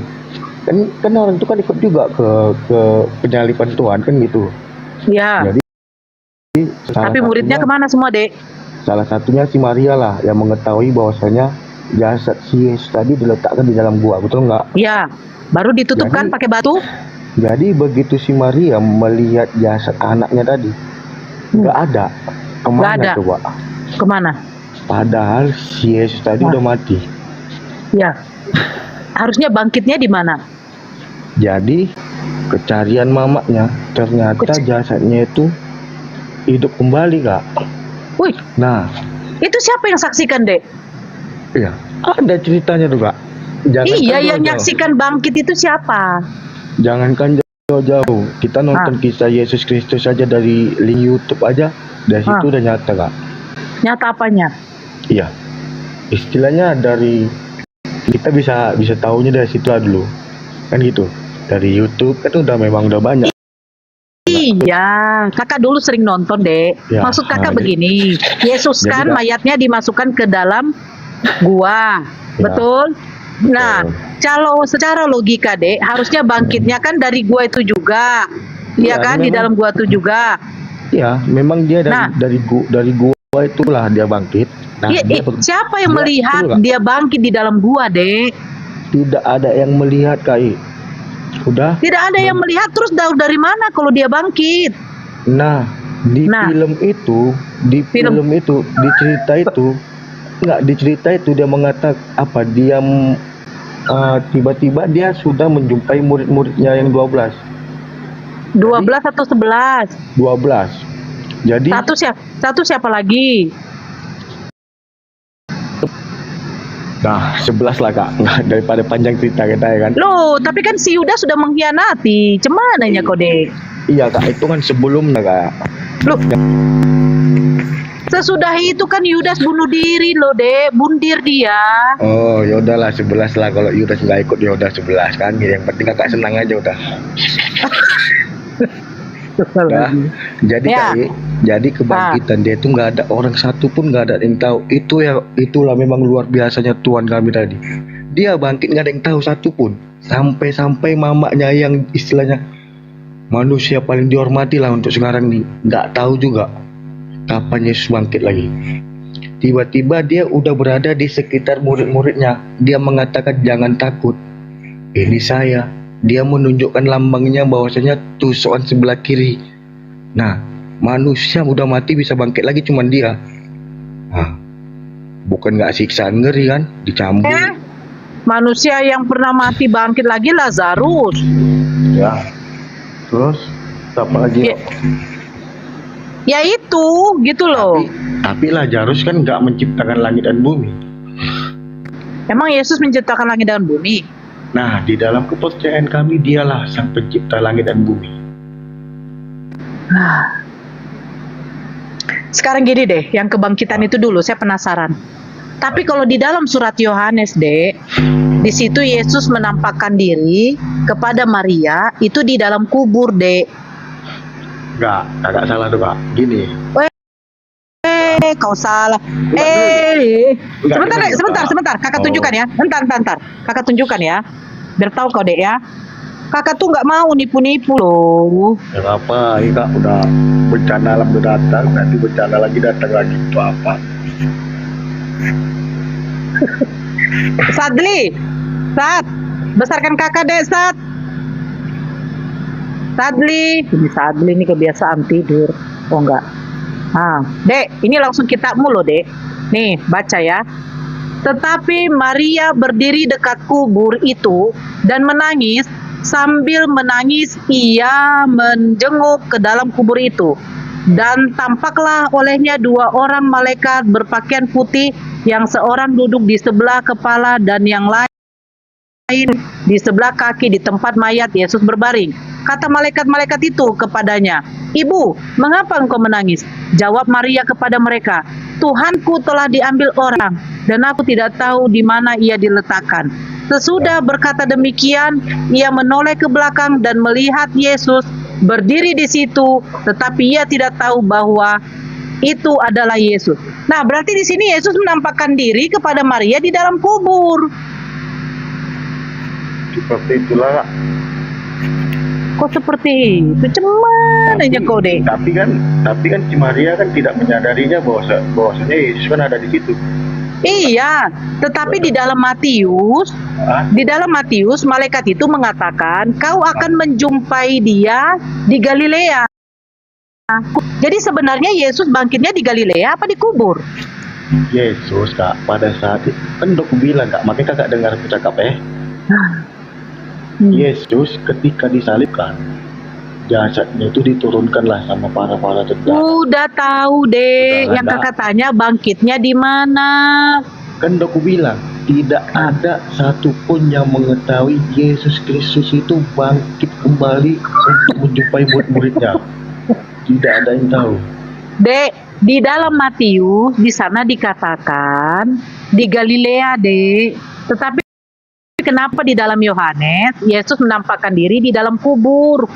H: kan orang itu kan ikut juga ke penyaliban Tuhan kan gitu.
B: Iya.
H: Jadi
B: tapi muridnya kemana semua dek?
H: Salah satunya si Maria lah yang mengetahui bahwasanya jasad si Yesus tadi diletakkan di dalam gua, betul nggak?
B: Iya. Baru ditutupkan pakai batu.
H: Jadi begitu si Maria melihat jasad anaknya tadi nggak ada. Kemana coba?
B: Kemana?
H: Padahal si Yesus tadi udah mati.
B: Ya. Harusnya bangkitnya di mana?
H: Jadi kecarian mamanya ternyata jasadnya itu hidup kembali, Kak.
B: Wih.
H: Nah.
B: Itu siapa yang saksikan, Dek?
H: Iya. Ada ceritanya tuh, Kak.
B: Yang nyaksikan bangkit itu siapa?
H: Jangankan jauh-jauh. Kita nonton kisah Yesus Kristus aja dari link YouTube aja. Dari situ udah nyata, Kak.
B: Nyata apanya?
H: Iya, istilahnya dari kita bisa tahunya dari situ lah dulu, kan gitu. Dari YouTube kan memang udah banyak.
B: Iya, kakak dulu sering nonton dek.
H: Ya,
B: maksud kakak begini, Yesus kan mayatnya dimasukkan ke dalam gua, betul? Nah, kalau secara logika dek, harusnya bangkitnya kan dari gua itu juga, ya kan memang, di dalam gua itu juga.
H: Ya, memang dia dari gua itulah dia bangkit. Nah,
B: siapa yang melihat dia bangkit di dalam gua, Dek?
H: Tidak ada yang melihat, Kai. Udah?
B: Tidak ada yang melihat, terus dari mana kalau dia bangkit?
H: Nah, di film itu, di cerita itu dia mengatakan apa? Dia tiba-tiba dia sudah menjumpai murid-muridnya yang 12.
B: 12 atau 11?
H: 12. Jadi
B: satu siapa lagi?
H: Nah, 11 lah, Kak. Nah, daripada panjang cerita kita ya kan.
B: Loh, tapi kan si Yudas sudah mengkhianati. Cemananya kok, Dek?
H: Iya, Kak. Itu kan sebelumnya, Kak.
B: Loh. Sesudah itu kan Yudas bunuh diri loh, Dek. Bundir dia.
H: Oh, ya udahlah 11 lah. Kalau Yudas nggak ikut ya udah 11 kan. Yang penting Kakak senang aja udah. Nah, jadi kebangkitan dia itu nggak ada orang satu pun nggak ada yang tahu. Itulah memang luar biasanya Tuhan kami tadi. Dia bangkit nggak ada yang tahu satu pun. Sampai mamanya yang istilahnya manusia paling dihormati lah untuk sekarang nih, nggak tahu juga kapan Yesus bangkit lagi. Tiba-tiba dia udah berada di sekitar murid-muridnya. Dia mengatakan jangan takut. Ini saya. Dia menunjukkan lambangnya bahwasanya tusuk sebelah kiri. Nah, manusia udah mati bisa bangkit lagi cuman dia. Nah, bukan nggak siksaan ngeri kan? Dicambuk.
E: Manusia yang pernah mati bangkit lagi Lazarus.
H: Ya. Terus apa lagi?
E: Ya itu, gitu loh.
H: Tapi Lazarus kan nggak menciptakan langit dan bumi.
E: Emang Yesus menciptakan langit dan bumi?
H: Nah, di dalam kepercayaan kami dialah sang pencipta langit dan bumi.
E: Sekarang gini deh, yang kebangkitan itu dulu saya penasaran. Tapi kalau di dalam surat Yohanes, Dek, di situ Yesus menampakkan diri kepada Maria itu di dalam kubur, Dek.
H: Kagak salah tuh, Kak. Gini.
E: Kau salah. Sebentar. Kakak tunjukkan ya. Bentar. Kakak tunjukkan ya. Biar tahu kau, Dek ya. Kakak tuh nggak mau nipu-nipu loh.
H: Ya apa, ini Kak udah bencana alam udah datang, nanti bencana lagi datang lagi itu apa?
E: Sadli, besarkan kakak, Dek, Sadli ini kebiasaan tidur. Oh enggak. Dek, ini langsung kitabmu loh, Dek. Nih, baca ya. Tetapi Maria berdiri dekat kubur itu dan menangis. Sambil menangis, ia menjenguk ke dalam kubur itu. Dan tampaklah olehnya 2 orang malaikat berpakaian putih, yang seorang duduk di sebelah kepala dan yang lain di sebelah kaki di tempat mayat Yesus berbaring. Kata malaikat-malaikat itu kepadanya, "Ibu, mengapa engkau menangis?" Jawab Maria kepada mereka, "Tuhanku telah diambil orang, dan aku tidak tahu di mana ia diletakkan." Sesudah berkata demikian, ia menoleh ke belakang dan melihat Yesus berdiri di situ, tetapi ia tidak tahu bahwa itu adalah Yesus. Nah, berarti di sini Yesus menampakkan diri kepada Maria di dalam kubur.
H: Seperti itulah.
E: Kok seperti itu? Cemananya kau, Dek.
H: Tapi kan si Maria kan tidak menyadarinya bahwasanya Yesus kan ada di situ.
E: Iya, tetapi di dalam Matius malaikat itu mengatakan kau akan menjumpai dia di Galilea. Jadi sebenarnya Yesus bangkitnya di Galilea apa di kubur?
H: Yesus, Kak, pada saat itu kan udah bilang, Kak, makanya Kakak dengar aku cakap Yesus ketika disalibkan, jasadnya itu diturunkanlah sama para tentara.
E: Udah tahu, Dek. Yang Kakak tanya bangkitnya di mana?
H: Kan udah aku bilang, tidak ada satupun yang mengetahui Yesus Kristus itu bangkit kembali untuk menjumpai murid-muridnya. Tidak ada yang tahu.
E: Dek, di dalam Matius di sana dikatakan di Galilea, Dek. Tetapi kenapa di dalam Yohanes Yesus menampakkan diri di dalam kubur?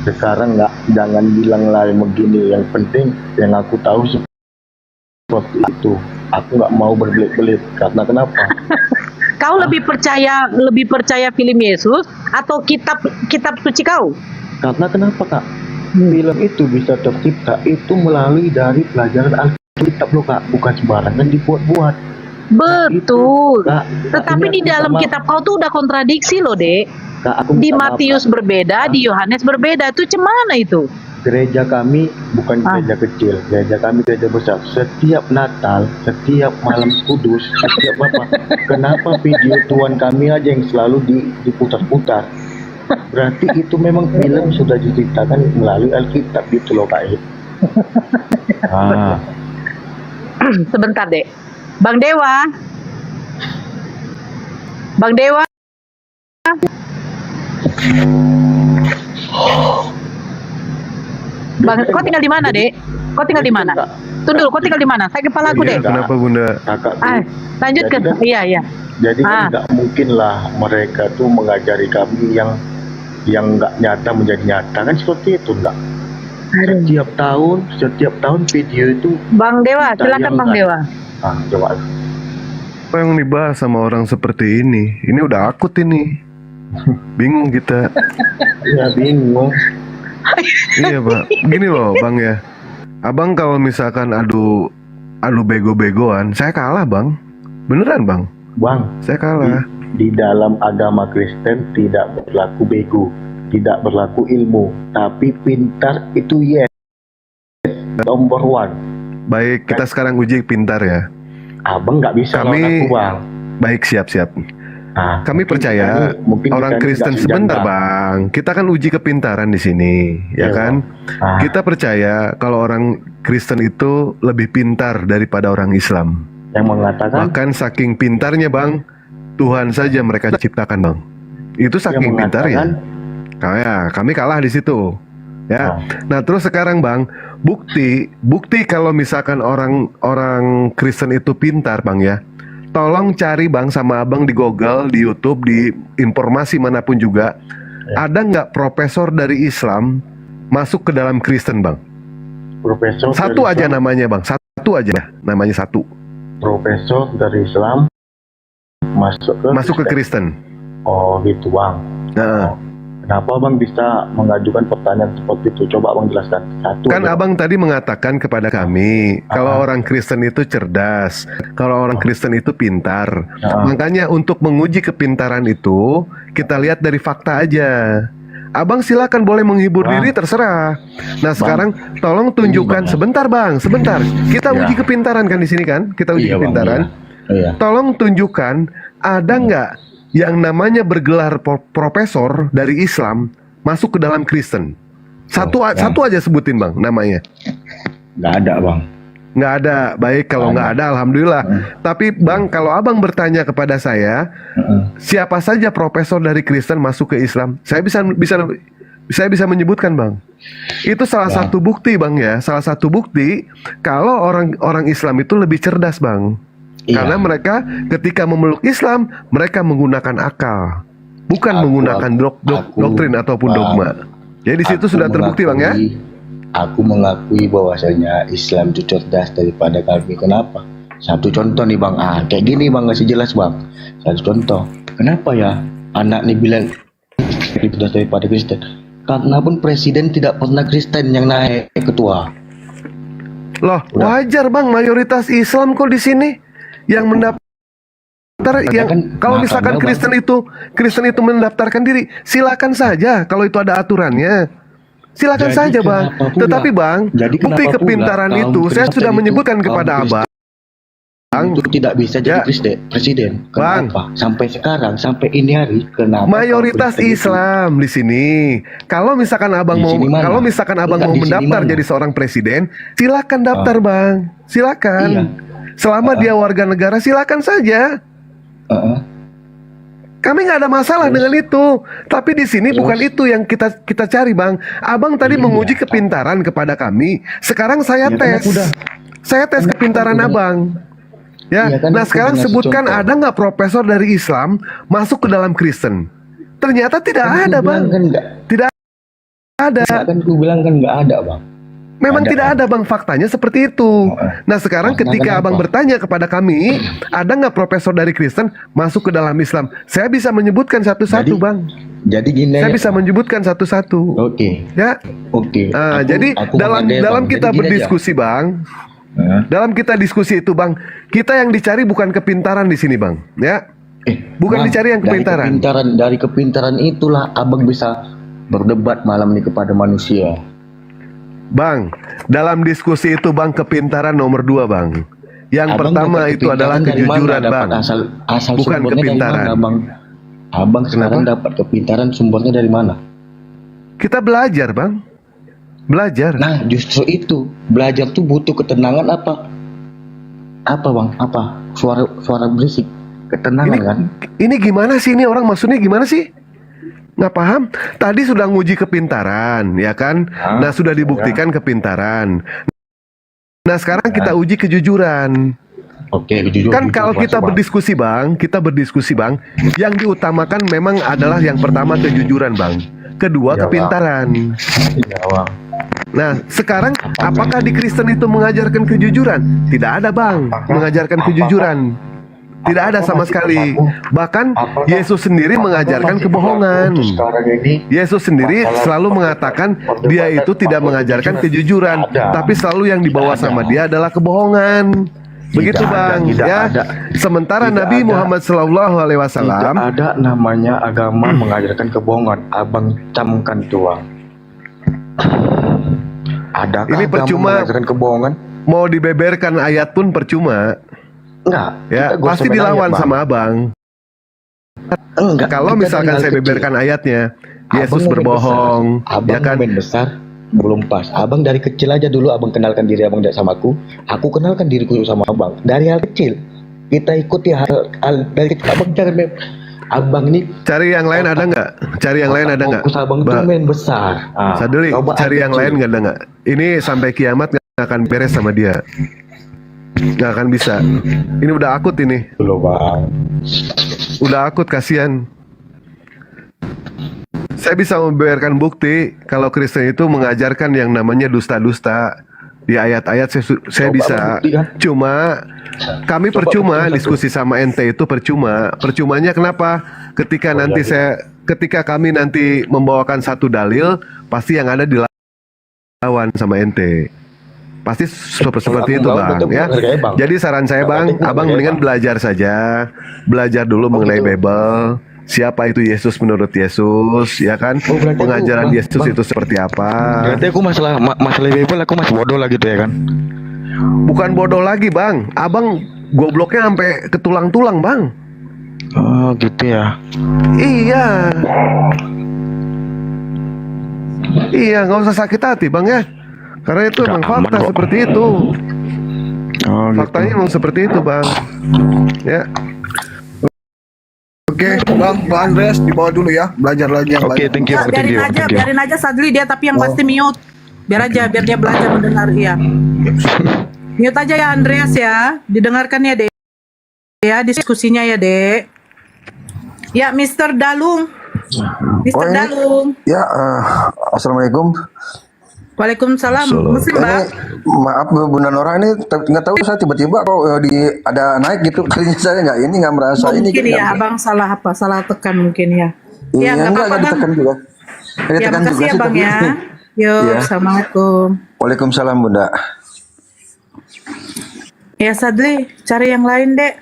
H: Sekarang jangan bilang lagi begini. Yang penting yang aku tahu seperti itu. Aku nggak mau berbelit-belit karena kenapa?
E: Kau lebih percaya film Yesus atau kitab suci kau?
H: Karena kenapa, Kak? Film itu bisa tercipta itu melalui dari pelajaran Alkitab loh, Kak. Bukan sembarangan dibuat-buat.
E: Betul. Tetapi di dalam kitab kau tuh udah kontradiksi loh, Dek. Di Matius berbeda, di Yohanes berbeda. Itu cemana itu?
H: Gereja kami bukan gereja kecil, gereja kami gereja besar. Setiap Natal, setiap malam kudus, setiap apa? Kenapa video Tuhan kami aja yang selalu diputar-putar? Berarti itu memang film sudah diciptakan melalui Alkitab gitu loh, Kak.
E: Sebentar, Dek. Bang Dewa. Bang, kau tinggal di mana, Dek? Kau tinggal di mana? Tunggu, kau tinggal di mana? Saya kepala aku, Dek.
O: Kenapa, Bunda?
E: Lanjut ke. Iya.
H: Jadi kan nggak mungkin lah mereka tuh mengajari kami yang nggak nyata menjadi nyata, kan seperti itu, enggak? Setiap tahun video itu.
E: Bang Dewa, silakan Bang Dewa.
H: Coba.
O: Apa yang dibahas sama orang seperti ini? Ini udah akut ini. Bingung kita.
H: Iya, bingung.
O: Iya, Pak. Gini loh, Bang ya. Abang kalau misalkan adu bego-begoan, saya kalah bang. Beneran bang.
H: Bang,
O: saya kalah.
H: Di dalam agama Kristen tidak berlaku bego, tidak berlaku ilmu, tapi pintar itu yes, number one.
O: Baik, kita sekarang uji pintar ya.
H: Abang nggak bisa lawan aku, Bang.
O: Baik, siap-siap. Kami percaya orang Kristen sebentar bang. Kita kan uji kepintaran di sini, ya kan? Kita percaya kalau orang Kristen itu lebih pintar daripada orang Islam.
H: Yang mengatakan
O: bahkan saking pintarnya bang, Tuhan saja mereka ciptakan bang. Itu saking pintarnya. Kami kalah di situ. Ya. Nah terus sekarang bang, bukti kalau misalkan orang Kristen itu pintar bang ya. Tolong cari bang sama abang di Google, di YouTube, di informasi manapun juga, ada nggak profesor dari Islam masuk ke dalam Kristen bang?
H: Profesor
O: satu
H: dari
O: aja
H: Islam.
O: namanya bang, satu aja namanya satu.
H: Profesor dari Islam masuk ke Kristen.
O: Oh gitu bang. Nah.
H: Kenapa abang bisa mengajukan pertanyaan seperti itu? Coba abang jelaskan. Satu.
O: Kan abang tadi mengatakan kepada kami kalau orang Kristen itu cerdas, kalau orang Kristen itu pintar. Makanya untuk menguji kepintaran itu kita lihat dari fakta aja. Abang silakan boleh menghibur diri terserah. Nah sekarang tolong tunjukkan sebentar bang, sebentar. Kita uji kepintaran kan di sini kan? Kita uji kepintaran. Tolong tunjukkan ada nggak yang namanya bergelar profesor dari Islam masuk ke dalam Kristen. Satu aja sebutin bang namanya.
H: Nggak ada bang.
O: Nggak ada. Baik kalau nggak ada alhamdulillah. Tapi bang kalau abang bertanya kepada saya, siapa saja profesor dari Kristen masuk ke Islam, saya bisa menyebutkan bang. Itu salah satu bukti bang ya. Salah satu bukti kalau orang Islam itu lebih cerdas bang. Karena mereka ketika memeluk Islam, mereka menggunakan akal, bukan menggunakan doktrin ataupun dogma. Jadi di situ sudah terbukti bang ya.
H: Aku mengakui bahwasanya Islam itu cerdas daripada kami. Kenapa? Satu contoh nih bang. Kayak gini bang, ngasih jelas bang. Satu contoh. Kenapa ya anak nih bilang cerdas daripada Kristen? Karena pun presiden tidak pernah Kristen yang naik ketua.
O: Loh, wajar bang, mayoritas Islam kok di sini. Yang mendaftar kalau misalkan Kristen itu mendaftarkan diri, silakan saja kalau itu ada aturannya. Silakan saja bang. Tetapi bang, bukti kepintaran itu saya sudah menyebutkan kepada abang.
H: Itu tidak bisa jadi presiden. Kenapa? Sampai sekarang, sampai ini hari, kenapa?
O: Mayoritas Islam di sini. Kalau misalkan abang mau mendaftar jadi seorang presiden, silakan daftar bang. Silakan. Selama dia warga negara silakan saja. Kami nggak ada masalah dengan itu. Tapi di sini bukan itu yang kita cari bang. Abang tadi menguji kepintaran kepada kami. Sekarang saya tes. Saya tes kepintaran abang. Ya. Nah sekarang sebutkan ada nggak profesor dari Islam masuk ke dalam Kristen? Ternyata tidak ada bang. Tidak ada.
H: Kan ku bilang kan nggak ada bang.
O: Memang tidak ada bang, faktanya seperti itu. Nah sekarang ketika abang bertanya kepada kami, ada nggak profesor dari Kristen masuk ke dalam Islam? Saya bisa menyebutkan satu-satu bang.
H: Jadi gini.
O: Saya bisa menyebutkan satu-satu.
H: Oke.
O: Ya.
H: Oke.
O: Jadi dalam kita berdiskusi bang, dalam kita diskusi itu bang, kita yang dicari bukan kepintaran di sini bang, ya. Bukan bang, dicari yang kepintaran.
H: Dari kepintaran itulah abang bisa berdebat malam ini kepada manusia.
O: Bang, dalam diskusi itu bang kepintaran nomor 2 bang. Yang pertama itu adalah kejujuran bang,
H: asal
O: bukan kepintaran.
H: Abang sekarang dapat kepintaran sumbernya dari mana?
O: Kita belajar bang, belajar.
H: Nah justru itu belajar tuh butuh ketenangan apa? Apa bang? Apa? Suara berisik, ketenangan kan?
O: Ini gimana sih ini orang maksudnya gimana sih? Nggak paham. Tadi sudah nguji kepintaran, ya kan? Nah sudah dibuktikan kepintaran. Nah sekarang kita uji kejujuran.
H: Oke, kejujuran.
O: Kan kalau kita berdiskusi bang, yang diutamakan memang adalah yang pertama kejujuran bang, kedua kepintaran. Nah sekarang apakah di Kristen itu mengajarkan kejujuran? Tidak ada bang, mengajarkan kejujuran. Tidak ada sama sekali. Bahkan Yesus sendiri mengajarkan kebohongan. Yesus sendiri selalu mengatakan dia itu tidak mengajarkan kejujuran, tapi selalu yang dibawa sama dia adalah kebohongan. Begitu Bang, ya. Sementara Nabi Muhammad SAW
H: tidak ada namanya agama mengajarkan kebohongan. Abang camkan tuang. Adakah
O: ini
H: agama
O: percuma
H: mengajarkan kebohongan?
O: Mau dibeberkan ayat pun percuma.
H: Enggak.
O: Ya, pasti dilawan sama Abang.
H: Enggak.
O: Kalau misalkan saya beberkan ayatnya, Yesus berbohong,
H: ya kan? Main besar belum pas. Abang dari kecil aja dulu abang kenalkan diri abang sama aku kenalkan diriku sama abang. Dari hal kecil kita ikuti hal dari kecil. Abang jangan abang ini
O: cari yang lain ada nggak? Cari yang lain ada nggak?
H: Abang itu main besar.
O: Sadeli, cari yang lain nggak ada nggak? Ini sampai kiamat nggak akan beres sama dia. Nggak akan bisa. Ini udah akut ini.
H: Belum Bang.
O: Udah akut, kasihan. Saya bisa membeberkan bukti kalau Kristen itu mengajarkan yang namanya dusta-dusta di ayat-ayat. Saya bisa. Cuma kami percuma diskusi sama ente itu percuma. Percumanya kenapa? Ketika kami nanti membawakan satu dalil, pasti yang ada dilawan sama ente. Pasti seperti itu Bang, ya. Jadi saran saya Bang, Abang mendingan belajar saja. Belajar dulu mengenai Bible. Siapa itu Yesus menurut Yesus, ya kan? Pengajaran Yesus itu seperti apa?
H: Berarti aku masalah Bible aku masih bodoh lah gitu ya kan?
O: Bukan bodoh lagi Bang, Abang gobloknya sampai ke tulang-tulang Bang.
H: Oh gitu ya.
O: Iya. Iya, nggak usah sakit hati Bang ya. Karena itu memang fakta seperti itu. Faktanya memang seperti itu Bang. Ya.
A: Oke, Bang Andreas dibawa dulu ya, belajar lagi yang
H: Oke, thank you.
B: Biarin aja Sadli dia, tapi yang pasti mute. Biar dia belajar mendengar ya. Mute aja ya Andreas ya, didengarkan ya Dek. Ya diskusinya ya Dek. Ya Mr. Dalung. Mr. Dalung.
K: Ya, assalamualaikum.
B: Waalaikumsalam. Muslim Bang.
K: Maaf Bunda Nora, ini nggak tahu saya tiba-tiba kok ada naik gitu. Tadinya saya nggak merasa ini.
B: Mungkin ya Abang salah tekan mungkin ya.
K: Iya,
B: nggak
K: enggak ditekan juga.
B: Ya makasih ya Bang ya. Yuk, Assalamualaikum.
K: Waalaikumsalam Bunda.
B: Ya Sadli, cari yang lain Dek.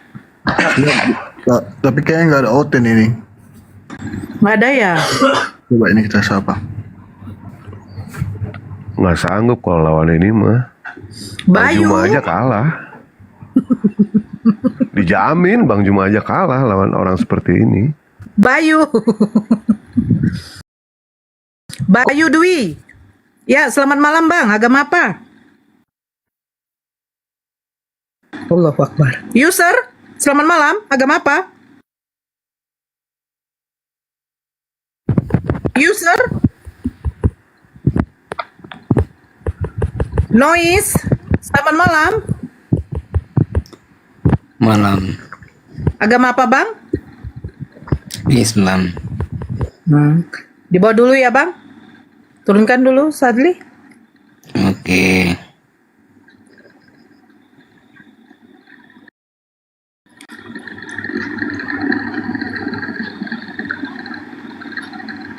A: Tapi kayaknya nggak ada Oten ini.
B: Nggak ada ya?
A: Coba ini kita sapa.
O: Nggak sanggup kalau lawan ini mah.
B: Bayu
O: Bang Juma aja kalah. Dijamin Bang Juma aja kalah lawan orang seperti ini.
B: Bayu Dwi. Ya, selamat malam Bang. Agama apa? Allahu Akbar. User, selamat malam. Agama apa? User. Noise, selamat malam.
L: Malam.
B: Agama apa Bang?
L: Islam.
B: Dibawa dulu ya Bang. Turunkan dulu Sadli.
L: Oke.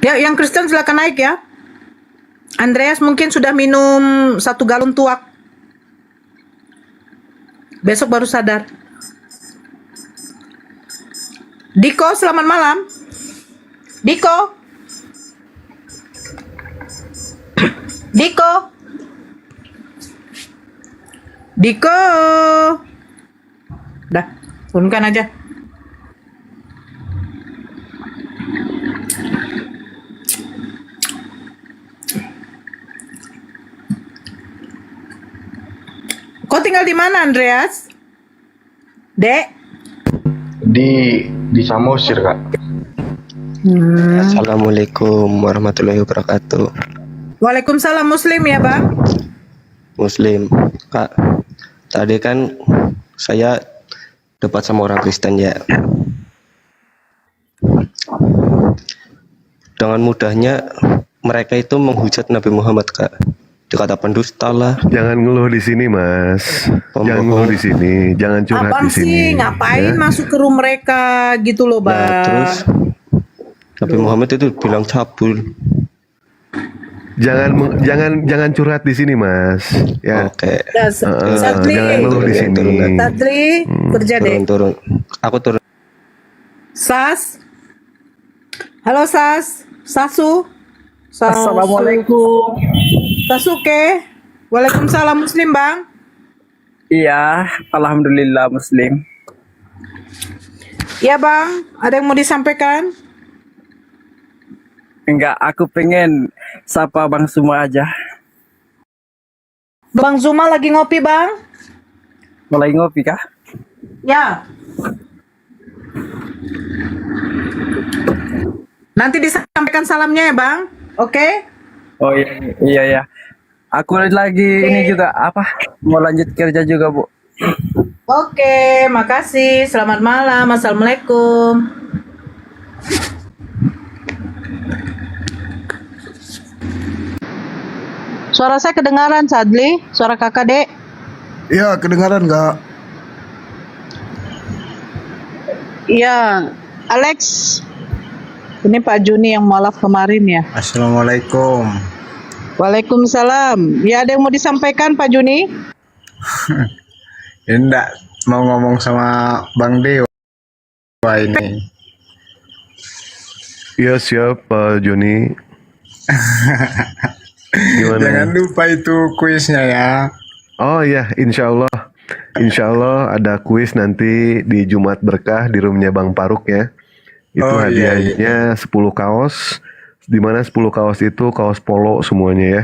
B: Ya, yang Kristen silakan naik ya. Andreas mungkin sudah minum 1 galon tuak. Besok baru sadar. Diko, selamat malam. Diko. Dah, turunkan aja. Kau tinggal di mana, Andreas? Dek?
H: Di Samosir, Kak.
C: Assalamualaikum warahmatullahi wabarakatuh.
B: Waalaikumsalam. Muslim ya, Bang?
C: Muslim. Kak, tadi kan saya debat sama orang Kristen ya. Dengan mudahnya mereka itu menghujat Nabi Muhammad, Kak. dikata pendusta lah.
O: Jangan ngeluh di sini, Mas. Jangan ngeluh di sini, jangan curhat
B: Abang
O: di sini.
B: sih ngapain
O: ya.
B: masuk ke room mereka gitu loh, Bang.
C: Nah, terus Nabi Muhammad itu bilang cabul.
O: Jangan curhat di sini, Mas. Ya.
C: Oke.
B: Ya, Sadli,
O: Jangan ngeluh di sini.
B: Sadli, kerja deh.
C: Turun. Aku turun.
B: Sas. Halo Sas. Sasu.
M: Assalamualaikum.
B: Sasuke. Waalaikumsalam Muslim, Bang.
M: Iya, alhamdulillah Muslim.
B: Iya, Bang. Ada yang mau disampaikan?
M: Enggak, aku pengen sapa Bang Zuma aja.
B: Bang Zuma lagi ngopi, Bang?
M: Mulai ngopi kah?
B: Ya. Nanti disampaikan salamnya ya, Bang. Oke?
M: Oh iya. Aku lagi ini juga apa? Mau lanjut kerja juga, Bu.
B: Oke, makasih. Selamat malam. Assalamualaikum. Suara saya kedengaran, Sadli? Suara kakak, Dek?
A: Iya, kedengaran nggak?
B: Iya, Alex. Ini Pak Juni yang mualaf kemarin ya.
P: Assalamualaikum.
B: Waalaikumsalam. Ya, ada yang mau disampaikan Pak Juni?
P: Enggak mau ngomong sama Bang Dewa ini.
O: Iya, siap Pak Joni. Gimana?
P: Jangan lupa itu kuisnya ya.
O: Oh iya, insya Allah ada kuis nanti di Jumat Berkah di roomnya Bang Paruk ya. Itu hadiahnya 10 kaos, di mana 10 kaos itu kaos polo semuanya ya.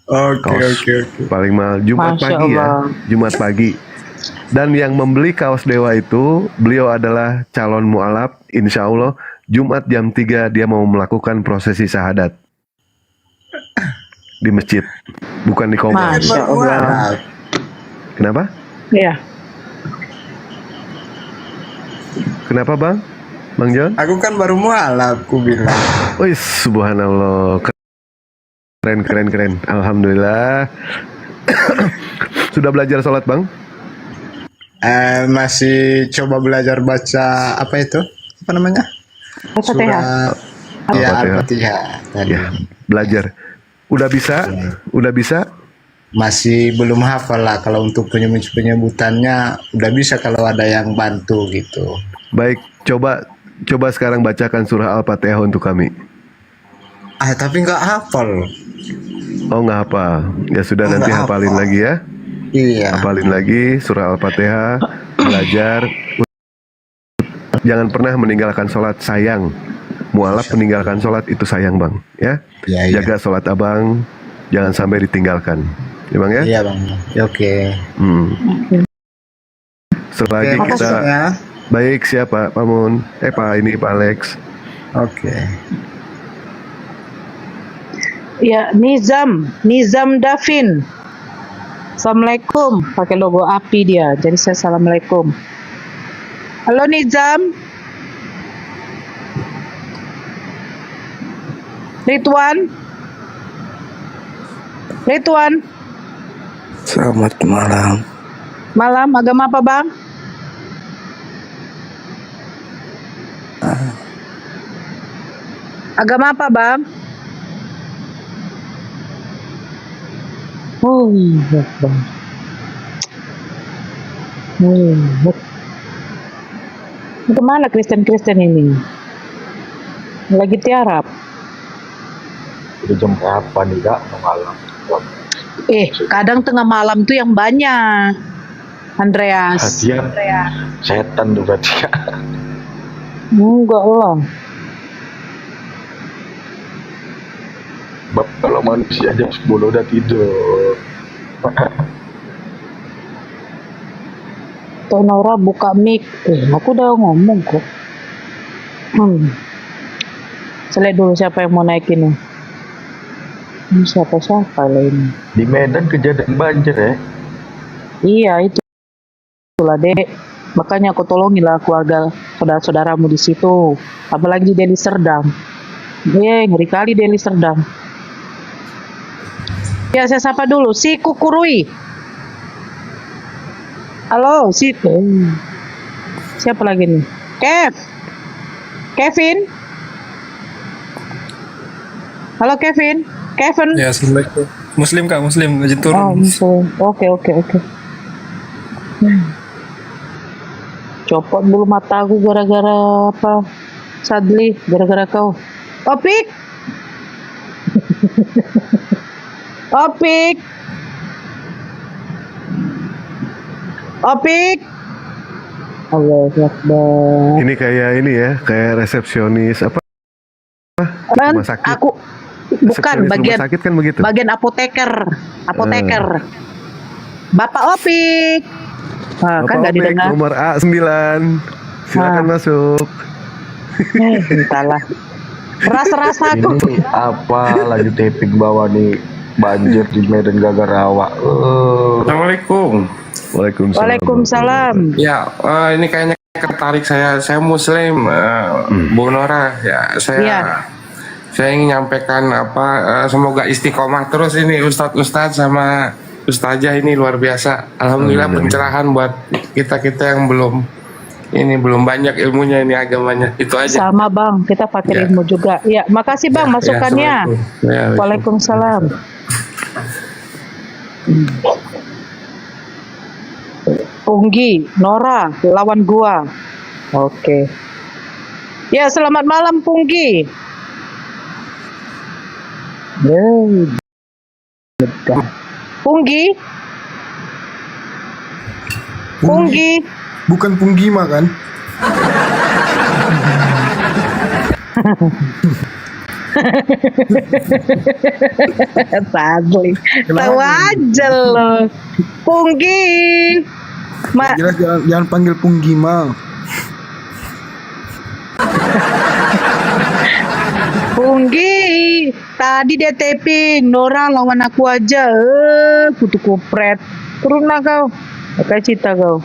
P: Oke.
O: Paling mahal Jumat
P: Masya
O: pagi
P: Allah.
O: ya, Jumat pagi. Dan yang membeli kaos Dewa itu, beliau adalah calon mualaf. Insya Allah Jumat jam 3 dia mau melakukan prosesi syahadat di masjid, bukan di komplek.
B: Masya Allah.
O: Kenapa?
B: Iya.
O: Kenapa Bang? Bang John?
P: Aku kan baru mualaf, aku bilang.
O: Wih, subhanallah. Keren. Alhamdulillah. Sudah belajar sholat Bang?
P: Masih coba belajar baca apa itu? Apa namanya?
B: Al-Fatihah.
P: Iya,
O: Al-Fatihah.
P: Al-Fatihah tadi.
O: Ya, belajar. Udah bisa?
P: Masih belum hafal lah, kalau untuk penyebutannya udah bisa kalau ada yang bantu gitu.
O: Baik, coba sekarang bacakan surah Al-Fatihah untuk kami.
P: Tapi nggak hafal.
O: Oh, nggak hafal. Ya sudah, nanti hafalin lagi ya.
P: Iya.
O: Hafalin lagi surah Al-Fatihah, belajar. Jangan pernah meninggalkan sholat, sayang. Mualaf meninggalkan sholat itu sayang Bang ya.
P: Iya.
O: Jaga sholat Abang, jangan sampai ditinggalkan ya Bang ya.
P: Iya Bang. Ya, oke.
O: Selagi
P: Oke,
O: kita
P: makasih, ya.
O: baik, siapa Pak Mun? Pak Alex.
P: Oke.
B: Ya, Nizam Davin. Assalamualaikum. Pakai logo api dia. Jadi saya assalamualaikum. Halo Nizam. Ridwan.
P: Selamat malam.
B: Malam, agama apa Bang? Agama apa Bang? Oh iya Bang. Kemana Kristen ini? Lagi tiarap.
H: Itu jam berapa nih Kak? Malam.
B: Kadang tengah malam tuh yang banyak. Andreas.
H: Hadiah setan tuh berarti Kak.
B: Enggak lah.
H: Bab kalau manusia jam 10 udah tidur.
B: Tuh Nora buka mic. Aku udah ngomong kok. Selek dulu siapa yang mau naikin nih. Ini siapa lah ini.
H: Di Medan kejadian banjir ya.
B: Iya itulah Dek. Makanya aku tolongin lah keluarga saudara-saudaramu di situ. Apalagi di Deli Serdang. Ngeri kali Deli Serdang.
E: Ya, saya sapa dulu. Si Kukurui. Halo, si. Siapa lagi nih? Kevin. Halo Kevin.
N: Ya, assalamualaikum. Muslim kak, Muslim izin turun.
E: Oh, Muslim. Oke. Copot bulu mata aku gara-gara apa? Sadli, gara-gara kau. Opik. Allahu Akbar.
O: Ini kayak ini ya, kayak resepsionis apa? Rumah sakit.
E: Aku bukan
O: Resepsionis
E: bagian
O: rumah sakit kan begitu.
E: bagian apoteker. Bapak Opik. Kan
O: Bapak
E: nggak
O: Opik,
E: didengar.
O: nomor A9. Silakan masuk.
E: Entahlah. Rasa-rasa aku.
H: Ini apa lagi taping bawah nih banjir di Medan Gagarawa.
R: Assalamualaikum.
E: Waalaikumsalam.
R: Ya, ini kayaknya tertarik saya Muslim, Bu Nora. Ya, saya ingin nyampaikan semoga istiqomah terus ini Ustadz sama Ustazah ini luar biasa. Alhamdulillah pencerahan buat kita yang belum banyak ilmunya ini agamanya. Itu aja.
E: Sama Bang, kita pakai ilmu juga. Ya, makasih Bang masukannya. Waalaikumsalam. Punggi, Nora, lawan gua. Oke. Ya, selamat malam Punggi. Punggi.
A: Bukan Punggima kan?
E: Sadli. Tahu aja lo. Punggi.
A: Jelas jangan panggil Punggima.
E: Punggi. Tadi dia taping Nora lawan aku aja. Kutu kupret. Turunlah kau. Pakai cita kau.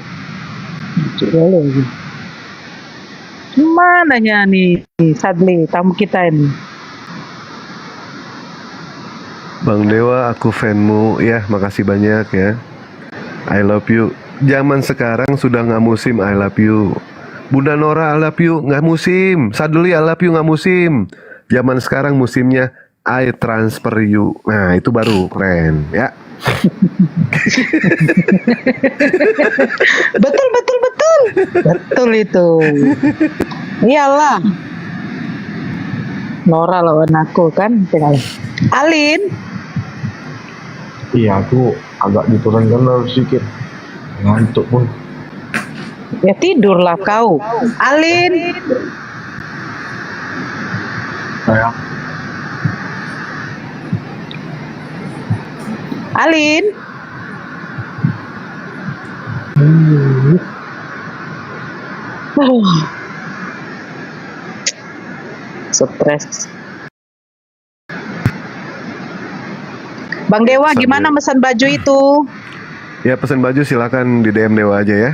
E: Lagi. Gimana nih Sadli tamu kita ini?
O: Bang Dewa, aku fanmu ya, makasih banyak ya. I love you. Zaman sekarang sudah nggak musim I love you. Bunda Nora I love you nggak musim. Sadli I love you nggak musim. Zaman sekarang musimnya I transfer you. Nah itu baru keren ya.
E: Betul itu. Iyalah. Nora lawan aku kan. Alin.
H: Iya, aku agak diturunkan sedikit. Ngantuk pun.
E: Ya tidurlah kau. Alin.
H: Sayang.
E: Alin. Stres. Bang Dewa, gimana pesan baju itu?
O: Ya pesan baju silakan di DM Dewa aja ya.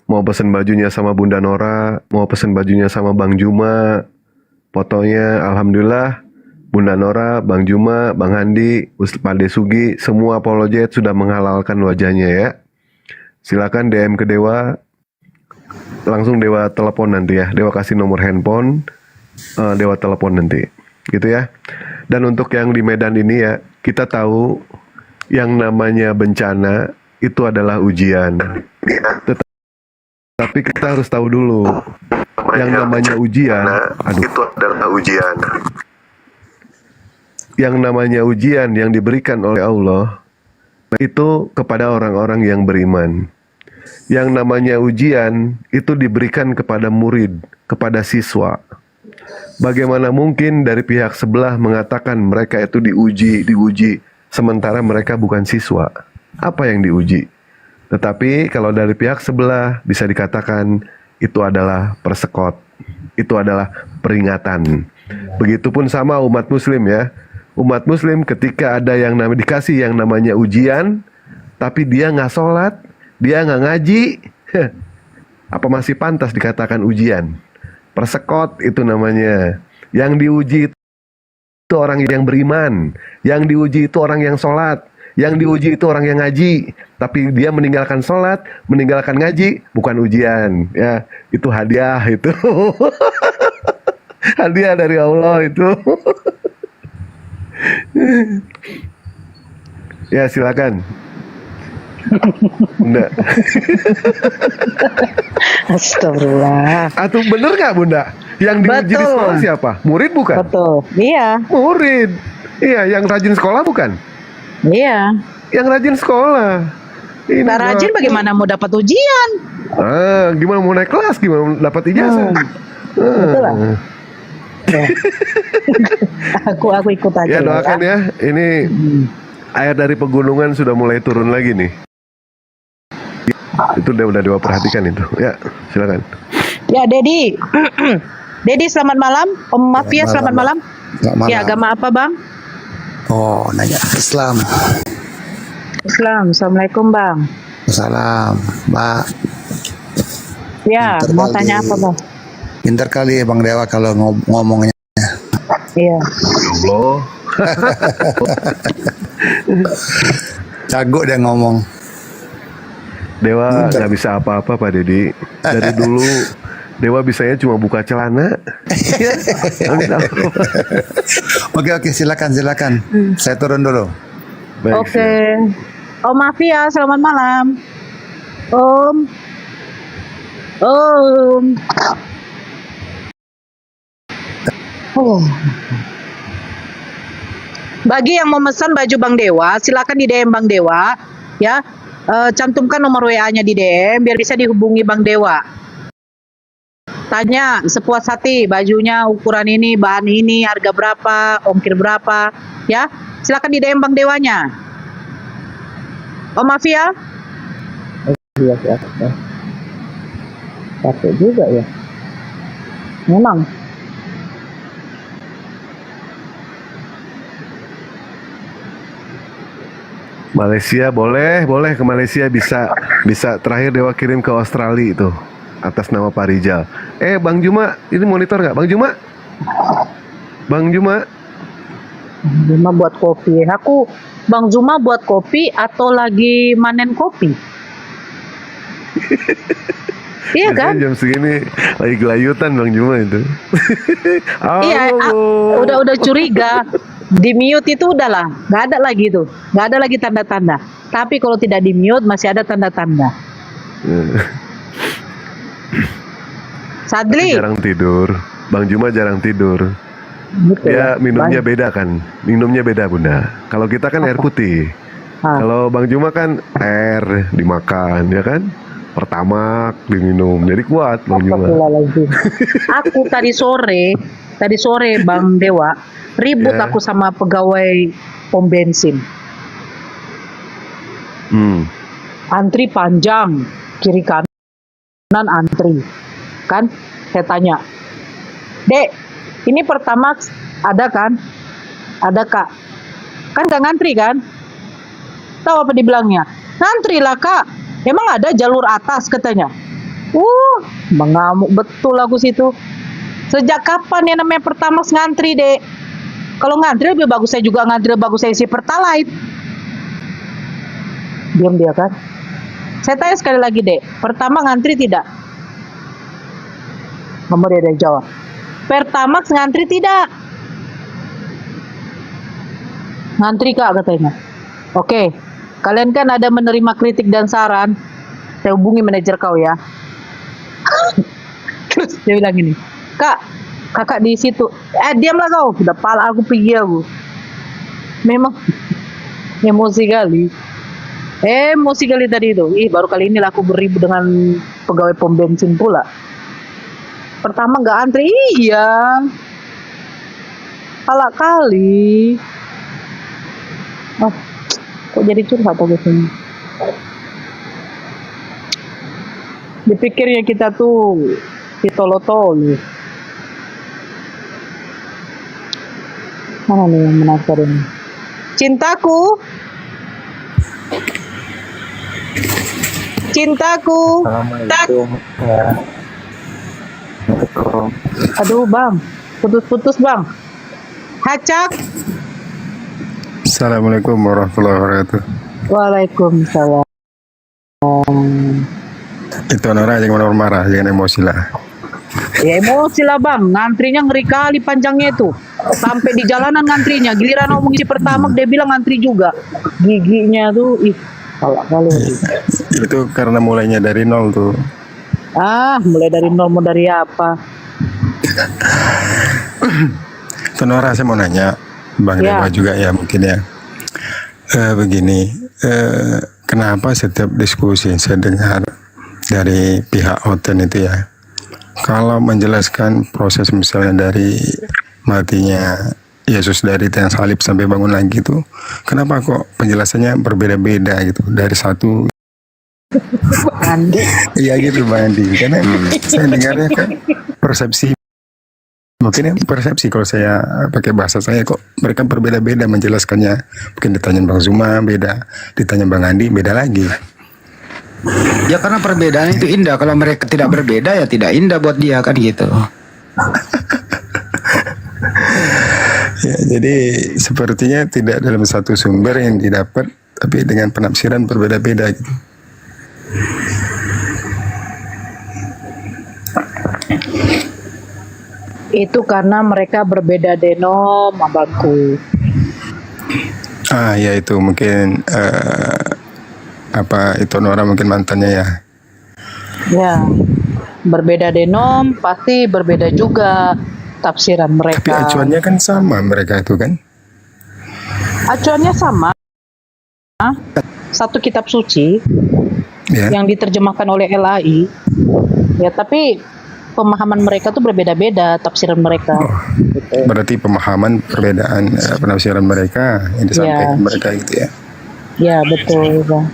O: Mau pesan bajunya sama Bunda Nora, mau pesan bajunya sama Bang Juma. Fotonya alhamdulillah Bunda Nora, Bang Juma, Bang Handi, Pak Desugi, semua apologet sudah menghalalkan wajahnya ya. Silakan DM ke Dewa. Langsung Dewa telepon nanti ya. Dewa kasih nomor handphone, Dewa telepon nanti. Gitu ya. Dan untuk yang di Medan ini ya, kita tahu yang namanya bencana itu adalah ujian. Tapi kita harus tahu dulu yang namanya ujian, itu adalah ujian. Yang namanya ujian yang diberikan oleh Allah itu kepada orang-orang yang beriman. Yang namanya ujian itu diberikan kepada murid, kepada siswa. Bagaimana mungkin dari pihak sebelah mengatakan mereka itu diuji, sementara mereka bukan siswa? Apa yang diuji? Tetapi kalau dari pihak sebelah bisa dikatakan itu adalah persekot, itu adalah peringatan. Begitupun sama umat muslim ya. Umat muslim ketika ada yang dikasih yang namanya ujian, tapi dia nggak sholat, dia nggak ngaji, apa masih pantas dikatakan ujian? Persekot itu namanya. Yang diuji itu orang yang beriman, yang diuji itu orang yang sholat, yang diuji itu orang yang ngaji. Tapi dia meninggalkan sholat, meninggalkan ngaji, bukan ujian. Ya, itu hadiah itu. Hadiah dari Allah itu. Ya, silakan. Bunda.
E: Astagfirullah.
O: Atau bener nggak Bunda? Yang diuji di sekolah siapa? Murid bukan?
E: Betul. Iya.
O: Murid. Iya, yang rajin sekolah bukan?
E: Iya.
O: Yang rajin sekolah. Ini
E: Nah, rajin bagaimana mau dapat ujian?
O: Gimana mau naik kelas? Gimana dapat ijazah?
E: Betul lah. aku ikut aja.
O: Ya doakan ya. Ini air dari pegunungan sudah mulai turun lagi nih. Itu udah Dewa perhatikan itu. Ya, silakan.
E: Ya, Dedi. Dedi, selamat malam. Om Mafia, selamat malam. Ya, agama apa, Bang?
J: Oh, nanya Islam.
E: Islam. Assalamualaikum, Bang.
J: Salam, Mbak.
E: Ya,
J: Pinter
E: mau
J: kali.
E: tanya apa, Bang?
J: Pinter kali ya Bang Dewa kalau ngomongnya.
E: Iya.
O: Allah.
J: Jago dia ngomong.
O: Dewa nggak bisa apa-apa Pak Dedi. Dari dulu Dewa bisanya cuma buka celana.
J: Oke, silakan. Saya turun dulu.
E: Oke. Om Mafia, selamat malam. Om. Bagi yang mau pesan baju Bang Dewa, silakan di DM Bang Dewa, ya. Cantumkan nomor WA-nya di DM biar bisa dihubungi Bang Dewa. Tanya sepuas hati, bajunya ukuran ini, bahan ini, harga berapa, ongkir berapa, ya. Silakan di DM Bang Dewanya. Om Mafia? Iya, capek juga ya. Memang.
O: Malaysia boleh ke Malaysia bisa terakhir Dewa kirim ke Australia itu atas nama Pak Rijal. Bang Juma ini monitor nggak Bang Juma? Bang Juma
E: buat kopi. Bang Zuma buat kopi atau lagi manen kopi? Iya kan?
O: Jam segini lagi gelayutan Bang Juma itu.
E: Iya, udah curiga. Di mute itu udahlah, nggak ada lagi tuh, nggak ada lagi tanda-tanda. Tapi kalau tidak di mute masih ada tanda-tanda. Sadli.
O: Jarang tidur, Bang Juma jarang tidur.
E: Betul,
O: ya minumnya beda kan, minumnya beda Bunda. Kalau kita kan air putih, kalau Bang Juma kan air dimakan ya kan, pertama diminum, jadi kuat Bang Juma.
E: Aku tadi sore Bang Dewa ribut aku sama pegawai pom bensin. Antri panjang, kiri kanan antri. Kan saya tanya, Dek, ini Pertamax ada kan? Ada Kak. Kan gak ngantri kan? Tahu apa dibilangnya? Ngantri lah Kak. Emang ada jalur atas katanya. Mengamuk betul aku situ. Sejak kapan ya namanya Pertamax ngantri, Dek? Kalau ngantri lebih bagus saya juga ngantri, bagus saya isi Pertalite. Diam dia kan. Saya tanya sekali lagi, Dek, pertama ngantri tidak? Nomor dia jawab, Pertamax ngantri tidak. Ngantri Kak katanya. Oke, kalian kan ada menerima kritik dan saran. Saya hubungi manajer kau ya. Terus dia bilang gini, Kak, kakak di situ. Diamlah kau. Udah pala aku pergi aku. Memang emosi kali. Emosi kali tadi itu. Baru kali ini aku beribu dengan pegawai pom bensin pula. Pertama nggak antri. Iya. Pala kali. Kok jadi curhat aku sini. Dipikirnya kita tuh ditolo-tolo. Mana nih yang menakar ini? Cintaku.
M: Assalamualaikum.
E: Aduh Bang, putus-putus Bang. Hacak.
O: Assalamualaikum warahmatullahi wabarakatuh.
E: Waalaikumsalam.
O: Itu Nora jangan marah, jangan emosi lah.
E: Ya emosi lah bang, ngantrinya ngeri kali panjangnya itu. Sampai di jalanan ngantrinya, giliran ngomong isi pertama dia bilang ngantri juga. Giginya tuh, salah kali.
O: Itu karena mulainya dari nol tuh.
E: Mulai dari nol mau dari apa?
O: Nora saya mau nanya, Bang Dewa juga ya mungkin ya. Begini, kenapa setiap diskusi saya dengar dari pihak Oten itu ya, kalau menjelaskan proses misalnya dari matinya Yesus dari tiang salib sampai bangun lagi itu, kenapa kok penjelasannya berbeda-beda gitu dari satu? Iya gitu Bang Andi, karena saya dengarnya kan persepsi. Mungkin ya persepsi kalau saya pakai bahasa saya kok mereka berbeda-beda menjelaskannya. Mungkin ditanya Bang Zuma beda, ditanya Bang Andi beda lagi.
V: Ya karena perbedaan itu indah. Kalau mereka tidak berbeda ya tidak indah buat dia kan gitu.
O: Ya, jadi sepertinya tidak dalam satu sumber yang didapat, tapi dengan penafsiran berbeda-beda gitu.
E: Itu karena mereka berbeda denom, abangku.
O: Ya itu mungkin itu Nora mungkin mantannya ya.
E: Ya, berbeda denom pasti berbeda juga tafsiran mereka.
O: Tapi acuannya kan sama mereka itu kan?
E: Acuannya sama. Satu kitab suci yang diterjemahkan oleh LAI. Ya, tapi pemahaman mereka tuh berbeda-beda tafsiran mereka.
O: Berarti pemahaman perbedaan penafsiran mereka yang disampaikan mereka gitu ya.
E: Ya betul Bang.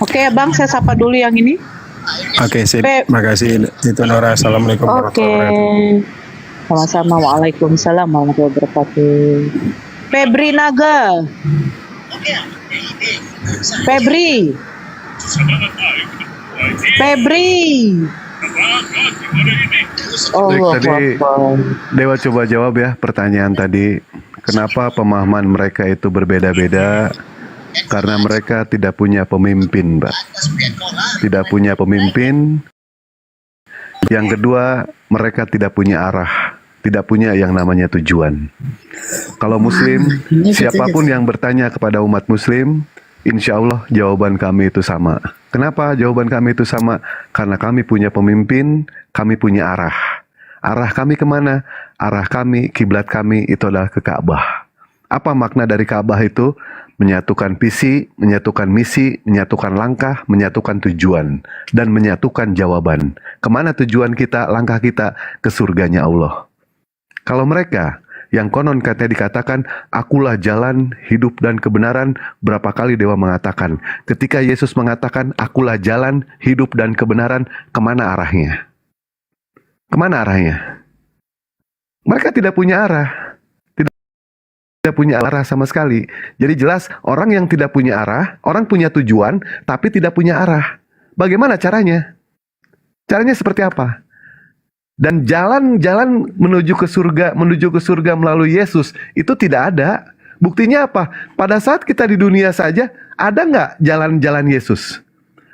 E: Oke Bang, saya sapa dulu yang ini.
O: Oke sip, makasih itu Nora. Assalamualaikum warahmatullahi wabarakatuh.
E: Sama-sama. Waalaikumsalam warahmatullahi wabarakatuh. Febri Naga. Febri.
O: Baik, tadi Dewa coba jawab ya pertanyaan tadi. Kenapa pemahaman mereka itu berbeda-beda? Karena mereka tidak punya pemimpin, Mbak. Tidak punya pemimpin. Yang kedua, mereka tidak punya arah. Tidak punya yang namanya tujuan. Kalau Muslim, siapapun yang bertanya kepada umat Muslim, insya Allah jawaban kami itu sama. Kenapa jawaban kami itu sama? Karena kami punya pemimpin, kami punya arah. Arah kami kemana? Arah kami, kiblat kami itu adalah ke Ka'bah. Apa makna dari Ka'bah itu? Menyatukan visi, menyatukan misi, menyatukan langkah, menyatukan tujuan, dan menyatukan jawaban. Kemana tujuan kita, langkah kita? Ke surganya Allah. Kalau mereka yang konon katanya dikatakan, akulah jalan, hidup, dan kebenaran, berapa kali Dewa mengatakan, ketika Yesus mengatakan, akulah jalan, hidup, dan kebenaran, kemana arahnya? Kemana arahnya? Mereka tidak punya arah. Tidak punya arah sama sekali. Jadi jelas, orang yang tidak punya arah, orang punya tujuan, tapi tidak punya arah. Bagaimana caranya? Caranya seperti apa? Dan jalan-jalan menuju ke surga melalui Yesus itu tidak ada. Buktinya apa? Pada saat kita di dunia saja, ada nggak jalan-jalan Yesus?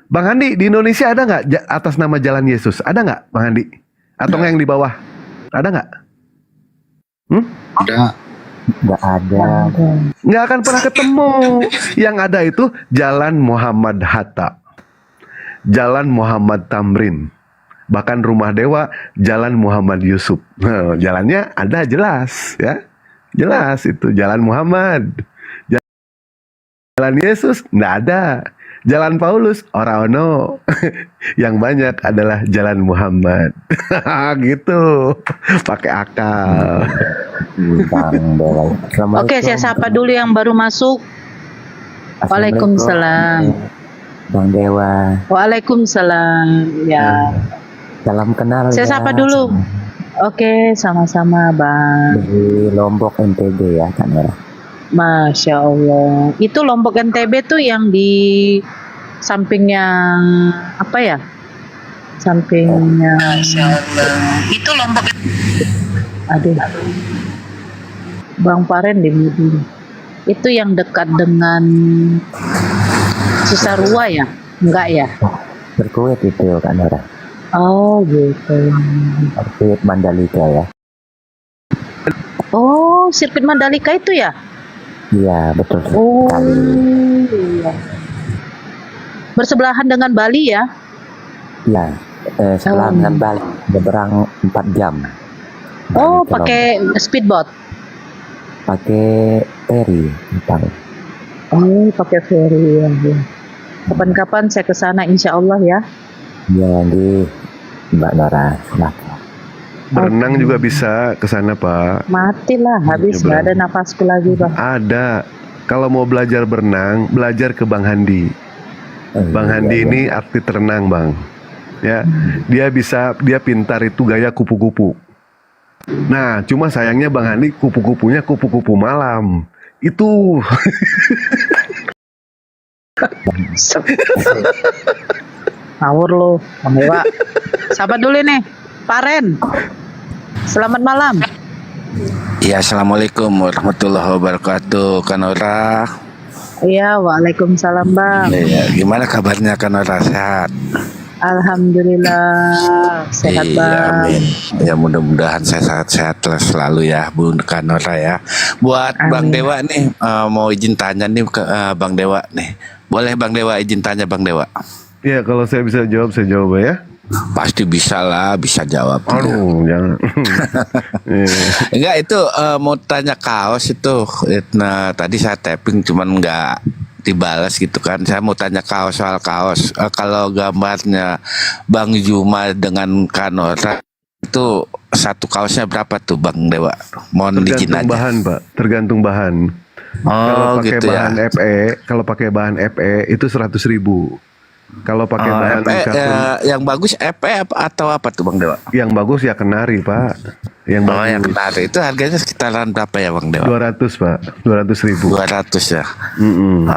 O: Bang Andi, di Indonesia ada nggak atas nama jalan Yesus? Ada nggak, Bang Andi? Atau yang di bawah? Ada nggak?
V: Ada.
Q: Nggak ada.
O: Nggak akan pernah ketemu. Yang ada itu Jalan Muhammad Hatta, Jalan Muhammad Tamrin, bahkan Rumah Dewa Jalan Muhammad Yusuf. Jalannya ada jelas ya, jelas itu Jalan Muhammad. Jalan Yesus nggak ada. Jalan Paulus orang ono. Yang banyak adalah Jalan Muhammad. Gitu, pakai akal.
E: Oke, saya sapa dulu yang baru masuk. Waalaikumsalam.
Q: Bang Dewa.
E: Waalaikumsalam. Ya.
Q: Salam kenal.
E: Saya sapa dulu. Oke, sama-sama Bang.
Q: Dari Lombok NTB ya kan ya.
E: Masya Allah. Itu Lombok NTB tuh yang di sampingnya apa ya? Sampingnya. Masya Allah. Itu Lombok. Aduh. Bang Paren di Mudi. Itu yang dekat dengan Cisarua ya? Enggak ya?
Q: Sirkuit itu Kak Nora.
E: Oh gitu.
Q: Sirkuit Mandalika ya.
E: Oh, sirkuit Mandalika itu ya?
Q: Iya betul
E: Oh,
Q: sekali.
E: iya. Bersebelahan dengan Bali ya?
Q: Iya. Setelah dengan Bali nyeberang 4 jam.
E: Oh,
Q: Bali ke
E: pakai speedboat.
Q: pakai ferry Bang.
E: Oh, pakai ferry ya. Ya. Kapan-kapan saya ke sana insya Allah ya.
Q: Ya di Mbak Nora. Nah,
O: Berenang juga bisa ke sana, Pak.
E: Matilah, habis nggak ada nafasku lagi bang.
O: Ada. Kalau mau belajar berenang, belajar ke Bang Handi. Bang Handi ini atlet renang, Bang. Ya, dia pintar itu gaya kupu-kupu. Nah, cuma sayangnya Bang Handi kupu-kupunya kupu-kupu malam. Itu.
E: Ngawur lo, Bang Dewa. Sahabat dulu nih, Paren. Selamat malam.
L: Ya, assalamualaikum warahmatullahi wabarakatuh, Kanora.
E: Iya, waalaikumsalam bang.
L: Ya, gimana kabarnya Kanora, sehat?
E: Alhamdulillah sehat
L: Iya,
E: bang.
L: amin. Ya mudah-mudahan saya sehat-sehat selalu ya Bu Kanora ya. Buat Bang Dewa nih, mau izin tanya nih ke Bang Dewa nih. Boleh Bang Dewa izin tanya Bang Dewa?
O: Ya, kalau saya bisa jawab, saya jawab ya.
L: Pasti bisa lah, bisa jawab.
O: Aduh, jangan.
L: Enggak, itu mau tanya kaos itu. Nah, tadi saya tapping cuman enggak dibalas gitu kan. Saya mau tanya kaos, soal kaos. Kalau gambarnya Bang Juma dengan Kanora itu satu kaosnya berapa tuh Bang Dewa? Mohon izin
O: Tergantung
L: aja.
O: bahan, Pak. Tergantung bahan.
L: Oh,
O: Kalau pakai
L: gitu ya.
O: bahan FE, kalau pakai bahan FE itu 100.000. Kalau pakai bahan kartun,
L: yang bagus FE atau apa tuh Bang Dewa?
O: yang bagus ya kenari, Pak. Yang bagus.
L: Yang kenari itu harganya sekitaran berapa ya Bang Dewa?
O: 200, Pak. 200.000.
L: 200 ya.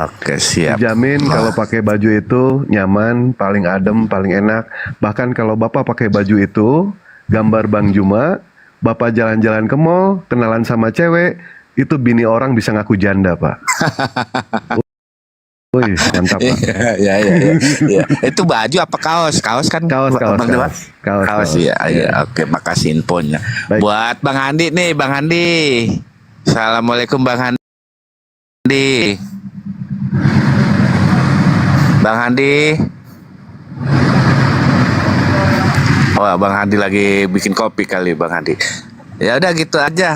L: Oke, siap.
O: Jamin kalau pakai baju itu nyaman, paling adem, paling enak. Bahkan kalau Bapak pakai baju itu, gambar Bang Juma, Bapak jalan-jalan ke mall, kenalan sama cewek, itu bini orang bisa ngaku janda, Pak. Wih, mantap, Pak.
L: Ya. Itu baju apa kaos? Kaos kan?
O: Kaos.
L: Ya. Oke, makasih infonya.
O: Baik.
L: Buat Bang Andi nih, Bang Andi. Assalamualaikum Bang Andi. Bang Andi. Wah, Bang Andi lagi bikin kopi kali Bang Andi. Ya udah gitu aja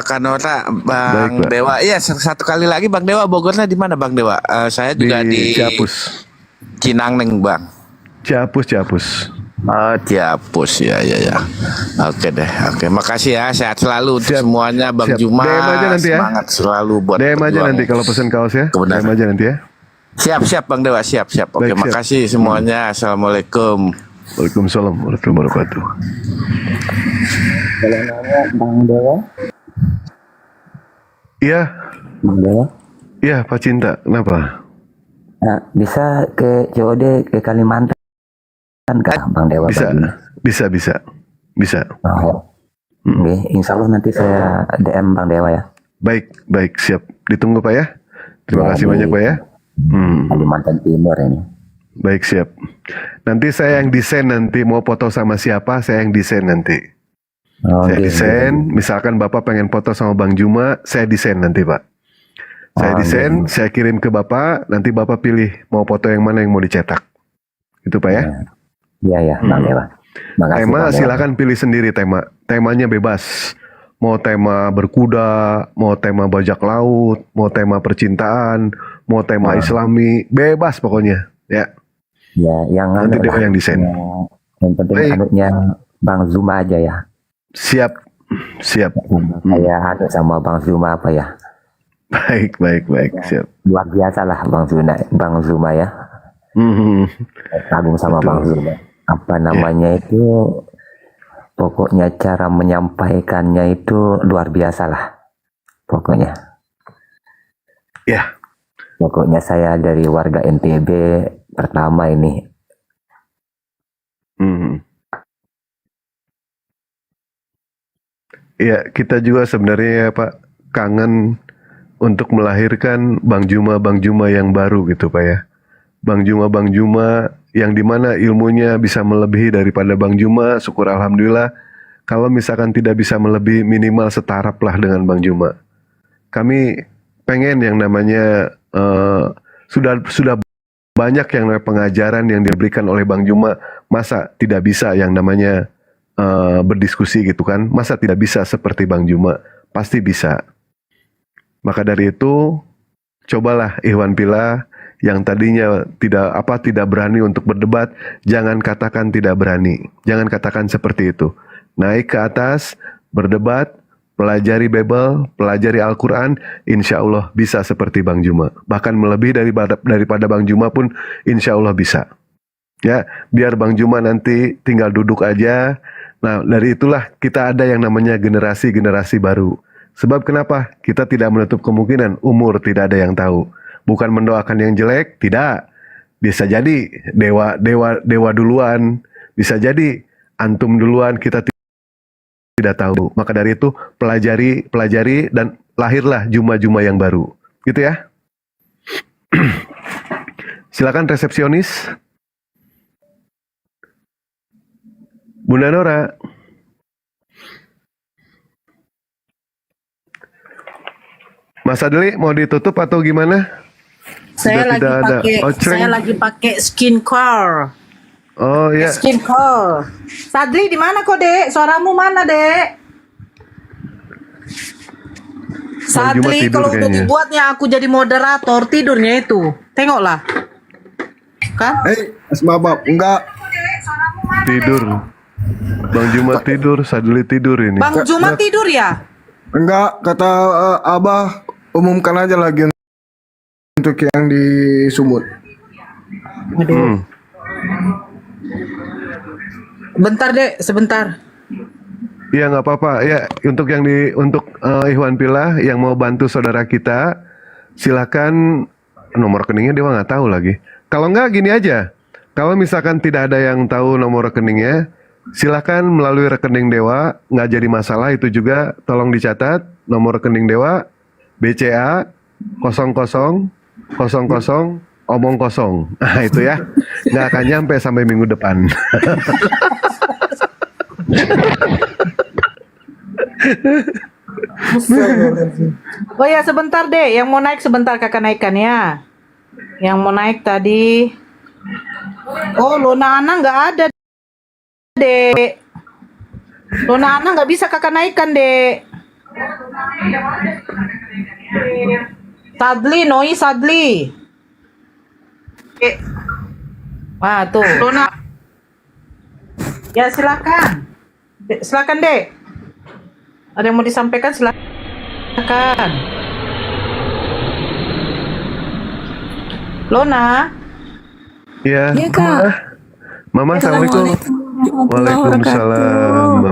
L: Kanora, Bang
O: Baik, Pak.
L: Dewa. Iya, satu kali lagi Bang Dewa, Bogornya di mana Bang Dewa? Saya juga di
O: Ciapus.
L: Cinangneng Bang.
O: Ciapus.
L: Oh, Ciapus ya. Oke deh. Oke, makasih ya. Sehat selalu untuk semuanya Bang
O: Siap.
L: Juma.
O: DM aja nanti ya.
L: Semangat selalu buat
O: DM aja
L: perjuangan.
O: nanti kalau pesan kaos ya. DM aja nanti ya.
L: Siap Bang Dewa, siap. Oke,
O: Baik, siap.
L: makasih semuanya. Assalamualaikum.
O: Waalaikumsalam warahmatullahi wabarakatuh.
Q: Kalau nanya Bang Dewa,
O: Iya.
Q: Bang Dewa,
O: Iya, Pak Cinta. Kenapa?
Q: bisa ke COD ke Kalimantan kah Bang Dewa?
O: Bisa.
Q: Oke, insya Allah nanti saya DM Bang Dewa ya.
O: Baik, siap. Ditunggu Pak ya. Terima
Q: Ya,
O: kasih
Q: di
O: banyak Pak ya.
Q: Kalimantan Timur ini.
O: Baik, siap. Nanti saya yang desain, nanti mau foto sama siapa, saya yang desain nanti. Saya desain, misalkan Bapak pengen foto sama Bang Juma, saya desain nanti Pak. Saya desain, saya kirim ke Bapak, nanti Bapak pilih mau foto yang mana yang mau dicetak. Itu Pak ya.
Q: Iya, Bang Dewa. Makasih,
O: Tema
Q: Bang Dewa.
O: silakan pilih sendiri tema. Temanya bebas. Mau tema berkuda, mau tema bajak laut, mau tema percintaan, mau tema Islami, bebas pokoknya. Ya.
Q: Ya, yang
O: Nanti
Q: anu
O: Dewa
Q: lah,
O: yang desain.
Q: yang penting anutnya Bang Zuma aja ya.
O: Siap.
Q: Saya anut sama Bang Zuma apa ya?
O: Baik, siap.
Q: Luar biasa lah Bang Zuma ya. Kagum sama Bang Zuma. Apa namanya itu? Pokoknya cara menyampaikannya itu luar biasa lah. Pokoknya.
O: Ya.
Q: Pokoknya saya dari warga NTB pertama ini.
O: Ya, kita juga sebenarnya ya Pak, kangen untuk melahirkan Bang Juma yang baru gitu Pak ya. Bang Juma yang dimana ilmunya bisa melebihi daripada Bang Juma, syukur alhamdulillah. Kalau misalkan tidak bisa melebihi, minimal setarap lah dengan Bang Juma. Kami pengen yang namanya sudah banyak yang namanya pengajaran yang diberikan oleh Bang Juma, masa tidak bisa yang namanya berdiskusi gitu kan? Masa tidak bisa seperti Bang Juma? Pasti bisa. Maka dari itu, cobalah Ikhwan Fillah yang tadinya tidak berani untuk berdebat, jangan katakan tidak berani. Jangan katakan seperti itu. Naik ke atas, berdebat, pelajari Bible, pelajari Al-Quran, insya Allah bisa seperti Bang Juma. Bahkan melebihi daripada Bang Juma pun insya Allah bisa. Ya, biar Bang Juma nanti tinggal duduk aja. Nah, dari itulah kita ada yang namanya generasi-generasi baru. Sebab kenapa? Kita tidak menutup kemungkinan, umur tidak ada yang tahu. Bukan mendoakan yang jelek, tidak. Bisa jadi dewa duluan, bisa jadi antum duluan, kita tidak tahu. Maka dari itu pelajari dan lahirlah Juma yang baru. Gitu ya. Silakan resepsionis. Bunda Nora. Mas Adli mau ditutup atau gimana?
B: Saya lagi pakai skincare.
O: Oh iya.
B: Skincare. Sadli di mana kok, Dek? Suaramu mana, Dek? Sadli kalau udah dibuatnya aku jadi moderator, tidurnya itu. Tengoklah. Kan?
A: Mas Babab, enggak.
O: Tidur. Bang Juma tidur, Sadli tidur ini.
B: Bang Juma tidur ya?
A: Enggak, kata Abah, umumkan aja lagi untuk yang di Sumut.
B: Bentar Dek, sebentar.
O: Iya nggak apa-apa. Ya untuk Ikhwan Fillah yang mau bantu saudara kita, silakan nomor rekeningnya dia nggak tahu lagi. Kalau nggak gini aja, kalau misalkan tidak ada yang tahu nomor rekeningnya, silakan melalui rekening Dewa, nggak jadi masalah itu juga. Tolong dicatat nomor rekening Dewa BCA 0000 omong kosong. Nah itu ya, nggak akan nyampe sampai minggu depan.
B: Oh ya sebentar deh, yang mau naik sebentar kakak naikkan ya. Yang mau naik tadi. Oh Lona Ana nggak ada dek. Lona Ana nggak bisa kakak naikkan dek. Sadli. Wah tuh Lona. Ya silakan. Silakan dek. Ada yang mau disampaikan silakan. Lona.
O: Iya.
B: Iya, Kak.
O: Mama, assalamualaikum. Waalaikumsalam, Mama.